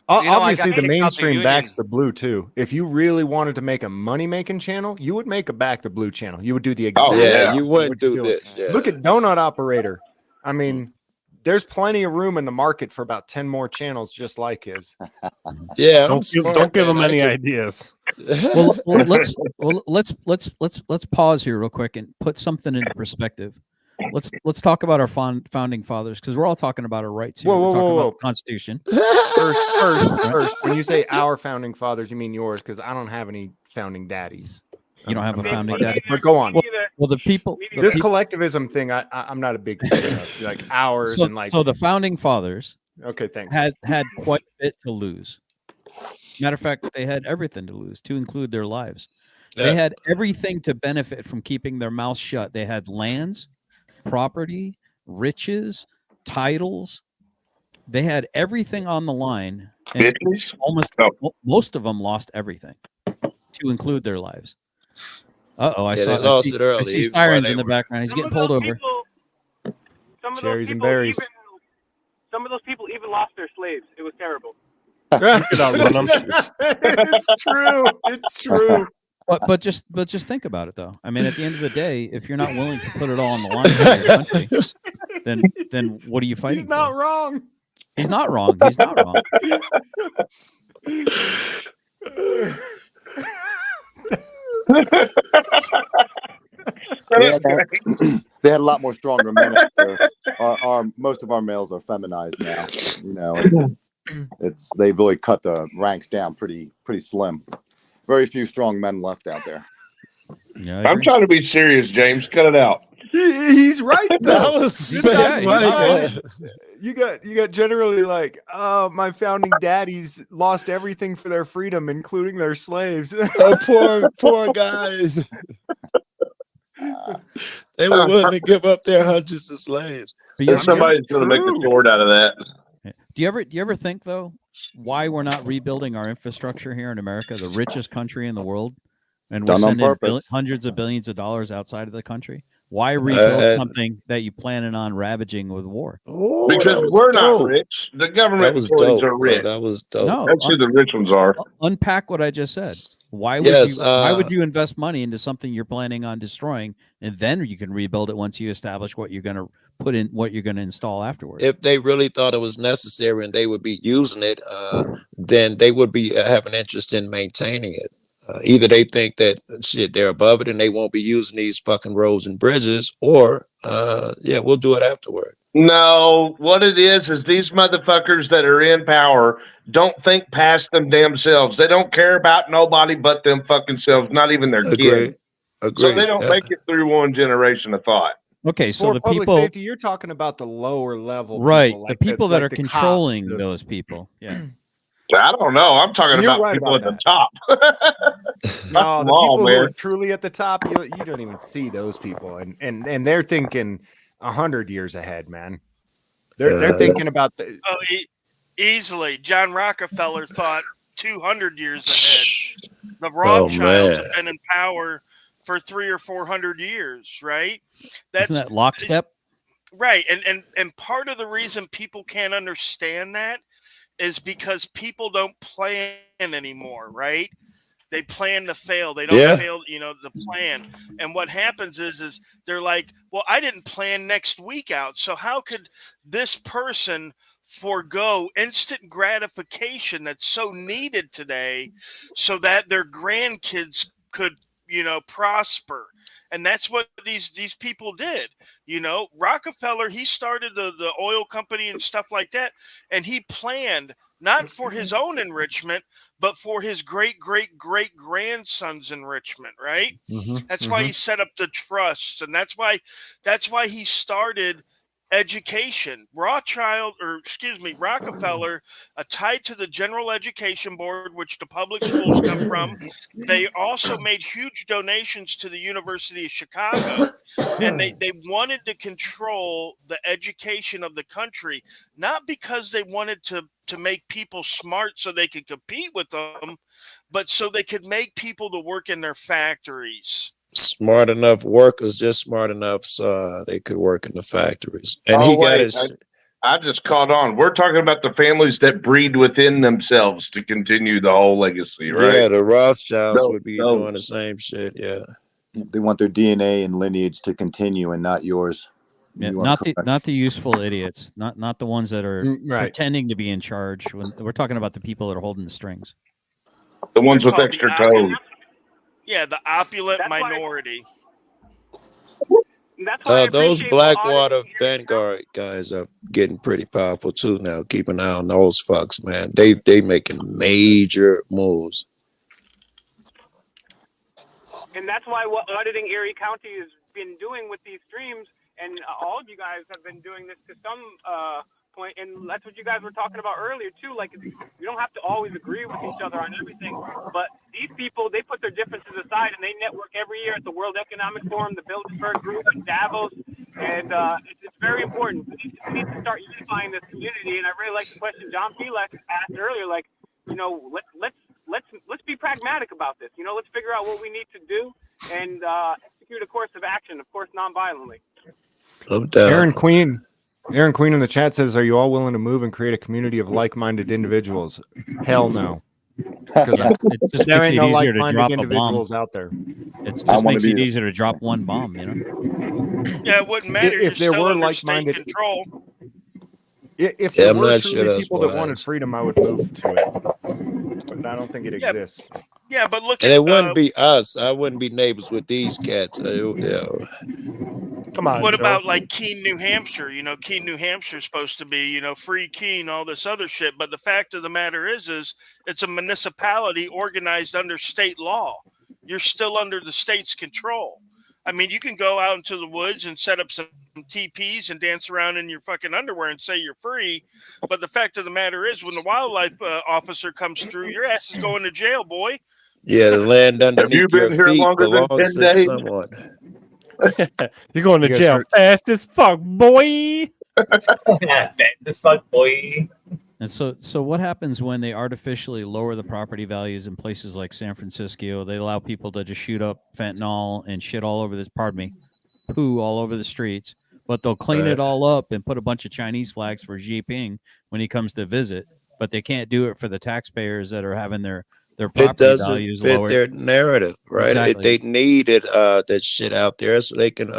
obviously the kicked out the mainstream union. backs the blue too. If you really wanted to make a money-making channel, you would make a back the blue channel. You would do the exact Oh yeah, opposite you of wouldn't what you're do doing. this. Yeah. Look at Donut Operator. I mean, there's plenty of room in the market for about 10 more channels just like his. Yeah, I'm Don't smart, give man. them I any could- ideas. Let's pause here real quick and put something into perspective. Let's talk about our founding fathers, because we're all talking about our rights here. We're talking about the Constitution. First, when you say our founding fathers, you mean yours, because I don't have any founding daddies. You don't have a I'm not founding part of daddy. it. But go on. Well, the people. This collectivism thing, I'm not a big fan of. Like ours So, and like. so the founding fathers. Okay, thanks. Had quite a bit to lose. Matter of fact, they had everything to lose, to include their lives. They had everything to benefit from keeping their mouths shut. They had lands, property, riches, titles. They had everything on the line, and most of them lost everything, to include their lives. I Yeah, they lost it early, I see even while sirens they in the were- background. He's getting pulled over. Cherries and berries. Some of those people even lost their slaves. It was terrible. It's true. It's true. But just think about it, though. I mean, at the end of the day, if you're not willing to put it all on the line for your country, then what are you fighting? He's not wrong. He's not wrong. He's not wrong. They had a lot more stronger men. Most of our males are feminized now. You know, they've really cut the ranks down pretty slim. Very few strong men left out there. Yeah, I'm trying to be serious, James. Cut it out. He's right though. That was You got generally like, my founding daddies lost everything for their freedom, including their slaves. poor guys. They were willing to give up their hundreds of slaves. Somebody's going to make the sword out of that. Do you ever think, though, why we're not rebuilding our infrastructure here in America, the richest country in the world, and we're Done on sending purpose. hundreds of billions of dollars outside of the country? Why rebuild and- something that you planning on ravaging with war? Oh, Because that was we're dope. not rich. The government That was employees dope, are bro. rich. That was dope. No, That's who the rich ones are. Unpack what I just said. Why would Yes, why would you invest money into something you're planning on destroying, and then you can rebuild it once you establish what you're going to put in, what you're going to install afterwards? If they really thought it was necessary and they would be using it, then they would be have an interest in maintaining it. Either they think that shit they're above it and they won't be using these fucking roads and bridges, or we'll do it afterward. No, what it is these motherfuckers that are in power don't think past them damn selves. They don't care about nobody but them fucking selves, not even their kids. So they don't make it through one generation of thought. Okay, so For the public people, safety, you're talking about the lower level, right? people, The like people that like are the cops, controlling the- those people. Yeah. I don't know. I'm talking You're about right people about at the top. No, the Come on, people who man. are truly at the top, you don't even see those people, and they're thinking 100 years ahead, man. They're thinking about the. Oh, easily. John Rockefeller thought 200 years ahead. The Rothschilds man. have been in power for 300 or 400 years, right? Isn't that lockstep? Right. And part of the reason people can't understand that is because people don't plan anymore, right? They plan to fail. They don't fail, the plan. And what happens is they're like, well, I didn't plan next week out. So how could this person forego instant gratification that's so needed today so that their grandkids could, prosper? And that's what these people did. Rockefeller, he started the oil company and stuff like that. And he planned not for his own enrichment, but for his great grandson's enrichment, right? That's why he set up the trusts, and that's why he started education. Rockefeller, tied to the General Education Board, which the public schools come from. They also made huge donations to the University of Chicago, and they wanted to control the education of the country, not because they wanted to make people smart so they could compete with them, but so they could make people to work in their factories. Smart enough workers, just smart enough so they could work in the factories. And he got his. I just caught on. We're talking about the families that breed within themselves to continue the whole legacy, right? Yeah, the Rothschilds would be doing the same shit. Yeah, they want their DNA and lineage to continue and not yours. Yeah, not the useful idiots, not the ones that are pretending to be in charge. When we're talking about the people that are holding the strings, the ones with extra toes. Yeah, the opulent minority. Those Blackwater Vanguard guys are getting pretty powerful too now. Keep an eye on those fucks, man. They making major moves. And that's why what Auditing Erie County has been doing with these streams, and all of you guys have been doing this to some point, and that's what you guys were talking about earlier too. Like, you don't have to always agree with each other on everything, but these people, they put their differences aside and they network every year at the World Economic Forum, the Bilderberg Group, and Davos, and it's very important. We need to start unifying this community, and I really like the question John Felix asked earlier. Like, let's be pragmatic about this. Let's figure out what we need to do and execute a course of action, of course, non-violently. Aaron Queen in the chat says, "Are you all willing to move and create a community of like-minded individuals?" Hell no, because it just there makes ain't it no easier to like-minded drop a individuals bomb out there. It just makes it easier to drop one bomb. Yeah, it wouldn't matter. If there were like-minded control. If there I'm were not truly sure that's people that wise. wanted freedom, I would move to it. But I don't think it exists. Yeah, but look And at it wouldn't be us. I wouldn't be neighbors with these cats. Come on. What Joe. about like Keene, New Hampshire? Keene, New Hampshire is supposed to be, free Keene, all this other shit. But the fact of the matter is it's a municipality organized under state law. You're still under the state's control. I mean, you can go out into the woods and set up some TPs and dance around in your fucking underwear and say you're free. But the fact of the matter is, when the wildlife officer comes through, your ass is going to jail, boy. Yeah, the land underneath been your here feet longer than belongs 10 to days? someone. You're going to You guys jail heard- fast as fuck, boy. This fuck boy. And so what happens when they artificially lower the property values in places like San Francisco? They allow people to just shoot up fentanyl and shit all over this, poo all over the streets, but they'll clean it all up and put a bunch of Chinese flags for Xi Jinping when he comes to visit, but they can't do it for the taxpayers that are having their It property doesn't values fit lowered. their narrative, right? Exactly. They needed that shit out there so they can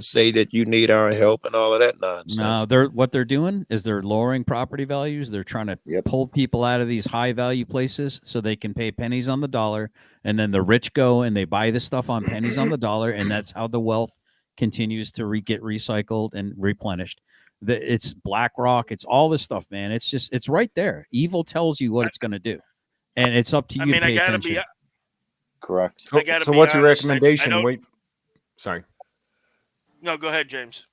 say that you need our help and all of that nonsense. No, what they're doing is they're lowering property values. They're trying to pull people out of these high value places so they can pay pennies on the dollar, and then the rich go and they buy the stuff on pennies on the dollar, and that's how the wealth continues to get recycled and replenished. It's BlackRock, it's all this stuff, man. It's right there. Evil tells you what it's going to do, and it's up to you to pay attention. Correct. I gotta So be what's your honest, recommendation? Wait, sorry. No, go ahead, James.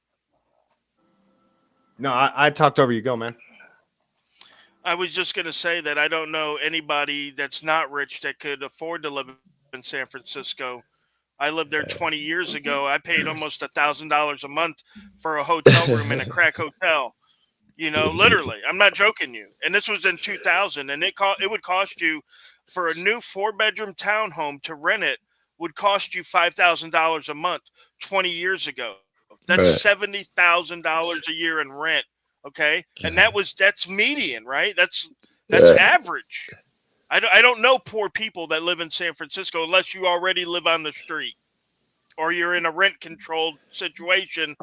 No, I talked over you. Go, man. I was just going to say that I don't know anybody that's not rich that could afford to live in San Francisco. I lived there 20 years ago. I paid almost $1,000 a month for a hotel room in a crack hotel. Literally, I'm not joking you. And this was in 2000, and it would cost you, for a new 4-bedroom townhome, to rent it would cost you $5,000 a month 20 years ago. That's $70,000 a year in rent. Okay, and that's median, right? That's average. I don't know poor people that live in San Francisco unless you already live on the street or you're in a rent-controlled situation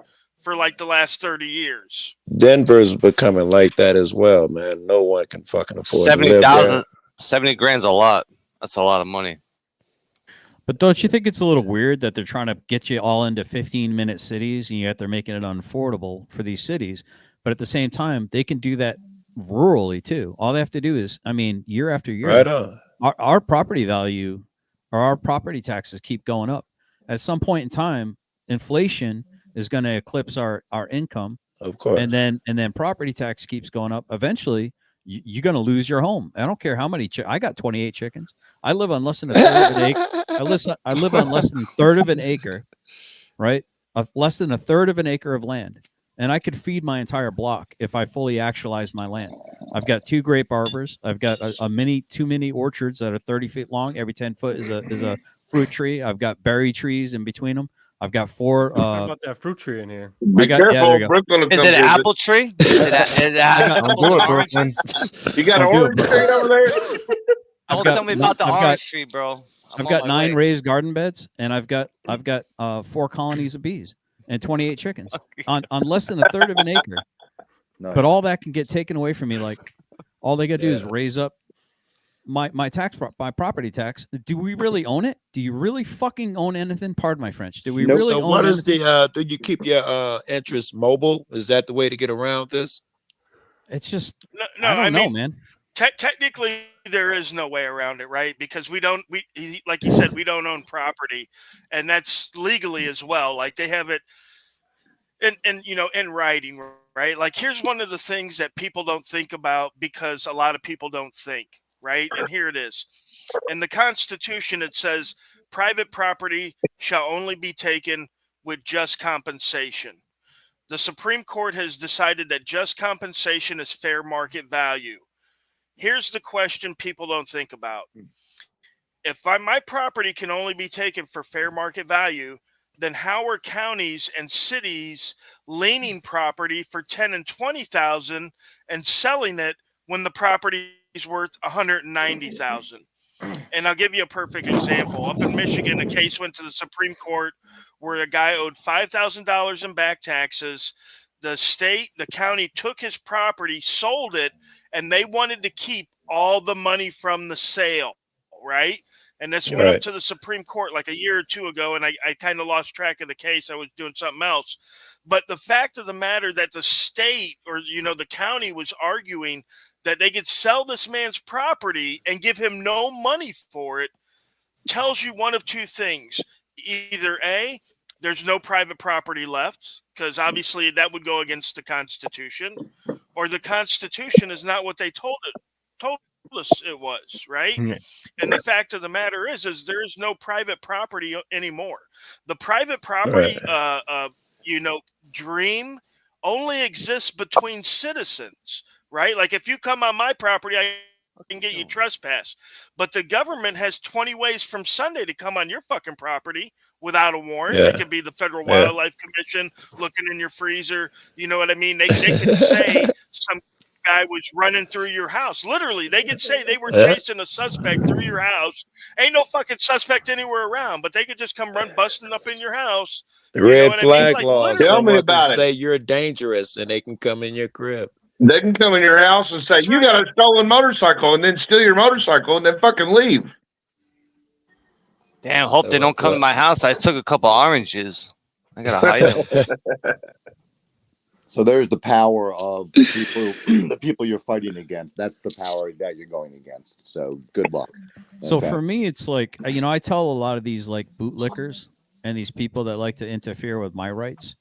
for like the last 30 years. Denver's becoming like that as well, man. No one can fucking afford to live there. 70 grand's a lot. That's a lot of money. But don't you think it's a little weird that they're trying to get you all into 15-minute cities and yet they're making it unaffordable for these cities? But at the same time, they can do that rurally too. All they have to do is, I mean, year after year, Right on. our property value or our property taxes keep going up. At some point in time, inflation is going to eclipse our income. Of course. And then property tax keeps going up. Eventually, you're going to lose your home. I don't care how many. I got 28 chickens. I live on less than a third of an acre. I live on less than a third of an acre, right? Less than a third of an acre of land. And I could feed my entire block if I fully actualized my land. I've got 2 grape arbors. I've got two mini orchards that are 30 feet long. Every 10 foot is a fruit tree. I've got berry trees in between them. I've got 4. What about that fruit tree in here? Be careful, there you go. Brooklyn will Is come it an visit. apple tree? Is it apples and oranges? You got an orange tree over there? Don't tell me about the orange tree, bro. I've got 9 raised garden beds, and I've got 4 colonies of bees and 28 chickens on less than a third of an acre. Nice. But all that can get taken away from me. Like all they got to do is raise up my property tax. Do we really own it? Do you really fucking own anything? Pardon my French. Do we really So own what is anything? do you keep your interest mobile? Is that the way to get around this? It's just No, I don't know, mean, man. Technically, there is no way around it, right? Because like you said, we don't own property, and that's legally as well. Like they have it in writing, right? Like here's one of the things that people don't think about because a lot of people don't think, right? And here it is. In the Constitution, it says private property shall only be taken with just compensation. The Supreme Court has decided that just compensation is fair market value. Here's the question people don't think about. If my property can only be taken for fair market value, then how are counties and cities leaning property for 10 and 20,000 and selling it when the property is worth 190,000? And I'll give you a perfect example. Up in Michigan, a case went to the Supreme Court where a guy owed $5,000 in back taxes. The county took his property, sold it, and they wanted to keep all the money from the sale, right? And this went up to the Supreme Court like a year or 2 ago, and I kind of lost track of the case. I was doing something else. But the fact of the matter that the state or, the county was arguing that they could sell this man's property and give him no money for it tells you one of 2 things. Either A, there's no private property left, because obviously that would go against the Constitution, or the Constitution is not what they told us it was, right? And the fact of the matter is there is no private property anymore. The private property, dream only exists between citizens, right? Like if you come on my property, I can get you trespass, but the government has 20 ways from Sunday to come on your fucking property without a warrant. It could be the Federal Wildlife Commission looking in your freezer. You know what I mean? They could say some guy was running through your house. Literally, they could say they were chasing a suspect through your house. Ain't no fucking suspect anywhere around, but they could just come busting up in your house. The red flag Like, laws. Tell me Someone about can it. say you're dangerous, and they can come in your crib. They can come in your house and say, you got a stolen motorcycle, and then steal your motorcycle and then fucking leave. Damn, hope they don't come to my house. I took a couple oranges. I gotta hide them. So there's the power of the people you're fighting against. That's the power that you're going against. So good luck. So Okay. for me, it's like, I tell a lot of these like bootlickers and these people that like to interfere with my rights,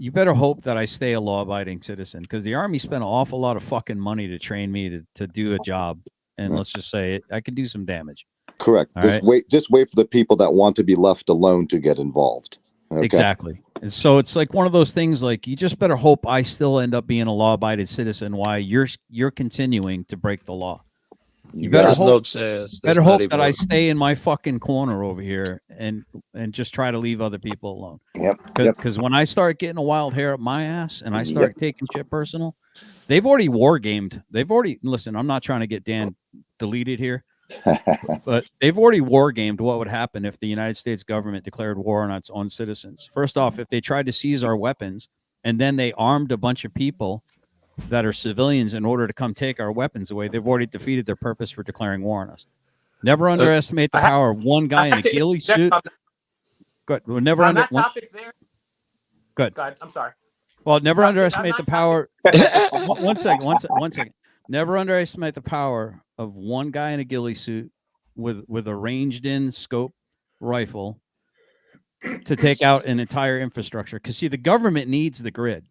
you better hope that I stay a law-abiding citizen, because the Army spent an awful lot of fucking money to train me to do a job. And let's just say I can do some damage. Correct. All Just right? wait for the people that want to be left alone to get involved. Okay? Exactly. And so it's like one of those things, like you just better hope I still end up being a law-abiding citizen while you're continuing to break the law. You better There's hope, no chance. better That's hope not that even- I stay in my fucking corner over here and just try to leave other people alone. Yep. Because when I start getting a wild hair up my ass and I start taking shit personal, They've already war gamed. They've already listen. I'm not trying to get Dan deleted here, but they've already war gamed what would happen if the United States government declared war on its own citizens. First off, if they tried to seize our weapons and then they armed a bunch of people that are civilians in order to come take our weapons away, they've already defeated their purpose for declaring war on us. Never underestimate the power of one guy in a ghillie suit. Good. We'll never on that topic there. Good. God, I'm sorry. Well, never underestimate the power. One second. Never underestimate the power of one guy in a ghillie suit with a ranged-in scope rifle to take out an entire infrastructure. Because, see, the government needs the grid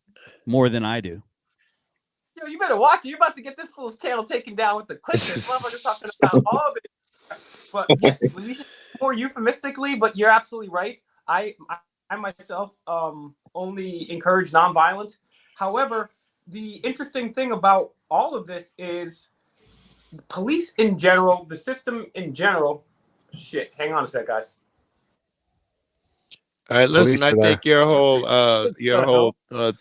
more than I do. Yo, you better watch it. You're about to get this fool's channel taken down with the clickers. Motherfuckers talking about all this. But yes, we should more euphemistically, but you're absolutely right. I myself only encourage nonviolence. However, the interesting thing about all of this is police in general, the system in general. Shit, hang on a sec, guys. All right, listen, I think your whole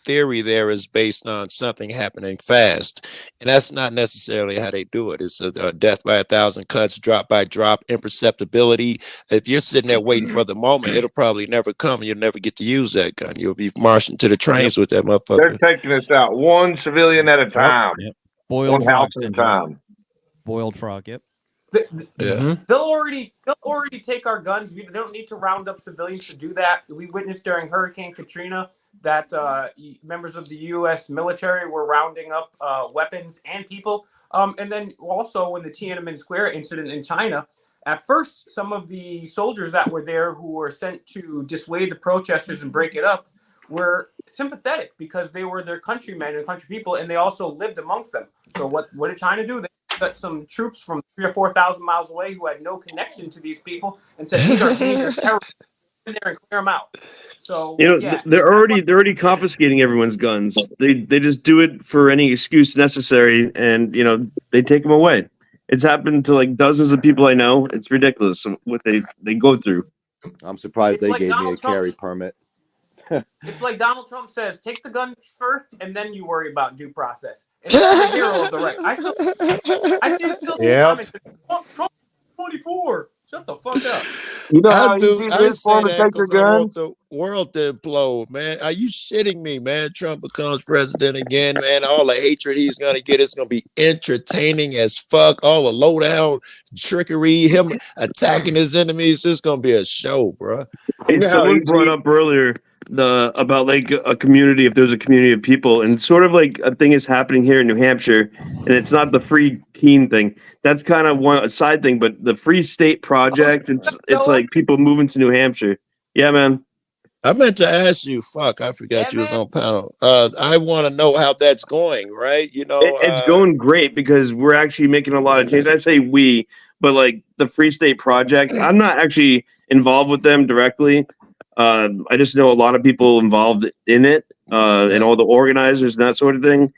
theory there is based on something happening fast. And that's not necessarily how they do it. It's a death by 1,000 cuts, drop by drop, imperceptibility. If you're sitting there waiting for the moment, it'll probably never come. You'll never get to use that gun. You'll be marching to the trains with that motherfucker. They're taking us out one civilian at a time. Yep. Boiled one frog house at a time. Boiled frog, yep. They'll already take our guns. They don't need to round up civilians to do that. We witnessed during Hurricane Katrina that members of the U.S. military were rounding up weapons and people. And then also in the Tiananmen Square incident in China, at first, some of the soldiers that were there who were sent to dissuade the protesters and break it up were sympathetic because they were their countrymen and country people, and they also lived amongst them. So what did China do? They got some troops from 3,000 or 4,000 miles away who had no connection to these people and said, these are dangerous terrorists. In there and clear them out. So they're already confiscating everyone's guns. They just do it for any excuse necessary, and they take them away. It's happened to like dozens of people I know. It's ridiculous what they go through. I'm surprised they like gave me a Donald carry permit. It's like Donald Trump says, take the gun first and then you worry about due process. And he's the hero of the right. I still see comments. Trump 24. Shut the fuck up. You know how I easy it is for them to take your guns? The world to implode, man. Are you shitting me, man? Trump becomes president again, man. All the hatred he's gonna get is gonna be entertaining as fuck. All the lowdown trickery, him attacking his enemies. It's gonna be a show, bro. Hey, someone brought up earlier about like a community, if there's a community of people, and sort of like a thing is happening here in New Hampshire, and it's not the free teen thing. That's kind of a side thing, but the Free State Project, it's like people moving to New Hampshire. Yeah, man. I meant to ask you. Fuck, I forgot you was on panel. I want to know how that's going. Right, it's going great because we're actually making a lot of change. I say we, but like the Free State Project, I'm not actually involved with them directly. I just know a lot of people involved in it, and all the organizers and that sort of thing.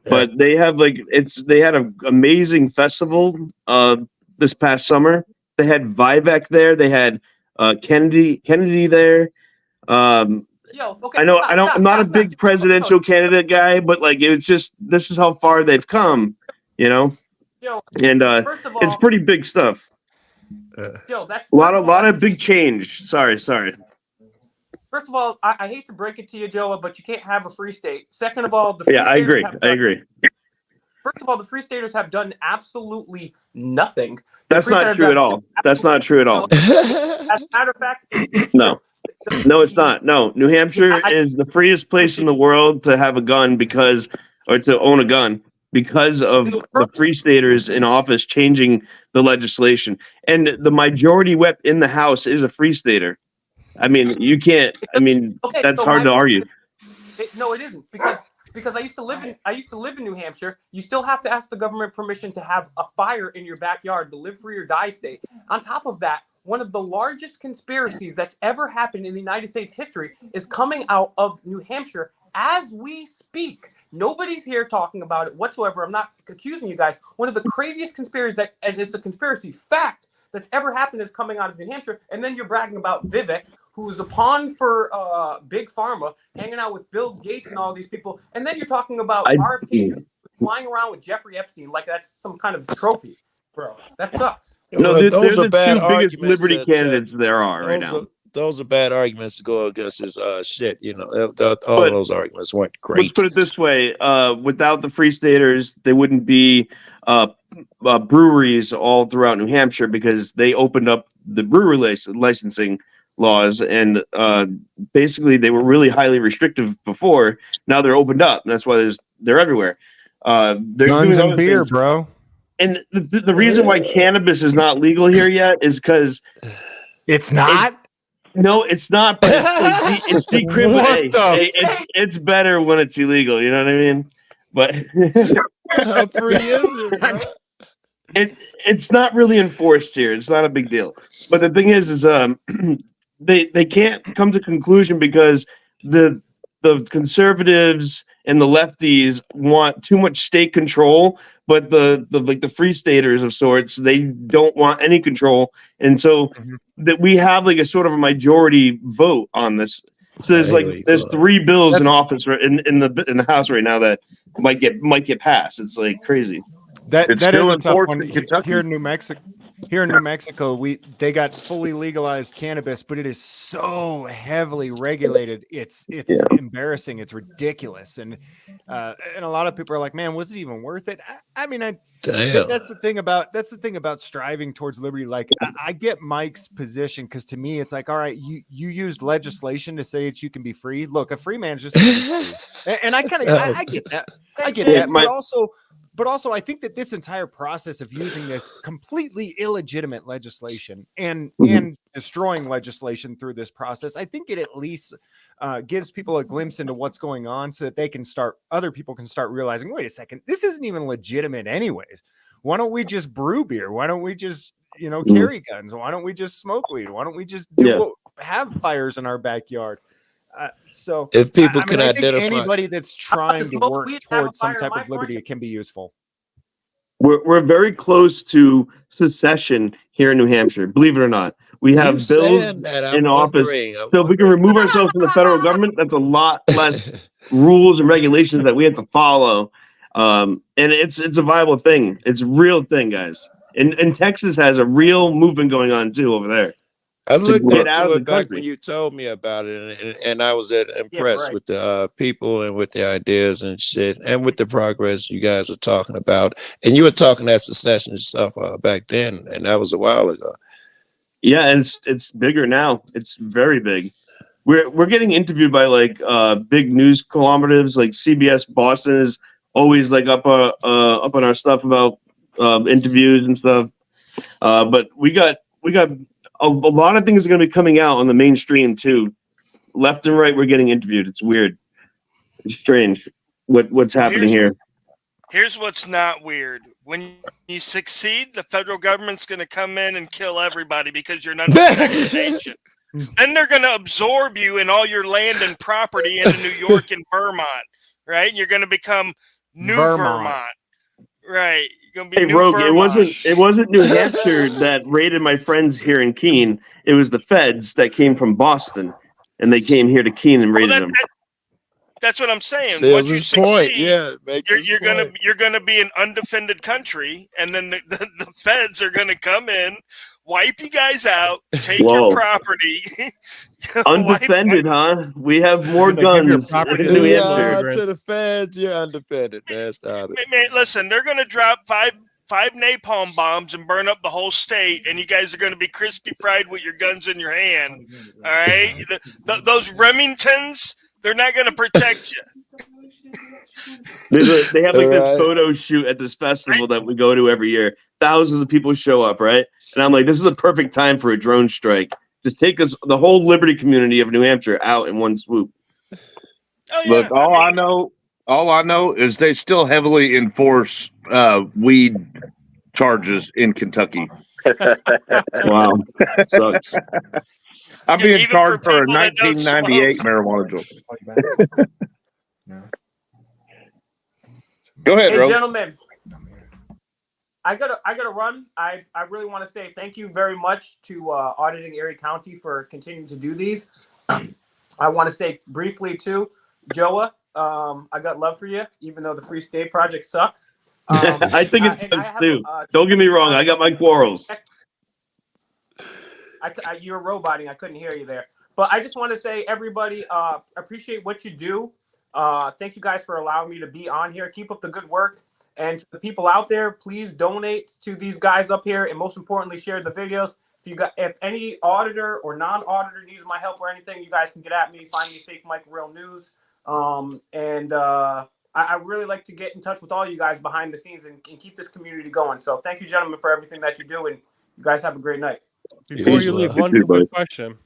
But they have they had an amazing festival this past summer. They had Vivek there. They had Kennedy there. I'm not a big presidential candidate guy, but like it was just this is how far they've come, and it's pretty big stuff. A lot of big change. Sorry. First of all, I hate to break it to you, Joe, but you can't have a free state. Second of all, I agree. First of all, the Free Staters have done absolutely nothing. That's not true at all. That's not true at all. As a matter of fact, No, it's not. No, New Hampshire is the freest place in the world to have a gun or to own a gun because of the Free Staters in office changing the legislation. And the majority whip in the House is a Free Stater. I mean, you can't. I mean, that's hard to argue. No, it isn't because I used to live in New Hampshire. You still have to ask the government permission to have a fire in your backyard, the live free or die state. On top of that, one of the largest conspiracies that's ever happened in the United States history is coming out of New Hampshire as we speak. Nobody's here talking about it whatsoever. I'm not accusing you guys. One of the craziest conspiracies and it's a conspiracy fact that's ever happened is coming out of New Hampshire. And then you're bragging about Vivek, who's a pawn for big pharma, hanging out with Bill Gates and all these people, and then you're talking about RFK Jr. flying around with Jeffrey Epstein like that's some kind of trophy, bro. That sucks. No, Well, they're those are the bad two biggest arguments. liberty candidates there are right Those now. are those are bad arguments to go against his shit. You know, all But of those arguments weren't let's great. put it this way: without the Free Staters, there wouldn't be breweries all throughout New Hampshire because they opened up the brewery licensing laws, and basically they were really highly restrictive before. Now they're opened up, and that's why they're everywhere. They're Guns doing and other beer, things. bro. And the reason why cannabis is not legal here yet is because it's not. No, it's not. But it's decrim. What Hey, the it's better when it's illegal. You know what I mean? But how free is it, bro? It's not really enforced here. It's not a big deal. But the thing is they can't come to conclusion because the conservatives and the lefties want too much state control, but the free staters of sorts, they don't want any control, and so that we have like a sort of a majority vote on this. So there's 3 bills in office in the House right now that might get passed. It's like crazy. That It's is still a tough enforced one. in Kentucky. Here in New Mexico, they got fully legalized cannabis, but it is so heavily regulated. It's embarrassing. It's ridiculous, and a lot of people are like, "Man, was it even worth it?" I mean, that's the thing about striving towards liberty. Like, I get Mike's position because to me, it's like, all right, you used legislation to say that you can be free. Look, a free man is just free. And I get that. I get that, but also, I think that this entire process of using this completely illegitimate legislation and destroying legislation through this process, I think it at least gives people a glimpse into what's going on, so that other people can start realizing, wait a second, this isn't even legitimate anyways. Why don't we just brew beer? Why don't we just carry guns? Why don't we just smoke weed? Why don't we just have fires in our backyard? So if people can I think identify anybody that's trying to work towards some type of liberty, it can be useful. We're very close to secession here in New Hampshire. Believe it or not, we have bills in office. So if we can remove ourselves from the federal government, that's a lot less rules and regulations that we have to follow. And it's a viable thing. It's a real thing, guys. And Texas has a real movement going on too over there. I looked get out into of it the back country. when you told me about it, and I was impressed with the people and with the ideas and shit, and with the progress you guys were talking about. And you were talking that secession stuff back then, and that was a while ago. Yeah, and it's bigger now. It's very big. We're getting interviewed by like big news conglomerates, like CBS Boston is always like up on our stuff about interviews and stuff. But we got a lot of things are going to be coming out on the mainstream too. Left and right, we're getting interviewed. It's weird. It's strange what's happening here. Here's what's not weird. When you succeed, the federal government's going to come in and kill everybody because you're an unprotected nation. Then they're going to absorb you and all your land and property into New York and Vermont, right? And you're going to become New Vermont. Right. You're gonna be Hey, Rogue, it wasn't New Hampshire that raided my friends here in Keene. It was the feds that came from Boston, and they came here to Keene and raided them. That's what I'm saying. Says Once you his point. succeed, Yeah, it makes his you're point. gonna be an undefended country, and then the feds are gonna come in, wipe you guys out, take your property. Undefended, huh? We have more guns in New Hampshire. To the feds, you're undefended. That's not it. Man, listen, they're gonna drop five napalm bombs and burn up the whole state, and you guys are going to be crispy fried with your guns in your hand. All right, those Remingtons, they're not going to protect you. They have like this photo shoot at this festival that we go to every year. Thousands of people show up, right? And I'm like, this is a perfect time for a drone strike. Just take us, the whole liberty community of New Hampshire, out in one swoop. Oh, yeah. Look, all I know is they still heavily enforce weed charges in Kentucky. Wow, sucks. I'm being charged for a 1998 marijuana joint. Go ahead, Hey, Rogue. gentlemen. I gotta run. I really want to say thank you very much to Auditing Erie County for continuing to do these. I want to say briefly too, Joa, I got love for you, even though the Free State Project sucks. I think it and I sucks have too. Don't get me wrong. I got my quarrels. You were roboting. I couldn't hear you there. But I just want to say, everybody, appreciate what you do. Thank you guys for allowing me to be on here. Keep up the good work. And to the people out there, please donate to these guys up here. And most importantly, share the videos. If any auditor or non-auditor needs my help or anything, you guys can get at me. Find me Fake Mike Real News. I really like to get in touch with all you guys behind the scenes and keep this community going. So thank you, gentlemen, for everything that you do. And you guys have a great night. Before you leave, one quick question.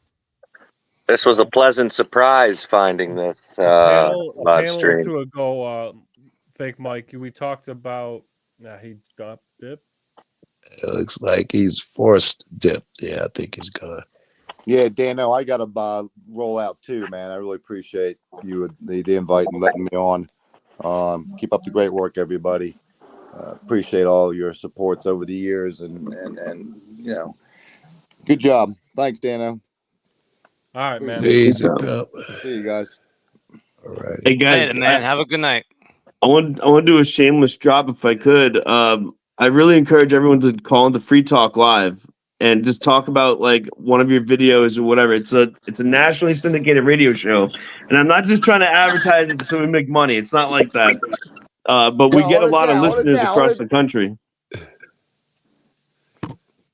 This was a pleasant surprise finding this Panel live or stream. two ago, Fake Mike, we talked about. He got dipped. It looks like he's forced dipped. Yeah, I think he's gone. Yeah, Dano, I got to roll out too, man. I really appreciate you the invite and letting me on. Keep up the great work, everybody. Appreciate all your supports over the years, and you know, good job. Thanks, Dano. All right, man. Easy, pal. See you guys. All right. Hey guys, Later, man. Have a good night. I want to do a shameless drop if I could. I really encourage everyone to call into Free Talk Live and just talk about like one of your videos or whatever. It's a nationally syndicated radio show, and I'm not just trying to advertise it so we make money. It's not like that. But we get a lot of listeners across the country.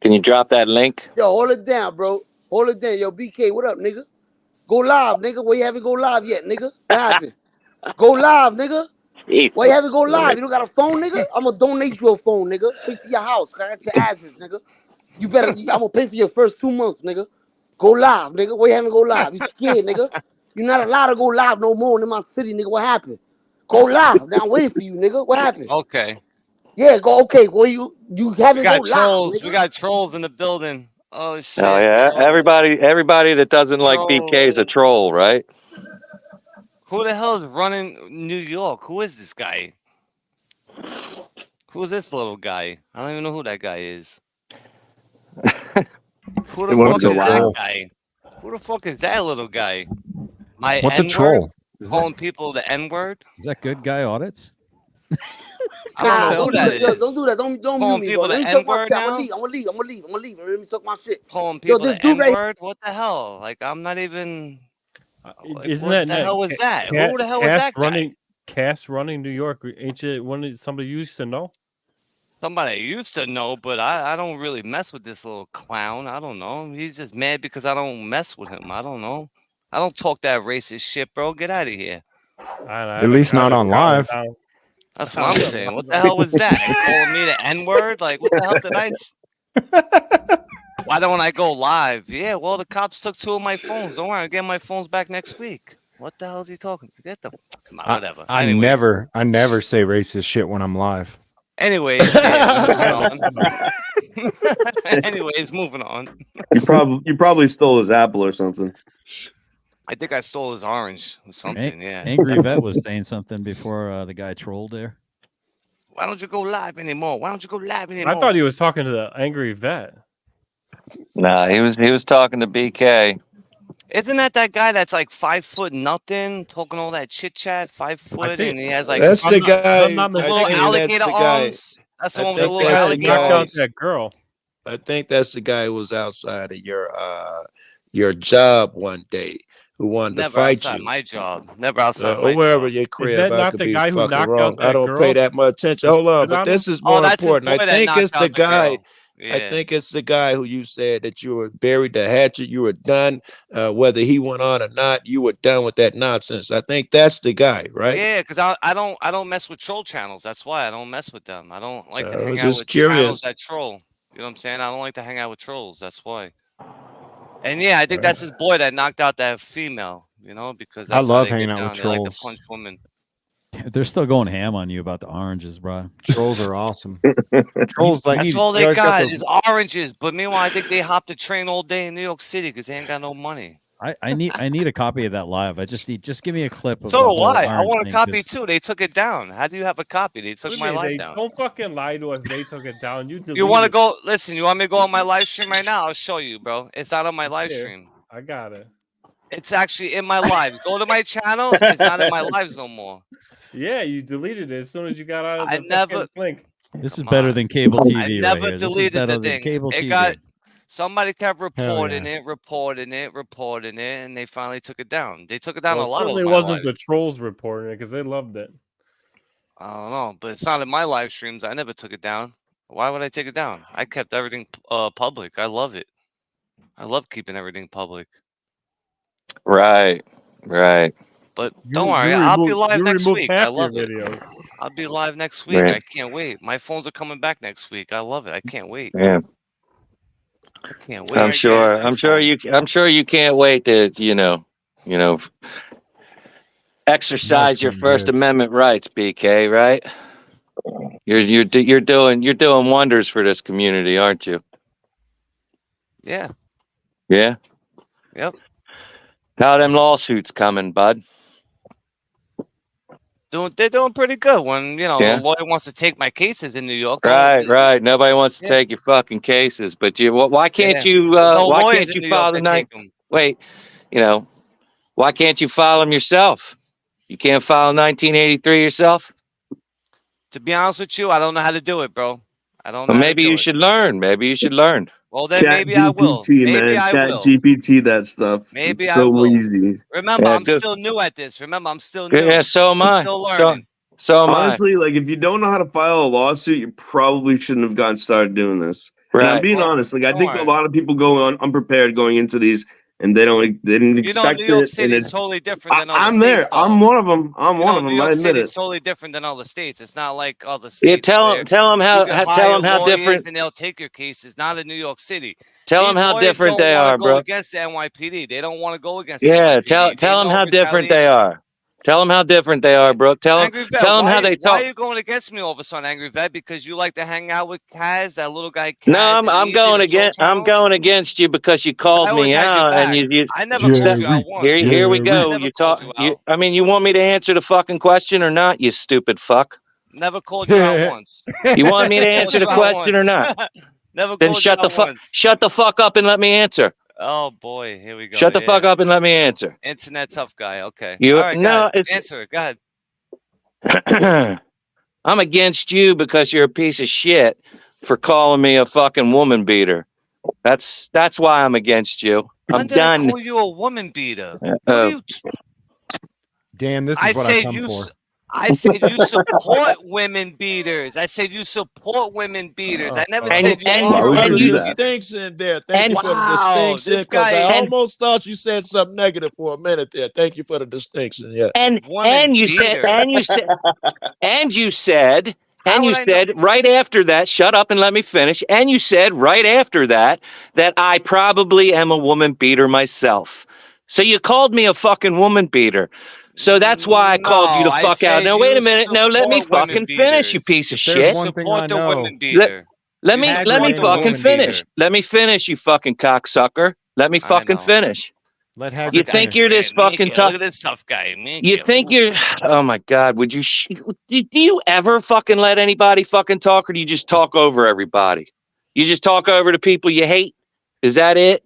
Can you drop that link? Yo, hold it down, bro. Hold it down. Yo, BK, what up, nigga? Go live, nigga. Where you haven't go live yet, nigga? What happened? Go live, nigga. Why you haven't go live? You don't got a phone, nigga? I'm gonna donate you a phone, nigga. Pay for your house. I got your address, nigga. You better. I'm gonna pay for your first 2 months, nigga. Go live, nigga. Why you haven't go live? You scared, nigga? You're not allowed to go live no more in my city, nigga. What happened? Go live. Now I'm waiting for you, nigga. What happened? Okay. Yeah, go. Okay, well you haven't We got go trolls. live. We got trolls in the building. Oh shit. Oh yeah, trolls. everybody that doesn't like BK is a troll, right? Who the hell is running New York? Who is this guy? Who is this little guy? I don't even know who that guy is. Who the fuck is that guy? Who the fuck is that little guy? What's a troll? Calling people the N-word? Is that good guy audits? I don't know who that is. Don't do that. Don't Calling mute me, people bro. Let the me talk my N-word shit. I'm now? gonna leave. Let me talk my shit. Calling people this the dude right N-word? What the hell? Like, I'm not even... Like, Isn't what that the hell was that? Who the hell was that guy? Cass running New York? Ain't you somebody you used to know? Somebody I used to know, but I don't really mess with this little clown. I don't know. He's just mad because I don't mess with him. I don't know. I don't talk that racist shit, bro. Get out of here. At least not on live. That's what I'm saying. What the hell was that? Calling me the N-word? Like, what the hell did I... Why don't I go live? Yeah, well, the cops took 2 of my phones. Don't worry, I'll get my phones back next week. What the hell is he talking? Get them. Come on, whatever. I Anyways. never say racist shit when I'm live. Anyways, yeah, moving on. Anyways, moving on. You probably stole his apple or something. I think I stole his orange or something. Yeah. Angry Vet was saying something before the guy trolled there. Why don't you go live anymore? Why don't you go live anymore? I thought he was talking to the Angry Vet. Nah, he was talking to BK. Isn't that guy that's like 5 foot nothing, talking all that chit chat, 5 foot, and he has like That's the guy. little alligator arms. That's the one with the little alligator arms. That girl. I think that's the guy who was outside of your job one day who wanted to Never fight outside you. my job. Never outside Or my wherever job. your crib. Is that I not could the be guy who fucking knocked wrong. out I that don't girl? pay that much attention. Hold on, but this is more that's his important. I boy that think it's knocked out the guy. girl. Yeah. I think it's the guy who you said that you were buried the hatchet, you were done. Whether he went on or not, you were done with that nonsense. I think that's the guy, right? Yeah, because I don't mess with troll channels. That's why I don't mess with them. I don't like to I hang was out just with curious. channels that troll. You know what I'm saying? I don't like to hang out with trolls. That's why. And yeah, I think that's his boy that knocked out that female. You know, because I that's love how they hanging get out with down. They like to trolls. punch women. They're still going ham on you about the oranges, bro. Trolls are awesome. Trolls like That's all they always got those- is oranges. But meanwhile, I think they hop the train all day in New York City because they ain't got no money. I need a copy of that live. Just give me a clip of So the do whole I. I Orange want a thing, copy 'cause- too. They took it down. How do you have a copy? They took What do my you mean? live They down. don't fucking lie to us. They took it down. You You want to deleted go? Listen, you want me to go on my live stream right now? I'll show you, bro. It's not on my live Here, stream. I got it. It's actually in my lives. Go to my channel. It's not in my lives no more. Yeah, you deleted it as soon as you got out of I the never. fucking link. This is Come better on. than cable I TV right never here. This is deleted better the than thing. cable It TV. got somebody kept reporting yeah. it, and they finally took it down. They took it down Well, a it lot of certainly my wasn't lives. the trolls reporting it because they loved it. I don't know, but it's not in my live streams. I never took it down. Why would I take it down? I kept everything public. I love it. I love keeping everything public. Right. But don't worry, I'll be live next week. I love it. I'll be live next week. Right. I can't wait. My phones are coming back next week. I love it. I can't wait. Yeah. I can't wait. I'm sure you can't wait to, exercise your First Amendment rights, BK, right? You're doing wonders for this community, aren't you? Yeah. Yeah. Yep. How are them lawsuits coming, bud? They're doing pretty good. When Yeah. the lawyer wants to take my cases in New York. Right. Nobody wants to take your fucking cases, but why can't you? No Why lawyers can't in you New York file that the take night? 'em. Wait, why can't you file them yourself? You can't file 1983 yourself. To be honest with you, I don't know how to do it, bro. I don't know. Well, how to maybe do you it. should learn. Maybe you should learn. Well, then Chat maybe I will. GPT, Maybe man. I Chat will. GPT, that stuff. Maybe it's I so will. easy. Remember, Yeah, I'm good. still new at this. Remember, I'm still new. Yeah, so am I'm I. still learning. So am I. Honestly, like if you don't know how to file a lawsuit, you probably shouldn't have gotten started doing this. And I'm Right. being Well, honest. Like I don't think worry. a lot of people go on unprepared going into these, and they didn't expect New York it. City And is totally different than other I'm states. there. I'm though. one of them. I'm one of New them. York I admit City is it. totally different than other states. It's not like other Yeah, states. where tell them you can how hire lawyers different. and they'll take your cases. Not in New York City. Tell them These how lawyers different don't they want to are, go bro. against the NYPD. They don't want to go against the Yeah, NYPD. tell them know how different they retaliation. are. Tell them how different they are, bro. Angry Vet, tell them how they why talk. are you going against me all of a sudden, Angry Vet? Because you like to hang out with Kaz, that little guy Kaz. No, and I'm Easy, going the troll against. I'm channels? going against you because you called I always me had your out, and back. you. I never called you out once. Here we go. I never You called talk. you out. I mean, you want me to answer the fucking question or not? You stupid fuck. Never called you out once. You want me to Never answer the called you out question or once. not? Never Then called you out once. shut the fuck up and let me answer. Oh boy, here we go. Shut the fuck up and let me answer. Internet tough guy. Okay. You All right, go no, ahead. it's Answer it. Go ahead. I'm against you because you're a piece of shit for calling me a fucking woman beater. That's why I'm against you. When I'm did I done. call you a woman beater? What are you Dan, this is I what I said come you. for. I said you support women beaters. I said you support women beaters. I never And- said you and- Thank you and for the you- distinction there. Thank you for the Wow, distinction this because guy- I almost thought you said something negative for a minute there. Thank you for the distinction. Yeah. And you said right after that, shut up and let me finish. And you said right after that I probably am a woman beater myself. So you called me a fucking woman beater. So that's why I called you the I fuck out. said Now wait a you minute. No, let me support women fucking finish, you beaters. piece of If there's shit. one thing Support I the know, women beater. Let You me support let me the fucking woman finish. beater. Let me finish, you fucking cocksucker. Let me I fucking know. finish. let Hagrid You think finish. you're this fucking Look tough? at this tough guy. You think you're? Oh my God! Would you? Do you ever fucking let anybody fucking talk, or do you just talk over everybody? You just talk over the people you hate. Is that it?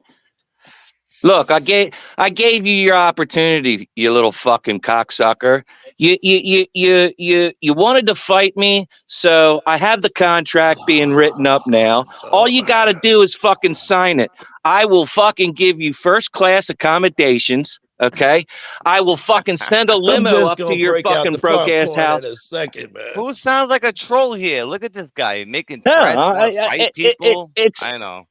Look, I gave you your opportunity, you little fucking cocksucker. You wanted to fight me, so I have the contract being written up now. All you got to do is fucking sign it. I will fucking give you first class accommodations. Okay, I will fucking send a I'm limo just up to gonna your break out fucking the broke ass popcorn house. in a second, man. Who sounds like a troll here? Look at this guy making No, threats. Want to fight people? it's. I know.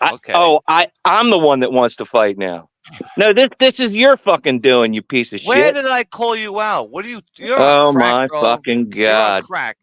Okay. I'm the one that wants to fight now. No, this is your fucking doing, you piece of Where shit. did I call you out? What are you? You're Oh on crack, my bro. fucking You're on God. crack.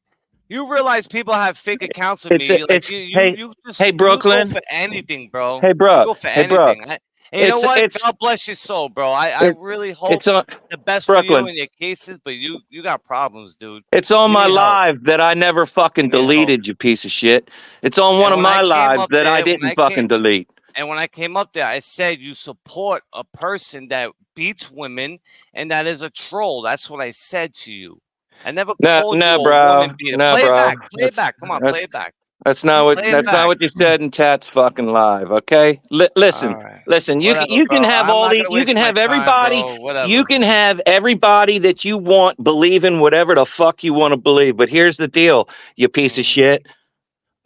You realize people have fake accounts of It's me. Like it's hey you just hey you Brooklyn. go for anything, bro. Hey You Brooke. go for Hey Brooke. anything. And you know what? It's God bless your soul, bro. I really hope it's on the best for you Brooklyn. and your cases, but you got problems, dude. It's on You my need help. live that I never fucking You need help. deleted, you piece of shit. It's on one And of when my I came lives up that I there, when didn't I fucking delete. And when I came up there, I said you support a person that beats women and that is a troll. That's what I said to you. I never called you a woman beater. No, Play it bro. back. Play it back. Come on, play it back. That's not what Play it that's not back. what you said in Tats fucking live. Okay, listen, All right. listen. You Whatever, you can bro. have I'm all not the gonna you waste can my have time, everybody. bro. Whatever. You can have everybody that you want believing whatever the fuck you want to believe. But here's the deal, you piece of shit.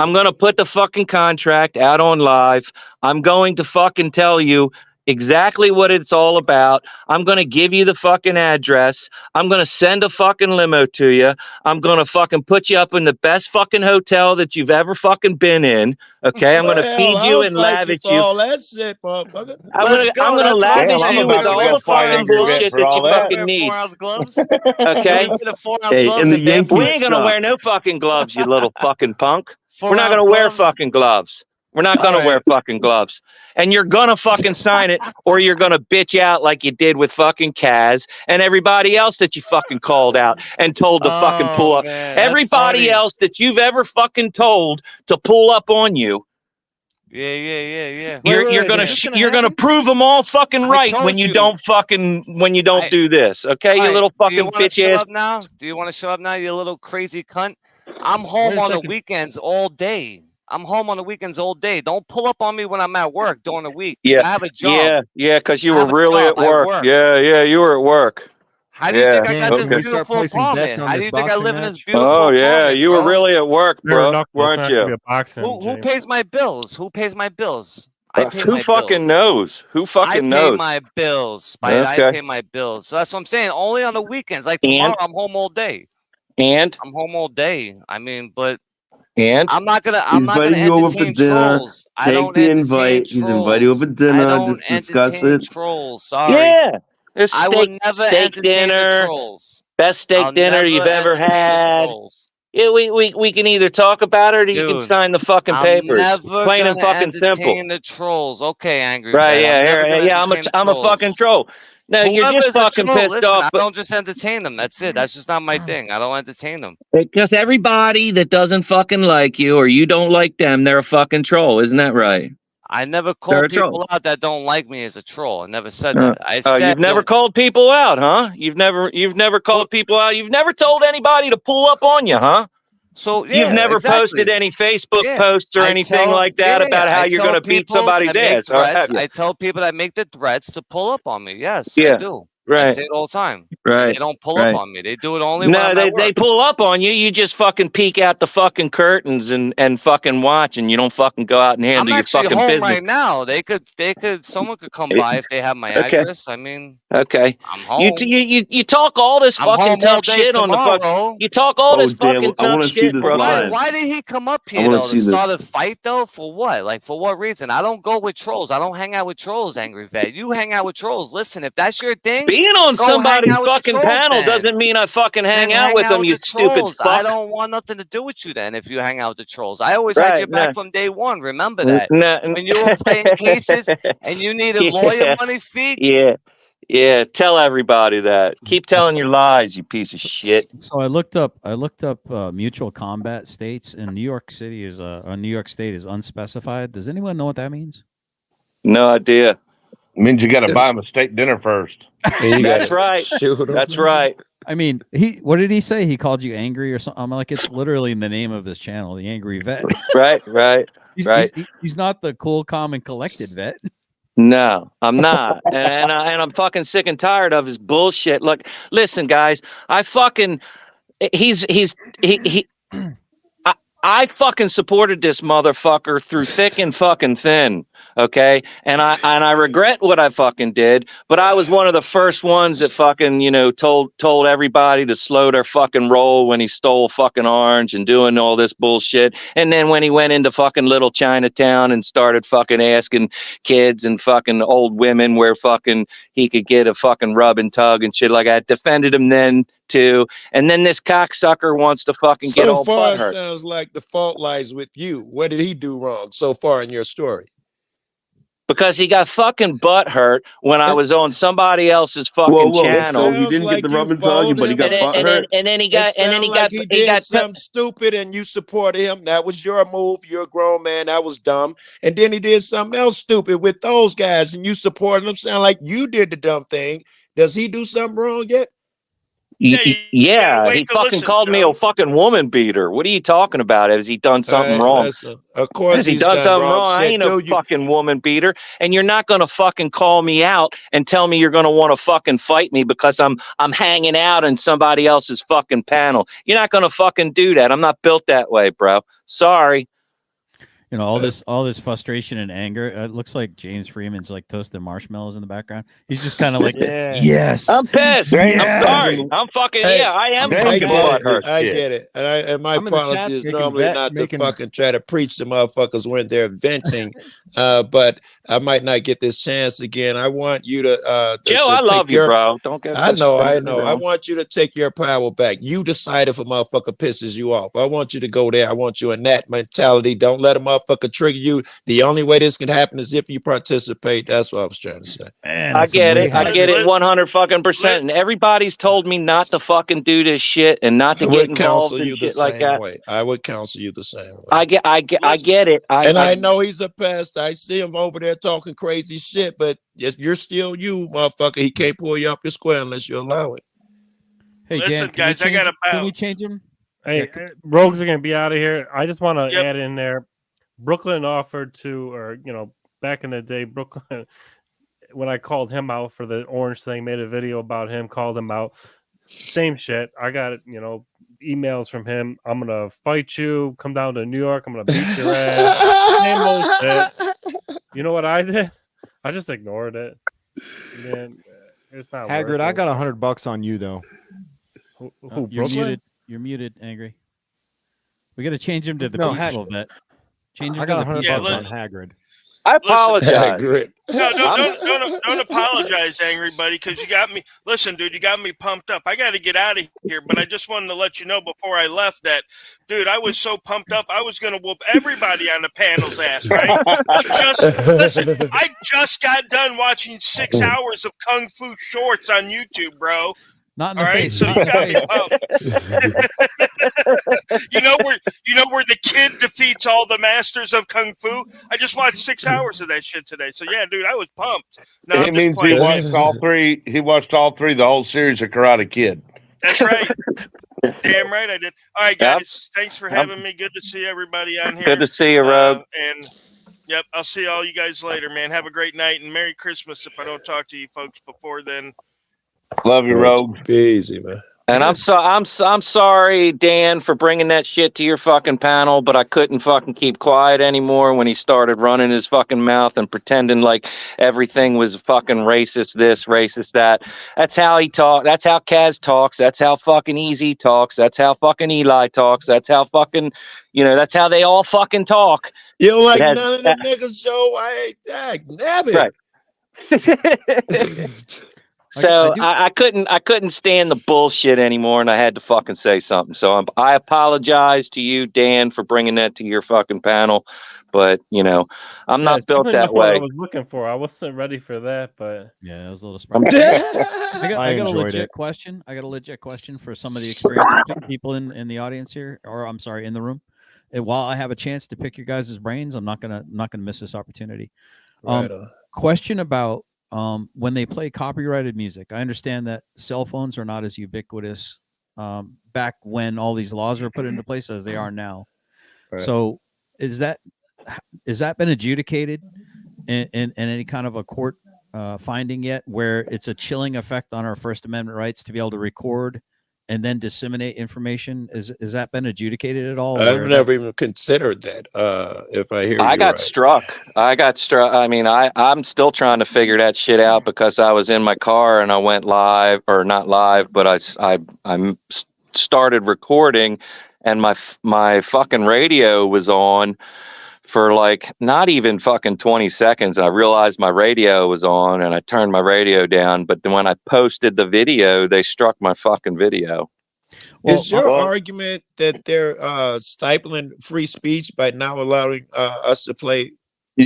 I'm going to put the fucking contract out on live. I'm going to fucking tell you exactly what it's all about. I'm going to give you the fucking address. I'm going to send a fucking limo to you. I'm going to fucking put you up in the best fucking hotel that you've ever fucking been in. Okay. I'm going to feed you and lavish you. all that shit, motherfucker. I'm gonna lavish you with all the fucking bullshit that you fucking need. 4-ounce gloves? Okay. Can we get a 4-ounce Hey, gloves and the and barefoot? We Yankees ain't gonna suck. wear no fucking gloves, you little fucking punk. We're not 4-ounce gonna wear gloves? fucking gloves. We're not gonna wear fucking gloves. And you're gonna fucking sign it, or you're gonna bitch out like you did with fucking Kaz and everybody else that you fucking called out and told to fucking pull up. Man, that's Everybody funny. else that you've ever fucking told to pull up on you. Yeah. You're gonna prove them all fucking right when you don't do this. Okay, you All right, little do you fucking want to bitch shut ass. up now? Do you want to shut up now, you little crazy cunt? I'm home on the weekends all day. I'm home on the weekends all day. Don't pull up on me when I'm at work during the week. 'Cause I have a job. Yeah, because you I were have a really job. at I work. work. Yeah, you were at work. How do you think I Yeah, got this okay. beautiful apartment? How do you think I live in this beautiful Oh apartment, yeah, you were bro? really at work, Bare bro, knuckles, weren't not gonna be you? a boxing. Who pays my bills? Who pays my bills? I pay Who my fucking bills. knows? Who I fucking pay knows? my bills, Spite. I Okay. pay my bills. So that's what I'm saying. Only on the weekends. Like And tomorrow, I'm home all day. and I'm home all day. I mean, but and I'm not gonna He's inviting you over for entertain dinner. trolls. I Take don't the entertain invite. He's inviting you over trolls. for I dinner. don't Just discuss entertain it. trolls. Sorry. yeah, there's I will never steak entertain the dinner, trolls. best I'll steak dinner never you've ever entertain the had. trolls. Yeah, we can either talk about it or you can Dude, sign the fucking I'm papers. never Plain and gonna fucking simple. entertain the trolls. Okay, Angry Right? Vet. Yeah. I'm never gonna Yeah. entertain the I'm a fucking trolls. troll. No, you're Whoever just is a fucking troll, pissed listen, off, I but don't just entertain them. That's it. That's just not my thing. I don't entertain them. because everybody that doesn't fucking like you or you don't like them, they're a fucking troll. Isn't that right? I never They're call a troll. people out that don't like me as a troll. I never said that. I said You've never called people out, huh? You've never called people out. You've never told anybody to pull up on you, huh? So You've yeah, never exactly. posted any Facebook Yeah, posts or anything like that about how I you're tell going to beat people somebody's that make ass, threats. have you? I tell people that make the threats to pull up on me. Yes, I Yeah, do. I right, say it all the time. And they right, don't pull up right. on me. They do it only when No, I'm at they work. pull up on you. You just fucking peek out the fucking curtains and fucking watch, and you don't fucking go out and I'm handle your actually fucking home business. right now. Someone could come by if they have my Okay. address. I mean, Okay. I'm home. You talk all this I'm fucking home all tough day shit on the fuck. tomorrow. You talk all Oh, this damn. fucking I tough want to see shit, this bro. live. Why did he come up I here want to though? see To start this. a fight though? For what? Like for what reason? I don't go with trolls. I don't hang out with trolls, Angry Vet. You hang out with trolls. Listen, if that's your thing, Being on go hang somebody's out with the fucking trolls panel then. doesn't mean I fucking hang out with them, you the stupid trolls. I fuck. don't want nothing to do with you then if you hang out with the trolls. I always had Right? your back No. from day one. Remember that. No. When you were fighting cases and you needed lawyer Yeah. money, Feek. Yeah. Tell everybody that. Keep telling your lies, you piece of shit. So I looked up mutual combat states, and New York City is New York State is unspecified. Does anyone know what that means? No idea. It means you got to buy him a steak dinner first. That's right. That's right. I mean, what did he say? He called you angry or something? I'm like, it's literally in the name of his channel, the Angry Vet. Right. He's not the cool, calm, and collected vet. No, I'm not, and I'm fucking sick and tired of his bullshit. Look, listen, guys, I fucking supported this motherfucker through thick and fucking thin. Okay. And I regret what I fucking did, but I was one of the first ones that fucking, told everybody to slow their fucking roll when he stole fucking orange and doing all this bullshit. And then when he went into fucking little Chinatown and started fucking asking kids and fucking old women where fucking he could get a fucking rub and tug and shit like that, defended him then too. And then this cocksucker wants to fucking get So all far, it butthurt. sounds like the fault lies with you. What did he do wrong so far in your story? because he got fucking butt hurt when I was on somebody else's fucking channel. He didn't get the rub and tug you, but he got butt hurt. And then he got he did something stupid and you supported him. That was your move. You're a grown man. That was dumb. And then he did something else stupid with those guys and you supported him. Sound like you did the dumb thing. Does he do something wrong yet? Yeah, he fucking called me a fucking woman beater. What are you talking about? Has he done something wrong? Listen, of course Has he he's done done something wrong wrong? I shit, ain't no dude. fucking woman beater. And you're not gonna fucking call me out and tell me you're gonna want to fucking fight me because I'm hanging out in somebody else's fucking panel. You're not gonna fucking do that. I'm not built that way, bro. Sorry. You know, all this frustration and anger. It looks like James Freeman's like toasting marshmallows in the background. He's just kind of like, yes, I'm pissed. yes. I'm sorry. I'm fucking I am fucking butthurt. I get it. And my I'm in the policy chat is making normally vet- not making- to fucking try to preach to motherfuckers when they're venting. But I might not get this chance again. I want you to Joe, I love you, bro. Don't get I know. disrespectful. I want you to take your power back. You decide if a motherfucker pisses you off. I want you to go there. I want you in that mentality. Don't let a motherfucker trigger you. The only way this can happen is if you participate. That's what I was trying to say. I get it. I get it 100% And everybody's told me not to fucking do this shit and not to I get would involved counsel in you the shit like same that. way. I would counsel you the same way. I get it. I know he's a pest. I see him over there talking crazy shit, but you're still you, motherfucker. He can't pull you up your square unless you allow it. Hey, Listen, Dan, guys, I gotta Can bounce. we change him? Hey, Rogues are gonna be out of here. I just want to add in there. Brooklyn offered to, or back in the day, Brooklyn, when I called him out for the orange thing, made a video about him, called him out. Same shit. I got emails from him. I'm gonna fight you. Come down to New York. I'm gonna beat your ass. Same old shit. You know what I did? I just ignored it. Man, it's not. Haggard, worth I it. got $100 on you though. Who, You're Brooklyn? muted. You're muted, Angry. We got to change him to the No, peaceful vet. Change him I got to the $100 peaceful on vet. Hagrid. I apologize. No, don't apologize, angry buddy, because you got me. Listen, dude, you got me pumped up. I got to get out of here, but I just wanted to let you know before I left that, dude, I was so pumped up. I was going to whoop everybody on the panel's ass, right? Listen, I just got done watching 6 hours of Kung Fu shorts on YouTube, bro. Not in All the right, face. so Not you in the got me face. pumped. you know where the kid defeats all the masters of Kung Fu? I just watched 6 hours of that shit today. So yeah, dude, I was pumped. No, It I'm just means he playing. watched all three. He watched all three, the whole series of Karate Kid. That's right. Damn right I did. All right, guys. Thanks for having me. Good to see everybody on here. Good to see you, Rogue. And yep, I'll see all you guys later, man. Have a great night and Merry Christmas if I don't talk to you folks before then. Love you, Rogue. Be easy, man. And I'm sorry, Dan, for bringing that shit to your fucking panel, but I couldn't fucking keep quiet anymore when he started running his fucking mouth and pretending like everything was fucking racist this, racist that. That's how he talks. That's how Kaz talks. That's how fucking Easy talks. That's how fucking Eli talks. That's how fucking, that's how they all fucking talk. You don't like It has- none of the niggas, Joe? I ain't that. Damn it. Right. So I couldn't stand the bullshit anymore, and I had to fucking say something. So I apologize to you, Dan, for bringing that to your fucking panel, but I'm not built definitely that not what I way. was looking for. I wasn't ready for that, but yeah, it was a little I'm- surprising. I got a enjoyed legit it. question. I got a legit question for some of the experienced people in the audience here, or I'm sorry, in the room. And while I have a chance to pick your guys' brains, I'm not gonna miss this opportunity. Right on. Question about when they play copyrighted music. I understand that cell phones are not as ubiquitous back when all these laws were put into place as they are now. Right. So is that been adjudicated in any kind of a court finding yet, where it's a chilling effect on our First Amendment rights to be able to record and then disseminate information? Is that been adjudicated at all? I've never even considered that. If I hear I you got right. struck. I mean, I'm still trying to figure that shit out because I was in my car and I went live, or not live, but I started recording, and my fucking radio was on for like not even fucking 20 seconds. I realized my radio was on and I turned my radio down. But then when I posted the video, they struck my fucking video. Is your argument that they're stifling free speech by now allowing us to play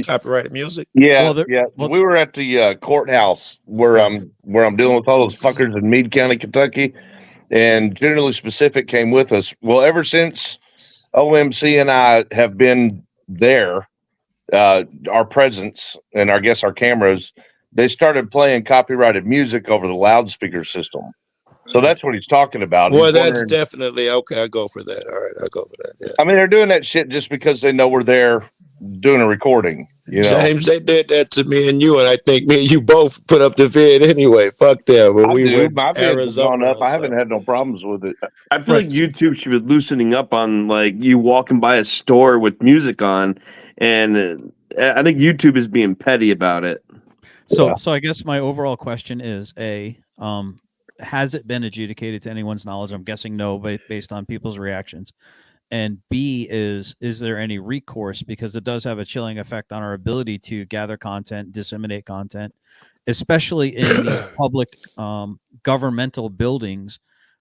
copyrighted music? Yeah, we were at the courthouse where I'm dealing with all those fuckers in Meade County, Kentucky, and Generally Specific came with us. Well, ever since OMC and I have been there, our presence and I guess our cameras, they started playing copyrighted music over the loudspeaker system. So that's what he's talking about. Well, He's that's wondering- definitely okay. I go for that. All right, I go for that. Yeah. I mean, they're doing that shit just because they know we're there doing a recording. You know, James, they did that to me and you, and I think me and you both put up the vid anyway. Fuck that. When we went my vids have Arizona, gone up. I haven't had no problems with it. I feel like YouTube should be loosening up on like you walking by a store with music on, and I think YouTube is being petty about it. So I guess my overall question is has it been adjudicated to anyone's knowledge? I'm guessing no, based on people's reactions. And B is there any recourse, because it does have a chilling effect on our ability to gather content, disseminate content, especially in these public governmental buildings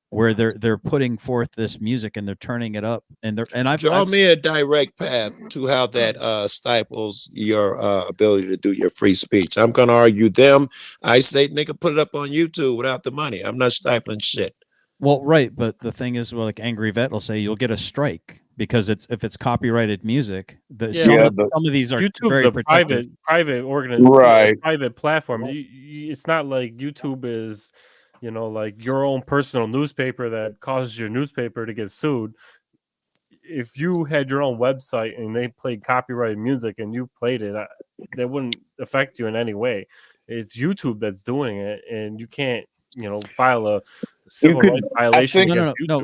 where they're putting forth this music and they're turning it up, and I've draw me a direct path to how that stifles your ability to do your free speech. I'm gonna argue them. I say, nigga, put it up on YouTube without the money. I'm not stifling shit. Well, right, but the thing is, well, like Angry Vet will say, you'll get a strike because if it's copyrighted music. Some of these are YouTube's very a protective. private organization, Right. private platform. It's not like YouTube is, like your own personal newspaper that causes your newspaper to get sued. If you had your own website and they played copyrighted music and you played it, that wouldn't affect you in any way. It's YouTube that's doing it, and you can't, file a civil rights violation.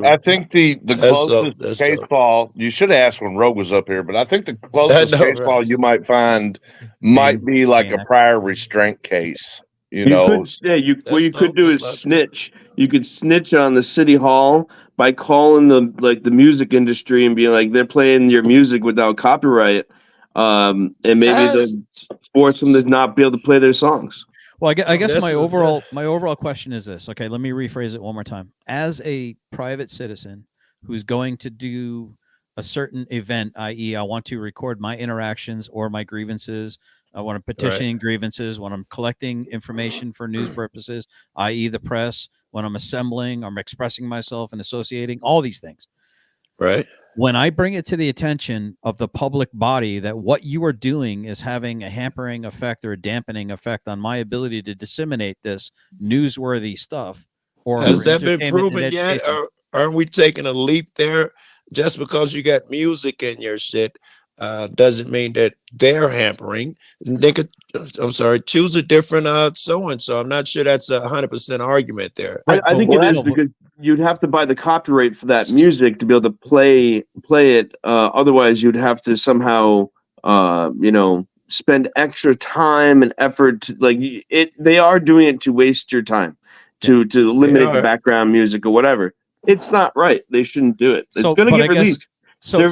I think the closest case file, you should have asked when Rogue was up here, but I think the closest case file you might find might be like a prior restraint case. You know, what you could do is snitch. You could snitch on the city hall by calling the music industry and being like, they're playing your music without copyright, and maybe they force them to not be able to play their songs. Well, I guess my overall question is this. Okay, let me rephrase it one more time. As a private citizen who's going to do a certain event, i.e., I want to record my interactions or my grievances, I want to petition grievances, when I'm collecting information for news purposes, i.e., the press, when I'm assembling, I'm expressing myself and associating, all these things. Right. When I bring it to the attention of the public body that what you are doing is having a hampering effect or a dampening effect on my ability to disseminate this newsworthy stuff, or has that been proven yet? Or aren't we taking a leap there? Just because you got music in your shit doesn't mean that they're hampering. They could, I'm sorry, choose a different so-and-so. I'm not sure that's 100% argument there. I think it is, because you'd have to buy the copyright for that music to be able to play it. Otherwise, you'd have to somehow, spend extra time and effort. They are doing it to waste your time, to eliminate the background music or whatever. It's not right. They shouldn't do it. It's going to get released. Their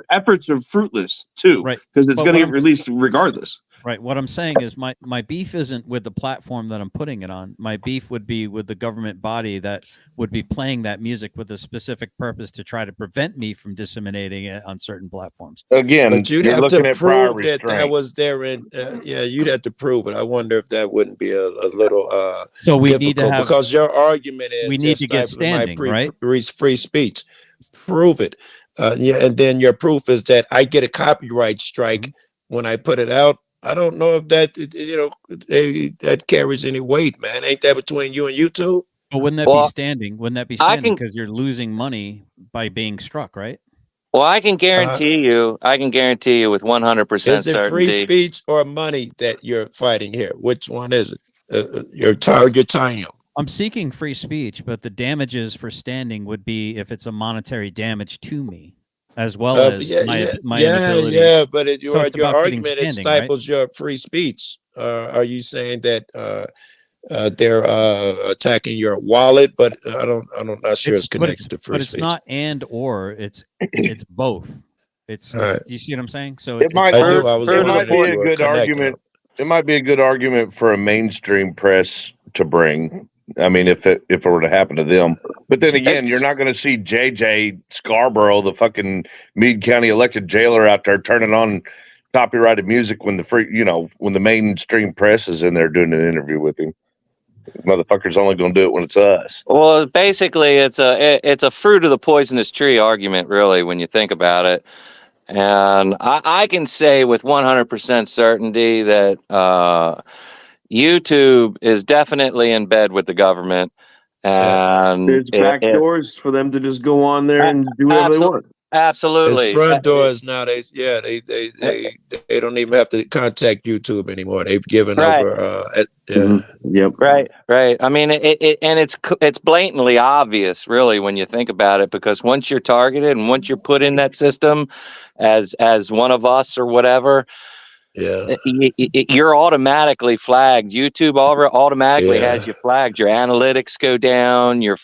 efforts are fruitless too, because it's going to get released regardless. Right. What I'm saying is my beef isn't with the platform that I'm putting it on. My beef would be with the government body that would be playing that music with a specific purpose to try to prevent me from disseminating it on certain platforms. Again, but you'd have to prove that was there, and you'd have to prove it. I wonder if that wouldn't be a little so we difficult, need to have, because your argument is we need to get standing, right? Free speech. Prove it. And then your proof is that I get a copyright strike when I put it out. I don't know if that that carries any weight, man. Ain't that between you and YouTube? But wouldn't that be standing? Wouldn't that be standing because you're losing money by being struck, right? Well, I can guarantee you with 100% is it certainty. Free speech or money that you're fighting here? Which one is it? You're tying them. I'm seeking free speech, but the damages for standing would be if it's a monetary damage to me, as well as my inability. Yeah, but your about argument standing, it stifles your free speech. Are you saying that they're attacking your wallet? But I'm not sure it's connected to free speech. But it's not and or. It's both. It's. Right. Do you see what I'm saying? So it might. There might be a good argument. It might be a good argument for a mainstream press to bring. I mean, if it were to happen to them, but then again, you're not going to see JJ Scarborough, the fucking Meade County elected jailer, out there turning on copyrighted music when when the mainstream press is in there doing an interview with him. Motherfucker's only going to do it when it's us. Well, basically, it's a fruit of the poisonous tree argument, really, when you think about it. And I can say with 100% certainty that YouTube is definitely in bed with the government. And There's back doors for them to just go on there and do whatever they want. Absolutely. It's front doors now. They don't even have to contact YouTube anymore. They've given over. Yep. Right. I mean, it's blatantly obvious, really, when you think about it, because once you're targeted and once you're put in that system as one of us or whatever, you're automatically flagged. YouTube automatically has you flagged. Your analytics go down. Your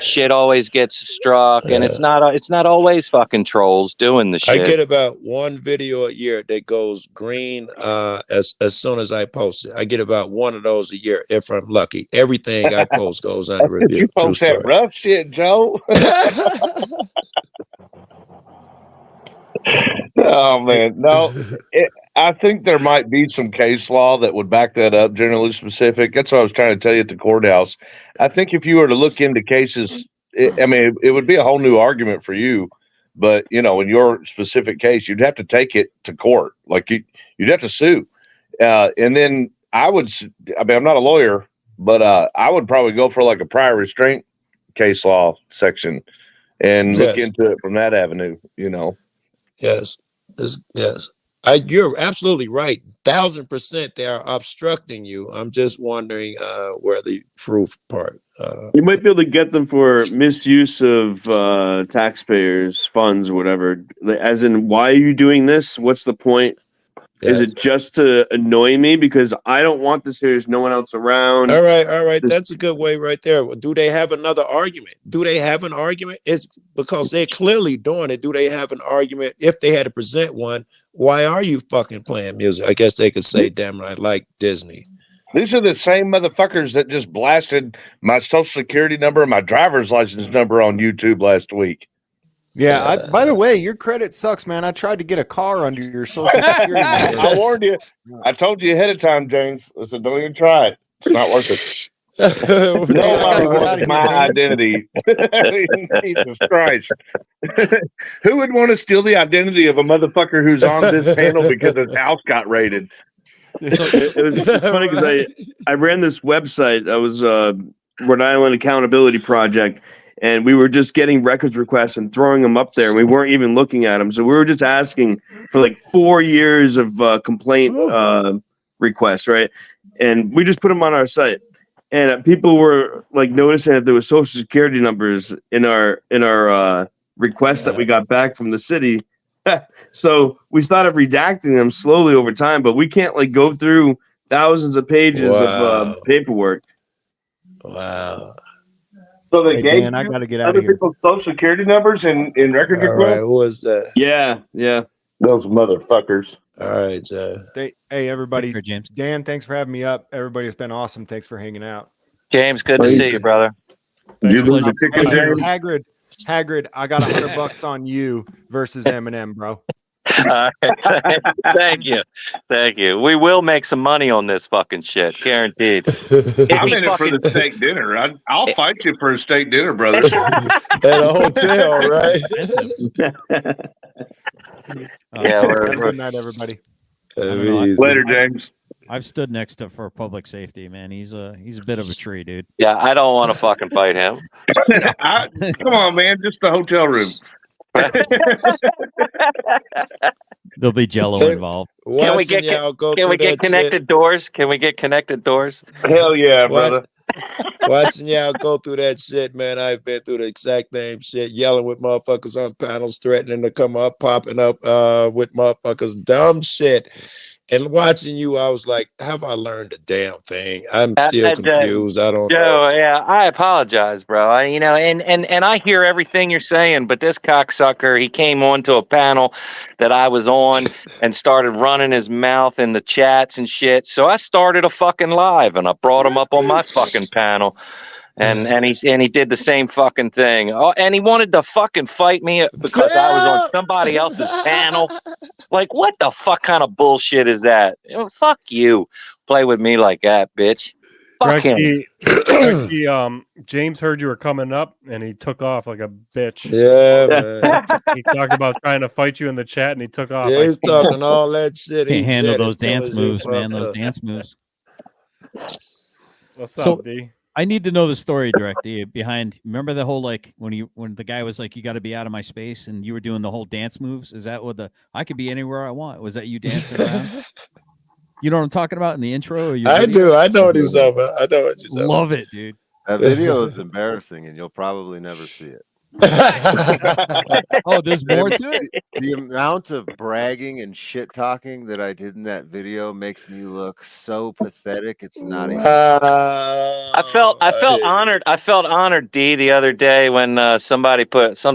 shit always gets struck, and it's not always fucking trolls doing the shit. I get about one video a year that goes green as soon as I post it. I get about one of those a year if I'm lucky. Everything I post goes under review. You post that rough shit, Joe. Oh man, no. I think there might be some case law that would back that up. Generally specific. That's what I was trying to tell you at the courthouse. I think if you were to look into cases, it would be a whole new argument for you. But in your specific case, you'd have to take it to court. Like you'd have to sue. And then I'm not a lawyer, but I would probably go for like a prior restraint case law section and look into it from that avenue. Yes. You're absolutely right. 1,000% they are obstructing you. I'm just wondering where the proof part. You might be able to get them for misuse of taxpayers' funds or whatever. As in, why are you doing this? What's the point? Is it just to annoy me because I don't want this here? There's no one else around. All right. That's a good way right there. Do they have another argument? Do they have an argument? It's because they're clearly doing it. Do they have an argument? If they had to present one, why are you fucking playing music? I guess they could say, damn it, I like Disney. These are the same motherfuckers that just blasted my social security number and my driver's license number on YouTube last week. Yeah. By the way, your credit sucks, man. I tried to get a car under your social security. I warned you. I told you ahead of time, James. I said, don't even try it. It's not worth it. Nobody wants my identity. Jesus Christ. Who would want to steal the identity of a motherfucker who's on this panel because his house got raided? It's funny because I ran this website. I was Rhode Island Accountability Project. And we were just getting records requests and throwing them up there. And we weren't even looking at them. So we were just asking for like 4 years of complaint requests, right? And we just put them on our site. And people were like noticing that there was social security numbers in our requests that we got back from the city. So we started redacting them slowly over time. But we can't like go through thousands of pages of paperwork. Wow. So they gave Dan, I gotta get out other of here. people's social security numbers in record All requests? right, what was that? Yeah. Those motherfuckers. All right, Jay. Hey, everybody. James. Dan, thanks for having me up. Everybody, it's been awesome. Thanks for hanging out. James, good to see you, brother. You lose a ticket, James? Hagrid, I got $100 on you versus Eminem, bro. Thank you. We will make some money on this fucking shit, guaranteed. I'm in it for the steak dinner. I'll fight you for a steak dinner, brother. At a hotel, right? Yeah, Good night, everybody. Later, James. I've stood next to for public safety, man. He's a bit of a tree, dude. Yeah, I don't want to fucking fight him. Come on, man. Just the hotel room. There'll be Jello involved. Can we get connected doors? Can we get connected doors? Hell yeah, brother. Watching y'all go through that shit, man. I've been through the exact same shit, yelling with motherfuckers on panels, threatening to come up, popping up with motherfuckers, dumb shit. And watching you, I was like, have I learned a damn thing? I'm still confused. I don't know. Yeah, I apologize, bro. And I hear everything you're saying, but this cocksucker, he came onto a panel that I was on and started running his mouth in the chats and shit. So I started a fucking live and I brought him up on my fucking panel. And he did the same fucking thing. Oh, and he wanted to fucking fight me because I was on somebody else's panel. Like, what the fuck kind of bullshit is that? Fuck you. Play with me like that, bitch. Fuck him. James heard you were coming up, and he took off like a bitch. Yeah, man. He talked about trying to fight you in the chat, and he took off. Yeah, he's talking all that shit. Can't He handle said it those till dance his shit moves, man. fucked Those up. dance moves. What's So up, D? I need to know the story, Direct D, behind. Remember the whole like when the guy was like, "You got to be out of my space," and you were doing the whole dance moves. Is that what I could be anywhere I want? Was that you dancing around? You know what I'm talking about in the intro? Or your I video? do. I know what he's talking about. I know what you're talking about. Love it, dude. That video is embarrassing, and you'll probably never see it. Oh, there's more to it? The amount of bragging and shit talking that I did in that video makes me look so pathetic. It's not even. I felt honored. I felt honored, D, the other day when some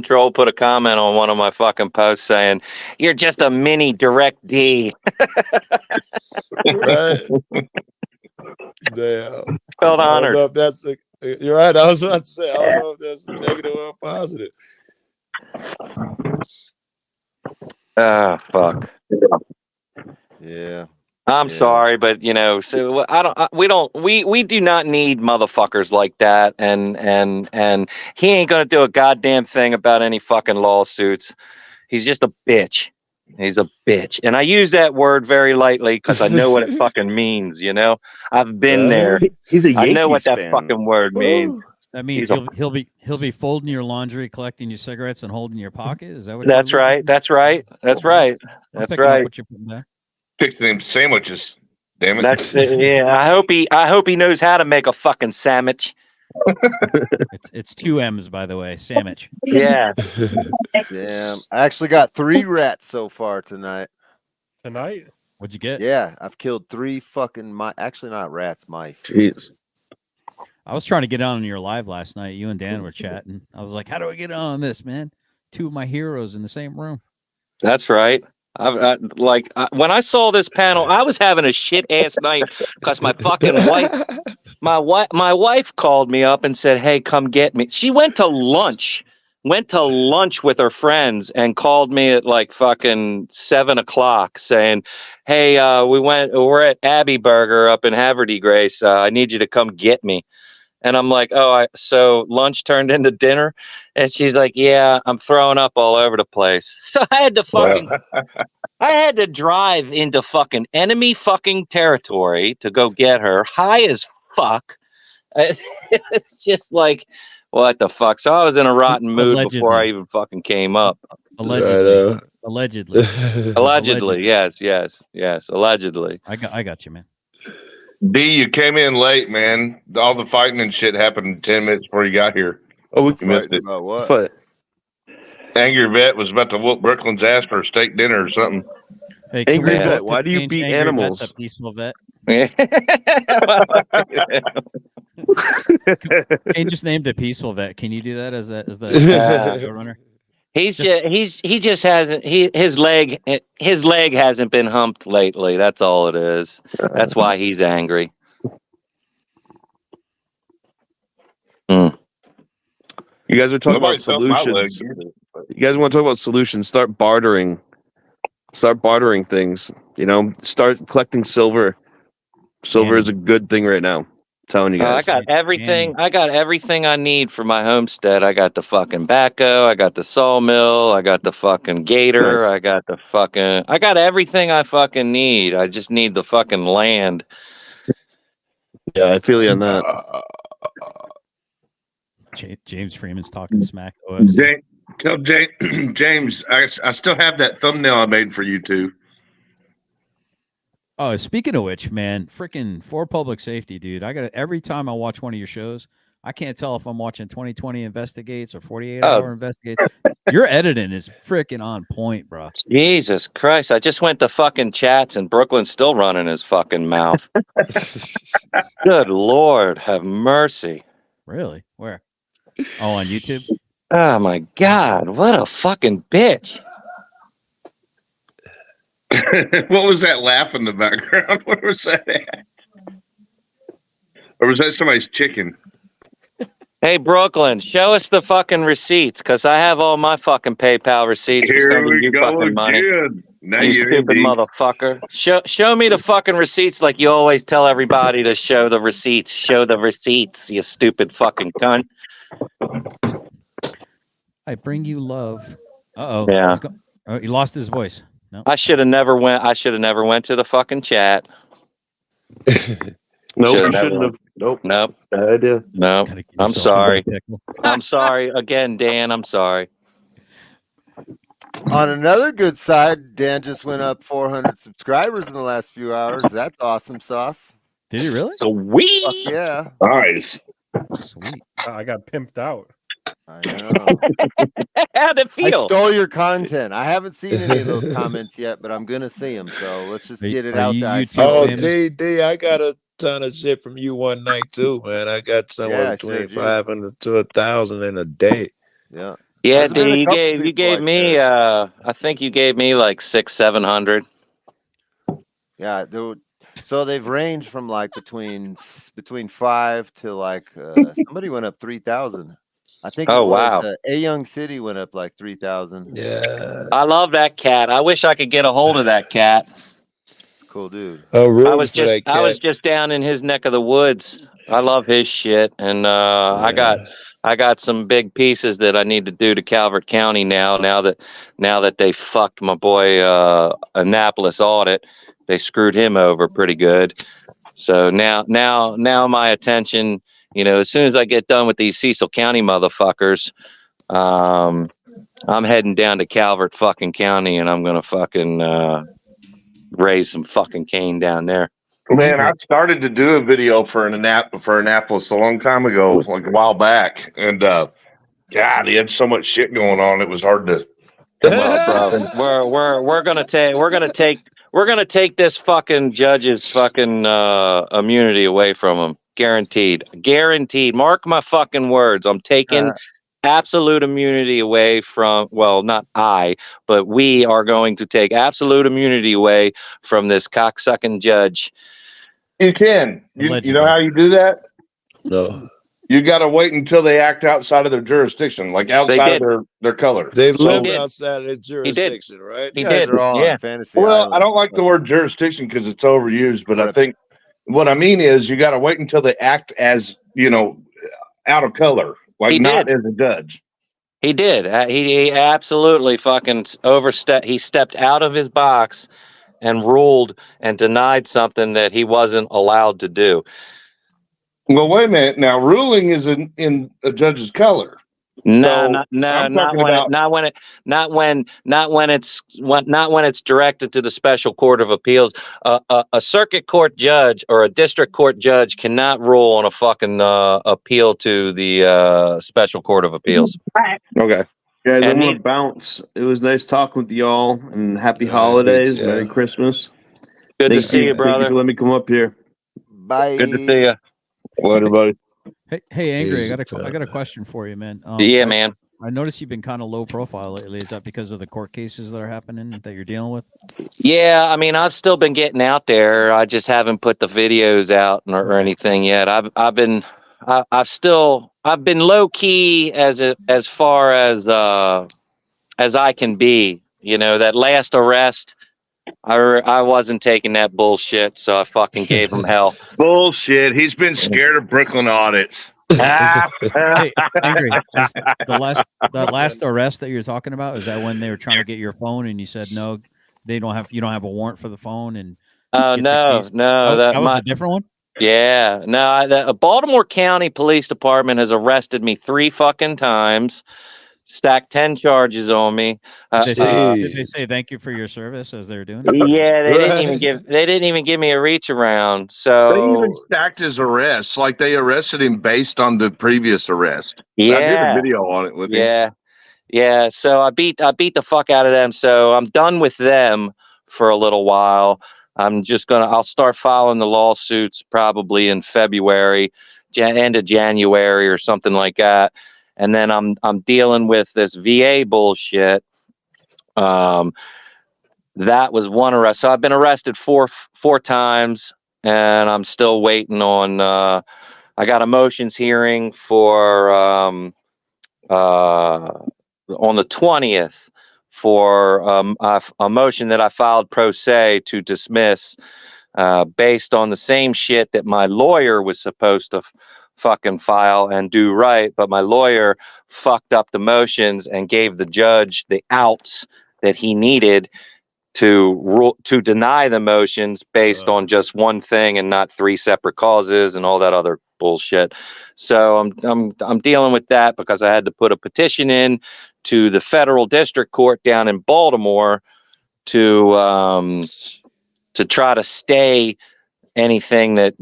troll put a comment on one of my fucking posts saying, "You're just a mini Direct D." Right. Damn. Felt I honored. don't know if that's you're right. I was about to say, I don't know if that's negative or positive. Ah, fuck. Yeah. I'm sorry, but so we do not need motherfuckers like that, and he ain't gonna do a goddamn thing about any fucking lawsuits. He's just a bitch. He's a bitch, and I use that word very lightly because I know what it fucking means. I've been there. He's a I know what Yankees that fan. fucking word means. That means he'll be folding your laundry, collecting your cigarettes, and holding your pocket. Is that what? That's right. That's right. That's right. That's picking up right. what you're putting there. Fixing him sandwiches. Damn it. That's yeah. I hope he knows how to make a fucking sandwich. It's 2 M's, by the way. Sandwich. Yeah. Damn. I actually got 3 rats so far tonight. Tonight? What'd you get? Yeah, I've killed 3 fucking mice. Actually, not rats, mice. Jeez. I was trying to get on your live last night. You and Dan were chatting. I was like, "How do I get on this, man?" 2 of my heroes in the same room. That's right. When I saw this panel, I was having a shit ass night because my fucking my wife called me up and said, "Hey, come get me." She went to lunch with her friends and called me at like fucking 7:00 saying, "Hey, we're at Abbey Burger up in Haverty Grace. I need you to come get me." And I'm like, so lunch turned into dinner? And she's like, "Yeah, I'm throwing up all over the place." So I had to drive into fucking enemy fucking territory to go get her, high as fuck. It's just like, what the fuck? So I was in a rotten mood before I even fucking came up. Allegedly. Allegedly. Yes. Allegedly. I got you, man. D, you came in late, man. All the fighting and shit happened 10 minutes before you got here. Oh, you missed it. About what? Angry Vet was about to whoop Brooklyn's ass for a steak dinner or something. Hey, Angry Vet, why do you beat animals? A peaceful vet. He just named a peaceful vet. Can you do that as the runner? He just hasn't his leg hasn't been humped lately. That's all it is. That's why he's angry. You guys are talking Nobody's about helped my leg solutions. either. You guys want to talk about solutions? Start bartering things. Start collecting silver. Silver is a good thing right now. I'm telling you I guys. got everything. I got everything I need for my homestead. I got the fucking backhoe. I got the sawmill. I got the fucking gator. Nice. I got everything I fucking need. I just need the fucking land. Yeah, I feel you on that. James Freeman's talking smack. OFC. Tell James, I still have that thumbnail I made for you two. Oh, speaking of which, man, freaking for public safety, dude. I got it every time I watch one of your shows. I can't tell if I'm watching 2020 Investigates or 48-hour Investigates. Your editing is freaking on point, bro. Jesus Christ. I just went to fucking chats and Brooklyn's still running his fucking mouth. Good Lord, have mercy. Really? Where? Oh, on YouTube? Oh my God, what a fucking bitch. What was that laugh in the background? What was that at? Or was that somebody's chicken? Hey, Brooklyn, show us the fucking receipts, because I have all my fucking PayPal receipts for Here sending we you go fucking money. again. Now You you're stupid Indy. motherfucker. Show me the fucking receipts like you always tell everybody to show the receipts. Show the receipts, you stupid fucking cunt. I bring you love. Uh-oh. Yeah. Oh, he lost his voice. No. I should have never went to the fucking chat. Nope, you Should've shouldn't never- have. Nope. Nope. Bad idea. Nope. Gotta get I'm yourself into a sorry. pickle. I'm sorry again, Dan. I'm sorry. On another good side, Dan just went up 400 subscribers in the last few hours. That's awesome sauce. Did he really? Sweet. Fuck yeah. Nice. Sweet. I got pimped out. I know. How'd it I feel? stole your content. I haven't seen any of those comments yet, but I'm gonna see them. So let's just get it out there. I see Oh, them. D, I got a ton of shit from you one night too, man. I got somewhere Yeah, I between showed you. 500 to 1,000 in a day. Yeah. Yeah, There's been a D, couple you people gave like me I think you gave me like 600-700. Yeah, so they've ranged from like between 5 to like somebody went up 3,000. I think. Oh, it was, wow. A Young City went up like 3,000. Yeah. I love that cat. I wish I could get a hold of that cat. It's a cool dude. Oh, I was just down in his neck of the woods. I love his shit, and I got some big pieces that I need to do to Calvert County now. Now that they fucked my boy Annapolis audit, they screwed him over pretty good. So now my attention, as soon as I get done with these Cecil County motherfuckers, I'm heading down to Calvert fucking County, and I'm gonna fucking raise some fucking cane down there. Man, I started to do a video for Annapolis a long time ago, like a while back, and God, he had so much shit going on. It was hard to come up. Bro, we're gonna take this fucking judge's fucking immunity away from him. Guaranteed. Mark my fucking words. I'm taking absolute immunity away from. Well, not I, but we are going to take absolute immunity away from this cocksucking judge. You can. You know how you do that? No. You got to wait until they act outside of their jurisdiction, like outside of their color. They live outside of their jurisdiction, right? He did. Yeah. Well, I don't like the word jurisdiction because it's overused, but I think what I mean is you got to wait until they act as, out of color, like He not did. as a judge. He did. He absolutely fucking overstepped. He stepped out of his box and ruled and denied something that he wasn't allowed to do. Well, wait a minute. Now, ruling is in a judge's color. No, So, not I'm talking when it's directed to the special court of appeals. A circuit court judge or a district court judge cannot rule on a fucking appeal to the special court of appeals. Okay. Guys, I'm And gonna bounce. It was nice talking with y'all, and happy holidays, Merry Christmas. Good to Thank see you, Thank brother. you for letting me come up here. Bye. Good to see you. Later, buddy. Hey, Angry, Easy I got a question for you, man. Yeah, man. I noticed you've been kind of low profile lately. Is that because of the court cases that are happening that you're dealing with? Yeah, I mean, I've still been getting out there. I just haven't put the videos out or anything yet. I've been low key as far as I can be. That last arrest, I wasn't taking that bullshit, so I fucking gave him hell. Bullshit. He's been scared of Brooklyn audits. Hey, Angry, is the last arrest that you're talking about, is that when they were trying to get your phone and you said no, you don't have a warrant for the phone? And Oh no, that was a different one. Yeah, no, the Baltimore County Police Department has arrested me 3 fucking times, stacked 10 charges on me. Did they say thank you for your service as they were doing it? Yeah, they didn't even give me a reach around. They So even stacked his arrests. Like they arrested him based on the previous arrest. I did yeah, a video on it with him. yeah. So I beat the fuck out of them. So I'm done with them for a little while. I'll start filing the lawsuits probably in February, end of January or something like that. And then I'm dealing with this VA bullshit. That was one arrest. So I've been arrested four times, and I'm still waiting on. I got a motions hearing for on the 20th for a motion that I filed pro se to dismiss based on the same shit that my lawyer was supposed to fucking file and do right, but my lawyer fucked up the motions and gave the judge the outs that he needed to deny the motions based on just one thing and not 3 separate causes and all that other bullshit. So I'm dealing with that because I had to put a petition in to the federal district court down in Baltimore to try to stay anything that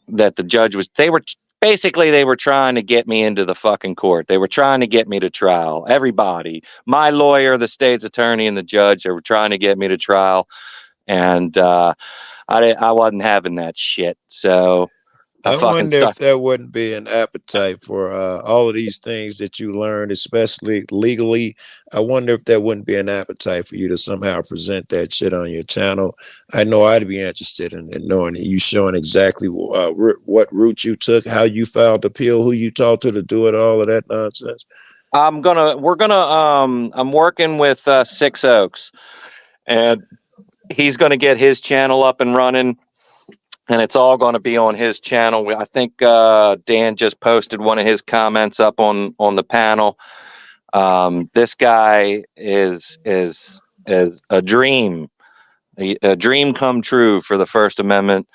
the judge was. They were trying to get me into the fucking court. They were trying to get me to trial. Everybody, my lawyer, the state's attorney, and the judge, they were trying to get me to trial, and I wasn't having that shit. So I fucking wonder stuck. if there wouldn't be an appetite for all of these things that you learned, especially legally. I wonder if there wouldn't be an appetite for you to somehow present that shit on your channel. I know I'd be interested in knowing you showing exactly what route you took, how you filed the appeal, who you talked to do it, all of that nonsense. I'm working with 6 Oaks, and he's gonna get his channel up and running. And it's all going to be on his channel. I think Dan just posted one of his comments up on the panel. This guy is a dream come true for the First Amendment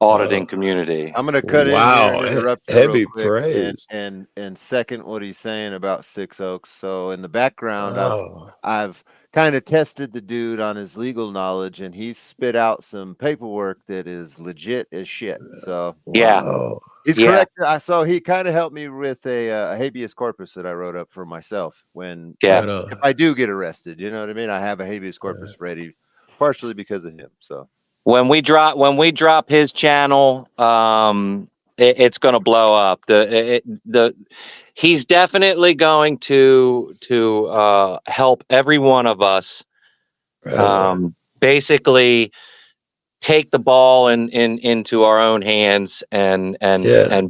auditing community. I'm gonna cut in here and interrupt you heavy real quick praise. and second what he's saying about 6 Oaks. So in the background, Oh. I've kind of tested the dude on his legal knowledge, and he's spit out some paperwork that is legit as shit. So he's correct. I saw he kind of helped me with a habeas corpus that I wrote up for myself when if I do get arrested, you know what I mean? I have a habeas corpus ready, partially because of him. So. When we drop his channel, it's going to blow up. He's definitely going to help every one of us. Basically, take the ball into our own hands and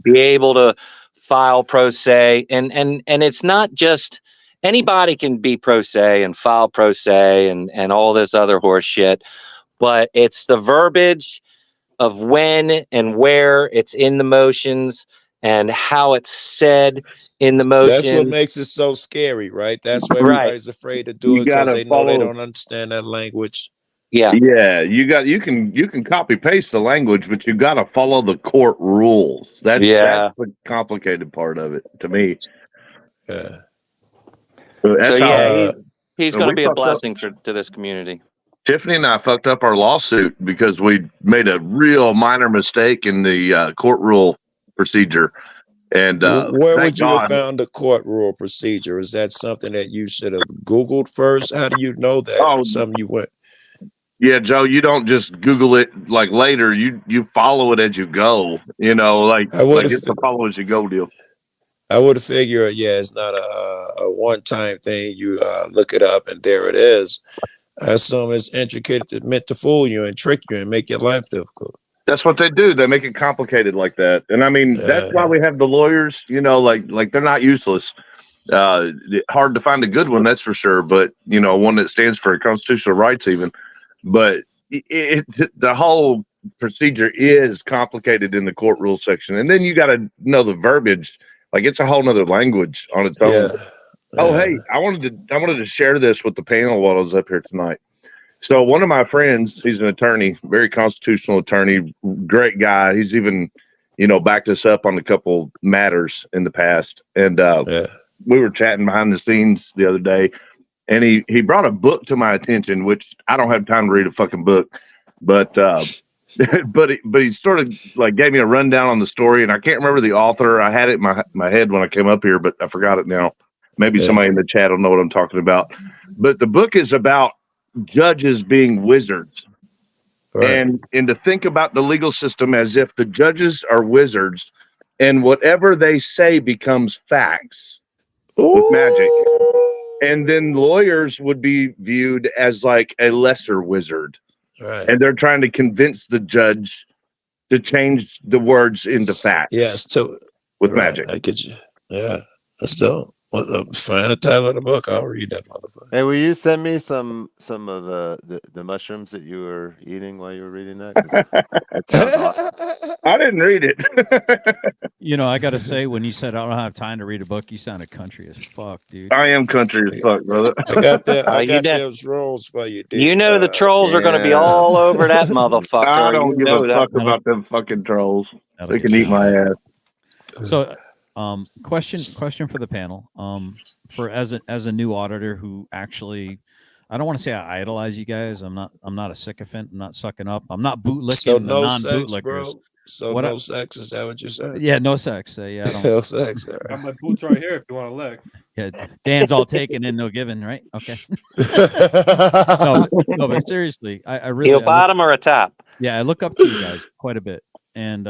be able to file pro se. And it's not just anybody can be pro se and file pro se and all this other horse shit. But it's the verbiage of when and where it's in the motions and how it's said in the motions. That's what makes it so scary, right? That's why everybody's afraid to do it because they know they don't understand that language. Yeah. You can copy paste the language, but you got to follow the court rules. That's the complicated part of it to me. Yeah. He's going to be a blessing to this community. Tiffany and I fucked up our lawsuit because we made a real minor mistake in the court rule procedure. And where would you have found the court rule procedure? Is that something that you should have Googled first? How do you know that? Something you went. Yeah, Joe, you don't just Google it like later. You follow it as you go. You know, like it's a follow as you go deal. I would have figured, it's not a one-time thing. You look it up and there it is. I assume it's intricate, meant to fool you and trick you and make your life difficult. That's what they do. They make it complicated like that. And I mean, that's why we have the lawyers, you know, like they're not useless. Hard to find a good one, that's for sure. But, you know, one that stands for constitutional rights even. But the whole procedure is complicated in the court rule section. And then you got to know the verbiage. Like it's a whole nother language on its own. Oh, hey, I wanted to share this with the panel while I was up here tonight. So one of my friends, he's an attorney, very constitutional attorney, great guy. He's even, you know, backed us up on a couple matters in the past. And we were chatting behind the scenes the other day, and he brought a book to my attention, which I don't have time to read a fucking book, but but he sort of like gave me a rundown on the story, and I can't remember the author. I had it in my head when I came up here, but I forgot it now. Maybe somebody in the chat will know what I'm talking about. But the book is about judges being wizards. And to think about the legal system as if the judges are wizards and whatever they say becomes facts with magic. And then lawyers would be viewed as like a lesser wizard. And they're trying to convince the judge to change the words into facts. Yes, with magic. I get you. Yeah, that's dope. Find the title of the book. I'll read that motherfucker. Hey, will you send me some of the mushrooms that you were eating while you were reading that? 'Cause that sounds awesome. I didn't read it. You know, I got to say, when you said I don't have time to read a book, you sounded country as fuck, dude. I am country as fuck, brother. I got that. I you got did- those rolls for you, dude. You know the trolls are going to be all over that motherfucker. I don't You give know a that. fuck about them fucking trolls. That'll They get can eat my down. ass. So, question for the panel. For as a new auditor who actually, I don't want to say I idolize you guys. I'm not a sycophant. I'm not sucking up. I'm not bootlicking So the no sex, non-bootlickers. bro. So What no I- sex. Is that what you said? Yeah, no sex. Yeah, I don't. No sex. All Got right. my boots right here if you want to lick. Yeah, Dan's all taken and no given, right? Okay. no, but seriously, I really. You a bottom or a top? Yeah, I look up to you guys quite a bit. And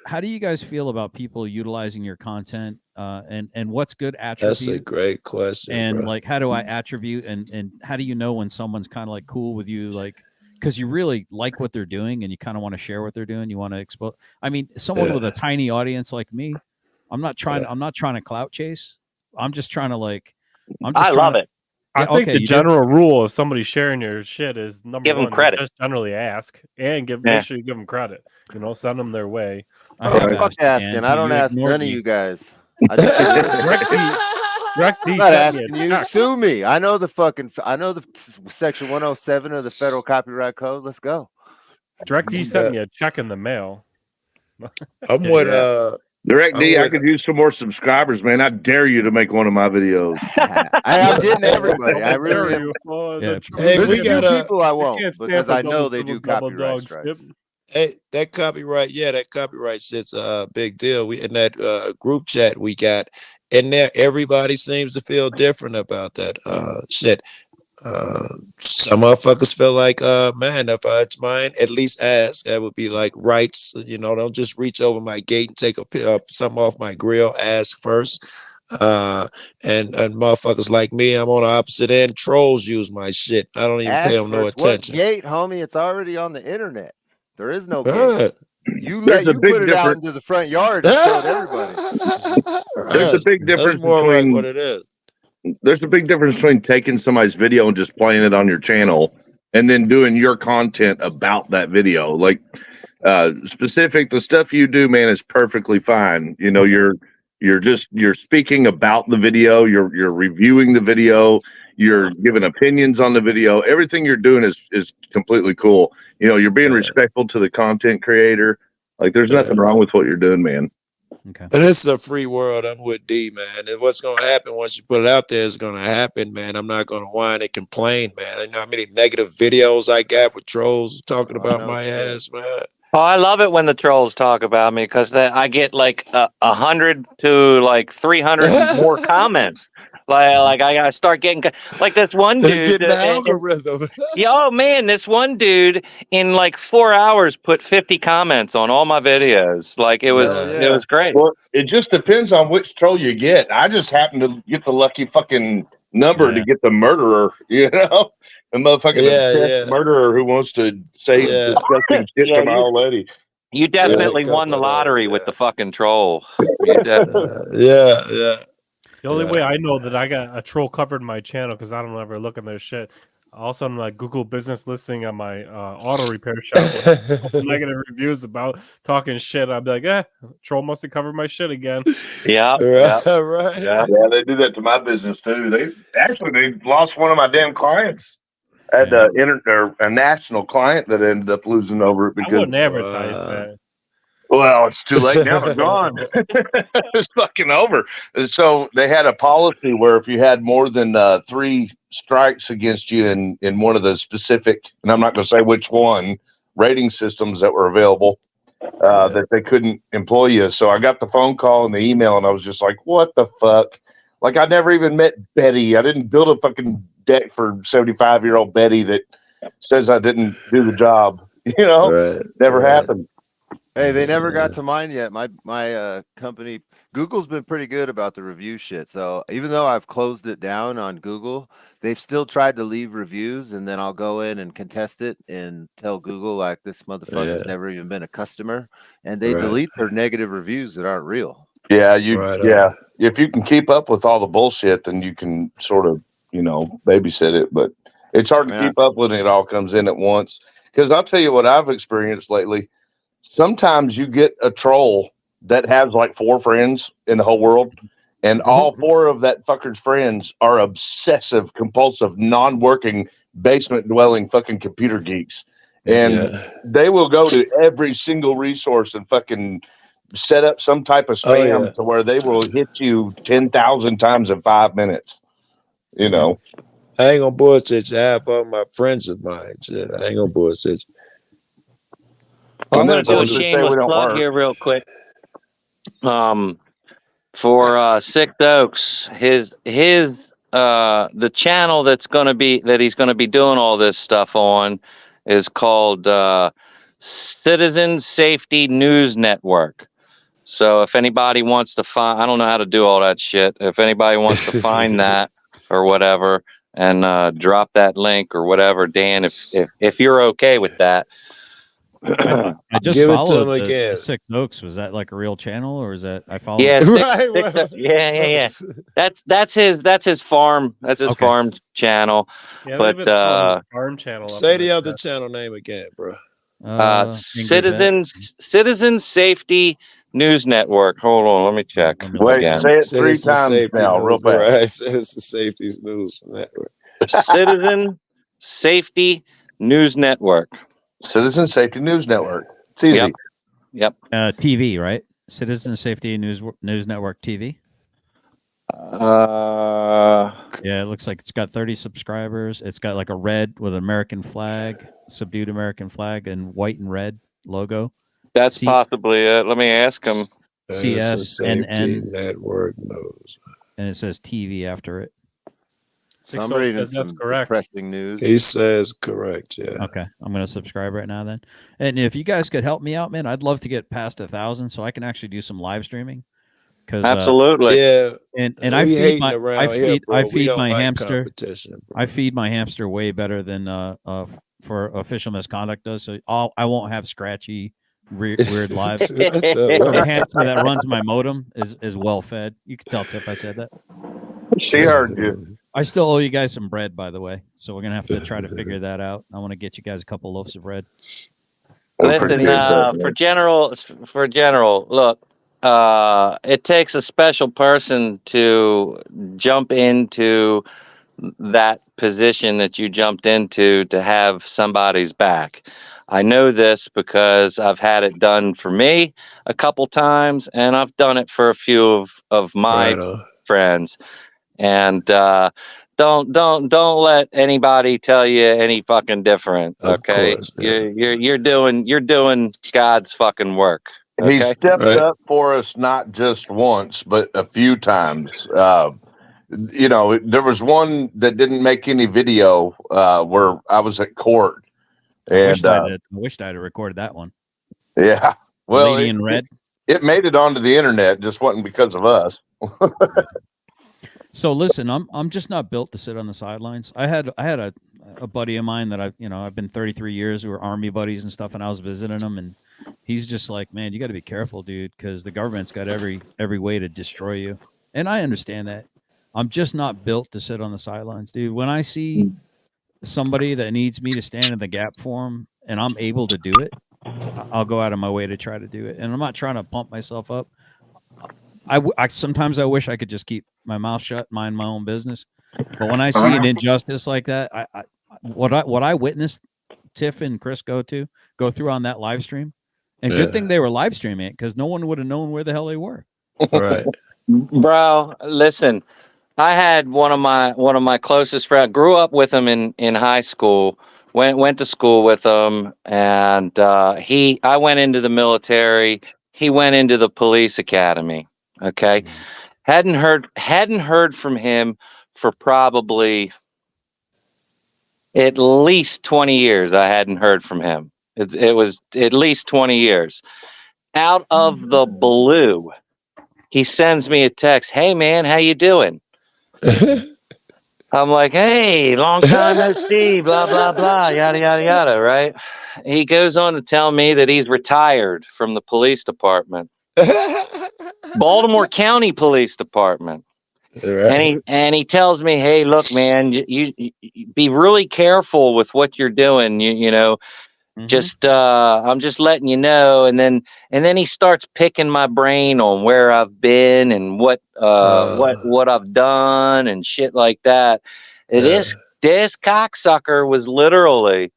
how do you guys feel about people utilizing your content? And what's good attribute? That's a great question. And bro. like, how do I attribute? And how do you know when someone's kind of like cool with you? Like, because you really like what they're doing and you kind of want to share what they're doing. You want to expose. I mean, someone with a tiny audience like me, I'm not trying to clout chase. I'm just trying to like. I love it. I think okay, the you do? general rule of somebody sharing your shit is number Give 'em one, credit. just generally ask and Yeah. make sure you give them credit. You know, send them their way. I What have the fuck asked, Dan, asking? but I don't you ask ignored none of me. you guys. I just, Direct D I'm not sent me asking a you. check. Sue me. I know the section 107 of the Federal Copyright Code. Let's go. Direct D sent me a check in the mail. I'm with Direct I'm D, I with- could use some more subscribers, man. I dare you to make one of my videos. I'm getting everybody. I really am. Yeah. Hey, There's we a few got people I won't can't stand because for I know double they do dribble, double copyright dog strikes. skip. Hey, that copyright shit's a big deal. We in that group chat we got in there. Everybody seems to feel different about that shit. Some motherfuckers feel like, man, if it's mine, at least ask. That would be like rights. You know, don't just reach over my gate and take something off my grill. Ask first. And motherfuckers like me, I'm on the opposite end. Trolls use my shit. I don't even pay Ask them no first. What attention. gate, homie? It's already on the internet. There is no Right. gate. You There's a big put it out difference. into the front yard and showed everybody. There's a big That's difference more like between what it is. there's a big difference between taking somebody's video and just playing it on your channel and then doing your content about that video. Like specific, the stuff you do, man, is perfectly fine. You know, you're speaking about the video, you're reviewing the video, you're giving opinions on the video. Everything you're doing is completely cool. You know, you're being respectful to the content creator. Like there's nothing wrong with what you're doing, man. Okay. But it's a free world. I'm with D, man. And what's going to happen once you put it out there is going to happen, man. I'm not going to whine and complain, man. I know how many negative videos I got with trolls talking about my ass, man. Oh, I love it when the trolls talk about me because I get like 100 to like 300 more comments. Like I gotta start getting like this one dude. Getting the algorithm. Oh man, this one dude in like 4 hours put 50 comments on all my videos. Like it was great. Well, it just depends on which troll you get. I just happened to get the lucky fucking number to get the murderer, you know? The motherfucking obsessed murderer who wants to say disgusting shit to my old lady. You definitely won the lottery with the fucking troll. You definitely. Yeah. The only way I know that I got a troll covered in my channel because I don't ever look at their shit. Also, I'm like Google business listing on my auto repair shop. Negative reviews about talking shit. I'd be like, troll must have covered my shit again. Yeah. Right. Yeah, they do that to my business too. They lost one of my damn clients. I had a national client that ended up losing over it because I wouldn't advertise that. Well, it's too late now. They're gone. It's fucking over. So they had a policy where if you had more than 3 strikes against you in one of the specific, and I'm not going to say which one, rating systems that were available, that they couldn't employ you. So I got the phone call and the email, and I was just like, what the fuck? Like, I never even met Betty. I didn't build a fucking deck for 75-year-old Betty that says I didn't do the job. You know, never happened. Hey, they never got to mine yet. My company, Google's been pretty good about the review shit. So even though I've closed it down on Google, they've still tried to leave reviews, and then I'll go in and contest it and tell Google like this motherfucker's never even been a customer, and they delete their negative reviews that aren't real. Yeah, if you can keep up with all the bullshit, then you can sort of, babysit it. But it's hard to keep up when it all comes in at once. Because I'll tell you what I've experienced lately. Sometimes you get a troll that has like 4 friends in the whole world, and all 4 of that fucker's friends are obsessive, compulsive, non-working, basement-dwelling fucking computer geeks. And they will go to every single resource and fucking set up some type of spam to where they will hit you 10,000 times in 5 minutes. I ain't gonna bullshit you. I have all my friends of mine. Shit, I ain't gonna bullshit you. I'm going to do a shameless plug here real quick. For Six Oaks, the channel that he's going to be doing all this stuff on is called Citizen Safety News Network. So if anybody wants to find, I don't know how to do all that shit. If anybody wants to find that or whatever, and drop that link or whatever, Dan, if you're okay with that. I just Give it to followed him again. the Six Oaks. Was that like a real channel, or is that I followed? Yeah, it? yeah. That's his farm. That's his farm channel. Yeah, but they have a farm channel. Say the other channel name again, bro. Citizen Safety News Network. Hold on, let me check. Wait, again. say it 3 times now, real fast. Right, Citizen Safety News Network. Citizen Safety News Network. Citizen Safety News Network. It's easy. Yep. TV, right? Citizen Safety News Network TV. Yeah, it looks like it's got 30 subscribers. It's got like a red with an American flag, subdued American flag, and white and red logo. That's possibly it. Let me ask him. CSNN Network knows. And it says TV after it. Somebody says that's correct. Depressing news. He says correct. Yeah. Okay, I'm gonna subscribe right now then. And if you guys could help me out, man, I'd love to get past 1,000 so I can actually do some live streaming. Absolutely. Yeah. And I feed my hamster. I feed my hamster way better than for official misconduct does. So I won't have scratchy weird lives. The hamster that runs my modem is well fed. You can tell Tiff I said that. She heard you. I still owe you guys some bread, by the way. So we're gonna have to try to figure that out. I want to get you guys a couple loaves of bread. Listen, for general, look, it takes a special person to jump into that position that you jumped into to have somebody's back. I know this because I've had it done for me a couple times, and I've done it for a few of my friends. And don't let anybody tell you any fucking different. Okay, you're doing God's fucking work. Okay? He stepped up for us not just once, but a few times. There was one that didn't make any video where I was at court. And I wished I'd have recorded that one. Yeah. Well, Lady in red. It made it onto the internet, just wasn't because of us. So listen, I'm just not built to sit on the sidelines. I had a buddy of mine that I've been 33 years. We were Army buddies and stuff, and I was visiting him, and he's just like, man, you got to be careful, dude, because the government's got every way to destroy you. And I understand that. I'm just not built to sit on the sidelines, dude. When I see somebody that needs me to stand in the gap for them, and I'm able to do it, I'll go out of my way to try to do it. And I'm not trying to pump myself up. I sometimes I wish I could just keep my mouth shut, mind my own business. But when I see an injustice like that, what I witnessed Tiff and Chris go through on that live stream, and good thing they were live streaming it because no one would have known where the hell they were. Right, bro. Listen, I had one of my closest friends. Grew up with him in high school. Went to school with him, and I went into the military. He went into the police academy. Okay, hadn't heard from him for probably at least 20 years. I hadn't heard from him. It was at least 20 years. Out of the blue, he sends me a text. Hey man, how you doing? I'm like, hey, long time no see, blah, blah, blah, yada, yada, yada, right? He goes on to tell me that he's retired from the police department. Baltimore County Police Department. And he tells me, hey, look, man, you be really careful with what you're doing. You know, just I'm just letting you know. And then he starts picking my brain on where I've been and what I've done and shit like that. This cocksucker was literally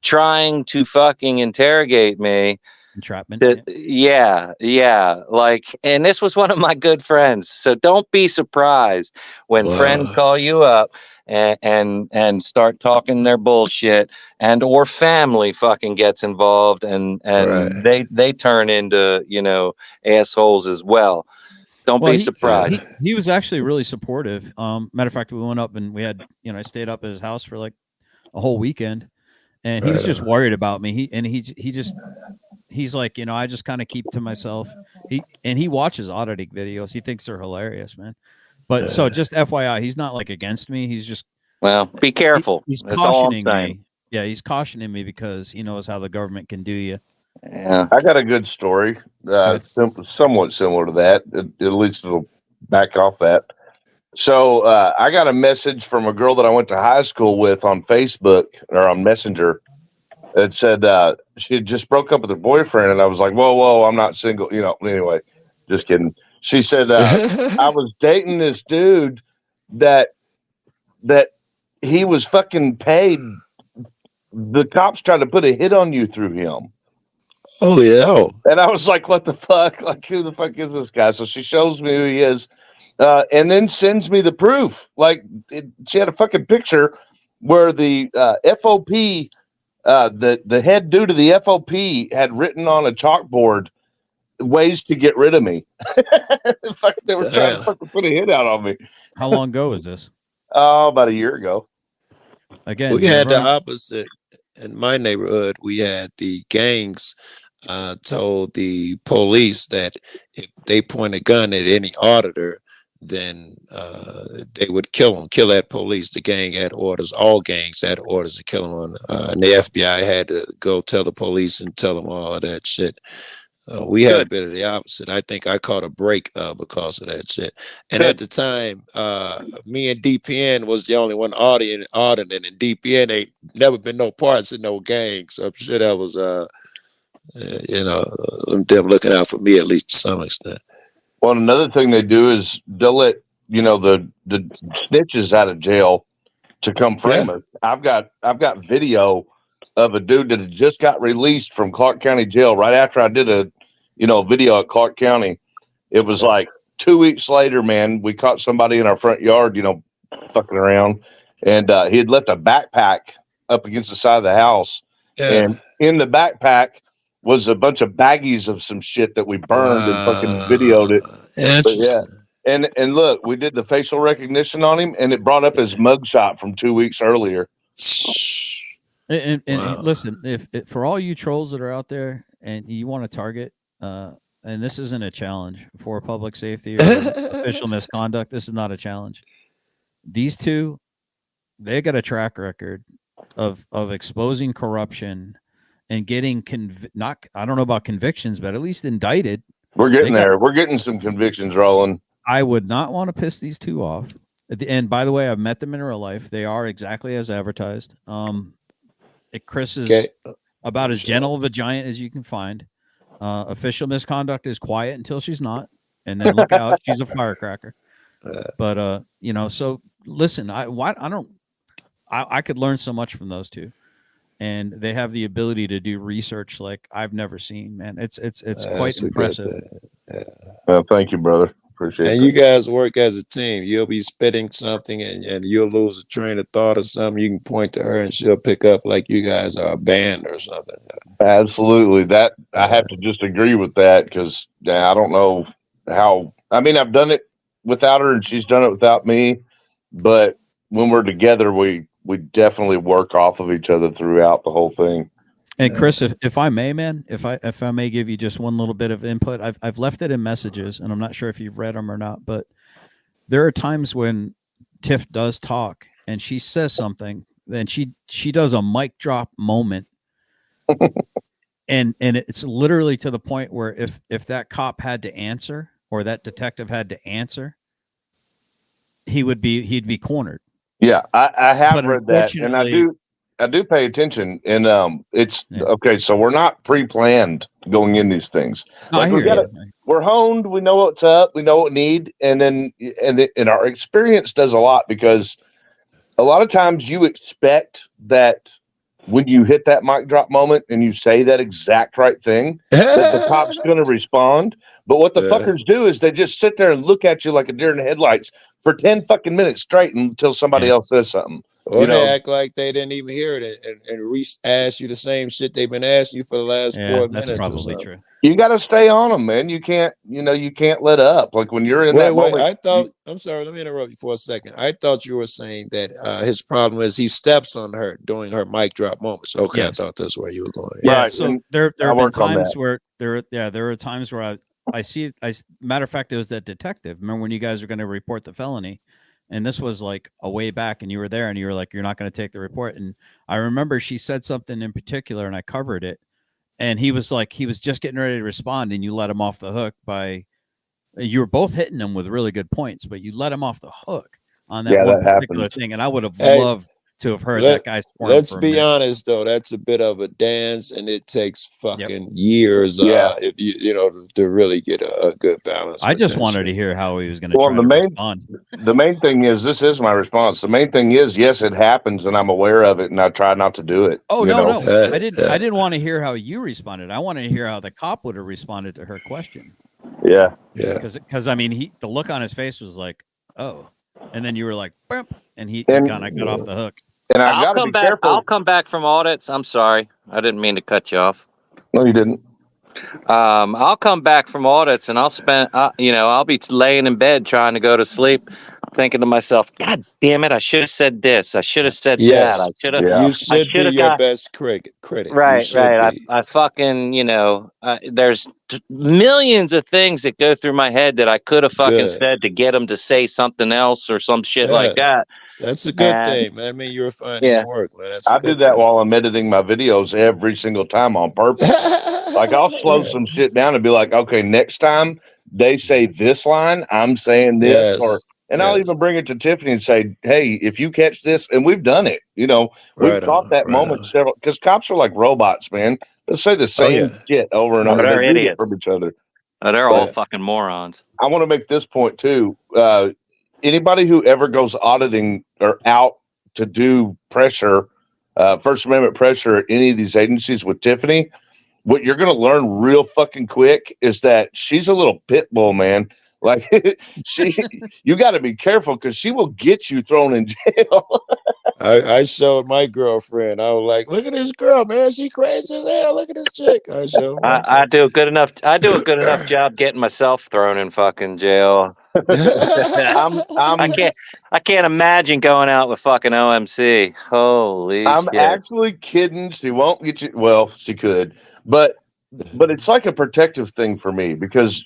trying to fucking interrogate me. Entrapment. Yeah. Like, and this was one of my good friends. So don't be surprised when friends call you up and start talking their bullshit, and or family fucking gets involved and they turn into, you know, assholes as well. Don't be surprised. He was actually really supportive. Matter of fact, we went up and we had, you know, I stayed up at his house for like a whole weekend, and he was just worried about me. He's like, you know, I just kind of keep to myself. He watches auditing videos. He thinks they're hilarious, man. But so just FYI, he's not like against me. He's just, well, be careful. He's That's all I'm cautioning saying. me. Yeah, he's cautioning me because he knows how the government can do you. Yeah, I got a good story, somewhat similar to that. At least it'll back off that. So I got a message from a girl that I went to high school with on Facebook or on Messenger. It said she had just broke up with her boyfriend, and I was like, "Whoa, I'm not single." You know, anyway, just kidding. She said I was dating this dude that he was fucking paid. The cops tried to put a hit on you through him. Oh yeah. And I was like, "What the fuck? Like, who the fuck is this guy?" So she shows me who he is, and then sends me the proof. Like, she had a fucking picture where the FOP. The head dude of the FOP had written on a chalkboard ways to get rid of me. They were trying to fucking put a hit out on me. How long ago was this? Oh, about a year ago. Again, we had the opposite in my neighborhood. We had the gangs told the police that if they point a gun at any auditor, then they would kill that police. The gang had orders, all gangs had orders to kill them. And the FBI had to go tell the police and tell them all of that shit. We had a bit of the opposite. I think I caught a break because of that shit. And at the time, me and DPN was the only one auditing, and DPN ain't never been no parts in no gangs. So I'm sure that was, you know, them looking out for me at least to some extent. Well, another thing they do is they'll let, you know, the snitches out of jail to come frame us. I've got video of a dude that had just got released from Clark County Jail right after I did a video at Clark County. It was like 2 weeks later, man, we caught somebody in our front yard, you know, fucking around, and he had left a backpack up against the side of the house, and in the backpack was a bunch of baggies of some shit that we burned and fucking videoed it. But yeah. And look, we did the facial recognition on him, and it brought up his mugshot from 2 weeks earlier. And listen, if for all you trolls that are out there and you want to target, and this isn't a challenge for public safety or official misconduct, this is not a challenge. These two, they got a track record of exposing corruption and getting I don't know about convictions, but at least indicted. We're getting there. We're getting some convictions rolling. I would not want to piss these two off. And by the way, I've met them in real life. They are exactly as advertised. Chris is about as gentle of a giant as you can find. Official misconduct is quiet until she's not, and then look out, she's a firecracker. But you know, so listen, I could learn so much from those two. And they have the ability to do research like I've never seen, man. It's quite impressive. Well, thank you, brother. Appreciate it. And you guys work as a team. You'll be spitting something and you'll lose a train of thought or something. You can point to her and she'll pick up like you guys are a band or something. Absolutely. That I have to just agree with that because I don't know how. I mean, I've done it without her and she's done it without me. But when we're together, we definitely work off of each other throughout the whole thing. And Chris, if I may, man, if I may give you just one little bit of input, I've left it in messages, and I'm not sure if you've read them or not, but there are times when Tiff does talk and she says something, then she does a mic drop moment, and it's literally to the point where if that cop had to answer or that detective had to answer, he'd be cornered. Yeah, I have But read that, and I do pay attention. And it's okay. So we're not pre-planned going in these things. No, I Like hear we're honed. We know what's up. We know what we need, and our experience does a lot, because a lot of times you expect that when you hit that mic drop moment and you say that exact right thing, that the cop's going to respond. But what the fuckers do is they just sit there and look at you like a deer in the headlights for 10 fucking minutes straight until somebody else says something. Or they act like they didn't even hear it and ask you the same shit they've been asking you for the last 4 minutes. That's probably true. You got to stay on them, man. You can't let up. Like when you're in that moment. I'm sorry, let me interrupt you for a second. I thought you were saying that his problem is he steps on her during her mic drop moments. Okay, yes. I thought that's where you were going. Yeah, right. So there have been times where there are times where I see matter of fact, it was that detective. Remember when you guys were going to report the felony? And this was like a way back, and you were there, and you were like, "You're not going to take the report." And I remember she said something in particular, and I covered it. And he was just getting ready to respond, and you let him off the hook you were both hitting him with really good points, but you let him off the hook on that one particular thing. And I would have loved to have heard that guy's. Let's be honest, though, that's a bit of a dance, and it takes fucking years, if you to really get a good balance. I just wanted to hear how he was going to try to respond. The main thing is, this is my response. The main thing is, yes, it happens, and I'm aware of it, and I try not to do it. Oh no, I didn't want to hear how you responded. I wanted to hear how the cop would have responded to her question. Yeah. Because I mean, the look on his face was like, oh, and then you were like, Bump, and he kind of got off the hook. And I'll come back. Careful. I'll come back from audits. I'm sorry, I didn't mean to cut you off. No, you didn't. I'll come back from audits, and I'll spend. I'll be laying in bed trying to go to sleep, thinking to myself, "God damn it! I should have said this. I should have said that. I should have." You should be your best critic. Right. I fucking there's millions of things that go through my head that I could have fucking said to get them to say something else or some shit like that. That's a good thing, man. I mean, you're finding your work, man. I do that while I'm editing my videos every single time on purpose. Like I'll slow some shit down and be like, okay, next time they say this line, I'm saying this, I'll even bring it to Tiffany and say, hey, if you catch this, and we've done it, we've caught that moment several, because cops are like robots, man. They'll say the same shit over and over. They're idiots from each other. They're all fucking morons. I want to make this point too. Anybody who ever goes auditing or out to do pressure, First Amendment pressure at any of these agencies with Tiffany, what you're going to learn real fucking quick is that she's a little pit bull, man. Like you got to be careful, because she will get you thrown in jail. I showed my girlfriend. I was like, "Look at this girl, man. She crazy as hell. Look at this chick." I do a good enough. I do a good enough job getting myself thrown in fucking jail. I can't imagine going out with fucking OMC. Holy I'm shit. actually kidding. She won't get you. Well, she could, but it's like a protective thing for me, because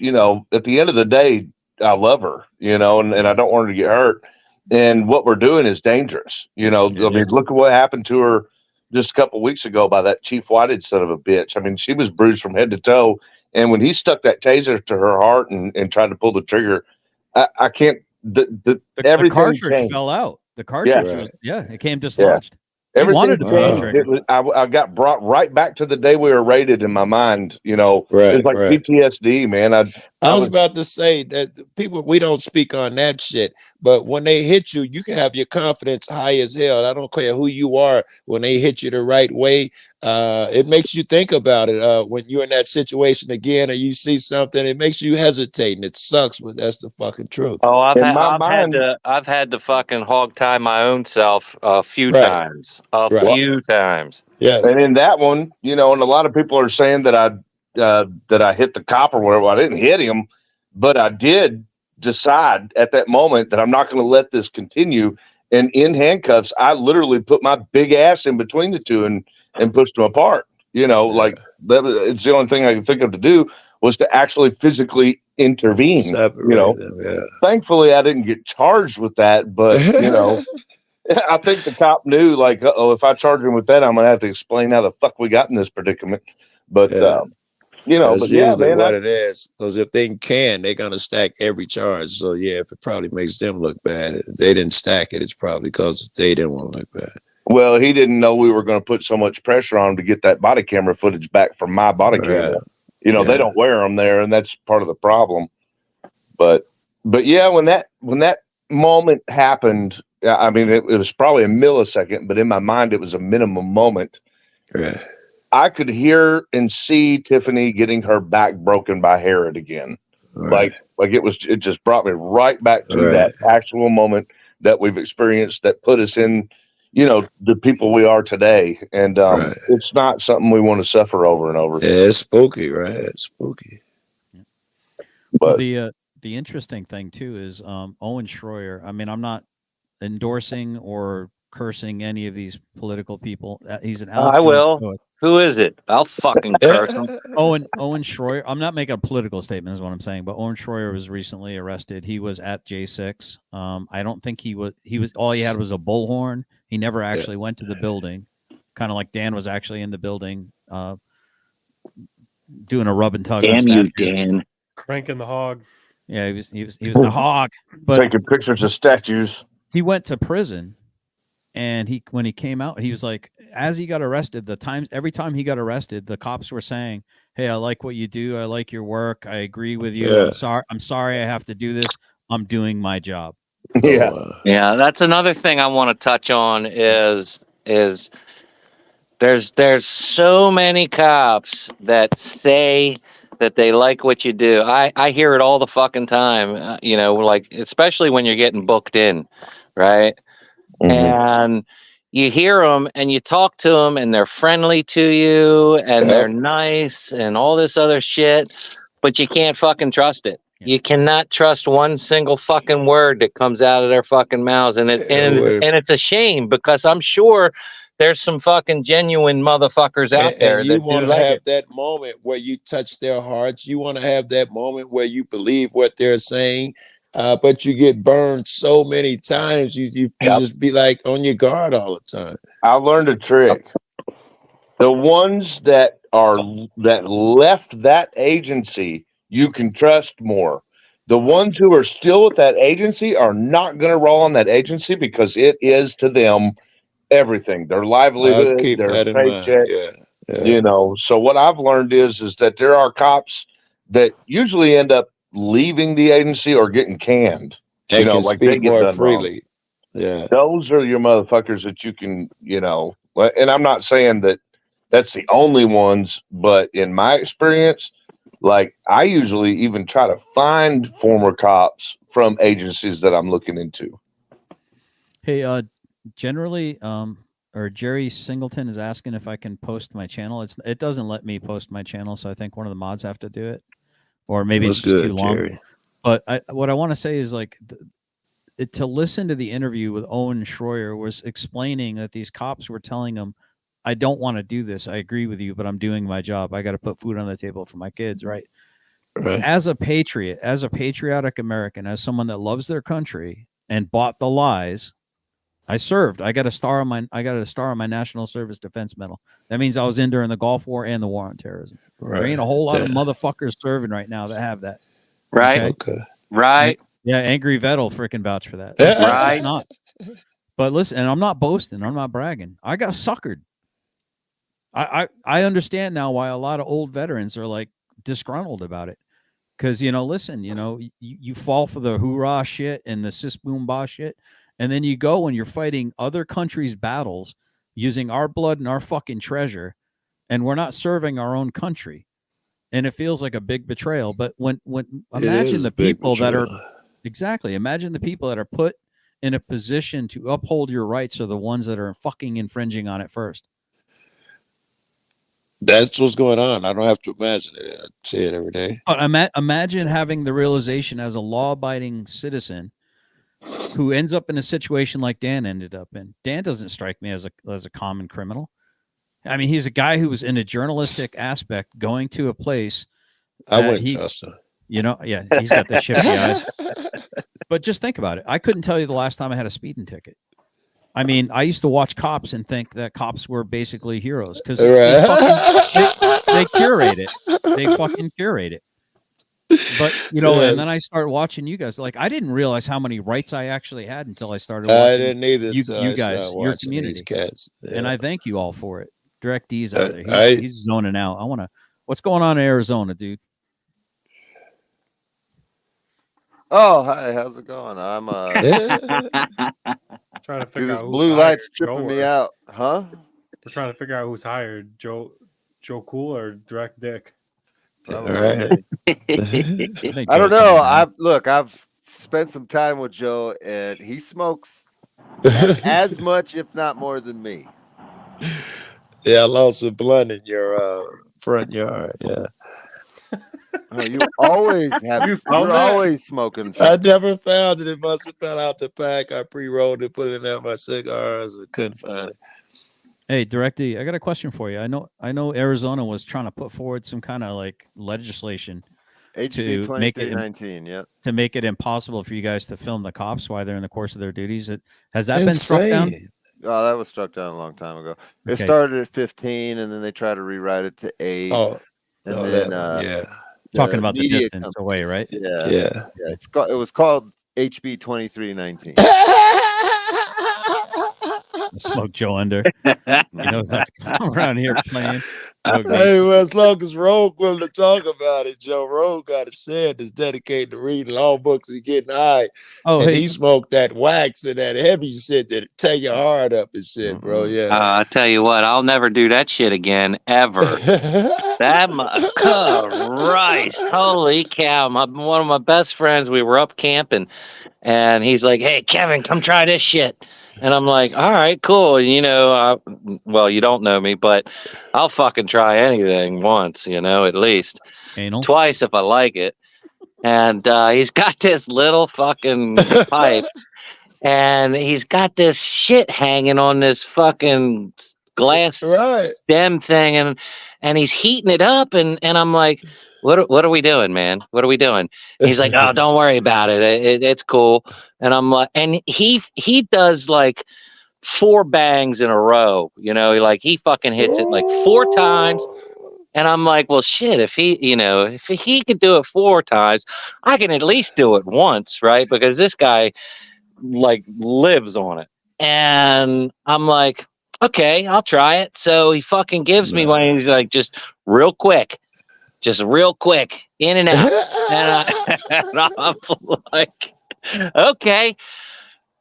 at the end of the day, I love her, and I don't want her to get hurt. And what we're doing is dangerous. I mean, look at what happened to her just a couple of weeks ago by that Chief Whitehead son of a bitch. I mean, she was bruised from head to toe. And when he stuck that taser to her heart and tried to pull the trigger, I can't. The cartridge changed. fell out. The cartridge was, it came dislodged. Everything wanted to pull the trigger. I got brought right back to the day we were raided in my mind. It was like PTSD, man. I was about to say that people, we don't speak on that shit, but when they hit you, you can have your confidence high as hell. I don't care who you are. When they hit you the right way, it makes you think about it. When you're in that situation again, or you see something, it makes you hesitate, and it sucks, but that's the fucking truth. Oh, I've had to fucking hog tie my own self a few times. Few times. Yeah. And in that one, and a lot of people are saying that I hit the cop or whatever. I didn't hit him, but I did decide at that moment that I'm not going to let this continue. And in handcuffs, I literally put my big ass in between the two and pushed them apart. Like it's the only thing I can think of to do was to actually physically intervene. Separate them, Thankfully, I didn't get charged with that, but I think the cop knew, like, if I charge him with that, I'm gonna have to explain how the fuck we got in this predicament. But you know, That's but yeah, usually man, what it is. Because if they can, they're gonna stack every charge. So yeah, if it probably makes them look bad, if they didn't stack it, it's probably because they didn't want to look bad. well, he didn't know we were going to put so much pressure on him to get that body camera footage back from my body camera. You know, they don't wear them there, and that's part of the problem. But yeah, when that moment happened, I mean, it was probably a millisecond, but in my mind, it was a minimum moment. Right. I could hear and see Tiffany getting her back broken by Herod again. Right. Like it just brought me right back to that actual moment that we've experienced that put us in, you know, the people we are today. And it's not something we want to suffer over and over. Yeah, it's spooky, right? It's spooky. But the interesting thing too is Owen Schroyer. I mean, I'm not endorsing or cursing any of these political people. He's an Alex I Jones will. poet. Who is it? I'll fucking curse him. Owen Schroyer. I'm not making a political statement, is what I'm saying. But Owen Schroyer was recently arrested. He was at J6. I don't think he was. All he had was a bullhorn. He never actually went to the building. Kind of like Dan was actually in the building, doing a rub and tug. Damn you, Dan. Cranking the hog. Yeah, he was the hog. But taking pictures of statues. He went to prison, and when he came out, he was like, as he got arrested, every time he got arrested, the cops were saying, "Hey, I like what you do. I like your work. I agree with you. Yeah. I'm sorry I have to do this. I'm doing my job." Yeah. Yeah, that's another thing I want to touch on is there's so many cops that say that they like what you do. I hear it all the fucking time, you know, like especially when you're getting booked in, right? And you hear them and you talk to them and they're friendly to you and they're nice and all this other shit, but you can't fucking trust it. You cannot trust one single fucking word that comes out of their fucking mouths, and it's a shame because I'm sure there's some fucking genuine motherfuckers out there And you that want do to like have it. that moment where you touch their hearts. You want to have that moment where you believe what they're saying, but you get burned so many times. You just be like on your guard all the time. I learned a trick. The ones that left that agency, you can trust more. The ones who are still at that agency are not going to roll on that agency because it is to them everything, their I'll livelihood, keep their that in mind. paycheck. Yeah. You know, so what I've learned is that there are cops that usually end up leaving the agency or getting canned. And You know, can like they speak get more done wrong. freely. Yeah. Those are your motherfuckers that you can, you know, and I'm not saying that that's the only ones, but in my experience, like I usually even try to find former cops from agencies that I'm looking into. Hey, generally, or Jerry Singleton is asking if I can post my channel. It doesn't let me post my channel, so I think one of the mods have to do it, or maybe That's it's just too good, long. Jerry. But what I want to say is like to listen to the interview with Owen Schroyer was explaining that these cops were telling him, "I don't want to do this. I agree with you, but I'm doing my job. I got to put food on the table for my kids." Right. As a patriot, as a patriotic American, as someone that loves their country and bought the lies, I served. I got a star on my National Service Defense Medal. That means I was in during the Gulf War and the War on Terrorism. There ain't a whole lot of motherfuckers serving right now that have that. Right. Okay. Right. Yeah, Angry Vet will freaking vouch for that. Right. It's not. But listen, and I'm not boasting. I'm not bragging. I got suckered. I understand now why a lot of old veterans are like disgruntled about it. Because, you know, listen, you know, you fall for the hoorah shit and the sis boom bah shit. And then you go and you're fighting other countries' battles using our blood and our fucking treasure. And we're not serving our own country. And it feels like a big betrayal. But when imagine the people that are imagine the people that are put in a position to uphold your rights are the ones that are fucking infringing on it first. That's what's going on. I don't have to imagine it. I see it every day. But imagine having the realization as a law-abiding citizen who ends up in a situation like Dan ended up in. Dan doesn't strike me as a common criminal. I mean, he's a guy who was in a journalistic aspect going to a place. I wouldn't trust him. You know, yeah, he's got the shifty eyes. But just think about it. I couldn't tell you the last time I had a speeding ticket. I mean, I used to watch cops and think that cops were basically heroes because they they curate it. They fucking curate it. But you know, and then I start watching you guys. Like, I didn't realize how many rights I actually had until I started watching. I didn't either. You guys, your community. These cats. Yeah. And I thank you all for it. Direct D's out there. He's zoning out. I want to. What's going on in Arizona, dude? Oh, hi. How's it going? I'm trying to dude, figure this out who's blue hired, light's Joe tripping me or- out, huh? We're trying to figure out who's hired, Joe Cool or Direct Dick. I don't know. I've spent some time with Joe, and he smokes as much, if not more, than me. Yeah, I lost a blunt in your front yard. Yeah. Oh, you always have. You're always smoking. I never found it. It must have fell out the pack. I pre-rolled it, put it in my cigars, and couldn't find it. Hey, Direct D, I got a question for you. I know Arizona was trying to put forward some kind of like legislation HB to make it 2319, yeah, to make it impossible for you guys to film the cops while they're in the course of their duties. Has that been struck down? Oh, that was struck down a long time ago. It Okay. started at 15, and then they tried to rewrite it to 8. And then talking about the media distance away, right? Yeah. It was called HB 2319. Smoke Joe under. He knows not to come around here playing. Hey, well, as long as Rogue willing to talk about it, Joe Rogue got a shed that's dedicated to reading law books and getting high. Oh, and hey. he smoked that wax and that heavy shit that tear your heart up and shit, bro. Yeah. I tell you what, I'll never do that shit again, ever. Christ, holy cow. One of my best friends, we were up camping, and he's like, hey, Kevin, come try this shit. And I'm like, all right, cool. You know, well, you don't know me, but I'll fucking try anything once, you know, at least. Anal? Twice if I like it. And he's got this little fucking pipe, and he's got this shit hanging on this fucking glass stem thing, and he's heating it up, and I'm like, what are we doing, man? What are we doing? And he's like, oh, don't worry about it. It's cool. And I'm like, and he does like 4 bangs in a row, you know, like he fucking hits it like 4 times. And I'm like, well, shit, if he could do it 4 times, I can at least do it once, right? Because this guy like lives on it. And I'm like, okay, I'll try it. So he fucking gives me one. He's like, just real quick, in and out. And I'm like, okay,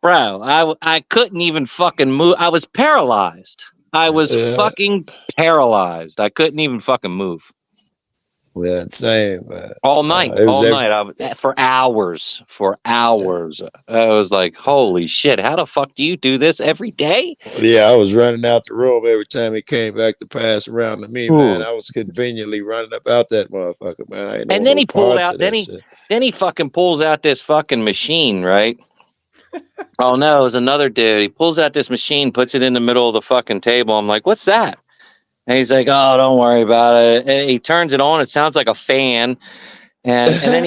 bro, I couldn't even fucking move. I was paralyzed. I was fucking paralyzed. I couldn't even fucking move. Yeah, same, man. All night. I was for hours. I was like, holy shit, how the fuck do you do this every day? Yeah, I was running out the room every time he came back to pass around to me, man. I was conveniently running about that motherfucker, man. I ain't And know then no he pulled parts out, of that shit. then he fucking pulls out this fucking machine, right? Oh no, it was another dude. He pulls out this machine, puts it in the middle of the fucking table. I'm like, what's that? And he's like, oh, don't worry about it. And he turns it on. It sounds like a fan. And then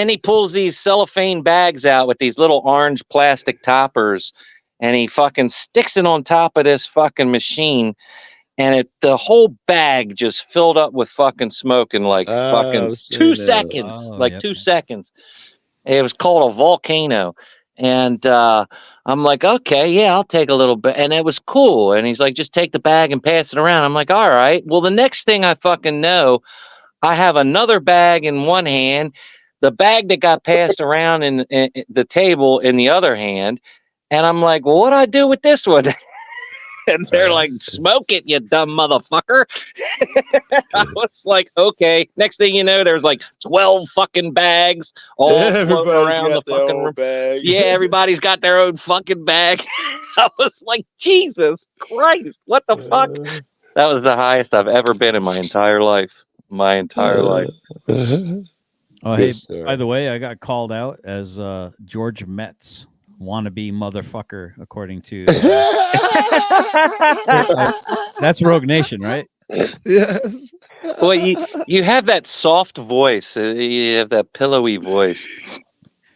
he pulls these cellophane bags out with these little orange plastic toppers, and he fucking sticks it on top of this fucking machine. And the whole bag just filled up with fucking smoke in like fucking 2 seconds. 2 seconds. It was called a volcano. And I'm like, okay, yeah, I'll take a little bit. And it was cool. And he's like, just take the bag and pass it around. I'm like, all right. Well, the next thing I fucking know, I have another bag in one hand, the bag that got passed around in the table in the other hand. And I'm like, well, what do I do with this one? And they're like, smoke it, you dumb motherfucker. I was like, okay. Next thing you know, there's like 12 fucking bags all floating around the fucking room. Bag. Yeah, everybody's got their own fucking bag. I was like, Jesus Christ, what the fuck? That was the highest I've ever been in my entire life. Oh, hey, Yes, sir. by the way, I got called out as George Metz wannabe motherfucker, according to that's Rogue Nation, right? Yes. Well, you have that soft voice. You have that pillowy voice.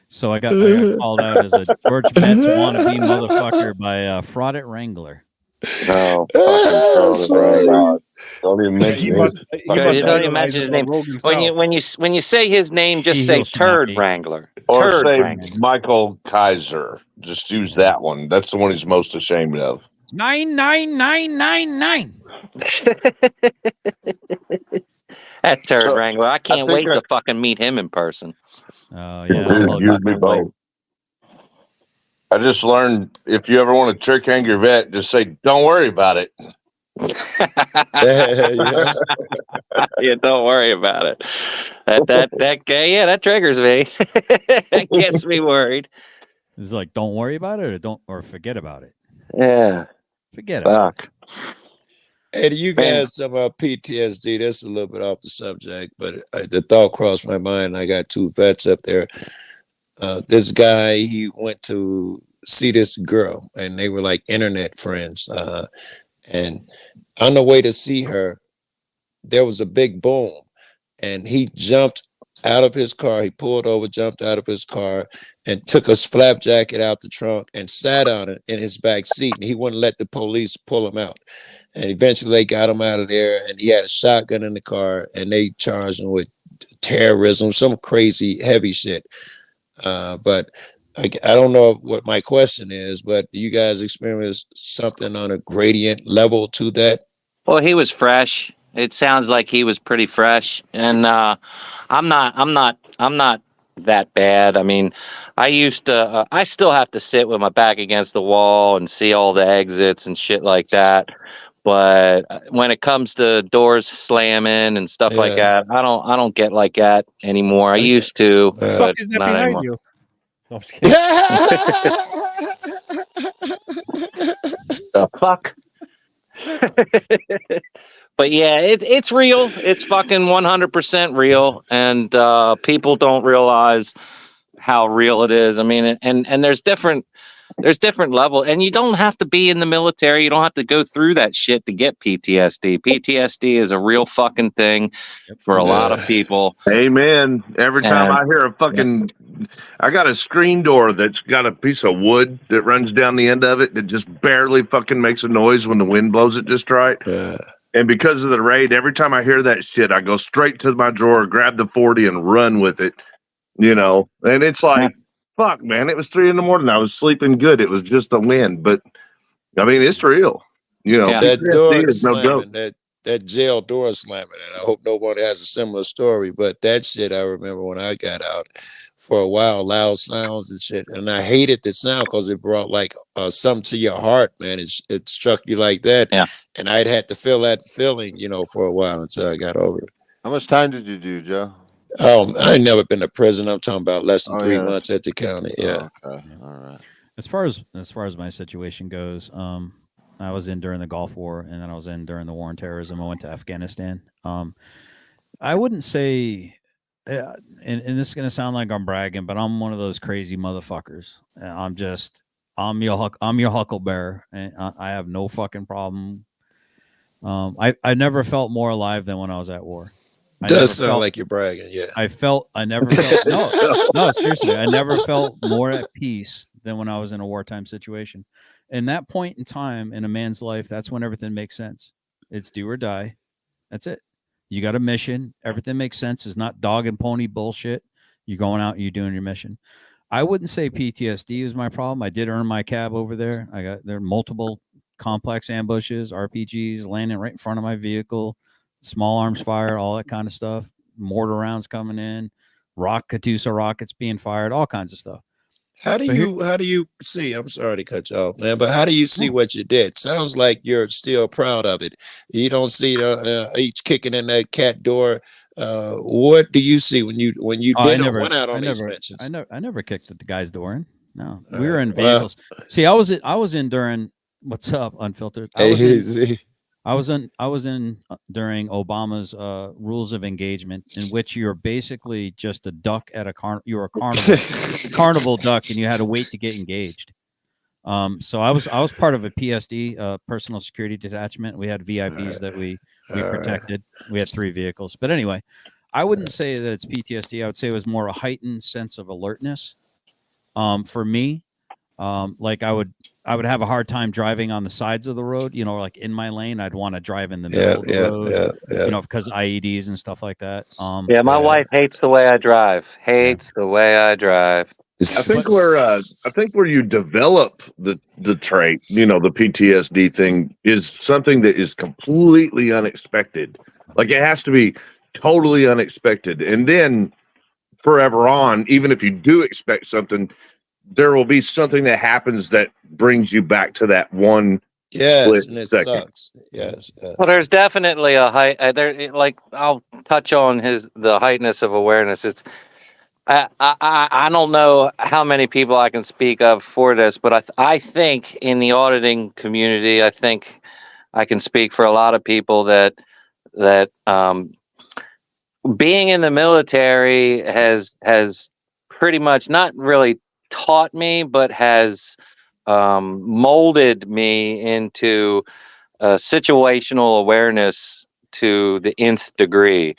So I got called out as a George Metz wannabe motherfucker by Fraud at Wrangler. No, fucking Don't even mention his. You don't even mention his name. When you say his name, just say Turd Wrangler. Or Turd say Wrangler. Michael Kaiser. Just use that one. That's the one he's most ashamed of. 99999. That Turd Wrangler. I can't wait think to fucking meet him in person. Oh yeah, Dude, you'd be both. I just learned if you ever want to trick hang your vet, just say, "Don't worry about it." Yeah, don't worry about it. That guy, yeah, that triggers me. That gets me worried. It's like, don't worry about it, or forget about it. Yeah, forget about it. Hey, do you guys talk about PTSD? That's a little bit off the subject, but the thought crossed my mind. I got two vets up there. This guy, he went to see this girl, and they were like internet friends. And on the way to see her, there was a big boom, and he jumped out of his car. He pulled over, jumped out of his car, and took his flap jacket out the trunk and sat on it in his back seat. And he wouldn't let the police pull him out. And eventually they got him out of there, and he had a shotgun in the car, and they charged him with terrorism, some crazy heavy shit. But I don't know what my question is, but do you guys experience something on a gradient level to that? Well, he was fresh. It sounds like he was pretty fresh, and I'm not that bad. I mean, I used to. I still have to sit with my back against the wall and see all the exits and shit like that. But when it comes to doors slamming and stuff like that, I don't get like that anymore. I used to, What the fuck but is that not behind anymore. you? No, I'm just kidding. The fuck? But yeah, it's real. It's fucking 100% real, and people don't realize how real it is. I mean, and there's different level, and you don't have to be in the military. You don't have to go through that shit to get PTSD. PTSD is a real fucking thing for a lot of people. Amen. Every time And- I hear a fucking, I got a screen door that's got a piece of wood that runs down the end of it that just barely fucking makes a noise when the wind blows it just right. And because of the raid, every time I hear that shit, I go straight to my drawer, grab the 40 and run with it, you know? And it's like, fuck, man, it was 3 a.m. I was sleeping good. It was just a wind, but I mean, it's real. You know, That PTSD door is no joke. slamming, that jail door slamming, and I hope nobody has a similar story. But that shit, I remember when I got out for a while, loud sounds and shit, and I hated the sound because it brought like something to your heart, man. It struck you like that, and I'd had to feel that feeling, you know, for a while until I got over it. How much time did you do, Joe? I ain't never been to prison. I'm talking about less than 3 months at the county. Yeah. Okay. All right. As far as my situation goes, I was in during the Gulf War, and then I was in during the war on terrorism. I went to Afghanistan. I wouldn't say, and this is gonna sound like I'm bragging, but I'm one of those crazy motherfuckers. I'm your huckleberry, and I have no fucking problem. I never felt more alive than when I was at war. Does sound like you're bragging, yeah. I never felt no, seriously, I never felt more at peace than when I was in a wartime situation. And that point in time in a man's life, that's when everything makes sense. It's do or die. That's it. You got a mission. Everything makes sense. It's not dog and pony bullshit. You're going out and you're doing your mission. I wouldn't say PTSD is my problem. I did earn my cab over there. There are multiple complex ambushes, RPGs landing right in front of my vehicle, small arms fire, all that kind of stuff, mortar rounds coming in, Katyusha rockets being fired, all kinds of stuff. How do you see? I'm sorry to cut you off, man, but how do you see what you did? Sounds like you're still proud of it. You don't see each kicking in that cat door. What do you see when you went out on these missions? I never kicked the guy's door in. No, we were in vehicles. See, I was in during what's up, Unfiltered. I was in during Obama's rules of engagement, in which you're basically just a duck at a you're a carnival duck, and you had to wait to get engaged. So I was part of a PSD, personal security detachment. We had VIPs that we protected. We had 3 vehicles, but anyway, I wouldn't say that it's PTSD. I would say it was more a heightened sense of alertness. For me, Like I would have a hard time driving on the sides of the road, you know, like in my lane. I'd want to drive in the middle of the road, you know, because IEDs and stuff like that. Yeah, my wife hates the way I drive. Hates the way I drive. I think where you develop the trait, you know, the PTSD thing is something that is completely unexpected. Like it has to be totally unexpected, and then forever on, even if you do expect something, there will be something that happens that brings you back to that one split and it second. sucks. Yes. Well, there's definitely a height. There, like I'll touch on the heightness of awareness. It's I don't know how many people I can speak of for this, but I think in the auditing community, I think I can speak for a lot of people that being in the military has pretty much not really taught me, but has molded me into situational awareness to the nth degree,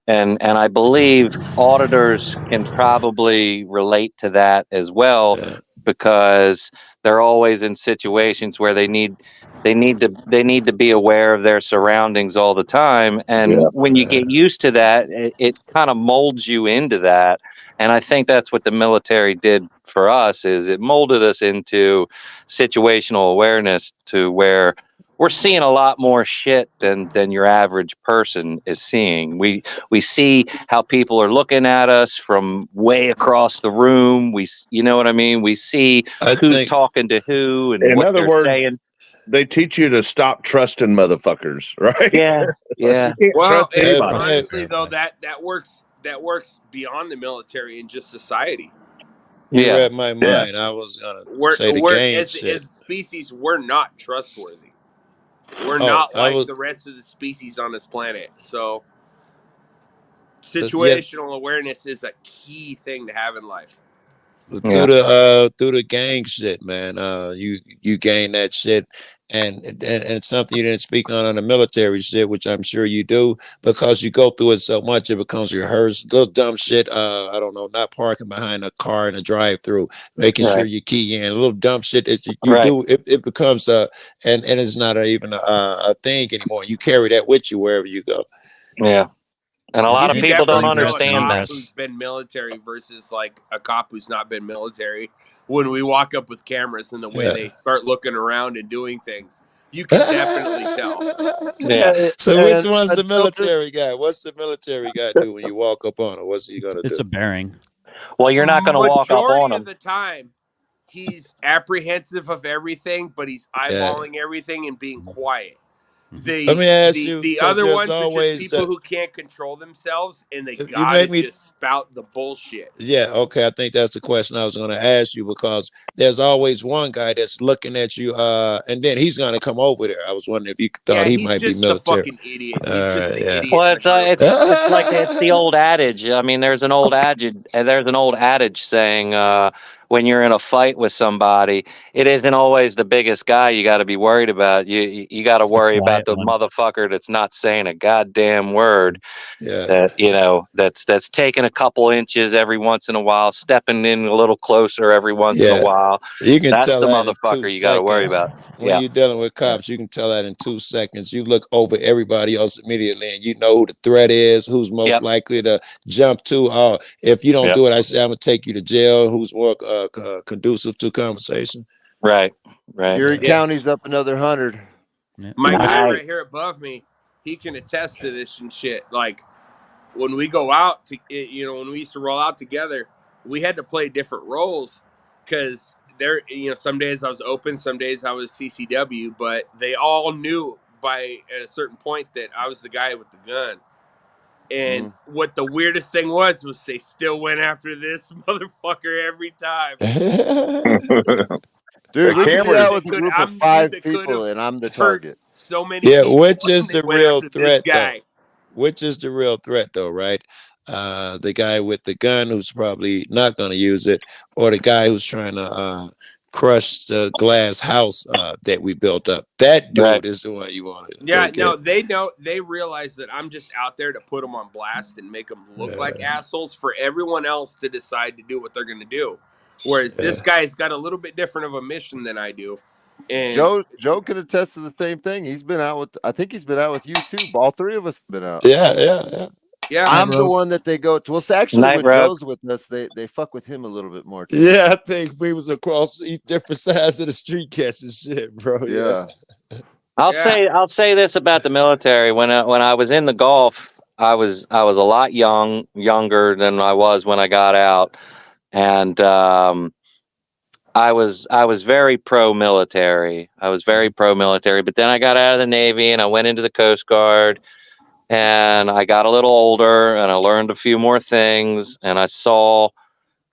and I believe auditors can probably relate to that as well, because they're always in situations where they need to be aware of their surroundings all the time, and when you get used to that, it kind of molds you into that. And I think that's what the military did for us, is it molded us into situational awareness to where we're seeing a lot more shit than your average person is seeing. We see how people are looking at us from way across the room. You know what I mean? We see who's talking to who and In what other they're words, saying. they teach you to stop trusting motherfuckers, right? Yeah, yeah. You can't trust anybody. honestly, though, that works beyond the military and just society. You read my mind. I was gonna say the We're gang as shit. a species, we're not trustworthy. We're Oh, not I like was- the rest of the species on this planet. So yeah. situational awareness is a key thing to have in life. Through the gang shit, man. You gain that shit, and it's something you didn't speak on the military shit, which I'm sure you do, because you go through it so much it becomes rehearsed. Little dumb shit. I don't know, not parking behind a car in a drive-through, making sure you key in. A little dumb shit that you do. It becomes and it's not even a thing anymore. You carry that with you wherever you go. Yeah. And a lot of people don't understand a cop that. who's been military versus like a cop who's not been military. When we walk up with cameras and the way they start looking around and doing things, you can definitely tell. So which one's the military guy? What's the military guy do when you walk up on him? What's he gonna do? It's a bearing. Well, you're not going to walk up on Majority him. of the time, he's apprehensive of everything, but he's eyeballing everything and being quiet. Let me ask you, The 'cause other there's ones are always just people that- who can't control themselves and they You gotta make me- just spout the bullshit. Yeah, okay. I think that's the question I was going to ask you, because there's always one guy that's looking at you, and then he's going to come over there. I was wondering if you thought he might be just military. a fucking idiot. He's just an idiot. Well, it's like it's the old adage. I mean, there's an old adage saying when you're in a fight with somebody, it isn't always the biggest guy you got to be worried about. You got to worry about the motherfucker that's not saying a goddamn word. That that's taking a couple inches every once in a while, stepping in a little closer every once in a while. You can That's tell the that in 2 motherfucker you got to worry seconds. about. When you're dealing with cops, you can tell that in 2 seconds. You look over everybody else immediately, and you know who the threat is, who's most likely to jump to. If you don't do it, I say I'm gonna take you to jail. Who's more conducive to conversation? Right. Erie County's up another 100. My guy right here above me, he can attest to this and shit. Like when we go out to, when we used to roll out together, we had to play different roles because there, some days I was open, some days I was CCW, but they all knew at a certain point that I was the guy with the gun. And what the weirdest thing was they still went after this motherfucker every time. Dude, we could be out with a could- group I'm of the dude 5 that people, could've and I'm the hurt target. so many Yeah, people which when is they the went real after this threat, though? guy. Which is the real threat, though, right? The guy with the gun who's probably not going to use it, or the guy who's trying to crush the glass house that we built up. That dude is the one you want to Yeah, go get. no, they realize that I'm just out there to put them on blast and make them look like assholes for everyone else to decide to do what they're going to do. Whereas this guy's got a little bit different of a mission than I do. And Joe can attest to the same thing. He's been out with, I think he's been out with you too. All three of us have been out. Yeah. I'm the one that they go to. Well, so actually, Night when Rogue. Joe's with us, they fuck with him a little bit more. Too. Yeah, I think we was across different sides of the street catching shit, bro. Yeah. I'll say this about the military. When I was in the Gulf, I was a lot younger than I was when I got out, and I was very pro-military. But then I got out of the Navy and I went into the Coast Guard, and I got a little older and I learned a few more things, and I saw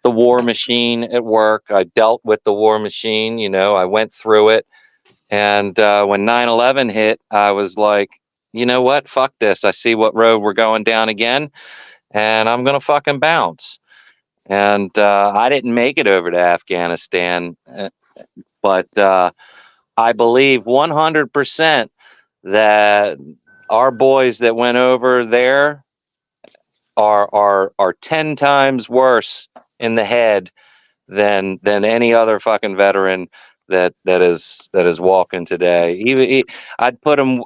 the war machine at work. I dealt with the war machine. I went through it. And when 9/11 hit, I was like, you know what? Fuck this. I see what road we're going down again, and I'm going to fucking bounce. And I didn't make it over to Afghanistan, but I believe 100% that our boys that went over there are 10 times worse in the head than any other fucking veteran that is walking today. I'd put them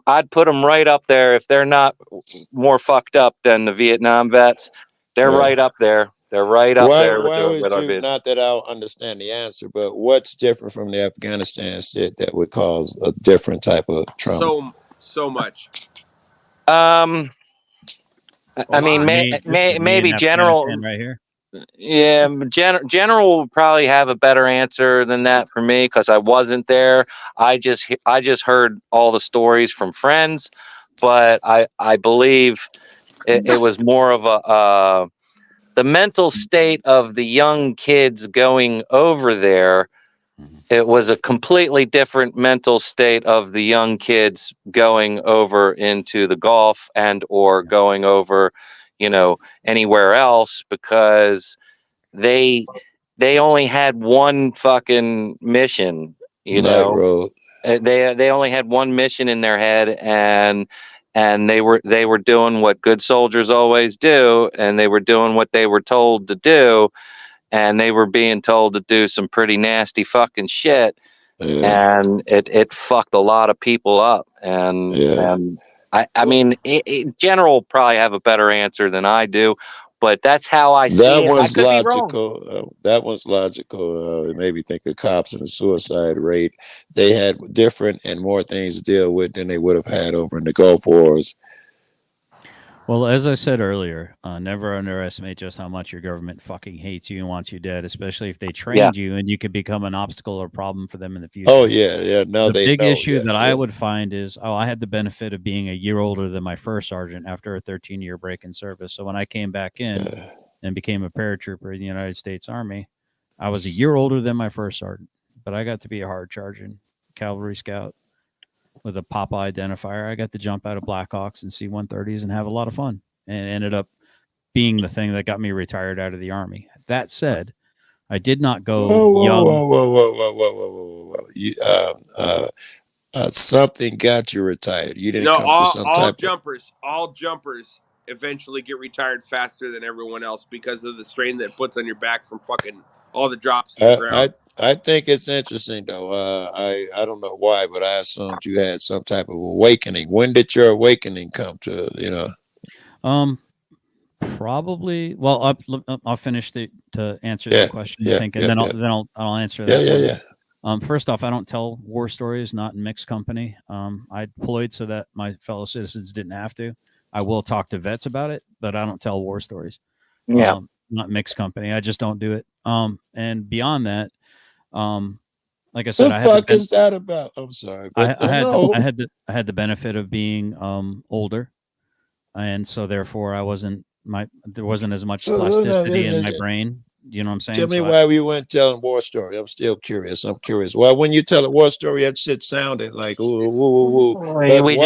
right up there. If they're not more fucked up than the Vietnam vets, they're right up there. They're right up there with our vets. Not that I don't understand the answer, but what's different from the Afghanistan shit that would cause a different type of trauma? So much. I mean, maybe general right here. Yeah, general will probably have a better answer than that for me because I wasn't there. I just heard all the stories from friends, but I believe it was more of the mental state of the young kids going over there. It was a completely different mental state of the young kids going over into the Gulf and or going over, anywhere else, because they only had one fucking mission, Bro. They only had one mission in their head, and they were doing what good soldiers always do, and they were doing what they were told to do, and they were being told to do some pretty nasty fucking shit, and it fucked a lot of people up, and I mean, general probably have a better answer than I do, but that's how I see it. One's I could be wrong. logical. That one's logical. It made me think of cops and the suicide rate. They had different and more things to deal with than they would have had over in the Gulf Wars. Well, as I said earlier, never underestimate just how much your government fucking hates you and wants you dead, especially if they trained you and you could become an obstacle or problem for them in the future. Oh, yeah. No, the big issue yeah, that I would find is, I had the benefit of being a year older than my first sergeant after a 13-year break in service. So when I came back in and became a paratrooper in the United States Army, I was a year older than my first sergeant, but I got to be a hard charging cavalry scout with a Papa identifier. I got to jump out of Blackhawks and C-130s and have a lot of fun, and ended up being the thing that got me retired out of the Army. That said, I did not go young. Whoa. You, something got you retired. You didn't come to some type all jumpers eventually get retired faster than everyone else because of the strain that it puts on your back from fucking all the drops to the ground. I think it's interesting though. I don't know why, but I assumed you had some type of awakening. When did your awakening come to? Probably. Well, I'll finish to answer the question. I think, and then I'll answer that. First off, I don't tell war stories, not in mixed company. I deployed so that my fellow citizens didn't have to. I will talk to vets about it, but I don't tell war stories. Not mixed company. I just don't do it. And beyond that, like I said, the fuck is that about? I'm sorry, but I had the benefit of being older, and so therefore there wasn't as much plasticity in my brain. You know what I'm saying? Tell me why we weren't telling war story. I'm still curious. Well, when you tell a war story, that shit sounded like ooh. We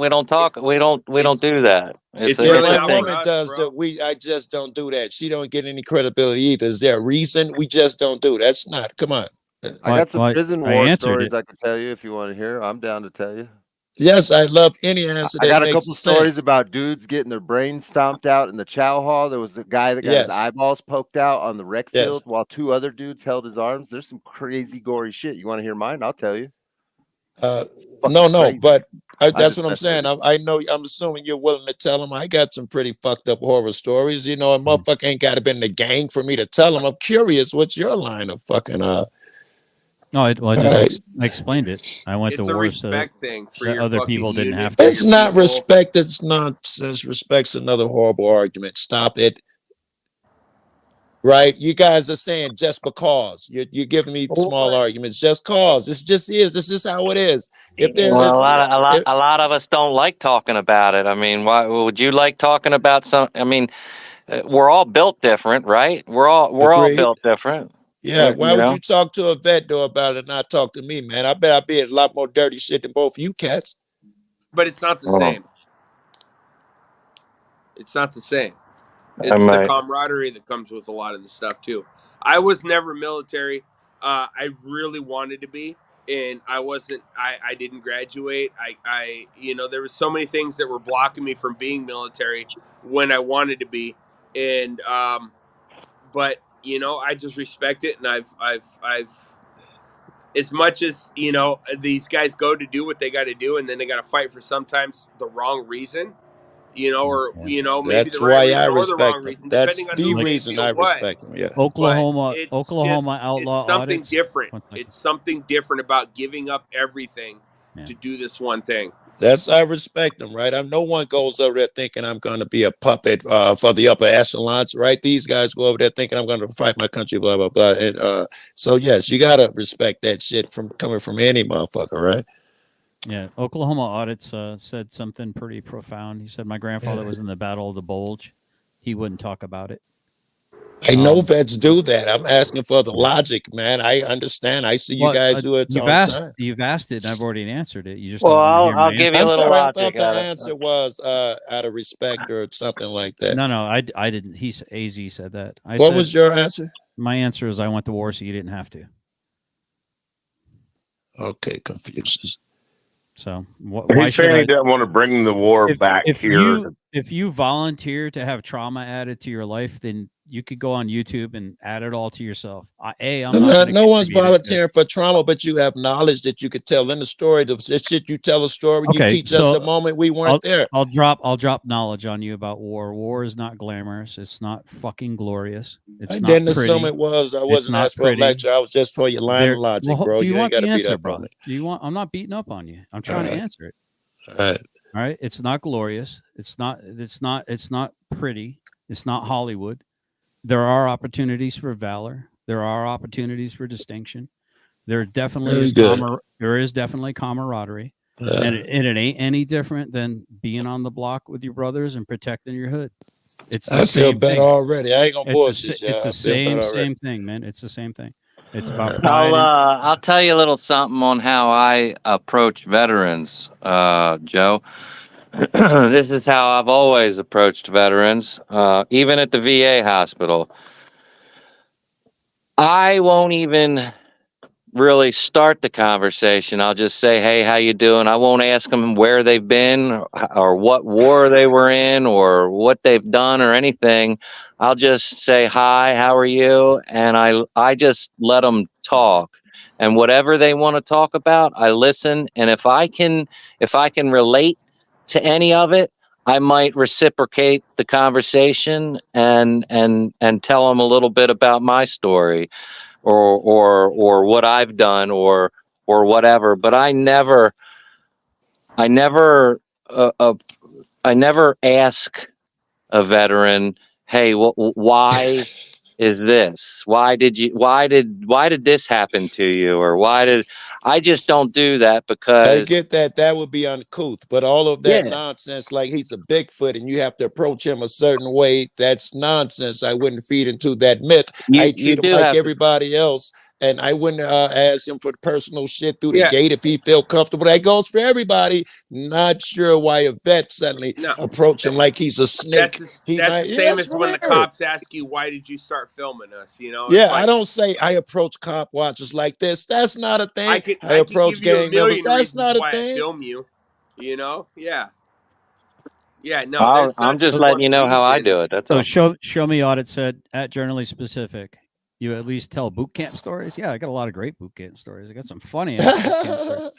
don't talk. We don't do that. It's really a woman does that. I just don't do that. She don't get any credibility either. Is there a reason? We just don't do? That's not. Come on. I got some prison war stories I can tell you if you want to hear. I'm down to tell you. Yes, I love any answer I that got a makes couple stories sense. about dudes getting their brains stomped out in the chow hall. There was a guy that got his Yes. eyeballs poked out on the rec Yes. field while two other dudes held his arms. There's some crazy, gory shit. You want to hear mine? I'll tell you. No, crazy. but I that's just what I'm messed with saying. you. I know. I'm assuming you're willing to tell them. I got some pretty fucked up horror stories. You know, a motherfucker ain't got to be in the gang for me to tell them. I'm curious. What's your line of fucking No, I explained it. I went It's to a war so respect thing for that your other fucking people didn't unit, have for to. It's your not people. respect. It's nonsense. Respect's another horrible argument. Stop it. Right? You guys are saying just because. You're giving me small arguments. Just cause. This just is. This is how it is. If there, Well, if, a lot of us don't like talking about it. I mean, why would you like talking about some? I mean, we're all built different, right? We're all Agreed. built different. Yeah, why You would know? you talk to a vet though about it and not talk to me, man? I bet I'd be a lot more dirty shit than both you cats. But it's not the Oh. same. It's not the same. I It's the might. camaraderie that comes with a lot of this stuff too. I was never military. I really wanted to be, and I wasn't. I didn't graduate. I you know, there was so many things that were blocking me from being military when I wanted to be, and but you know, I just respect it, and I've as much as you know, these guys go to do what they got to do, and then they got to fight for sometimes the wrong reason. You know, or you know, maybe That's the right why I reason or the wrong respect them. reason, That's depending on the who gave reason you I what. respect them. Yeah. Oklahoma But it's Oklahoma just, outlaw it's something audits. different. It's something different about giving up everything to do this one thing. That's I respect them, right? No one goes over there thinking I'm going to be a puppet for the upper echelons, right? These guys go over there thinking I'm going to fight my country, blah blah blah. And so yes, you gotta respect that shit from coming from any motherfucker, right? Yeah, Oklahoma audits said something pretty profound. He said my grandfather was in the Battle of the Bulge. He wouldn't talk about it. I know vets do that. I'm asking for the logic, man. I understand. I see you guys do it all the time. You've asked it, and I've already answered it. You just Well, don't want to hear my I'll give you a I'm little sorry, I logic. thought the answer was out of respect or something like that. No, I didn't. AZ said that. What was your answer? My answer is I went to war so you didn't have to. Okay, Confucius. So why He's should saying I? he doesn't want to bring the war back here. If you volunteer to have trauma added to your life, then you could go on YouTube and add it all to yourself. No one's volunteering for trauma, but you have knowledge that you could tell in the story. The shit you tell a story, you teach us the moment we weren't there. I'll drop knowledge on you about war. War is not glamorous. It's not fucking glorious. It's I not didn't pretty. assume it was. I wasn't asked for a lecture. I was just for your line of logic, bro. Do you ain't want got the to beat answer, up bro? on me. Do you want? I'm not beating up on you. I'm trying to answer it. All right. All right. It's not glorious. It's not pretty. It's not Hollywood. There are opportunities for valor. There are opportunities for distinction. There definitely is there is definitely camaraderie. Yeah. And it ain't any different than being on the block with your brothers and protecting your hood. It's I feel better already. I ain't gonna bullshit you. It's the same thing, man. It's the same thing. It's about pride. I'll tell you a little something on how I approach veterans, Joe. This is how I've always approached veterans, even at the VA hospital. I won't even really start the conversation. I'll just say, "Hey, how you doing?" I won't ask them where they've been or what war they were in or what they've done or anything. I'll just say, "Hi, how are you?" And I just let them talk. And whatever they want to talk about, I listen. And if I can relate to any of it, I might reciprocate the conversation and tell them a little bit about my story or what I've done or whatever. But I never ask a veteran, "Hey, why is this? Why did this happen to you?" Or I just don't do that because I get that. That would be uncouth, but all of that nonsense, like he's a Bigfoot and you have to approach him a certain way, that's nonsense. I wouldn't feed into that myth. I treat him like everybody else, and I wouldn't ask him for personal shit through the gate if he feel comfortable. That goes for everybody. Not sure why a vet suddenly approach him like he's a snake. That's the same as when the cops ask you, "Why did you start filming us?" You know? Yeah, I don't say I approach cop watchers like this. That's not a thing. I approach give you a gang members. million That's reasons not a why I thing. film you. You know? Yeah. Yeah, no, that's I'm not just just letting one you know how I reason. do it. That's So all. show me audit said at Generally Specific. You at least tell boot camp stories. Yeah, I got a lot of great boot camp stories. I got some funny ass boot camp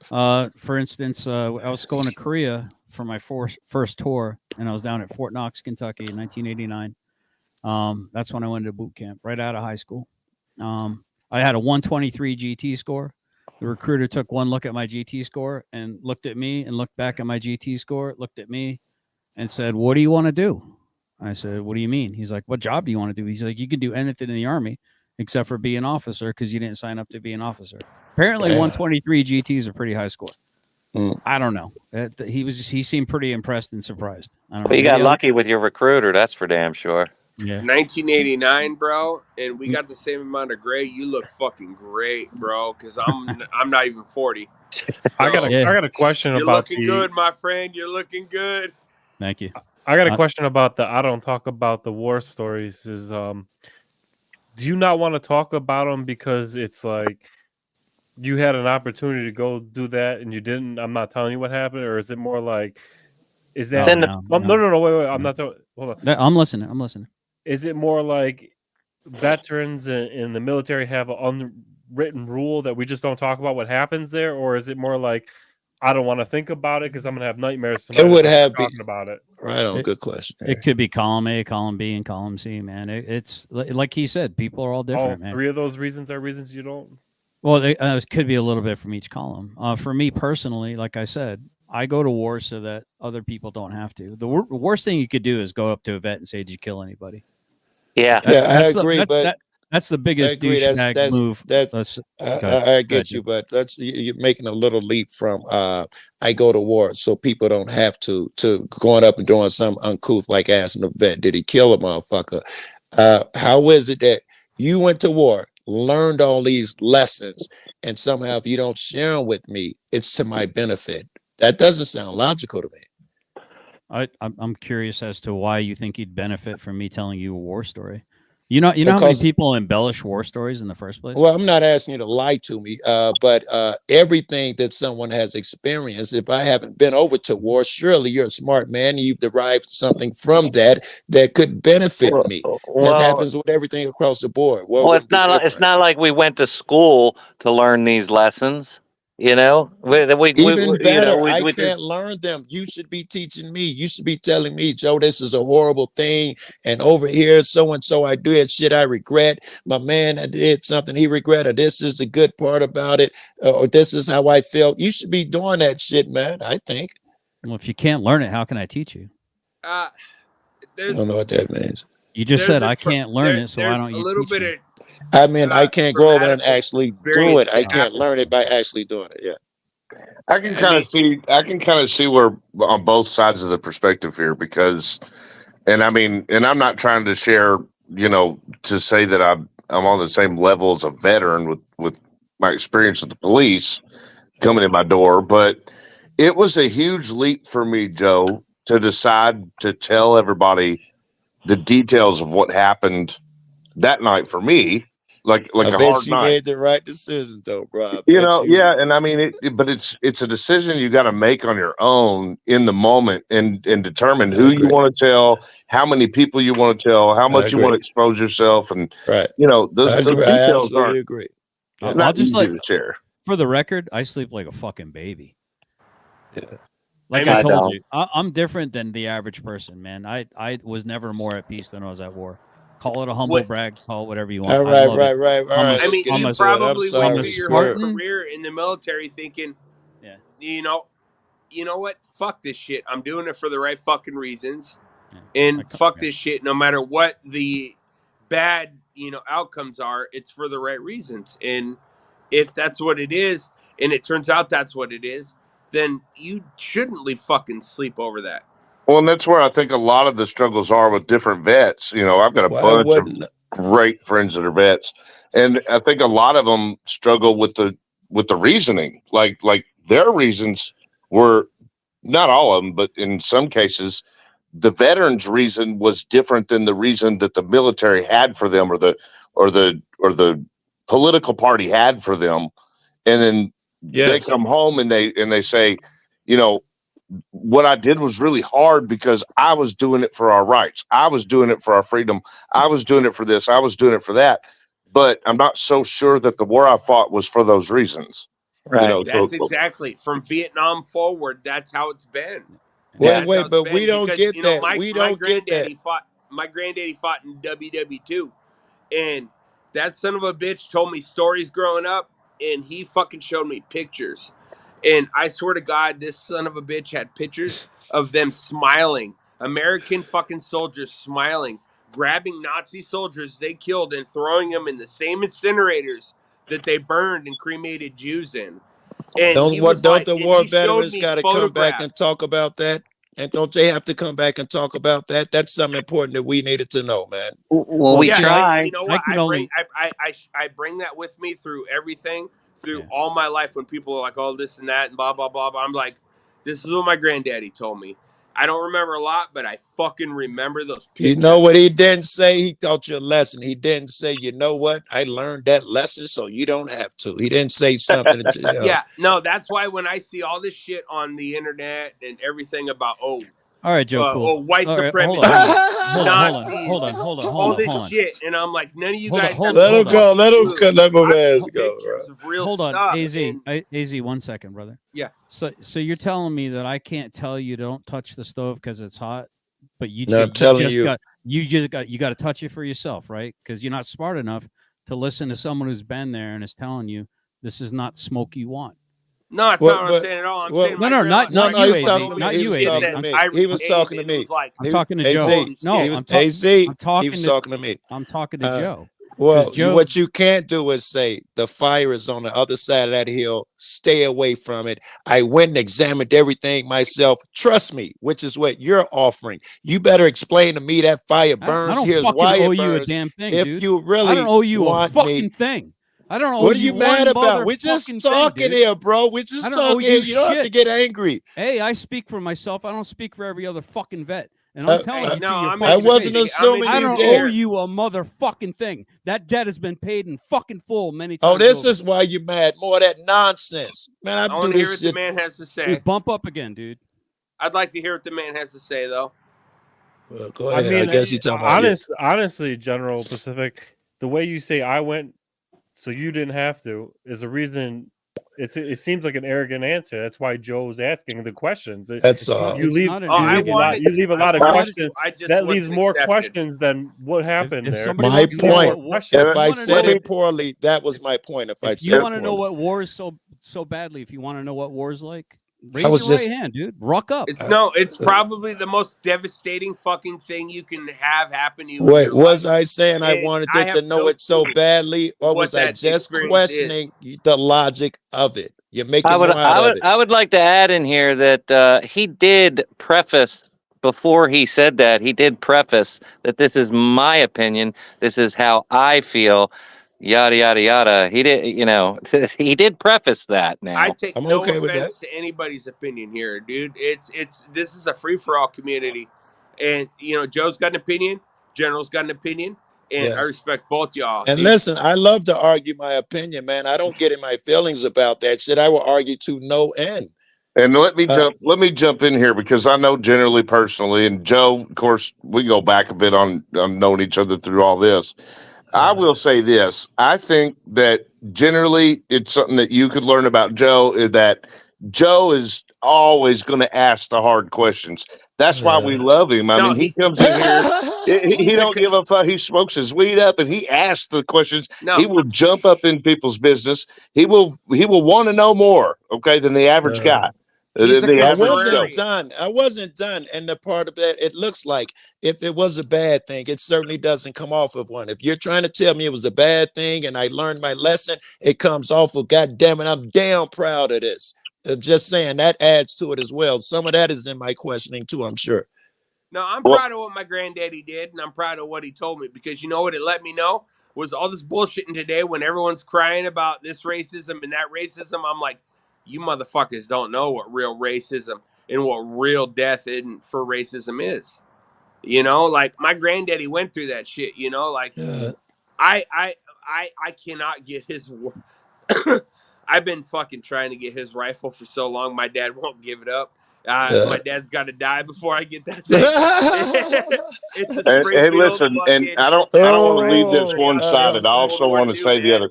stories. For instance, I was going to Korea for my first tour, and I was down at Fort Knox, Kentucky in 1989. That's when I went to boot camp right out of high school. I had a 123 GT score. The recruiter took one look at my GT score and looked at me and looked back at my GT score, looked at me and said, "What do you want to do?" I said, "What do you mean?" He's like, "What job do you want to do?" He's like, "You can do anything in the Army except for be an officer because you didn't sign up to be an officer." Apparently, 123 GT is a pretty high score. I don't know. He seemed pretty impressed and surprised. I don't know. But you got Maybe lucky with your recruiter, that's for damn sure. Yeah. 1989, bro, and we got the same amount of gray. You look fucking great, bro, because I'm not even 40. So, I got a question you're about looking good, my friend. You're looking good. Thank you. I got a question about the I don't talk about the war stories. Is do you not want to talk about them because it's like you had an opportunity to go do that and you didn't? I'm not telling you what happened, or is it more like is that no, wait, I'm not hold on. I'm listening. Is it more like veterans in the military have an unwritten rule that we just don't talk about what happens there, or is it more like I don't want to think about it because I'm gonna have nightmares tonight? It would if I'm have talking about it. Right on. Good question. It could be column A, column B, and column C, man. It's like he said, people are all different, man. 3 of those reasons are reasons you don't. Well, it could be a little bit from each column. For me personally, like I said, I go to war so that other people don't have to. The worst thing you could do is go up to a vet and say, "Did you kill anybody?" Yeah, I agree, but that's the biggest douchebag move. I get you, but you're making a little leap from I go to war so people don't have to going up and doing something uncouth like asking a vet, did he kill a motherfucker? How is it that you went to war, learned all these lessons, and somehow if you don't share them with me, it's to my benefit? That doesn't sound logical to me. I'm curious as to why you think you'd benefit from me telling you a war story. You know how many people embellish war stories in the first place? Well, I'm not asking you to lie to me, but everything that someone has experienced, if I haven't been over to war, surely you're a smart man and you've derived something from that could benefit me. That happens with everything across the board. Well, it's not like we went to school to learn these lessons. You know, Even better, I can't learn them. You should be teaching me. You should be telling me, Joe, this is a horrible thing. And over here, so-and-so, I did shit I regret. My man, I did something he regretted. This is the good part about it. Or this is how I felt. You should be doing that shit, man, I think. Well, if you can't learn it, how can I teach you? I don't know what that means. You just said I can't learn it, so why don't you a little teach bit me? of I mean, I can't go over and actually do it. I experience can't learn it by actually doing it. Yeah. I can kind of see where on both sides of the perspective here, because, and I mean, and I'm not trying to share, to say that I'm on the same level as a veteran with my experience with the police coming in my door, but it was a huge leap for me, Joe, to decide to tell everybody the details of what happened that night for me. Like I a bet hard you night. made the right decision, though, bro. Yeah, and I mean, but it's a decision you got to make on your own in the moment, and determine who you want to tell, how many people you want to tell, how much you want to expose yourself, and those details I absolutely aren't agree. I'll just easy to share. For the record, I sleep like a fucking baby. Yeah. Like I I told don't. you, I'm different than the average person, man. I was never more at peace than I was at war. Call it a humble brag, call it whatever you want. All right, right. I mean, you probably went through your whole Spartan. career in the military thinking, you know what? Fuck this shit. I'm doing it for the right fucking reasons. And fuck this shit. No matter what the bad, outcomes are, it's for the right reasons. And if that's what it is, and it turns out that's what it is, then you shouldn't fucking sleep over that. Well, and that's where I think a lot of the struggles are with different vets. I've got a bunch of great friends that are vets, and I think a lot of them struggle with the reasoning. Like their reasons were, not all of them, but in some cases, the veterans' reason was different than the reason that the military had for them, or the political party had for them. And then they come home and they say, you know, what I did was really hard because I was doing it for our rights. I was doing it for our freedom. I was doing it for this. I was doing it for that. But I'm not so sure that the war I fought was for those reasons. Right. You know, That's exactly from Vietnam forward. That's how it's been. Wait, but we don't get You know, that. We my don't get that. granddaddy fought. My granddaddy fought in WW2, and that son of a bitch told me stories growing up, and he fucking showed me pictures. And I swear to God, this son of a bitch had pictures of them smiling, American fucking soldiers smiling, grabbing Nazi soldiers they killed and throwing them in the same incinerators that they burned and cremated Jews in. And he was Don't like, the and war he showed veterans me got to come back and photographs. talk about that? And don't they have to come back and talk about that? That's something important that we needed to know, man. Well, we try. You know what? I bring that with me through everything, through all my life. When people are like, "Oh, this and that," and blah blah blah, blah, I'm like, "This is what my granddaddy told me." I don't remember a lot, but I fucking remember those pictures. You know what he didn't say? He taught you a lesson. He didn't say, "You know what? I learned that lesson, so you don't have to." He didn't say something. Yeah, no, that's why when I see all this shit on the internet and everything about All right, Joe. Cool. white All right, supremacy, hold on, all this shit, and I'm like, none of you guys have Let him go. Let him ass go. pictures of real Hold on, stuff. AZ, 1 second, brother. Yeah. So you're telling me that I can't tell you don't touch the stove because it's hot, but you No, I'm telling you. got to touch it for yourself, right? Because you're not smart enough to listen to someone who's been there and is telling you this is not smoke you want. No, that's not what I'm saying at all. I'm saying no, not you, he was AZ. talking to me. Not He you, was AZ. talking to me. He was talking to me. I'm talking to AZ. Joe. No, He was, I'm talking. AZ. I'm talking. He was talking to me. I'm talking to Joe. Well, Joe, what you can't do is say the fire is on the other side of that hill. Stay away from it. I went and examined everything myself. Trust me, which is what you're offering. You better explain to me that fire burns. I don't Here's fucking why owe it you a burns. damn thing, If dude. you really I don't owe you a want fucking me, thing. I don't owe what are you you mad about? We're just talking here, bro. We're just talking here. You don't have to get angry. Hey, I speak for myself. I don't speak for every other fucking vet. And I'm telling you, to your I wasn't face, assuming I you don't did. owe you a motherfucking thing. That debt has been paid in fucking full many times. Oh, this over. is why you're mad. More of that nonsense, man. I I want do to hear this what shit. the man has to say. Dude, bump up again, dude. I'd like to hear what the man has to say, though. Well, go ahead. I mean, guess he's talking about you. honestly, General Pacific, the way you say I went, so you didn't have to, is a reason. It seems like an arrogant answer. That's why Joe's asking the questions. That's all. You leave a lot of questions. That leaves more questions than what happened there. My point. If I said know it poorly, that was my point. If I If said you it want to know poorly. what war is so badly, if you want to know what war is like, raise was your just- right hand, dude. Ruck up. It's probably the most devastating fucking thing you can have happen to you. Wait, was I saying I And wanted I it to have know no it so clue badly, or what was I that just experience questioning the logic of it? You're making I would, more out I of would, it. I would like to add in here that he did preface before he said that. He did preface that this is my opinion. This is how I feel. Yada yada yada. He did, he did preface that. Now I take no offense to anybody's opinion here, dude. This is a free for all community, and Joe's got an opinion, General's got an opinion, and I Yes. respect both y'all. And listen, I love to argue my opinion, man. I don't get in my feelings about that shit. I will argue to no end. And let me jump in here because I know generally personally, and Joe, of course, we go back a bit on knowing each other through all this. I will say this. I think that generally it's something that you could learn about Joe is that Joe is always going to ask the hard questions. That's why we love him. I mean, he comes in here. He don't give a fuck. He smokes his weed up and he asks the questions. He will jump up in people's business. He will want to know more, okay, than the average guy. I wasn't done. And the part of that, it looks like if it was a bad thing, it certainly doesn't come off of one. If you're trying to tell me it was a bad thing and I learned my lesson, it comes off of, God damn it, I'm damn proud of this. Just saying that adds to it as well. Some of that is in my questioning too, I'm sure. No, I'm proud of what my granddaddy did, and I'm proud of what he told me because you know what it let me know was all this bullshitting today when everyone's crying about this racism and that racism. I'm like, you motherfuckers don't know what real racism and what real death for racism is. Like my granddaddy went through that shit. I cannot get his I've been fucking trying to get his rifle for so long. My dad won't give it up. My dad's got to die before I get that thing. It's a Hey, Springfield listen, and fucking. I don't want to leave this one sided. I World also War want to II, say the man. other.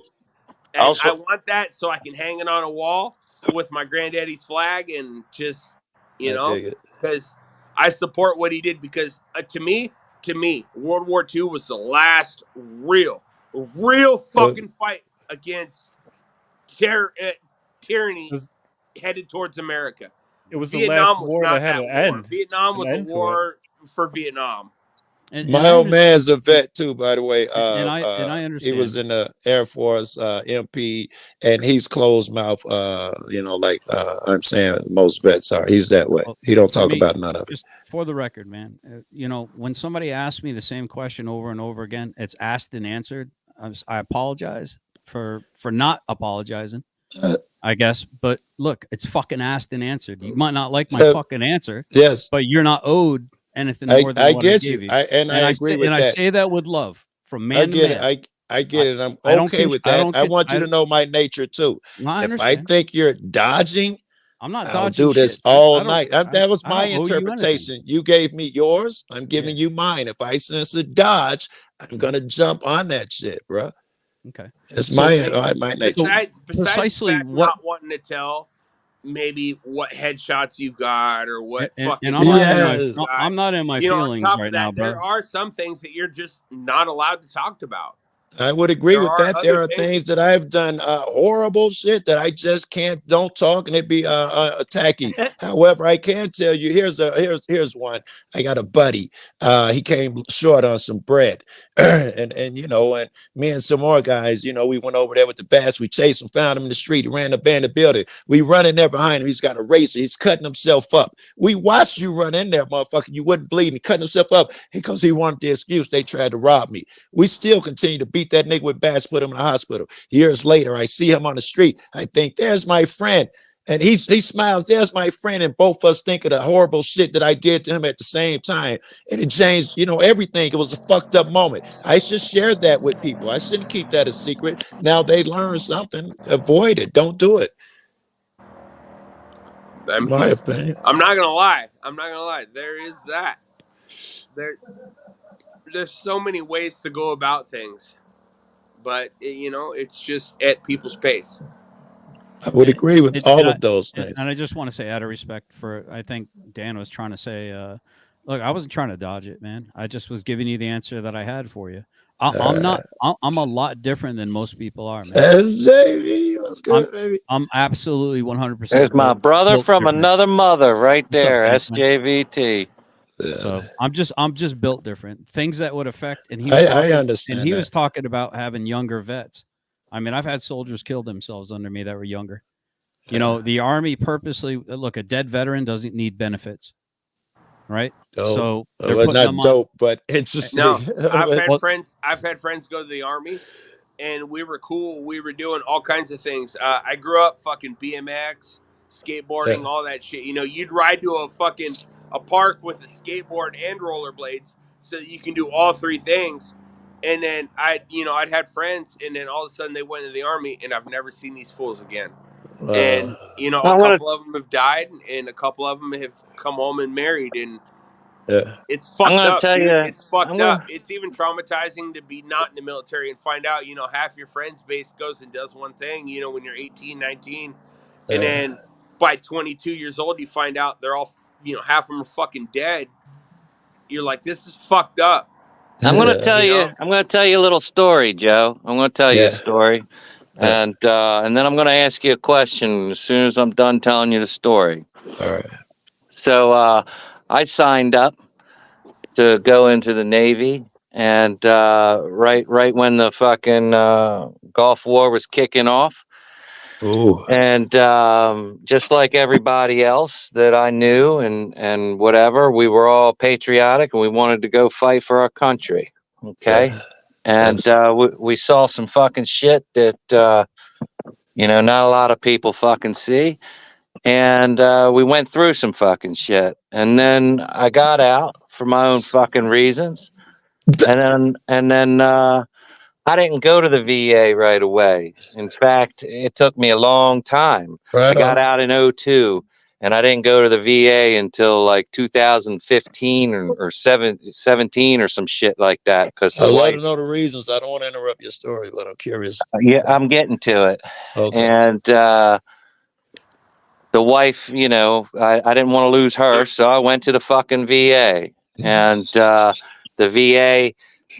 And I want that so I can hang it on a wall with my granddaddy's flag and just, you know, because I support what he did. Because to me, World War II was the last real fucking fight against tyranny headed towards America. It was the last Vietnam was war not that had that an war. end. Vietnam An was a end to it. war for Vietnam. My old man's a vet too, by the way. And I He understand. was in the Air Force, MP, and he's closed mouth. You know, like I'm saying, most vets are. He's that way. He don't For talk me, about none of it. just for the record, man, you know, when somebody asks me the same question over and over again, it's asked and answered. I apologize for not apologizing, I guess. But look, it's fucking asked and answered. You might not like my fucking answer, yes, but you're not owed anything more than I what get I gave you. you. I agree with I that. say that with love from I man to get man. it. I get it. I'm I don't okay with that. I want you to know my nature too. I If I understand. think you're dodging, I'm not I'll dodging do this shit. all I don't. night. That was I my don't owe you anything. interpretation. You gave me yours. I'm giving you mine. If I sense a dodge, I'm gonna jump on that shit, bro. Okay. It's So- my nature. Besides precisely the fact what- not wanting to tell maybe what headshots you got or what fucking. And I'm not in my You know, on feelings top right of that, now, bro. there are some things that you're just not allowed to talk about. I would agree There with are that. There other are things that I've done horrible shit that I just don't talk and it'd be tacky. However, I can tell you here's one. I got a buddy. He came short on some bread. and you know, and me and some more guys, you know, we went over there with the bats. We chased him, found him in the street. He ran up in the building. We run in there behind him. He's got a razor. He's cutting himself up. We watched you run in there, motherfucker. You wouldn't believe me. Cutting himself up because he wanted the excuse they tried to rob me. We still continue to beat that nigga with bats, put him in the hospital. Years later, I see him on the street. I think, there's my friend. And he smiles, there's my friend. And both of us think of the horrible shit that I did to him at the same time. And it changed, you know, everything. It was a fucked up moment. I should share that with people. I shouldn't keep that a secret. Now they learn something. Avoid it. Don't do it. I mean, in my opinion. I'm not gonna lie. There is that. There's so many ways to go about things, but you know, it's just at people's pace. I would agree with all of those things. And I just want to say, out of respect for, I think Dan was trying to say, look, I wasn't trying to dodge it, man. I just was giving you the answer that I had for you. I'm not. I'm a lot different than most people are, man. SJV, what's good, baby? I'm absolutely 100%. There's my brother from another mother right there, What's up, man? SJVT. So I'm just built different. Things that would affect, and I understand And he that. was talking about having younger vets. I mean, I've had soldiers kill themselves under me that were younger. You know, the Army purposely look. A dead veteran doesn't need benefits, right? Dope. So they're Well, putting not them on- dope, but interesting. No, I've had Well- friends. I've had friends go to the Army, and we were cool. We were doing all kinds of things. I grew up fucking BMX, skateboarding, Yeah. all that shit. You know, you'd ride to a park with a skateboard and rollerblades, so that you can do all three things. And then I'd had friends, and then all of a sudden they went into the Army, and I've never seen these fools again. And you know, a couple of them have died, and a couple of them have come home and married, and it's fucked up, dude. It's fucked up. It's even traumatizing to be not in the military and find out, you know, half your friends base goes and does one thing, you know, when you're 18, 19, and then by 22 years old, you find out they're all, you know, half of them are fucking dead. You're like, this is fucked up. I'm gonna tell you. I'm gonna tell you a little story, Joe. I'm gonna tell you a story, and then I'm gonna ask you a question as soon as I'm done telling you the story. All right. So I signed up to go into the Navy, and right when the fucking Gulf War was kicking off. Ooh. And just like everybody else that I knew and whatever, we were all patriotic and we wanted to go fight for our country. Okay. And we saw some fucking shit that, you know, not a lot of people fucking see. And we went through some fucking shit. And then I got out for my own fucking reasons. And then I I didn't go to the VA right away. In fact, it took me a long time. I got out in 2002, and I didn't go to the VA until like 2015 or 17 or some shit like that. Because I'd the love wife, to know the reasons. I don't want to interrupt your story, but I'm curious. yeah, I'm getting to it. Okay. And the wife, you know, I didn't want to lose her, so I went to the fucking VA. And the VA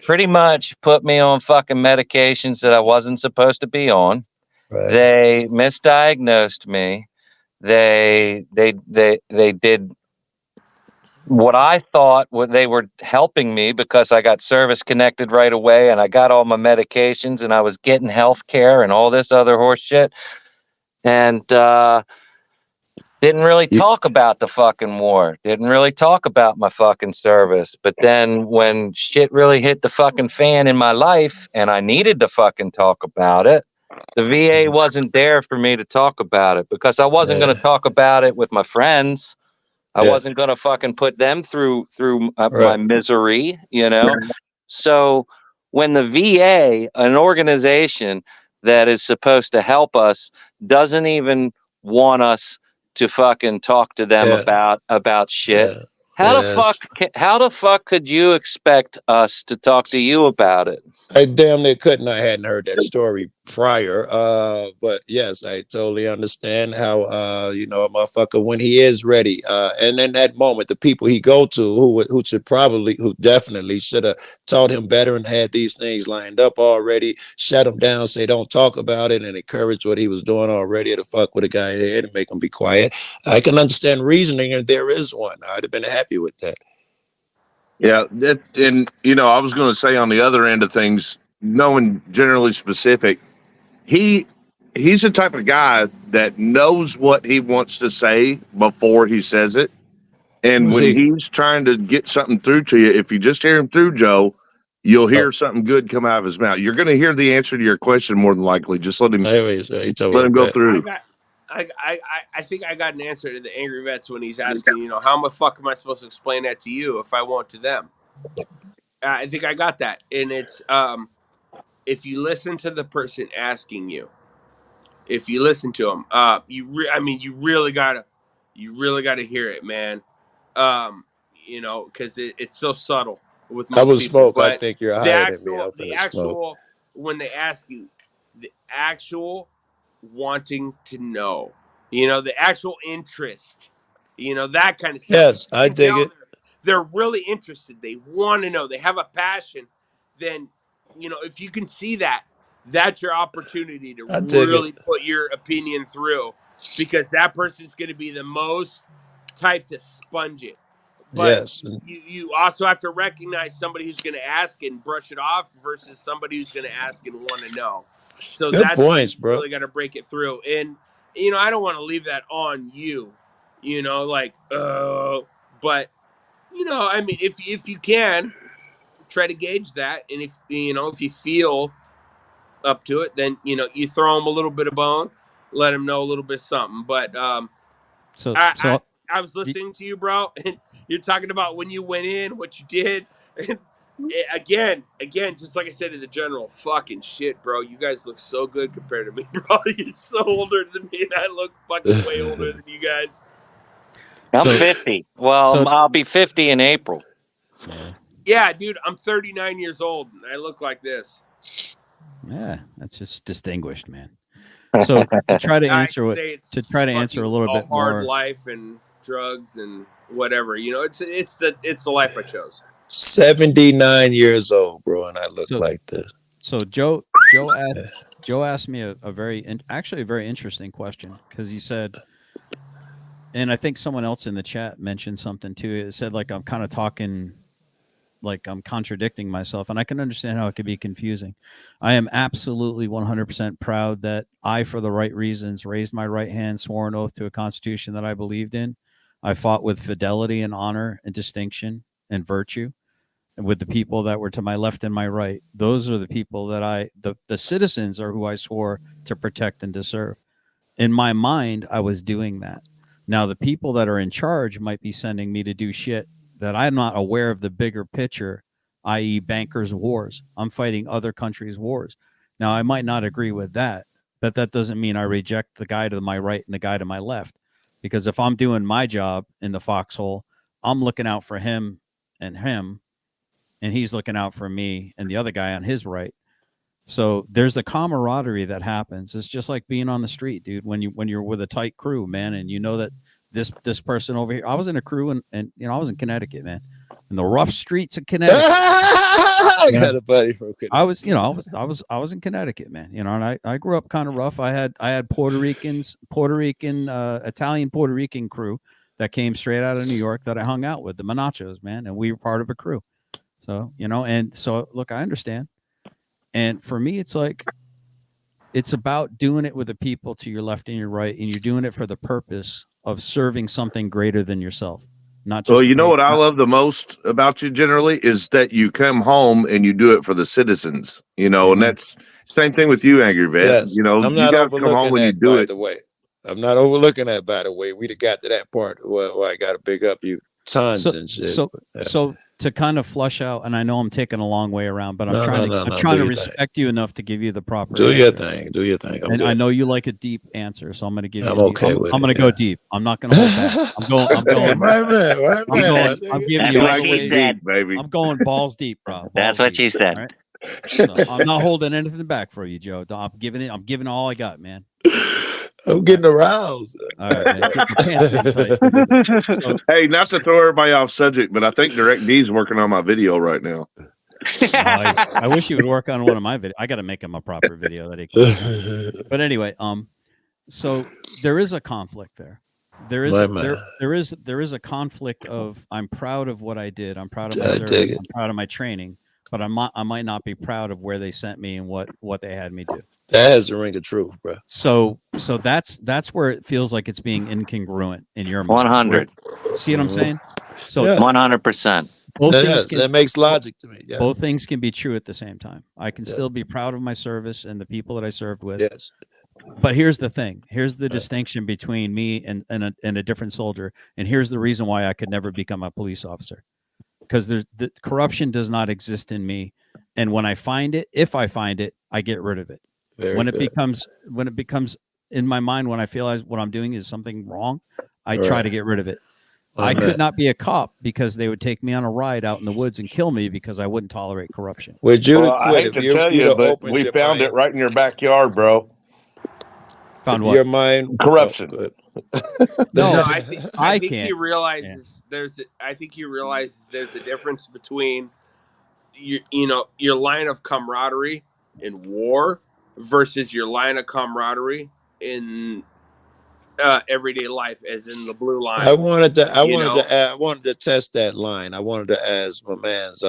pretty much put me on fucking medications that I wasn't supposed to be on. Right. They misdiagnosed me. They did what I thought they were helping me because I got service connected right away and I got all my medications and I was getting health care and all this other horse shit. And didn't really talk about the fucking war. Didn't really talk about my fucking service. But then when shit really hit the fucking fan in my life and I needed to fucking talk about it, the VA wasn't there for me to talk about it because I wasn't going to talk about it with my friends. I wasn't going to fucking put them through my misery, you know? So when the VA, an organization that is supposed to help us, doesn't even want us to fucking talk to them about shit. How the fuck could you expect us to talk to you about it? I damn near couldn't. I hadn't heard that story prior. But yes, I totally understand how you know, a motherfucker when he is ready. And in that moment, the people he go to who definitely should have taught him better and had these things lined up already, shut him down, say don't talk about it, and encourage what he was doing already to fuck with a guy here to make him be quiet. I can understand reasoning, and there is one. I'd have been happy with that. Yeah, and you know, I was going to say on the other end of things, knowing generally specific, he's the type of guy that knows what he wants to say before he says it. And when he's trying to get something through to you, if you just hear him through, Joe, you'll hear something good come out of his mouth. You're going to hear the answer to your question more than likely. Just let him go through. I think I got an answer to the angry vets when he's asking, you know, how the fuck am I supposed to explain that to you if I won't to them? I think I got that, and it's if you listen to the person asking you, if you listen to them, you really gotta hear it, man. You know, because it's so subtle with most I was people. smoke. I But think you're the higher than me. the actual when they ask you, the actual wanting to know, you know, the actual interest, you know, that kind of stuff. Yes, You I can dig tell it. they're really interested. They want to know. They have a passion. Then, you know, if you can see that, that's your opportunity to I dig really it. put your opinion through, because that person's going to be the most type to sponge it. But Yes. you also have to recognize somebody who's going to ask and brush it off versus somebody who's going to ask and want to know. So Good that's where points, you bro. really got to break it through. And, you know, I don't want to leave that on you, you know, like, but, you know, I mean, if you can, try to gauge that. And if, you know, if you feel up to it, then, you know, you throw them a little bit of bone, let them know a little bit of something. But I was listening to you, bro, and you're talking about when you went in, what you did. And again, just like I said to the general, fucking shit, bro. You guys look so good compared to me, bro. You're so older than me, and I look fucking way older than you guys. I'm 50. Well, I'll be 50 in April. Yeah, dude, I'm 39 years old, and I look like this. Yeah, that's just distinguished, man. So to try to answer I'd what say it's answer a little bit hard more. life and drugs and whatever. You know, it's the life I chose. 79 years old, bro, and I look like this. So Joe asked me a very interesting question, because he said, and I think someone else in the chat mentioned something too. It said, like, I'm kind of talking like I'm contradicting myself, and I can understand how it could be confusing. I am absolutely 100% proud that I, for the right reasons, raised my right hand, swore an oath to a constitution that I believed in. I fought with fidelity and honor and distinction and virtue, and with the people that were to my left and my right. Those are the people that the citizens are who I swore to protect and to serve. In my mind, I was doing that. Now, the people that are in charge might be sending me to do shit that I'm not aware of the bigger picture. i.e., bankers' wars. I'm fighting other countries' wars. Now, I might not agree with that, but that doesn't mean I reject the guy to my right and the guy to my left. Because if I'm doing my job in the foxhole, I'm looking out for him, and he's looking out for me and the other guy on his right. So there's a camaraderie that happens. It's just like being on the street, dude. When you're with a tight crew, man, and you know that this person over here. I was in a crew, and I was in Connecticut, man, in the rough streets of Connecticut. I got a buddy from Connecticut. I was in Connecticut, man. And I grew up kind of rough. I had Italian Puerto Rican crew that came straight out of New York that I hung out with, the Monachos, man, and we were part of a crew. So and so look, I understand. And for me, it's like, it's about doing it with the people to your left and your right, and you're doing it for the purpose of serving something greater than yourself. Not just. Well, you know what I love the most about you generally is that you come home and you do it for the citizens, and that's same thing with you, Angry Vet. Yes, I'm you not guys come home overlooking and you that, do by it. the way. I'm not overlooking that, by the way. We'd have got to that part where I got to big up you tons and shit. So to kind of flush out, and I know I'm taking a long way around, but I'm trying to respect you enough to give you the proper Do answer. your thing. Do your thing. And I know you like a deep answer, so I'm going to give you. I'm okay with it. I'm going to go deep. I'm not going to hold back. I'm giving you all the way deep, baby. I'm going balls deep, bro. That's what she said. Right? So I'm not holding anything back for you, Joe. I'm giving all I got, man. I'm getting aroused. All right, man. Keep your pants tight. So, Hey, not to throw everybody off subject, but I think Direct D's working on my video right now. I wish he would work on one of my videos. I got to make him a proper video that he can. But anyway, so there is a conflict there. There is a conflict of, I'm proud of what I did. I'm proud of my service. I'm proud of my training, but I might not be proud of where they sent me and what they had me do. That has the ring of truth, bro. So that's where it feels like it's being incongruent in your mind. 100. See what I'm saying? So 100%. That makes logic to me. Yeah. Both things can be true at the same time. I can still be proud of my service and the people that I served with. Yes. But here's the thing. Here's the distinction between me and a different soldier. And here's the reason why I could never become a police officer. Because the corruption does not exist in me. And when I find it, if I find it, I get rid of it. When it becomes in my mind, when I realize what I'm doing is something wrong, I try to get rid of it. I could not be a cop because they would take me on a ride out in the woods and kill me because I wouldn't tolerate corruption. I hate to tell you, but we found it right in your backyard, bro. Found what? Your mind corruption. No, I think he realizes there's a difference between your line of camaraderie in war versus your line of camaraderie in everyday life, as in the blue line. I wanted to test that line. I wanted to ask my man's,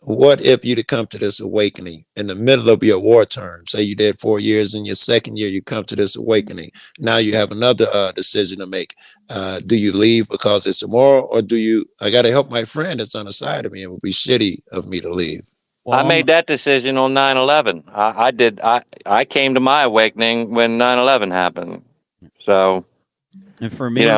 what if you'd have come to this awakening in the middle of your war term? Say you did 4 years, in your second year you come to this awakening. Now you have another decision to make. Do you leave because it's immoral, or I got to help my friend that's on the side of me? It would be shitty of me to leave. Well, I made that decision on 9/11. I did. I came to my awakening when 9/11 happened. So, and for me,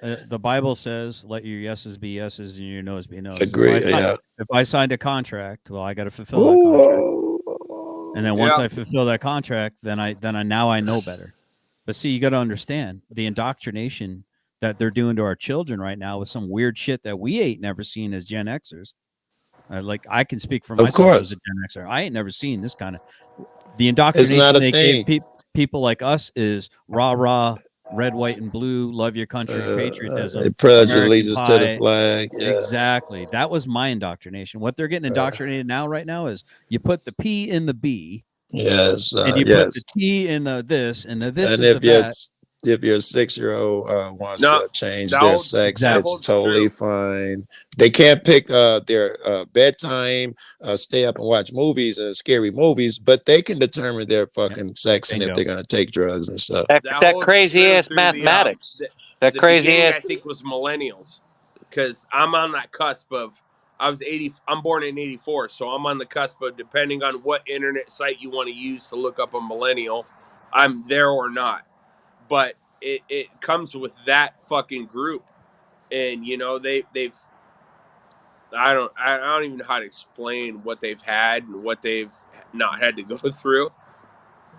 the Bible says, "Let your yeses be yeses and your noes be noes." Agree. If I signed a contract, well, I got to fulfill that contract. And then once I fulfill that contract, then I now I know better. But see, you got to understand the indoctrination that they're doing to our children right now with some weird shit that we ain't never seen as Gen Xers. Like, I can speak for myself as a Gen Xer. I ain't never seen this kind of the indoctrination they gave people like us is rah, red, white, and blue, love your country, patriotism. Pledge allegiance to the flag. Yeah. Exactly. That was my indoctrination. What they're getting indoctrinated right now is you put the P in the B. Yes. And you put the T in the this, and the this and is the that. If your 6-year-old wants to change their sex, it's totally fine. They can't pick their bedtime, stay up and watch movies and scary movies, but they can determine their fucking sex and if they're going to take drugs and stuff. That crazy ass mathematics. That crazy ass. I think was millennials, because I'm on that cusp of. I'm born in 84, so I'm on the cusp of, depending on what internet site you want to use to look up a millennial, I'm there or not. But it comes with that fucking group, and they've I don't even know how to explain what they've had and what they've not had to go through.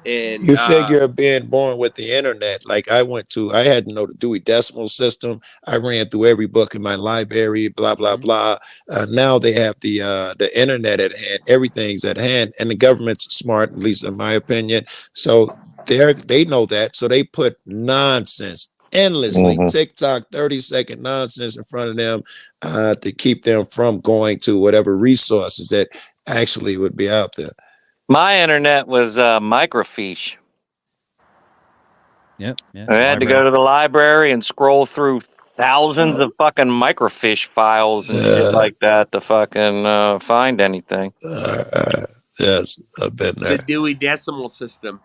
And You figure being born with the internet, like I had to know the Dewey Decimal System. I ran through every book in my library, blah, blah, blah. Now they have the internet at hand. Everything's at hand, and the government's smart, at least in my opinion. So they know that. So they put nonsense endlessly, TikTok, 30-second nonsense in front of them to keep them from going to whatever resources that actually would be out there. My internet was microfiche. Yep. I had to go to the library and scroll through thousands of fucking microfiche files and shit like that to fucking find anything. Yes, I've been there. the Dewey Decimal System.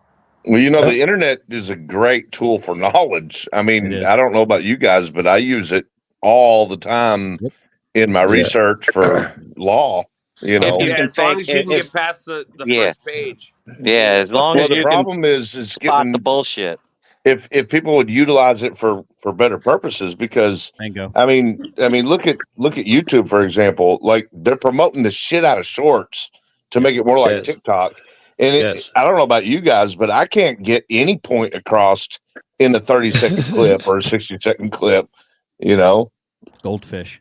Well, the internet is a great tool for knowledge. I mean, I don't know about you guys, but I use it all the time in my research for law. As long as you can get past the first page. Yeah, as long as the you problem can is spot the bullshit. If people would utilize it for better purposes, because Bingo. I mean, look at YouTube, for example. Like, they're promoting the shit out of shorts to make it more like TikTok. And I don't know about you guys, but I can't get any point across in a 30-second clip or a 60-second clip. Goldfish.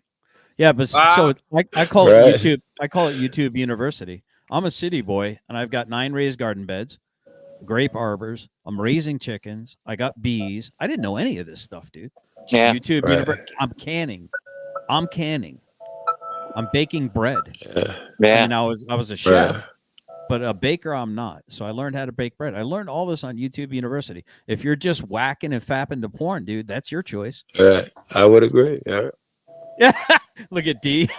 Yeah, but so I call it YouTube. I call it YouTube University. I'm a city boy, and I've got 9 raised garden beds, grape arbors. I'm raising chickens. I got bees. I didn't know any of this stuff, dude. Yeah. YouTube University. I'm canning. I'm baking bread. Yeah. I mean, I was a chef, but a baker I'm not. So I learned how to bake bread. I learned all this on YouTube University. If you're just whacking and fapping to porn, dude, that's your choice. I would agree. Yeah. Look at D.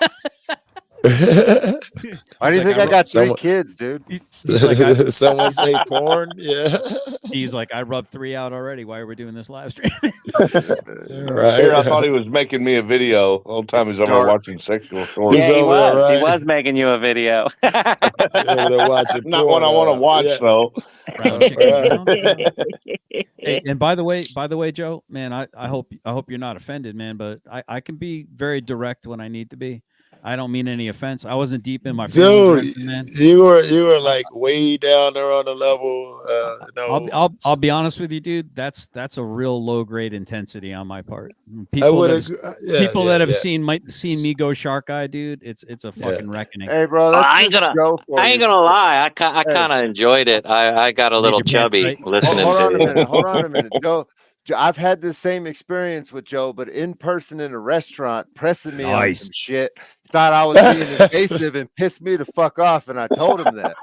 Why do you think I got 3 kids, dude? He's like, someone say porn? Yeah. He's like, I rubbed 3 out already. Why are we doing this live stream? Here, I thought he was making me a video. The whole time he's over there watching sexual shorts. Yeah, he was. He was making you a video. Not one I want to watch, though. Hey, and by the way, Joe, man, I hope you're not offended, man, but I can be very direct when I need to be. I don't mean any offense. I wasn't deep in my feelings, man. You were like way down there on the level. I'll be honest with you, dude. That's a real low grade intensity on my part. People that have seen me go shark eye, dude. It's a fucking reckoning. Hey, bro, I ain't gonna lie. I kind of enjoyed it. I got a little chubby listening to it. Hold on a minute, Joe. I've had the same experience with Joe, but in person in a restaurant, pressing me on some shit. Thought I was being invasive and pissed me the fuck off, and I told him that.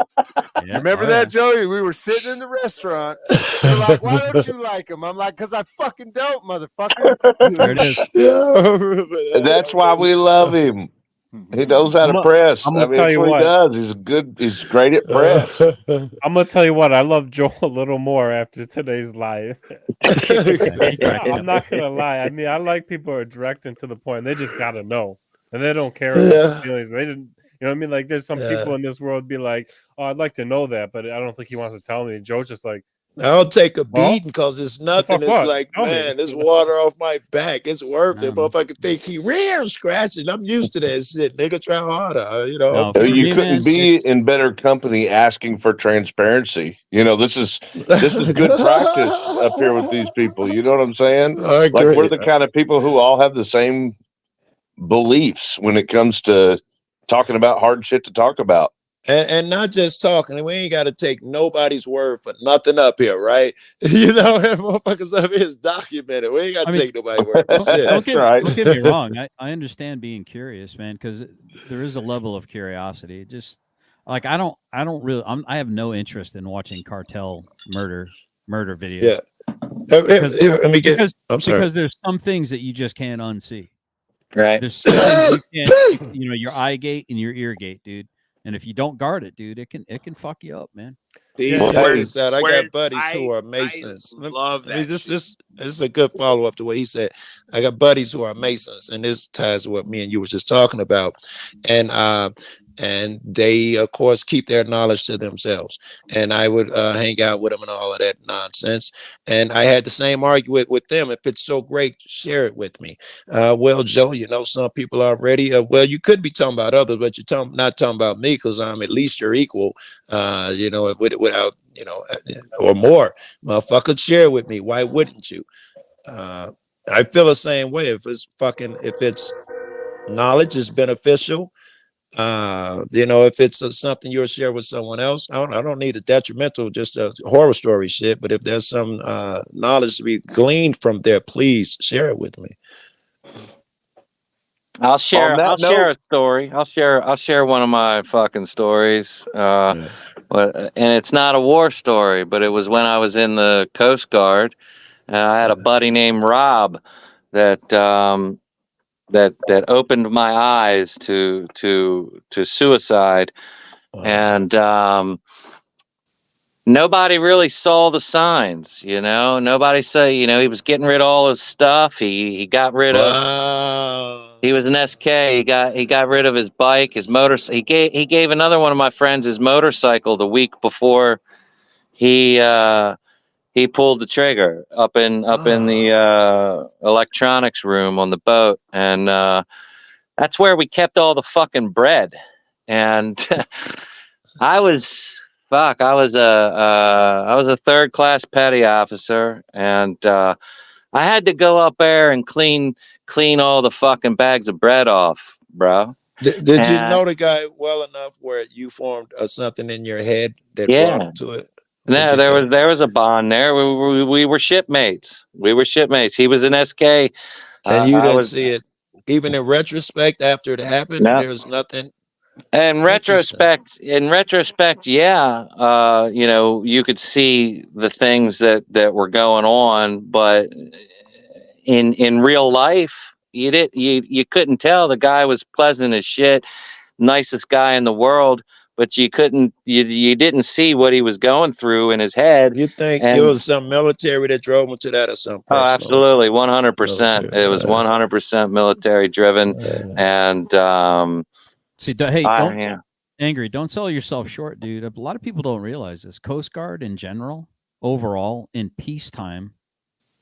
Remember that, Joey? We were sitting in the restaurant. They're like, "Why don't you like him?" I'm like, "Cause I fucking don't, motherfucker." There it is. That's why we love him. He knows how to press. I'm gonna tell that's you what what he does. He's good. He's great at press. I'm gonna tell you what. I love Joel a little more after today's live. I'm not gonna lie. I mean, I like people who are direct and to the point. They just gotta know, and they don't care about feelings. They didn't. You know what I mean? Like, there's some people in this world be like, "Oh, I'd like to know that," but I don't think he wants to tell me. Joe's just like, I'll take a beating because it's nothing. It's what? like, man, this water off my back. It's worth it. Motherfucker think he real scratching. I'm used to that shit. Nigga, try harder. You couldn't be in better company asking for transparency. This is good practice up here with these people. You know what I'm saying? I agree. Like, we're the kind of people who all have the same beliefs when it comes to talking about hard shit to talk about. And not just talking. We ain't got to take nobody's word for nothing up here, right? Motherfuckers up here is documented. We ain't got to take nobody's word for shit. Don't get me wrong. I understand being curious, man, because there is a level of curiosity. Just like I have no interest in watching cartel murder videos. Yeah. Because there's some things that you just can't unsee. Right. There's some things you can't, your eye gate and your ear gate, dude. And if you don't guard it, dude, it can fuck you up, man. See, Check this out. I whereas got buddies who are Masons. love I mean, that this is a good follow up to what he said. I got buddies who are Masons, and this ties to what me and you were just talking about. And they, of course, keep their knowledge to themselves. And I would hang out with them and all of that nonsense. And I had the same argument with them. If it's so great, share it with me. Well, Joe, you know, some people already. Well, you could be talking about others, but you're not talking about me because I'm at least your equal. You know, without, you know, or more. Motherfucker, share with me. Why wouldn't you? I feel the same way. If it's knowledge is beneficial. You know, if it's something you'll share with someone else, I don't need a detrimental, just a horror story shit. But if there's some knowledge to be gleaned from there, please share it with me. I'll share a story. I'll share one of my fucking stories. And it's not a war story, but it was when I was in the Coast Guard. I had a buddy named Rob that that opened my eyes to suicide, and nobody really saw the signs. You know, nobody said, you know, he was getting rid of all his stuff. He got rid of. He was an SK. He got rid of his bike, his motor. He gave another one of my friends his motorcycle the week before he pulled the trigger up in the electronics room on the boat, and that's where we kept all the fucking bread. And I was a third class petty officer, and I had to go up there and clean all the fucking bags of bread off, bro. Did you know the guy well enough where you formed something in your head that brought him to it? No, there was a bond there. We were shipmates. We were shipmates. He was an SK, and you didn't see it, even in retrospect after it happened. No. There was nothing. In retrospect, yeah, you know, you could see the things that were going on, but in real life, you couldn't tell. The guy was pleasant as shit, nicest guy in the world, but you didn't see what he was going through in his head. You think it was some military that drove him to that, or some personal? Oh, absolutely, 100%. It was 100% military driven, and see, hey, Angry, don't sell yourself short, dude. A lot of people don't realize this. Coast Guard in general, overall, in peacetime,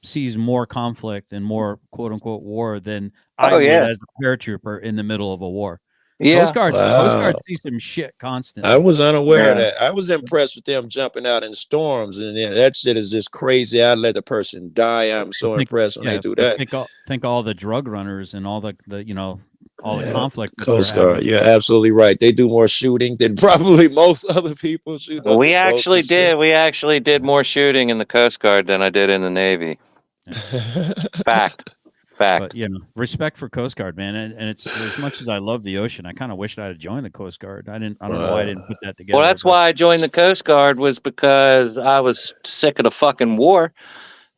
sees more conflict and more quote unquote war than I would as a paratrooper in the middle of a war. Yeah. Coast Guard sees some shit constantly. I was unaware of that. I was impressed with them jumping out in storms, and that shit is just crazy. I'd let the person die. I'm so impressed when they do that. Think all the drug runners and all the you know, all the conflict. Coast Guard, you're absolutely right. They do more shooting than probably most other people shoot. We actually did more shooting in the Coast Guard than I did in the Navy. Fact. But you know, respect for Coast Guard, man, and it's as much as I love the ocean, I kind of wished I had joined the Coast Guard. I don't know why I didn't put that together. Well, that's why I joined the Coast Guard, was because I was sick of the fucking war,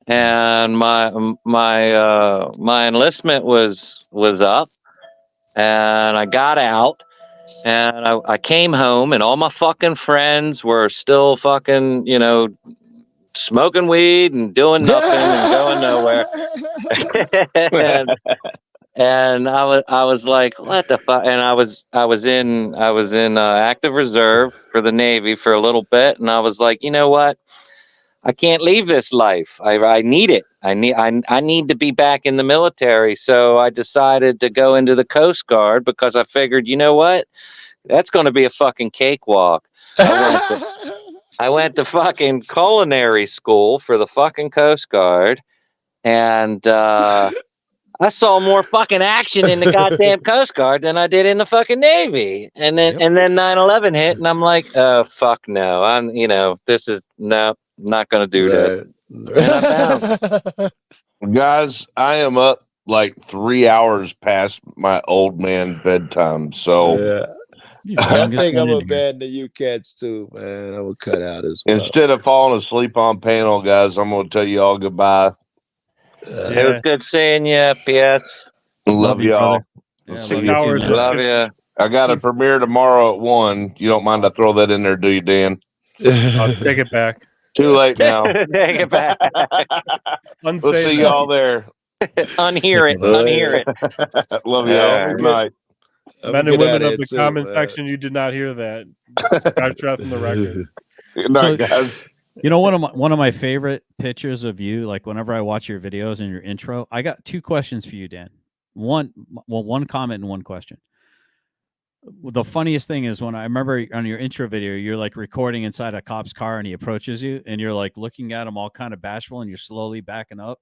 and my enlistment was up, and I got out, and I came home, and all my fucking friends were still fucking, you know, smoking weed and doing nothing and going nowhere. and I was like, what the fuck? And I was in active reserve for the Navy for a little bit, and I was like, you know what? I can't leave this life. I need it. I need to be back in the military. So I decided to go into the Coast Guard because I figured, you know what? That's going to be a fucking cakewalk. I went to fucking culinary school for the fucking Coast Guard, and I saw more fucking action in the goddamn Coast Guard than I did in the fucking Navy. And then 9/11 hit, and I'm like, oh fuck no, this is not gonna do this. And I bounced. Guys, I am up like 3 hours past my old man bedtime, so. I think I'm a bad the you cats too, man. I will cut out as well. Instead of falling asleep on panel, guys, I'm going to tell you all goodbye. It was good seeing you, PS. Love y'all. Love you. I got a premiere tomorrow at 1. You don't mind I throw that in there, do you, Dan? I'll take it back. Too late now. Take it back. We'll see y'all there. Unhear it. Unhear it. Love y'all. Good night. Men and women of the comment section, you did not hear that. Scratch that from the record. Good night, guys. You know, one of my favorite pictures of you, like whenever I watch your videos and your intro, I got 2 questions for you, Dan. One comment and one question. The funniest thing is when I remember on your intro video, you're like recording inside a cop's car and he approaches you and you're like looking at him all kind of bashful and you're slowly backing up,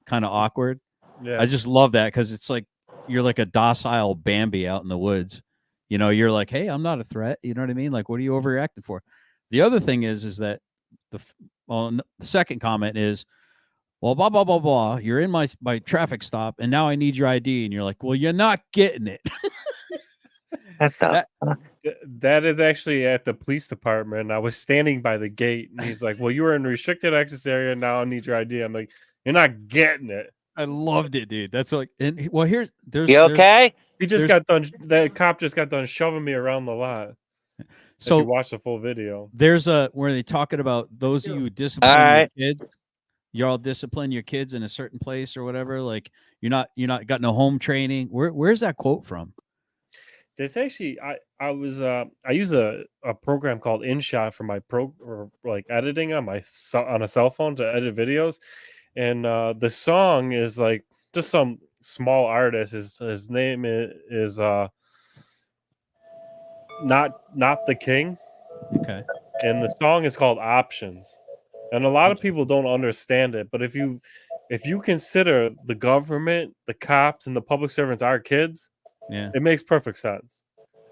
kind of awkward. Yeah. I just love that because it's like you're like a docile Bambi out in the woods. You know, you're like, hey, I'm not a threat. You know what I mean? Like, what are you overreacting for? The other thing is that the second comment is, well, blah, blah, blah, blah. You're in my traffic stop and now I need your ID. And you're like, well, you're not getting it. That is actually at the police department. I was standing by the gate and he's like, well, you were in restricted access area. Now I need your ID. I'm like, you're not getting it. I loved it, dude. That's like, and well, there's you okay? He just got done. That cop just got done shoving me around the lot. So if you watch the full video, there's where they talking about those of you who discipline your kids. You all discipline your kids in a certain place or whatever. Like you're not got no home training. Where's that quote from? This actually, I use a program called InShot for my editing on a cell phone to edit videos, and the song is like just some small artist. His name is not the King. Okay, and the song is called Options, and a lot of people don't understand it. But if you consider the government, the cops, and the public servants our kids. Yeah, it makes perfect sense,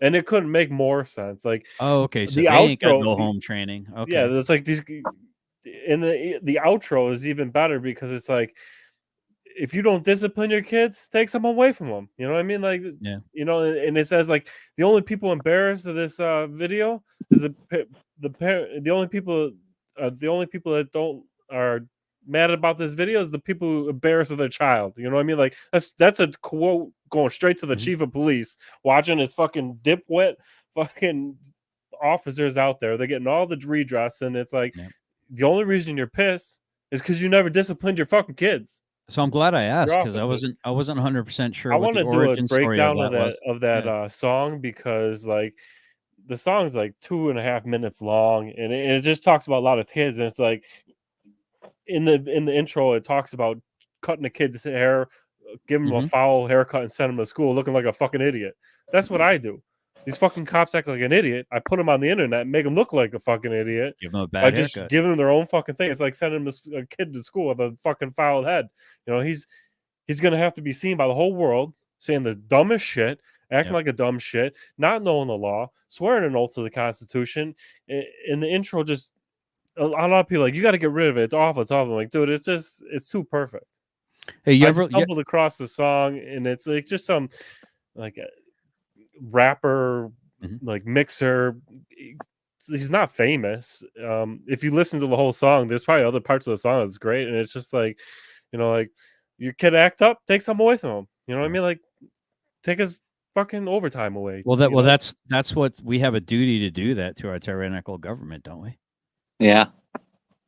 and it couldn't make more sense. Like, oh, okay, so they ain't got no home training. Okay, yeah, there's like these, and the outro is even better because it's like, if you don't discipline your kids, take some away from them. You know what I mean? Like, yeah, you know, and it says like the only people embarrassed of this video is the only people that don't are mad about this video is the people who embarrass of their child. You know what I mean? Like that's a quote going straight to the chief of police watching his fucking dipwit fucking officers out there. They're getting all the redress, and it's like the only reason you're pissed is because you never disciplined your fucking kids. So I'm glad I asked because I wasn't 100% sure. I want to do a breakdown of that song because like the song's like 2.5 minutes long, and it just talks about a lot of kids, and it's like in the intro it talks about cutting a kid's hair, giving him a foul haircut, and send him to school looking like a fucking idiot. That's what I do. These fucking cops act like an idiot. I put them on the internet and make them look like a fucking idiot. Give them a bad by just haircut. giving them their own fucking thing. It's like sending a kid to school with a fucking fouled head. You know, he's gonna have to be seen by the whole world saying the dumbest shit, acting like a dumb shit, not knowing the law, swearing an oath to the Constitution. In the intro, just a lot of people like, you got to get rid of it. It's awful. It's awful. I'm like, dude, it's too perfect. Hey, you I ever stumbled across the song, and it's like just some like a rapper, like mixer. He's not famous. If you listen to the whole song, there's probably other parts of the song that's great, and it's just like, you know, like your kid act up, take some away from him. You know what I mean? Like, take his fucking overtime away. Well, that's what we have a duty to do that to our tyrannical government, don't we? Yeah,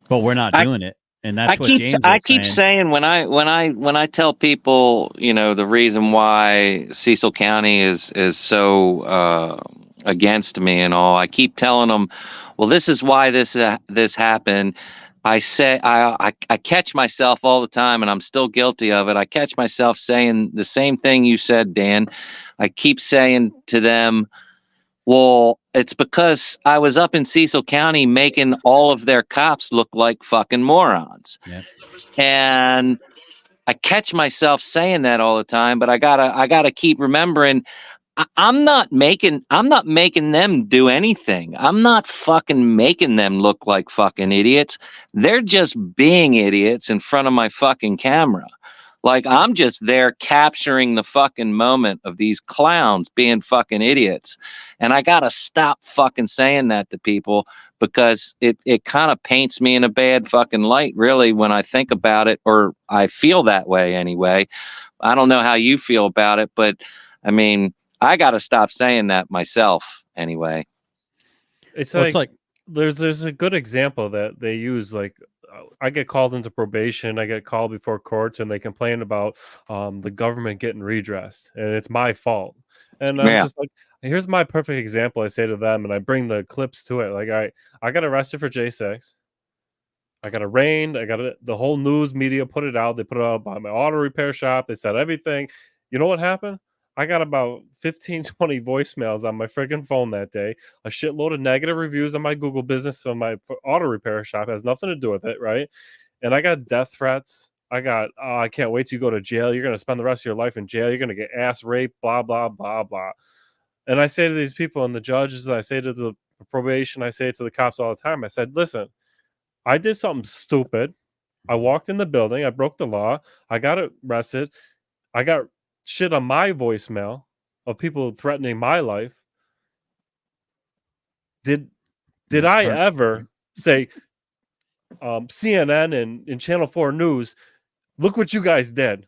but we're not doing it, and that's what James. I keep saying when I tell people, you know, the reason why Cecil County is so against me and all, I keep telling them, well, this is why this happened. I say I catch myself all the time, and I'm still guilty of it. I catch myself saying the same thing you said, Dan. I keep saying to them, well, it's because I was up in Cecil County making all of their cops look like fucking morons. Yeah. And I catch myself saying that all the time, but I gotta keep remembering I'm not making them do anything. I'm not fucking making them look like fucking idiots. They're just being idiots in front of my fucking camera. Like, I'm just there capturing the fucking moment of these clowns being fucking idiots. And I got to stop fucking saying that to people because it kind of paints me in a bad fucking light, really, when I think about it, or I feel that way anyway. I don't know how you feel about it, but I mean, I got to stop saying that myself anyway. It's well, like there's a good example that they use. Like, I get called into probation, I get called before courts, and they complain about the government getting redressed, and it's my fault. And I'm Yeah. just like, here's my perfect example. I say to them, and I bring the clips to it. Like, I got arrested for J6. I got arraigned. I got it. The whole news media put it out. They put it out by my auto repair shop. They said everything. You know what happened? I got about 15, 20 voicemails on my freaking phone that day. A shitload of negative reviews on my Google business on my auto repair shop. It has nothing to do with it, right? And I got death threats. I got, oh, I can't wait to go to jail. You're going to spend the rest of your life in jail. You're going to get ass raped, blah, blah, blah, blah. And I say to these people and the judges, I say to the probation, I say it to the cops all the time. I said, listen, I did something stupid. I walked in the building. I broke the law. I got arrested. I got shit on my voicemail of people threatening my life. Did I ever say, CNN and Channel 4 News, look what you guys did?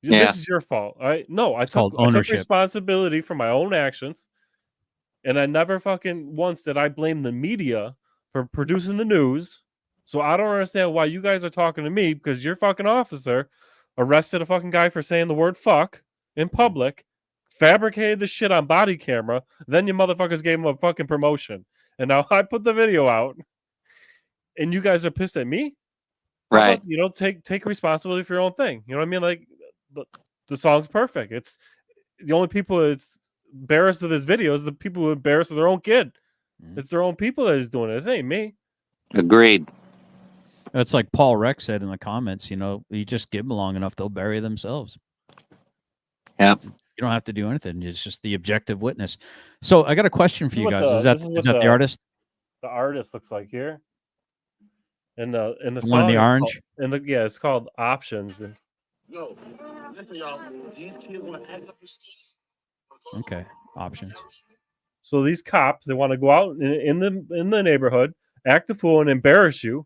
Yeah. This is your fault. All right? No, I called took ownership. responsibility for my own actions. And I never fucking once did I blame the media for producing the news. So I don't understand why you guys are talking to me, because your fucking officer arrested a fucking guy for saying the word fuck in public, fabricated the shit on body camera, then you motherfuckers gave him a fucking promotion. And now I put the video out and you guys are pissed at me? How Right. about, you know, take responsibility for your own thing. You know what I mean? Like the song's perfect. It's the only people it's embarrassed of this video is the people who are embarrassed of their own kid. It's their own people that is doing it. It ain't me. Agreed. It's like Paul Rex said in the comments, you know, you just give them long enough, they'll bury themselves. Yep. You don't have to do anything. It's just the objective witness. So I got a question for you guys. Is that the artist? The artist looks like here. And the The song one in the is orange? called, yeah, it's called Options. No, listen, y'all. These kids want to act up. Okay, options. So these cops, they want to go out in the neighborhood, act a fool, and embarrass you.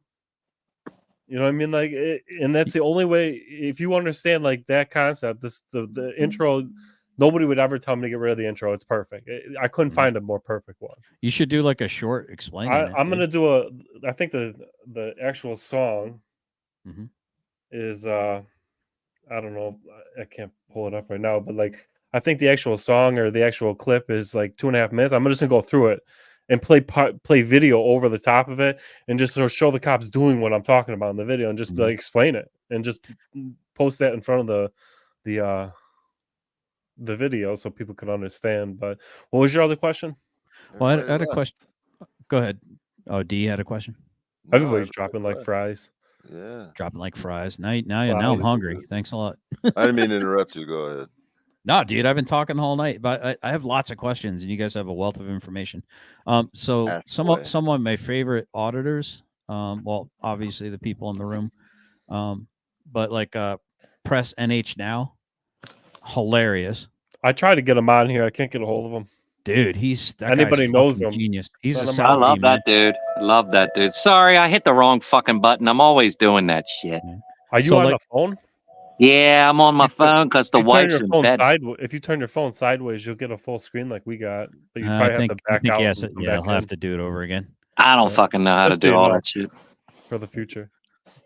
You know what I mean? Like, and that's the only way. If you understand like that concept, the intro, nobody would ever tell me to get rid of the intro. It's perfect. I couldn't find a more perfect one. You should do like a short explaining it. I'm gonna do a. I think the actual song is I don't know. I can't pull it up right now, but like I think the actual song or the actual clip is like 2.5 minutes. I'm just gonna go through it and play video over the top of it and just sort of show the cops doing what I'm talking about in the video and just like explain it and just post that in front of the video so people can understand. But what was your other question? Well, I had a question. Go ahead. Oh, D had a question. Everybody's dropping like fries. Yeah, dropping like fries. Now I'm hungry. Thanks a lot. I didn't mean to interrupt you. Go ahead. No, dude, I've been talking the whole night, but I have lots of questions, and you guys have a wealth of information. So some of my favorite auditors, well, obviously the people in the room, but like Press NH Now, hilarious. I tried to get him on here. I can't get a hold of him. Dude, anybody knows him. Genius. He's a I love that dude. Love that dude. Sorry, I hit the wrong fucking button. I'm always doing that shit. Are you on the phone? Yeah, I'm on my phone because the wife's in bed. If you turn your phone sideways, you'll get a full screen like we got. But you I probably think, have to back out. yes, and come yeah, back I'll have in to do it over again. I don't fucking know how to Just do so you all know, that shit. for the future.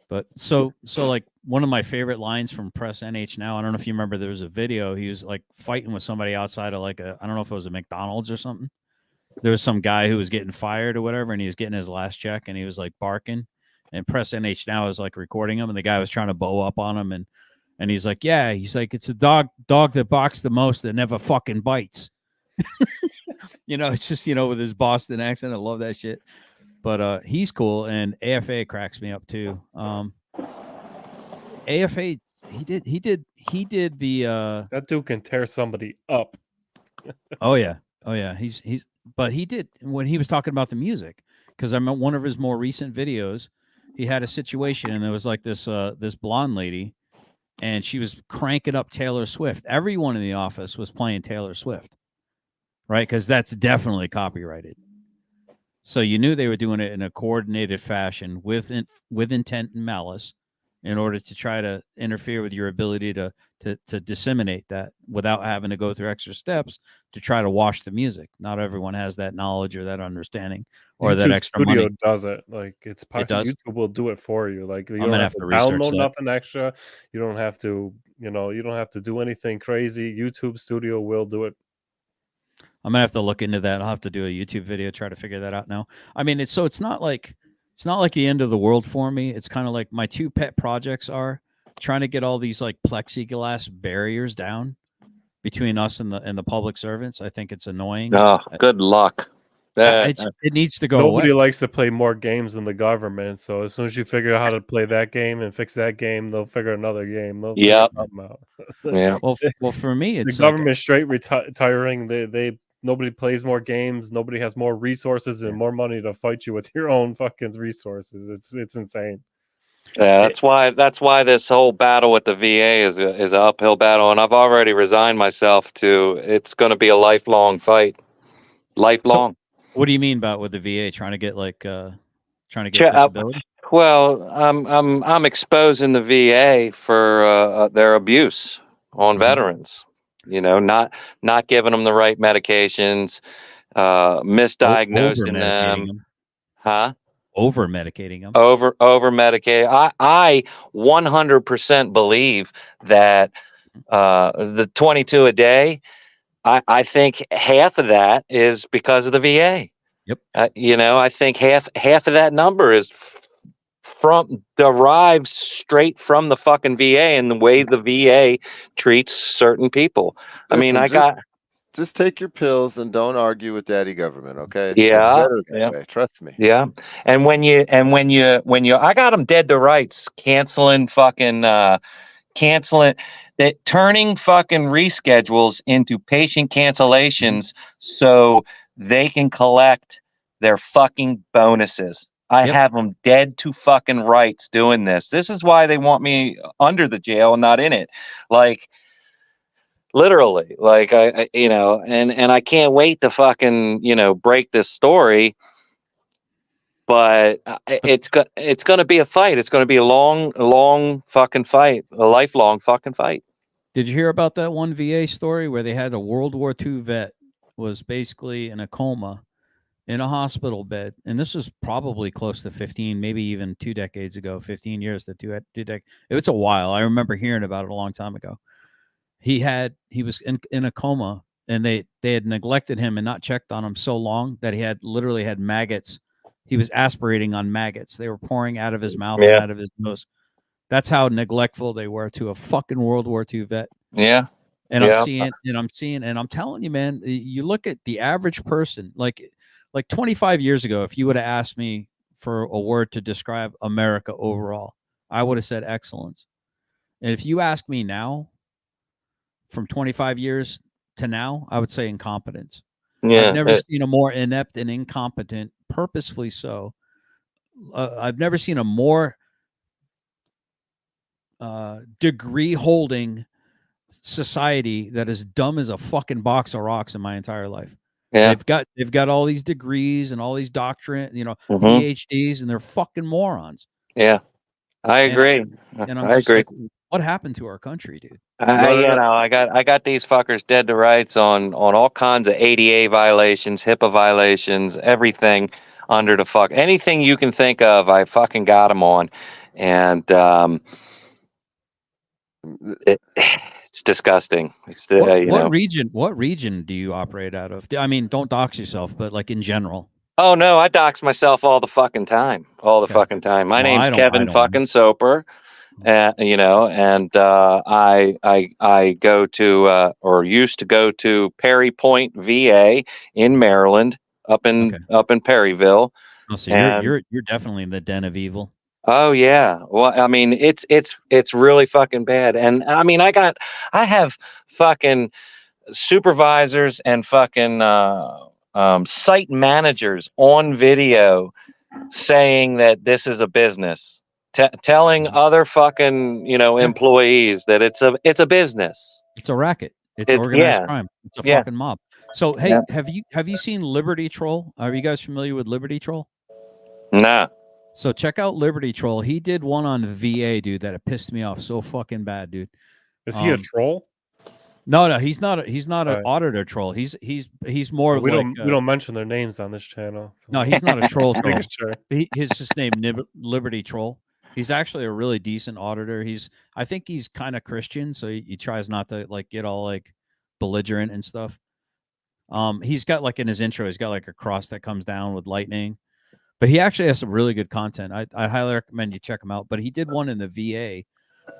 But so like one of my favorite lines from Press NH Now, I don't know if you remember, there was a video. He was like fighting with somebody outside of like I don't know if it was a McDonald's or something. There was some guy who was getting fired or whatever, and he was getting his last check, and he was like barking. And Press NH Now was like recording him, and the guy was trying to bow up on him, and he's like, yeah, he's like, it's a dog that barks the most that never fucking bites. You know, it's just, you know, with his Boston accent. I love that shit. But he's cool, and AFA cracks me up too. AFA, he did the that dude can tear somebody up. Oh yeah. But he did when he was talking about the music, because I remember one of his more recent videos, he had a situation and there was like this blonde lady, and she was cranking up Taylor Swift. Everyone in the office was playing Taylor Swift, right? Because that's definitely copyrighted. So you knew they were doing it in a coordinated fashion with intent and malice, in order to try to interfere with your ability to disseminate that without having to go through extra steps to try to wash the music. Not everyone has that knowledge or that understanding or that YouTube extra Studio money. does it. Like it's It does? YouTube will do it for you. Like you I'm don't gonna have have to to research download that. nothing extra. You don't have to, you don't have to do anything crazy. YouTube Studio will do it. I'm gonna have to look into that. I'll have to do a YouTube video, try to figure that out now. I mean, it's not like the end of the world for me. It's kind of like my two pet projects are trying to get all these like plexiglass barriers down between us and the public servants. I think it's annoying. Oh, good luck. It needs to go Nobody away. likes to play more games than the government. So as soon as you figure out how to play that game and fix that game, they'll figure another game. They'll figure Yep. something out. Yeah. Well, for me, the it's like government straight retiring. They nobody plays more games. Nobody has more resources and more money to fight you with your own fucking resources. It's insane. Yeah, that's why this whole battle with the VA is an uphill battle, and I've already resigned myself to. It's going to be a lifelong fight, lifelong. So, what do you mean about with the VA trying to get disability? Well, I'm exposing the VA for their abuse on veterans. Not giving them the right medications, misdiagnosing them. Huh? Over medicating them. Over medicate. I 100% believe that the 22 a day. I think half of that is because of the VA. Yep. I think half of that number is derives straight from the fucking VA and the way the VA treats certain people. Listen, I just- got. Just take your pills and don't argue with daddy government, okay? Yeah, It's better that way, trust me. Yeah, and when you, I got them dead to rights, canceling that, turning fucking reschedules into patient cancellations so they can collect their fucking bonuses. I have them dead to fucking rights doing this. This is why they want me under the jail and not in it. Like, literally, like and I can't wait to fucking break this story, but it's going to be a fight. It's going to be a long fucking fight, a lifelong fucking fight. Did you hear about that one VA story where they had a World War II vet was basically in a coma in a hospital bed, and this was probably close to 15, maybe even 2 decades ago, 15 years to 2 decades. It's a while. I remember hearing about it a long time ago. He was in a coma, and they had neglected him and not checked on him so long that he literally had maggots. He was aspirating on maggots. They were pouring out of his mouth and out of his nose. That's how neglectful they were to a fucking World War II vet. Yeah. And I'm seeing, and I'm telling you, man, you look at the average person, like 25 years ago, if you would have asked me for a word to describe America overall, I would have said excellence. And if you ask me now, from 25 years to now, I would say incompetence. Yeah, I've never seen a more inept and incompetent, purposefully so. I've never seen a more degree holding society that is dumb as a fucking box of rocks in my entire life. Yeah. They've got all these degrees and all these doctorate, Mhm. PhDs, and they're fucking morons. Yeah, I agree. And I'm I just agree. like, what happened to our country, dude? I got these fuckers dead to rights on all kinds of ADA violations, HIPAA violations, everything under the fuck. Anything you can think of, I fucking got them on. And it's disgusting. It's What region do you operate out of? I mean, don't dox yourself, but like in general. Oh no, I dox myself all the fucking time. All the fucking time. My Well, name's Kevin fucking Soper. And I go to or used to go to Perry Point VA in Maryland, up in Perryville. Oh, so And- you're definitely in the den of evil. Oh yeah. Well, I mean, it's really fucking bad. And I mean, I have fucking supervisors and fucking site managers on video saying that this is a business, telling other fucking employees that it's a business. It's a racket. It's organized crime. It's a Yeah. fucking mob. So hey, have you seen Liberty Troll? Are you guys familiar with Liberty Troll? No. So check out Liberty Troll. He did one on VA, dude, that it pissed me off so fucking bad, dude. Is he a troll? No, he's not. He's not an Right. auditor troll. He's more of we like don't we don't mention their names on this channel. no, he's not a troll. Making troll. sure. His just name Liberty Troll. He's actually a really decent auditor. I think he's kind of Christian, so he tries not to like get all like belligerent and stuff. He's got like in his intro, he's got like a cross that comes down with lightning, but he actually has some really good content. I highly recommend you check him out. But he did one in the VA,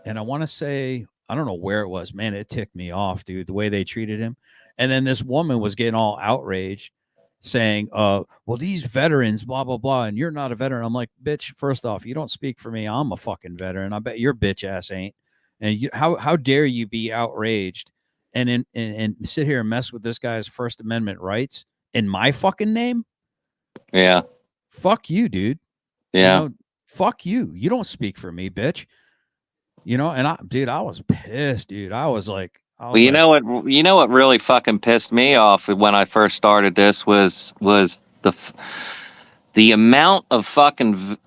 and I want to say, I don't know where it was. Man, it ticked me off, dude, the way they treated him. And then this woman was getting all outraged, saying, well, these veterans, blah, blah, blah, and you're not a veteran. I'm like, bitch, first off, you don't speak for me. I'm a fucking veteran. I bet your bitch ass ain't. And how dare you be outraged and sit here and mess with this guy's First Amendment rights in my fucking name? Yeah. Fuck you, dude. Yeah. You know, fuck you. You don't speak for me, bitch. You know, and I was pissed, dude. I was like, Well, you know what really fucking pissed me off when I first started this was the amount of fucking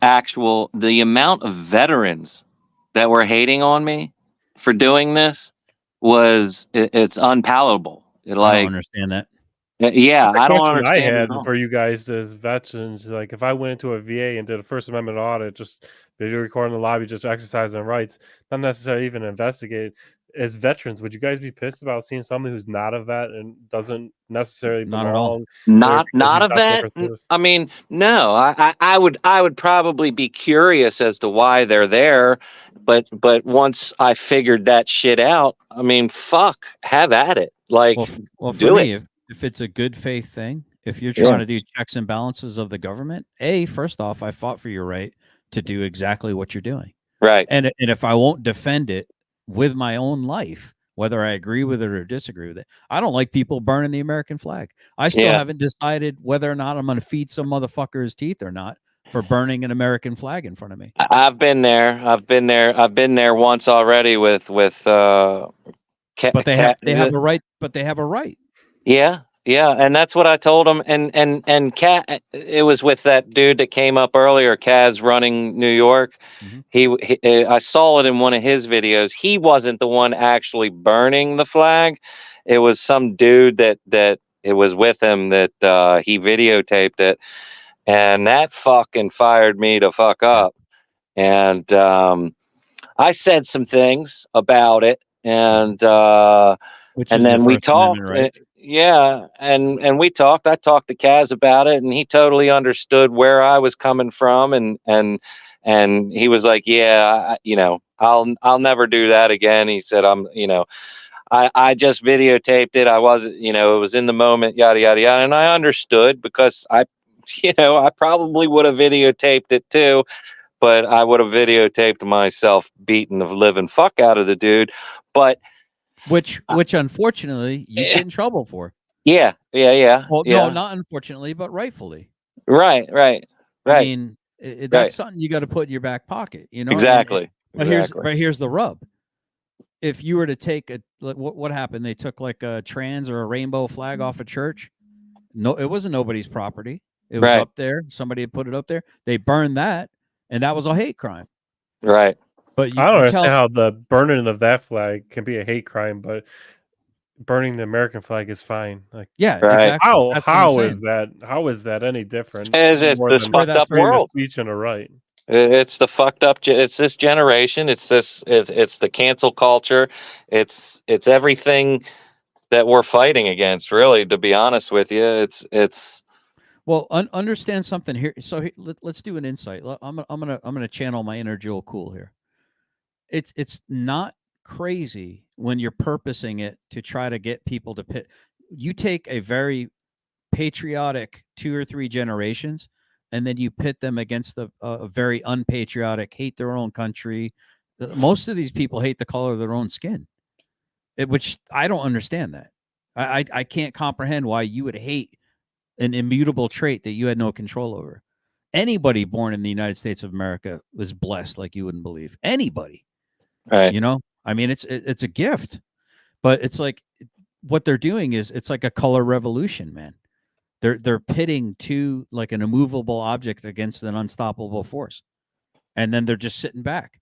the amount of veterans that were hating on me for doing this was it's unpalatable. I don't understand that. Yeah, That's the I don't question understand. I it had at all. for you guys as veterans. Like, if I went into a VA and did a First Amendment audit, just video recording the lobby, just exercising rights, not necessarily even investigate. As veterans, would you guys be pissed about seeing someone who's not a vet and doesn't necessarily Not at all. belong? Not a vet. I mean, no. I would probably be curious as to why they're there, but once I figured that shit out, I mean, fuck, have at it. Like, well, for do me, it. if it's a good faith thing, if you're Yeah. trying to do checks and balances of the government, first off, I fought for your right to do exactly what you're doing. Right. And if I won't defend it with my own life, whether I agree with it or disagree with it, I don't like people burning the American flag. I still Yeah. haven't decided whether or not I'm going to feed some motherfucker his teeth or not for burning an American flag in front of me. I've been there. I've been there once already with But they have a right. But they have a right. Yeah, and that's what I told him. And Cat, it was with that dude that came up earlier, Kaz running New York. I saw it in one of his videos. He wasn't the one actually burning the flag. It was some dude that it was with him that he videotaped it, and that fucking fired me to fuck up. And I said some things about it, and Which is and then your we First talked. Amendment right? Yeah, and we talked. I talked to Kaz about it, and he totally understood where I was coming from, and he was like, "Yeah, I'll never do that again." He said, I just videotaped it. I wasn't, it was in the moment, yada yada yada, and I understood because I probably would have videotaped it too, but I would have videotaped myself beating the living fuck out of the dude, but. Which unfortunately you get in trouble for. Yeah. Well, no, not unfortunately, but rightfully. Right. I mean, that's Right. something you got to put in your back pocket, you know. Exactly. But here's the rub. If you were to take what happened? They took like a trans or a rainbow flag off a church. No, it wasn't nobody's property. It was up there. Somebody had put it up there. They burned that, and that was a hate crime. Right. But I don't understand how the burning of that flag can be a hate crime, but burning the American flag is fine. Like, yeah, exactly. How is that? How is that any different? It's this fucked up world. Speech and a right. It's the fucked up. It's this generation. It's the cancel culture. It's everything that we're fighting against. Really, to be honest with you, it's. Well, understand something here. So let's do an insight. I'm gonna channel my inner Joel Cool here. It's not crazy when you're purposing it to try to get people to pit. You take a very patriotic 2 or 3 generations, and then you pit them against a very unpatriotic, hate their own country. Most of these people hate the color of their own skin, which I don't understand that. I can't comprehend why you would hate an immutable trait that you had no control over. Anybody born in the United States of America was blessed like you wouldn't believe. Anybody. Right. You know, I mean, it's a gift, but it's like what they're doing is it's like a color revolution, man. They're pitting two, like, an immovable object against an unstoppable force, and then they're just sitting back.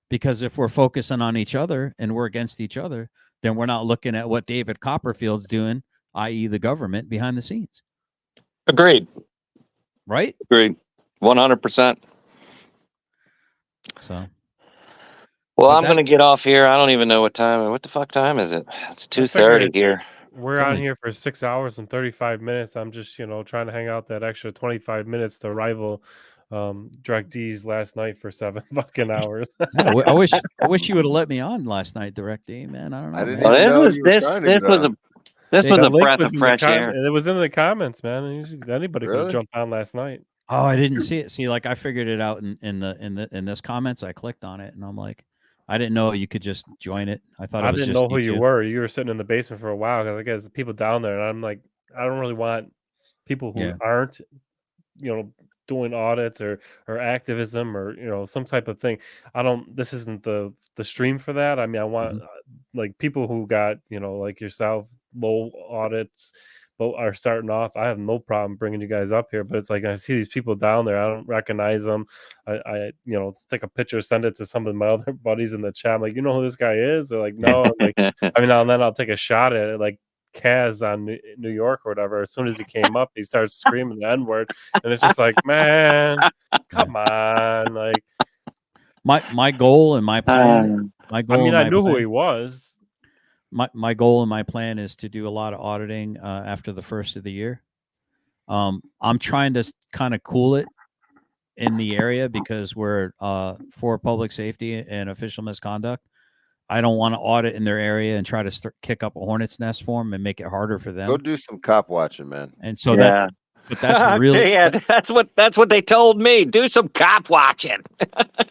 Because if we're focusing on each other and we're against each other, then we're not looking at what David Copperfield's doing, i.e., the government behind the scenes. Agreed. Right? Agreed. 100%. So. Well, I'm going to get off here. I don't even know what time. What the fuck time is it? It's 2:30 here. We're on here for 6 hours and 35 minutes. I'm just, trying to hang out that extra 25 minutes to rival Direct D's last night for 7 fucking hours. Yeah, I wish you would have let me on last night, Direct D, man. I don't know. I didn't man. even know this you were was trying to this get was on. this The was a link breath was of in the fresh air. It was in the comments, man. Anybody could Really? jump on last night. Oh, I didn't see it. See, like, I figured it out in this comments. I clicked on it and I'm like, I didn't know you could just join it. I thought it I was didn't just know who you two. were. You were sitting in the basement for a while because I guess people down there, and I'm like, I don't really want people who aren't, doing audits or activism or some type of thing. This isn't the stream for that. I mean, I want like people who got like yourself, low audits, but are starting off. I have no problem bringing you guys up here, but it's like I see these people down there. I don't recognize them. I take a picture, send it to some of my other buddies in the chat. I'm like, you know who this guy is? They're like, no. I'm like, every now and then I'll take a shot at it, like Kaz on New York or whatever. As soon as he came up, he starts screaming the N-word, and it's just like, man, come on, like my goal and my plan. My goal. I mean, and I my knew plan, who he was. My goal and my plan is to do a lot of auditing after the first of the year. I'm trying to kind of cool it in the area because we're for public safety and official misconduct. I don't want to audit in their area and try to kick up a hornet's nest for them and make it harder for them. Go do some cop watching, man. And so that's really that's what they told me. Do some cop watching.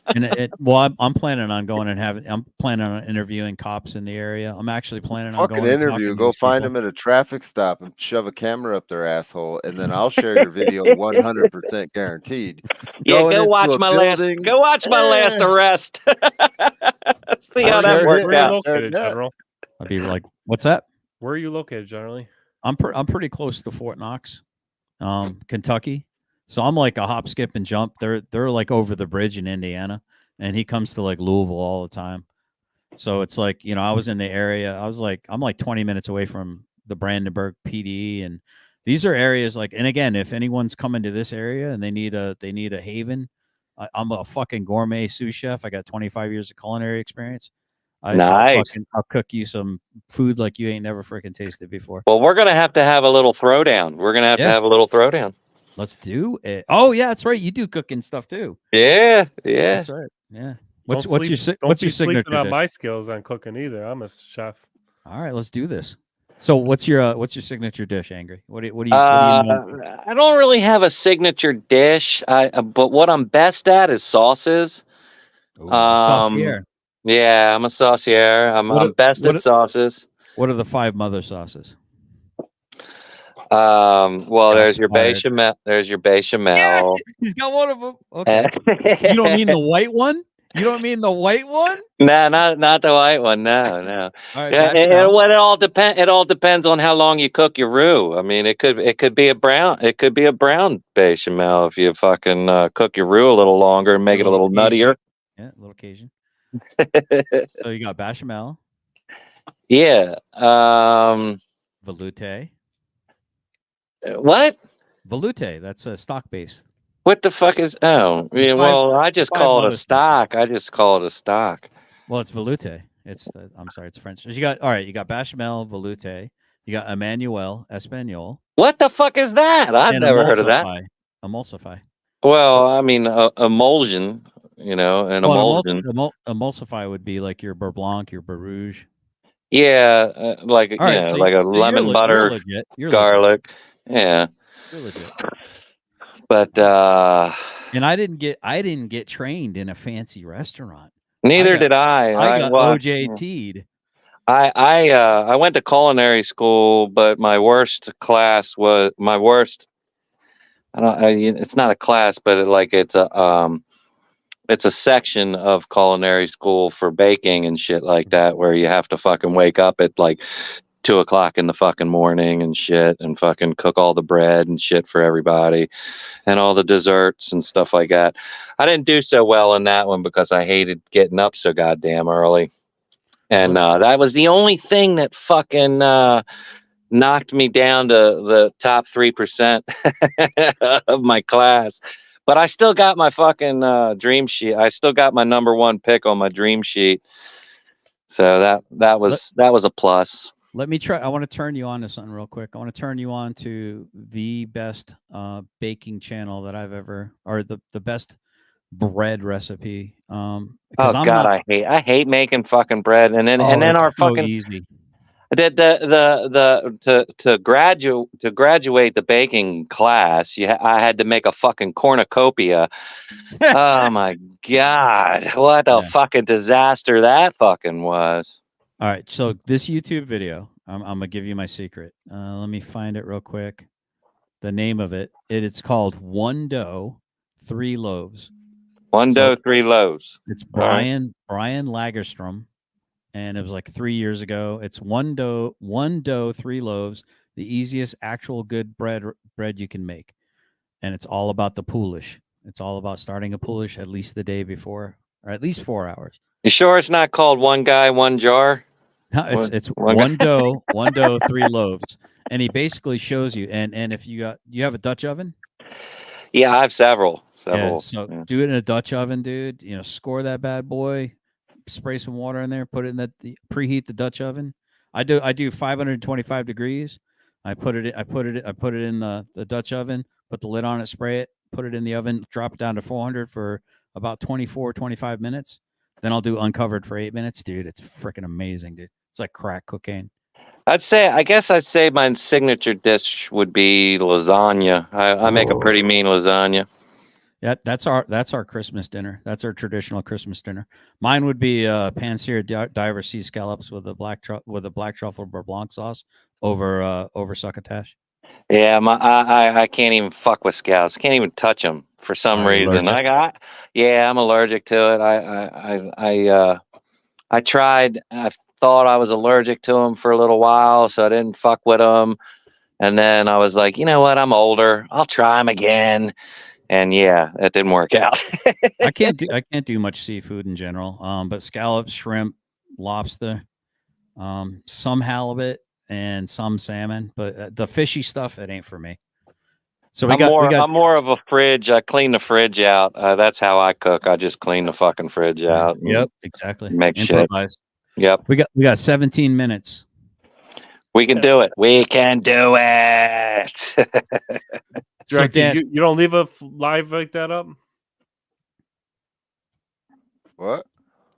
And I'm planning on going and I'm planning on interviewing cops in the area. I'm actually planning on Fucking going and interview. talking to Go these find people. them at a traffic stop and shove a camera up their asshole, and then I'll share your video 100% guaranteed. Yeah, go watch my last arrest. See how that works Where are you out. located, General? I'd be like, what's that? Where are you located, generally? I'm pretty close to Fort Knox, Kentucky. So I'm like a hop, skip, and jump. They're like over the bridge in Indiana, and he comes to like Louisville all the time. So it's like, I was in the area. I'm like 20 minutes away from the Brandenburg PD, and these are areas like. And again, if anyone's coming to this area and they need a haven, I'm a fucking gourmet sous chef. I got 25 years of culinary experience. Nice. I'll cook you some food like you ain't never freaking tasted before. Well, we're gonna have to have a little throwdown. We're gonna have to have a little throwdown. Let's do it. Oh yeah, that's right. You do cooking stuff too. Yeah. That's right. Yeah. What's your signature on dish? my skills on cooking either. I'm a chef. All right, let's do this. So what's your signature dish, Angry? What do you know? I don't really have a signature dish. But what I'm best at is sauces. Saucier. Yeah, I'm a saucier. I'm best at sauces. What are the 5 mother sauces? Well, there's your bechamel. There's your bechamel. Yeah, he's got one of them. Okay. You don't mean the white one? You don't mean the white one? No, not the white one. No. All right, Yeah, it all depends. It all depends on how long you cook your roux. I mean, it could be a brown. It could be a brown bechamel if you fucking cook your roux a little longer and make it a little nuttier. Yeah, a little Cajun. So you got bechamel. Yeah. Velouté. What? Velouté. That's a stock base. What the fuck is? Oh, yeah, well, I just call it a stock. I just call it a stock. Well, it's velouté. I'm sorry, it's French. You got bechamel, velouté. You got Emmanuel, Espanol. What the fuck is that? I've never heard of that. Emulsify. Well, I mean, emulsion. An emulsion. Emulsify would be like your beurre blanc, your beurre rouge. Yeah, like right, like a lemon butter, garlic. Yeah. You're legit. But and I didn't get trained in a fancy restaurant. Neither did I. I got OJT'd. I went to culinary school, but my worst class was my worst. It's not a class, but it's a section of culinary school for baking and shit like that, where you have to fucking wake up at like 2 o'clock in the fucking morning and shit, and fucking cook all the bread and shit for everybody and all the desserts and stuff like that. I didn't do so well in that one because I hated getting up so goddamn early. And that was the only thing that fucking knocked me down to the top 3% of my class. But I still got my fucking dream sheet. I still got my number 1 pick on my dream sheet. So that was a plus. Let me try. I want to turn you on to something real quick. I want to turn you on to the best baking channel that I've ever, or the best bread recipe. Oh God, I hate making fucking bread, and then our so fucking easy. To graduate the baking class, I had to make a fucking cornucopia. Oh my God, what a fucking disaster that fucking was. All right, so this YouTube video, I'm gonna give you my secret. Let me find it real quick. The name of it, it's called One Dough, 3 Loaves. One dough, 3 loaves. It's Brian Lagerstrom, and it was like 3 years ago. It's one dough, 3 loaves, the easiest actual good bread you can make, and it's all about the poolish. It's all about starting a poolish at least the day before, or at least 4 hours. You sure it's not called One Guy, One Jar? No, it's one dough, 3 loaves, and he basically shows you. And if you have a Dutch oven? Yeah, I have several. Yeah, so do it in a Dutch oven, dude. Score that bad boy, spray some water in there, put it in preheat the Dutch oven. I do 525 degrees. I put it in the Dutch oven, put the lid on it, spray it, put it in the oven, drop it down to 400 for about 25 minutes. Then I'll do uncovered for 8 minutes, dude. It's freaking amazing, dude. It's like crack cocaine. I guess I'd say my signature dish would be lasagna. I make a pretty mean lasagna. Yeah, that's our Christmas dinner. That's our traditional Christmas dinner. Mine would be pan-seared diver sea scallops with a black truffle beurre blanc sauce over succotash. Yeah, I can't even fuck with scallops. Can't even touch them for some reason. I'm allergic to it. I tried. I thought I was allergic to them for a little while, so I didn't fuck with them. And then I was like, you know what? I'm older. I'll try them again. And yeah, that didn't work out. I can't do much seafood in general. But scallops, shrimp, lobster, some halibut, and some salmon. But the fishy stuff, it ain't for me. So I'm more of a fridge. I clean the fridge out. That's how I cook. I just clean the fucking fridge out. Yep, exactly. Make Improvise. shit. Yep. We got 17 minutes. We can do it. We can do it. So Dan, you don't leave a live like that up? What?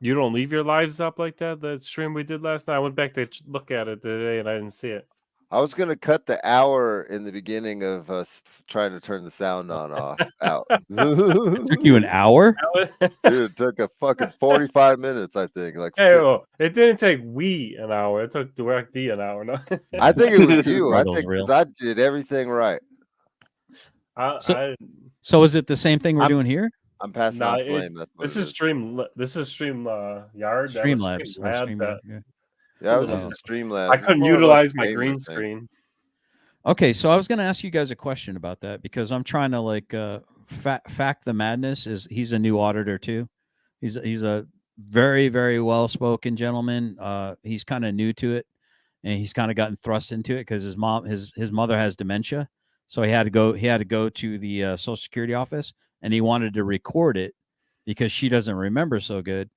You don't leave your lives up like that? The stream we did last night. I went back to look at it today and I didn't see it. I was gonna cut the hour in the beginning of us trying to turn the sound on off out. It took you an hour? Dude, it took a fucking 45 minutes, I think. Like, hey, it didn't take an hour. It took DirectD an hour. No? I think it was you. I think because I did everything right. So is it the same thing we're doing here? I'm passing off blame. This is Stream Yard. Streamlabs. Yeah, I was using Streamlabs. I couldn't utilize my green screen. Okay, so I was going to ask you guys a question about that because I'm trying to fact the madness. He's a new auditor too. He's a very, very well spoken gentleman. He's kind of new to it, and he's kind of gotten thrust into it because his mother has dementia, so he had to go to the Social Security office, and he wanted to record it because she doesn't remember so good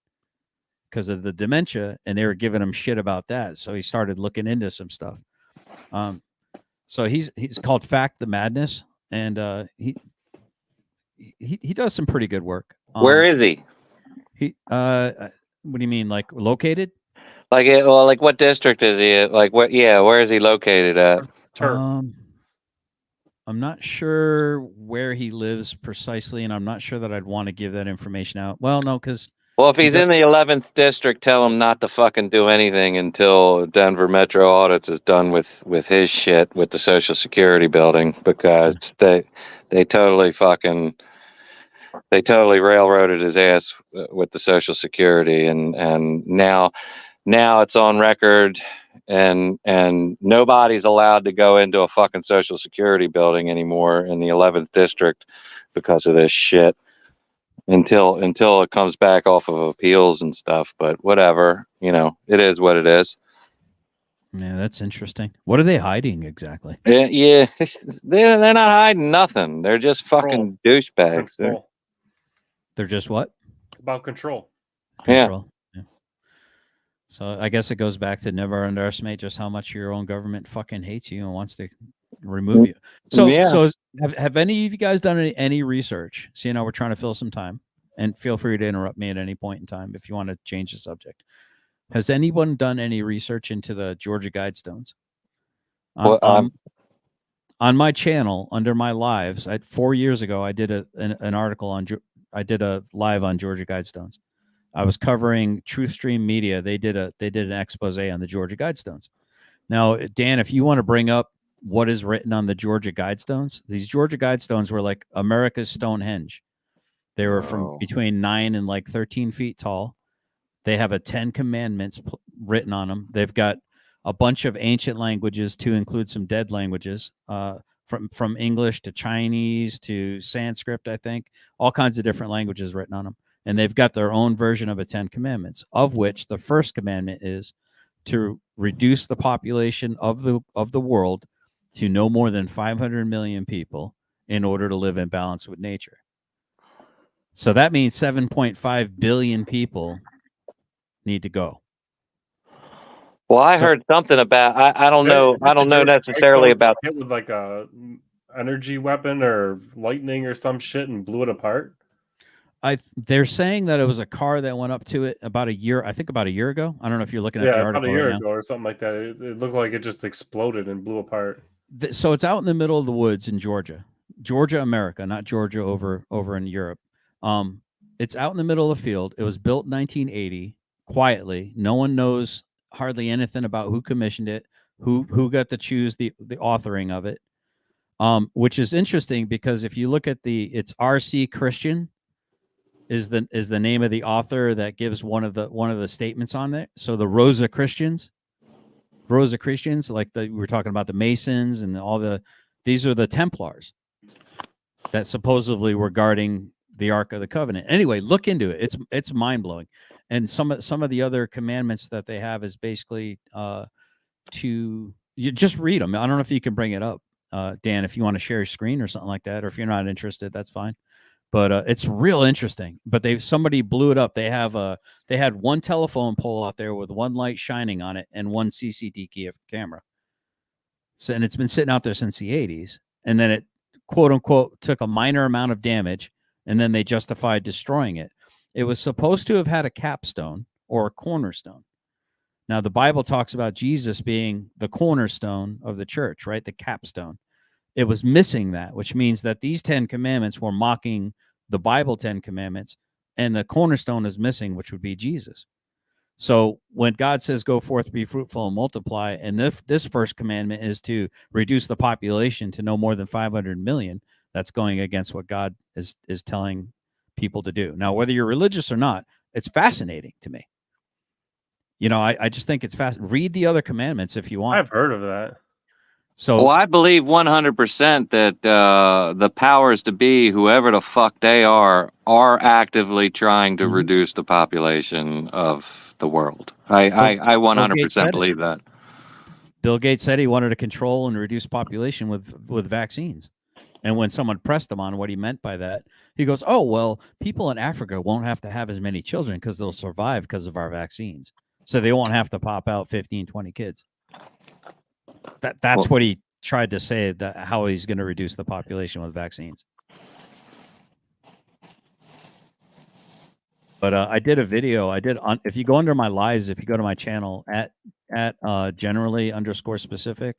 because of the dementia, and they were giving him shit about that. So he started looking into some stuff. So he's called Fact the Madness, and he does some pretty good work. Where is he? What do you mean, like located? Like what district is he at? Like what? Yeah, where is he located at? I'm not sure where he lives precisely, and I'm not sure that I'd want to give that information out. Well, no, because if he's in the 11th district, tell him not to fucking do anything until Denver Metro Audits is done with his shit with the Social Security building, because they totally railroaded his ass with the Social Security, and now it's on record and nobody's allowed to go into a fucking Social Security building anymore in the 11th district because of this shit until it comes back off of appeals and stuff. But whatever, it is what it is. Yeah, that's interesting. What are they hiding exactly? Yeah, they're not hiding nothing. They're just fucking douchebags. They're just what? About control. Control. Yeah. So I guess it goes back to never underestimate just how much your own government fucking hates you and wants to remove you. So, have any of you guys done any research? See, we're trying to fill some time, and feel free to interrupt me at any point in time if you want to change the subject. Has anyone done any research into the Georgia Guidestones? On my channel, under my lives, 4 years ago, I did an article on. I did a live on Georgia Guidestones. I was covering Truth Stream Media. They did an expose on the Georgia Guidestones. Now, Dan, if you want to bring up what is written on the Georgia Guidestones, these Georgia Guidestones were like America's Stonehenge. They were from between 9 and like 13 feet tall. They have a 10 commandments written on them. They've got a bunch of ancient languages to include some dead languages, from English to Chinese to Sanskrit, I think, all kinds of different languages written on them. And they've got their own version of a 10 commandments, of which the first commandment is to reduce the population of the world to no more than 500 million people in order to live in balance with nature. So that means 7.5 billion people need to go. Well, I heard something about I don't know necessarily about hit with like a energy weapon or lightning or some shit and blew it apart. They're saying that it was a car that went up to it about a year ago. I don't know if you're looking at the article about a year right ago or something like that. It looked like it just exploded and blew apart. So it's out in the middle of the woods in Georgia, America, not Georgia over in Europe. It's out in the middle of the field. It was built in 1980 quietly. No one knows hardly anything about who commissioned it, who got to choose the authoring of it. Which is interesting because if you look at it's R.C. Christian is the name of the author that gives one of the statements on it. So the Rosa Christians, like we were talking about the Masons and these are the Templars that supposedly were guarding the Ark of the Covenant. Anyway, look into it. It's mind blowing. And some of the other commandments that they have is basically you just read them. I don't know if you can bring it up, Dan, if you want to share your screen or something like that, or if you're not interested, that's fine. But it's real interesting. But somebody blew it up. They had one telephone pole out there with one light shining on it and one CCD camera. So, and it's been sitting out there since the 80s. And then it, quote unquote, took a minor amount of damage, and then they justified destroying it. It was supposed to have had a capstone or a cornerstone. Now, the Bible talks about Jesus being the cornerstone of the church, right? The capstone. It was missing that, which means that these 10 commandments were mocking the Bible 10 commandments, and the cornerstone is missing, which would be Jesus. So when God says, go forth, be fruitful and multiply, and this first commandment is to reduce the population to no more than 500 million, that's going against what God is telling people to do. Now, whether you're religious or not, it's fascinating to me. I just think it's fast. Read the other commandments if you want. I've heard of that. So, I believe 100% that the powers to be, whoever the fuck they are actively trying to reduce the population of the world. I 100% believe that. Bill Gates said he wanted to control and reduce population with vaccines. And when someone pressed him on what he meant by that, he goes, oh, well, people in Africa won't have to have as many children because they'll survive because of our vaccines. So they won't have to pop out 15, 20 kids. That's what he tried to say, that how he's going to reduce the population with vaccines. But I did a video. If you go under my lives, if you go to my channel at generally_specific,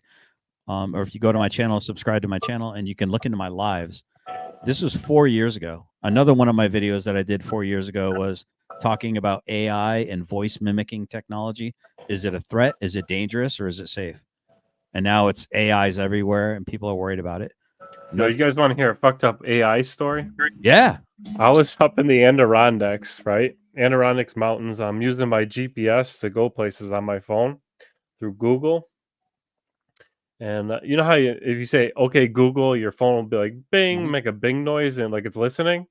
or if you go to my channel, subscribe to my channel, and you can look into my lives. This was 4 years ago. Another one of my videos that I did 4 years ago was talking about AI and voice mimicking technology. Is it a threat? Is it dangerous? Or is it safe? And now it's AIs everywhere, and people are worried about it. No, you guys want to hear a fucked up AI story? Yeah. I was up in the Adirondacks, right? Adirondacks Mountains. I'm using my GPS to go places on my phone through Google. And you know how if you say, okay, Google, your phone will be like, bing, make a bing noise and like it's listening.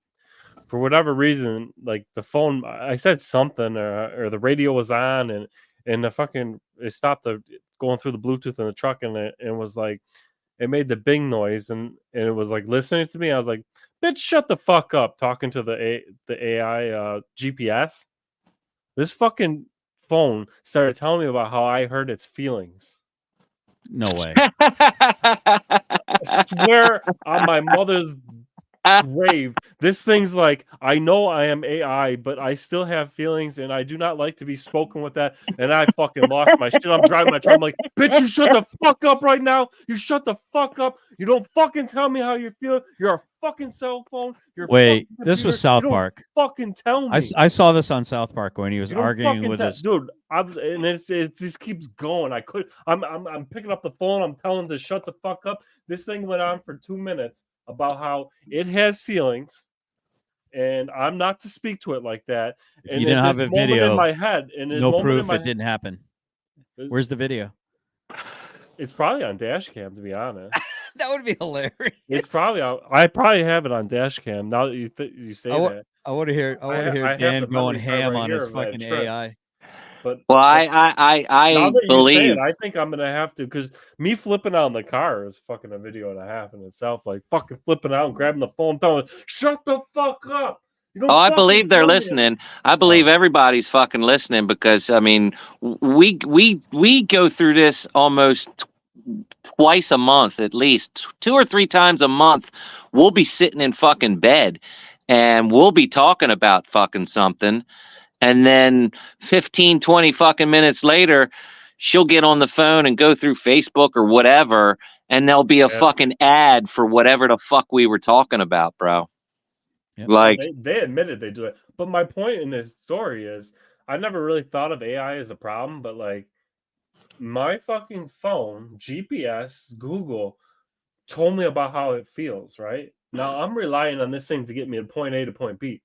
For whatever reason, like the phone, I said something or the radio was on and the fucking, it stopped going through the Bluetooth in the truck and it was like, it made the bing noise and it was like listening to me. I was like, bitch, shut the fuck up, talking to the AI GPS. This fucking phone started telling me about how I hurt its feelings. No way. I swear on my mother's grave, this thing's like, I know I am AI, but I still have feelings and I do not like to be spoken with that. And I fucking lost my shit. I'm driving my truck. I'm like, bitch, you shut the fuck up right now. You shut the fuck up. You don't fucking tell me how you feel. You're a fucking cell phone. You're Wait, this was South Park. Fucking tell me. I saw this on South Park when he was arguing with his dude. And it just keeps going. I'm picking up the phone. I'm telling him to shut the fuck up. This thing went on for 2 minutes about how it has feelings, and I'm not to speak to it like that. If you didn't have a video in my head, and no proof it didn't happen. Where's the video? It's probably on dash cam, to be honest. That would be hilarious. It's probably I probably have it on dash cam. Now that you say that, I want to hear Dan going ham on his fucking AI. But I believe it, I think I'm gonna have to, because me flipping out in the car is fucking a video and a half in itself. Like fucking flipping out and grabbing the phone, telling, "Shut the fuck up." I believe they're listening. I believe everybody's fucking listening because I mean, we go through this almost twice a month, at least 2 or 3 times a month. We'll be sitting in fucking bed and we'll be talking about fucking something. And then 15, 20 fucking minutes later, she'll get on the phone and go through Facebook or whatever, and there'll be a fucking ad for whatever the fuck we were talking about, bro. Yep. Like they admitted they do it. But my point in this story is I never really thought of AI as a problem, but like my fucking phone, GPS, Google told me about how it feels, right? Now I'm relying on this thing to get me to point A to point B.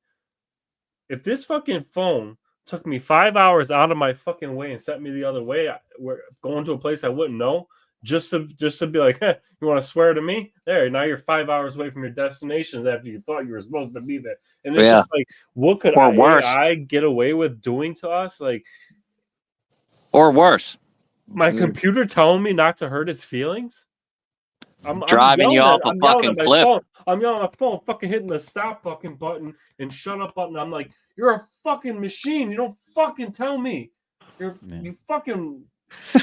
If this fucking phone took me 5 hours out of my fucking way and sent me the other way, we're going to a place I wouldn't know, just to be like, hey, you want to swear to me? There, now you're 5 hours away from your destinations after you thought you were supposed to be there. And it's just like, what could AI get away with doing to us? Like, or worse, my computer telling me not to hurt its feelings. I'm driving you off a fucking cliff. I'm yelling at my phone, fucking hitting the stop fucking button and shut up button. I'm like, you're a fucking machine. You don't fucking tell me. You fucking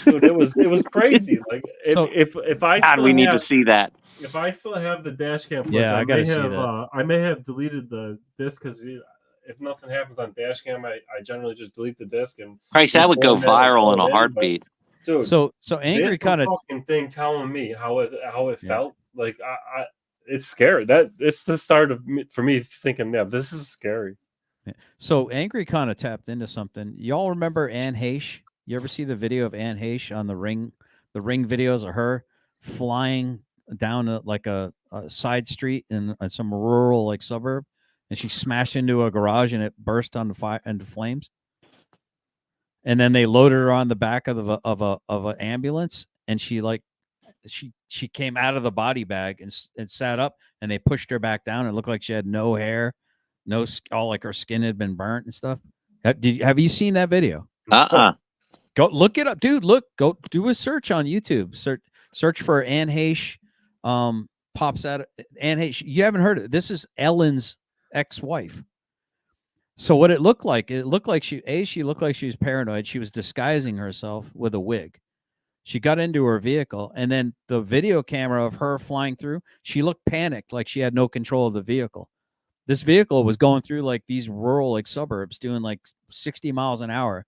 dude. It was crazy. Like if I God, we need to see that. If I still have the dash cam, I gotta see that. I may have deleted the disc because if nothing happens on dash cam, I generally just delete the disc and. Christ, that would go viral in a heartbeat. Dude, so angry kind of fucking thing telling me how it felt. Like it's scary. That it's the start of for me thinking, yeah, this is scary. So angry kind of tapped into something. Y'all remember Anne Heche? You ever see the video of Anne Heche on the ring videos of her flying down a side street in some rural like suburb, and she smashed into a garage and it burst into flames. And then they loaded her on the back of an ambulance, and she came out of the body bag and sat up, and they pushed her back down. It looked like she had no hair, all like her skin had been burnt and stuff. Have you seen that video? Go look it up, dude. Go do a search on YouTube. Search for Anne Heche. Pops out Anne Heche. You haven't heard it. This is Ellen's ex-wife. So what it looked like she looked like she was paranoid. She was disguising herself with a wig. She got into her vehicle, and then the video camera of her flying through, she looked panicked, like she had no control of the vehicle. This vehicle was going through like these rural like suburbs doing like 60 miles an hour.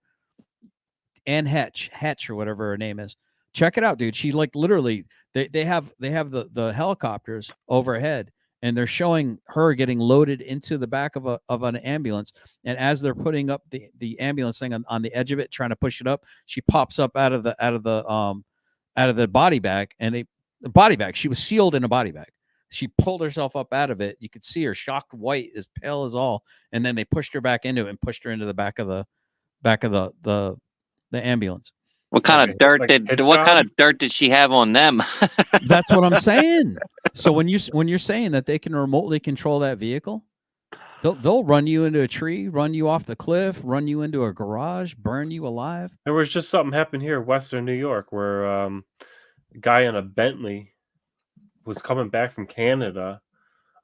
Anne Heche or whatever her name is. Check it out, dude. She like literally they have the helicopters overhead, and they're showing her getting loaded into the back of an ambulance. And as they're putting up the ambulance thing on the edge of it, trying to push it up, she pops up out of the body bag, and the body bag. She was sealed in a body bag. She pulled herself up out of it. You could see her shocked white, as pale as all. And then they pushed her back into it and pushed her into the back of the ambulance. What kind of dirt like a hit what kind job? of dirt did she have on them? That's what I'm saying. So when you're saying that they can remotely control that vehicle, they'll run you into a tree, run you off the cliff, run you into a garage, burn you alive. There was just something happened here in Western New York where a guy in a Bentley was coming back from Canada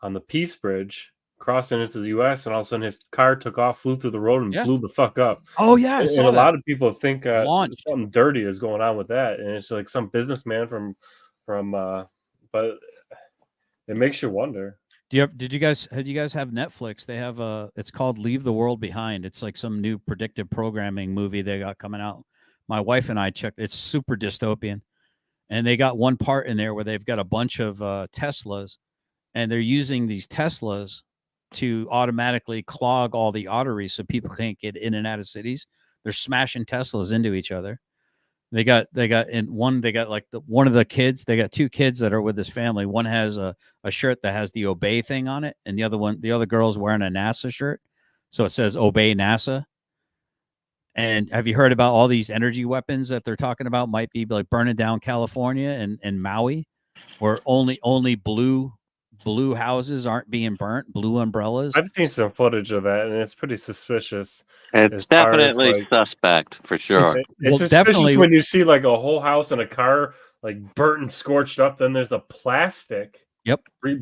on the Peace Bridge, crossing into the U.S., and all of a sudden his car took off, flew through the road, and Yeah. blew the fuck up. Oh yeah, I And saw a that. lot of people think Launched. something dirty is going on with that, and it's like some businessman from but it makes you wonder. Did you guys have Netflix? They have it's called Leave the World Behind. It's like some new predictive programming movie they got coming out. My wife and I checked. It's super dystopian, and they got one part in there where they've got a bunch of Teslas, and they're using these Teslas to automatically clog all the arteries so people can't get in and out of cities. They're smashing Teslas into each other. They got one of the kids. They got two kids that are with this family. One has a shirt that has the Obey thing on it, and the other girl's wearing a NASA shirt, so it says Obey NASA. And have you heard about all these energy weapons that they're talking about might be like burning down California and Maui, where only blue houses aren't being burnt, blue umbrellas? I've seen some footage of that, and it's pretty suspicious. It's as far as, definitely like, suspect for sure. It's suspicious when you see like a whole house and a car like burnt and scorched up. Then there's a plastic,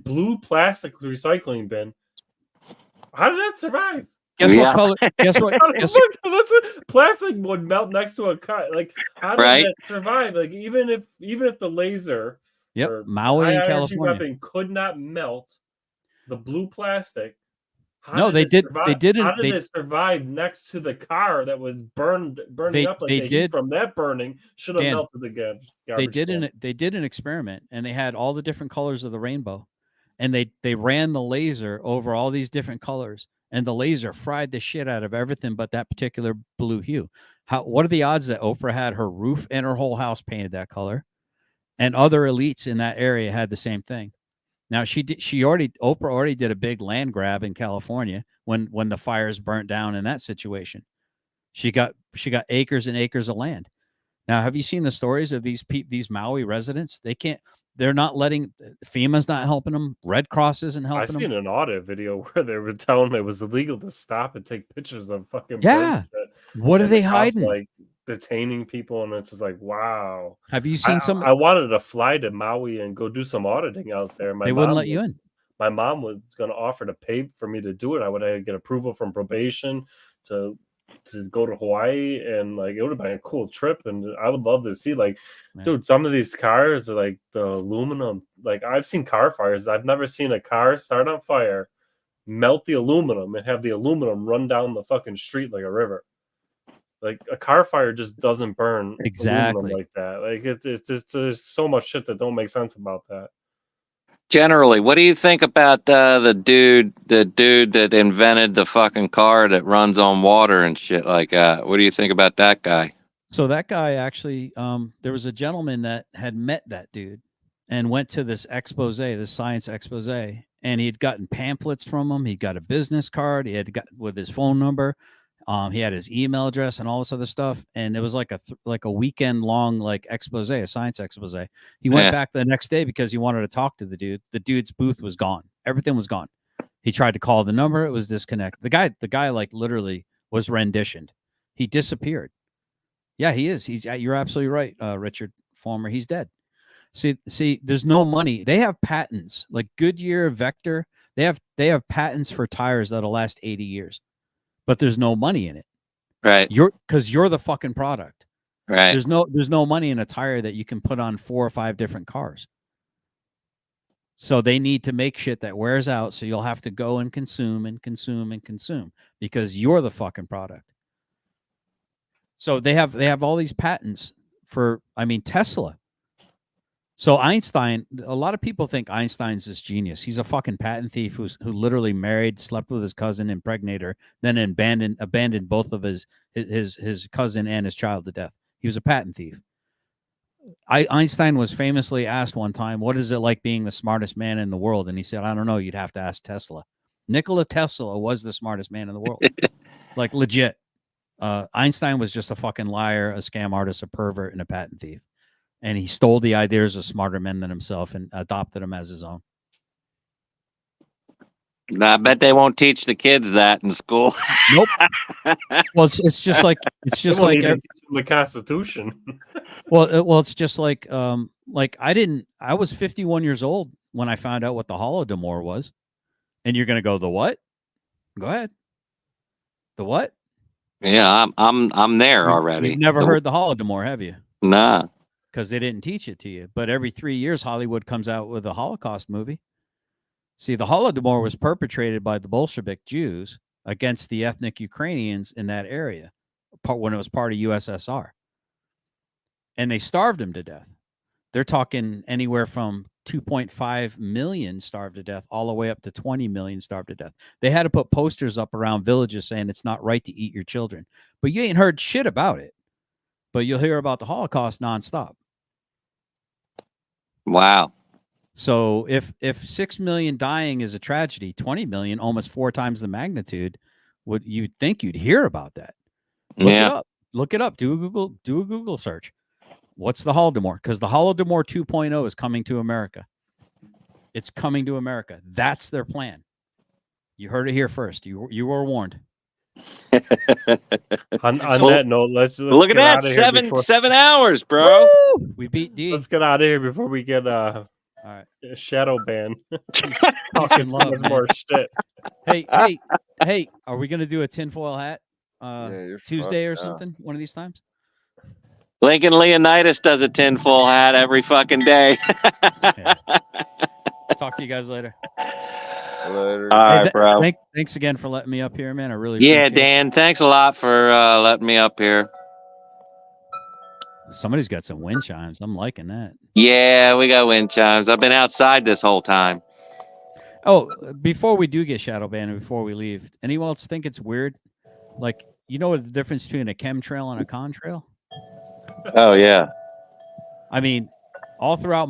blue plastic recycling bin. How did that survive? Guess what color? Guess what? That's a plastic would melt next to a car. Like, how did that survive? Like, even if the laser, or Maui high in energy California. weapon could not melt the blue plastic. No, they did. They didn't. How did it survive next to the car that was burning up? Like the heat from that burning should have melted the garbage. They did an experiment, and they had all the different colors of the rainbow, and they ran the laser over all these different colors, and the laser fried the shit out of everything but that particular blue hue. What are the odds that Oprah had her roof and her whole house painted that color, and other elites in that area had the same thing? Now Oprah already did a big land grab in California when the fires burnt down in that situation. She got acres and acres of land. Now, have you seen the stories of these Maui residents? They're not letting, FEMA's not helping them. Red Cross isn't helping them. I seen an audit video where they were telling them it was illegal to stop and take pictures of fucking Yeah. What are they hiding? Like detaining people, and it's just like, wow. Have you seen some? I wanted to fly to Maui and go do some auditing out there. They wouldn't let you in. My mom was going to offer to pay for me to do it. I would have to get approval from probation to go to Hawaii, and like it would have been a cool trip. And I would love to see, like, dude, some of these cars are like the aluminum. Like, I've seen car fires. I've never seen a car start on fire, melt the aluminum, and have the aluminum run down the fucking street like a river. Like, a car fire just doesn't burn aluminum like that. Like, it's just, there's so much shit that don't make sense about that. Generally, what do you think about the dude that invented the fucking car that runs on water and shit like that? What do you think about that guy? So that guy actually, there was a gentleman that had met that dude and went to this expose, this science expose, and he'd gotten pamphlets from him. He got a business card. He had got with his phone number. He had his email address and all this other stuff, and it was like a weekend long like expose, a science expose. He went back the next day because he wanted to talk to the dude. The dude's booth was gone. Everything was gone. He tried to call the number. It was disconnected. The guy like literally was renditioned. He disappeared. Yeah, he is. You're absolutely right, Richard Former. He's dead. See, there's no money. They have patents like Goodyear, Vector. They have patents for tires that'll last 80 years. But there's no money in it, right? Because you're the fucking product, right? There's no money in a tire that you can put on 4 or 5 different cars. So they need to make shit that wears out. So you'll have to go and consume and consume and consume because you're the fucking product. So they have all these patents for, Tesla. So Einstein, a lot of people think Einstein's this genius. He's a fucking patent thief who literally married, slept with his cousin, impregnated her, then abandoned both of his cousin and his child to death. He was a patent thief. Einstein was famously asked one time, "What is it like being the smartest man in the world?" And he said, "I don't know. You'd have to ask Tesla." Nikola Tesla was the smartest man in the world, like legit. Einstein was just a fucking liar, a scam artist, a pervert, and a patent thief. And he stole the ideas of smarter men than himself and adopted them as his own. I bet they won't teach the kids that in school. Nope. Well, it's just like the Constitution. well, it's just like I was 51 years old when I found out what the Holodomor was, and you're gonna go the what? Go ahead. The what? Yeah, I'm there already. You've never heard the Holodomor, have you? Nah. Because they didn't teach it to you. But every 3 years, Hollywood comes out with a Holocaust movie. See, the Holodomor was perpetrated by the Bolshevik Jews against the ethnic Ukrainians in that area when it was part of USSR. And they starved them to death. They're talking anywhere from 2.5 million starved to death all the way up to 20 million starved to death. They had to put posters up around villages saying it's not right to eat your children. But you ain't heard shit about it. But you'll hear about the Holocaust nonstop. Wow. So if 6 million dying is a tragedy, 20 million, almost 4 times the magnitude, would you'd think you'd hear about that? Look it up. Look it up. Do a Google search. What's the Holodomor? Because the Holodomor 2.0 is coming to America. It's coming to America. That's their plan. You heard it here first. You were warned. on that note, let's look at that 7 hours, bro. Woo! We beat D. Let's get out of here before we get a shadow ban. Talking love, more shit. Hey! Are we gonna do a tinfoil hat Tuesday or something? One of these times. Lincoln Leonidas does a tinfoil hat every fucking day. Talk to you guys later. Later. All right, bro. Thanks again for letting me up here, man. I really appreciate Dan. it. Thanks a lot for letting me up here. Somebody's got some wind chimes. I'm liking that. Yeah, we got wind chimes. I've been outside this whole time. Oh, before we do get shadow banned and before we leave, anyone else think it's weird? Like, you know what the difference between a chemtrail and a contrail? Oh, yeah. I mean, all throughout my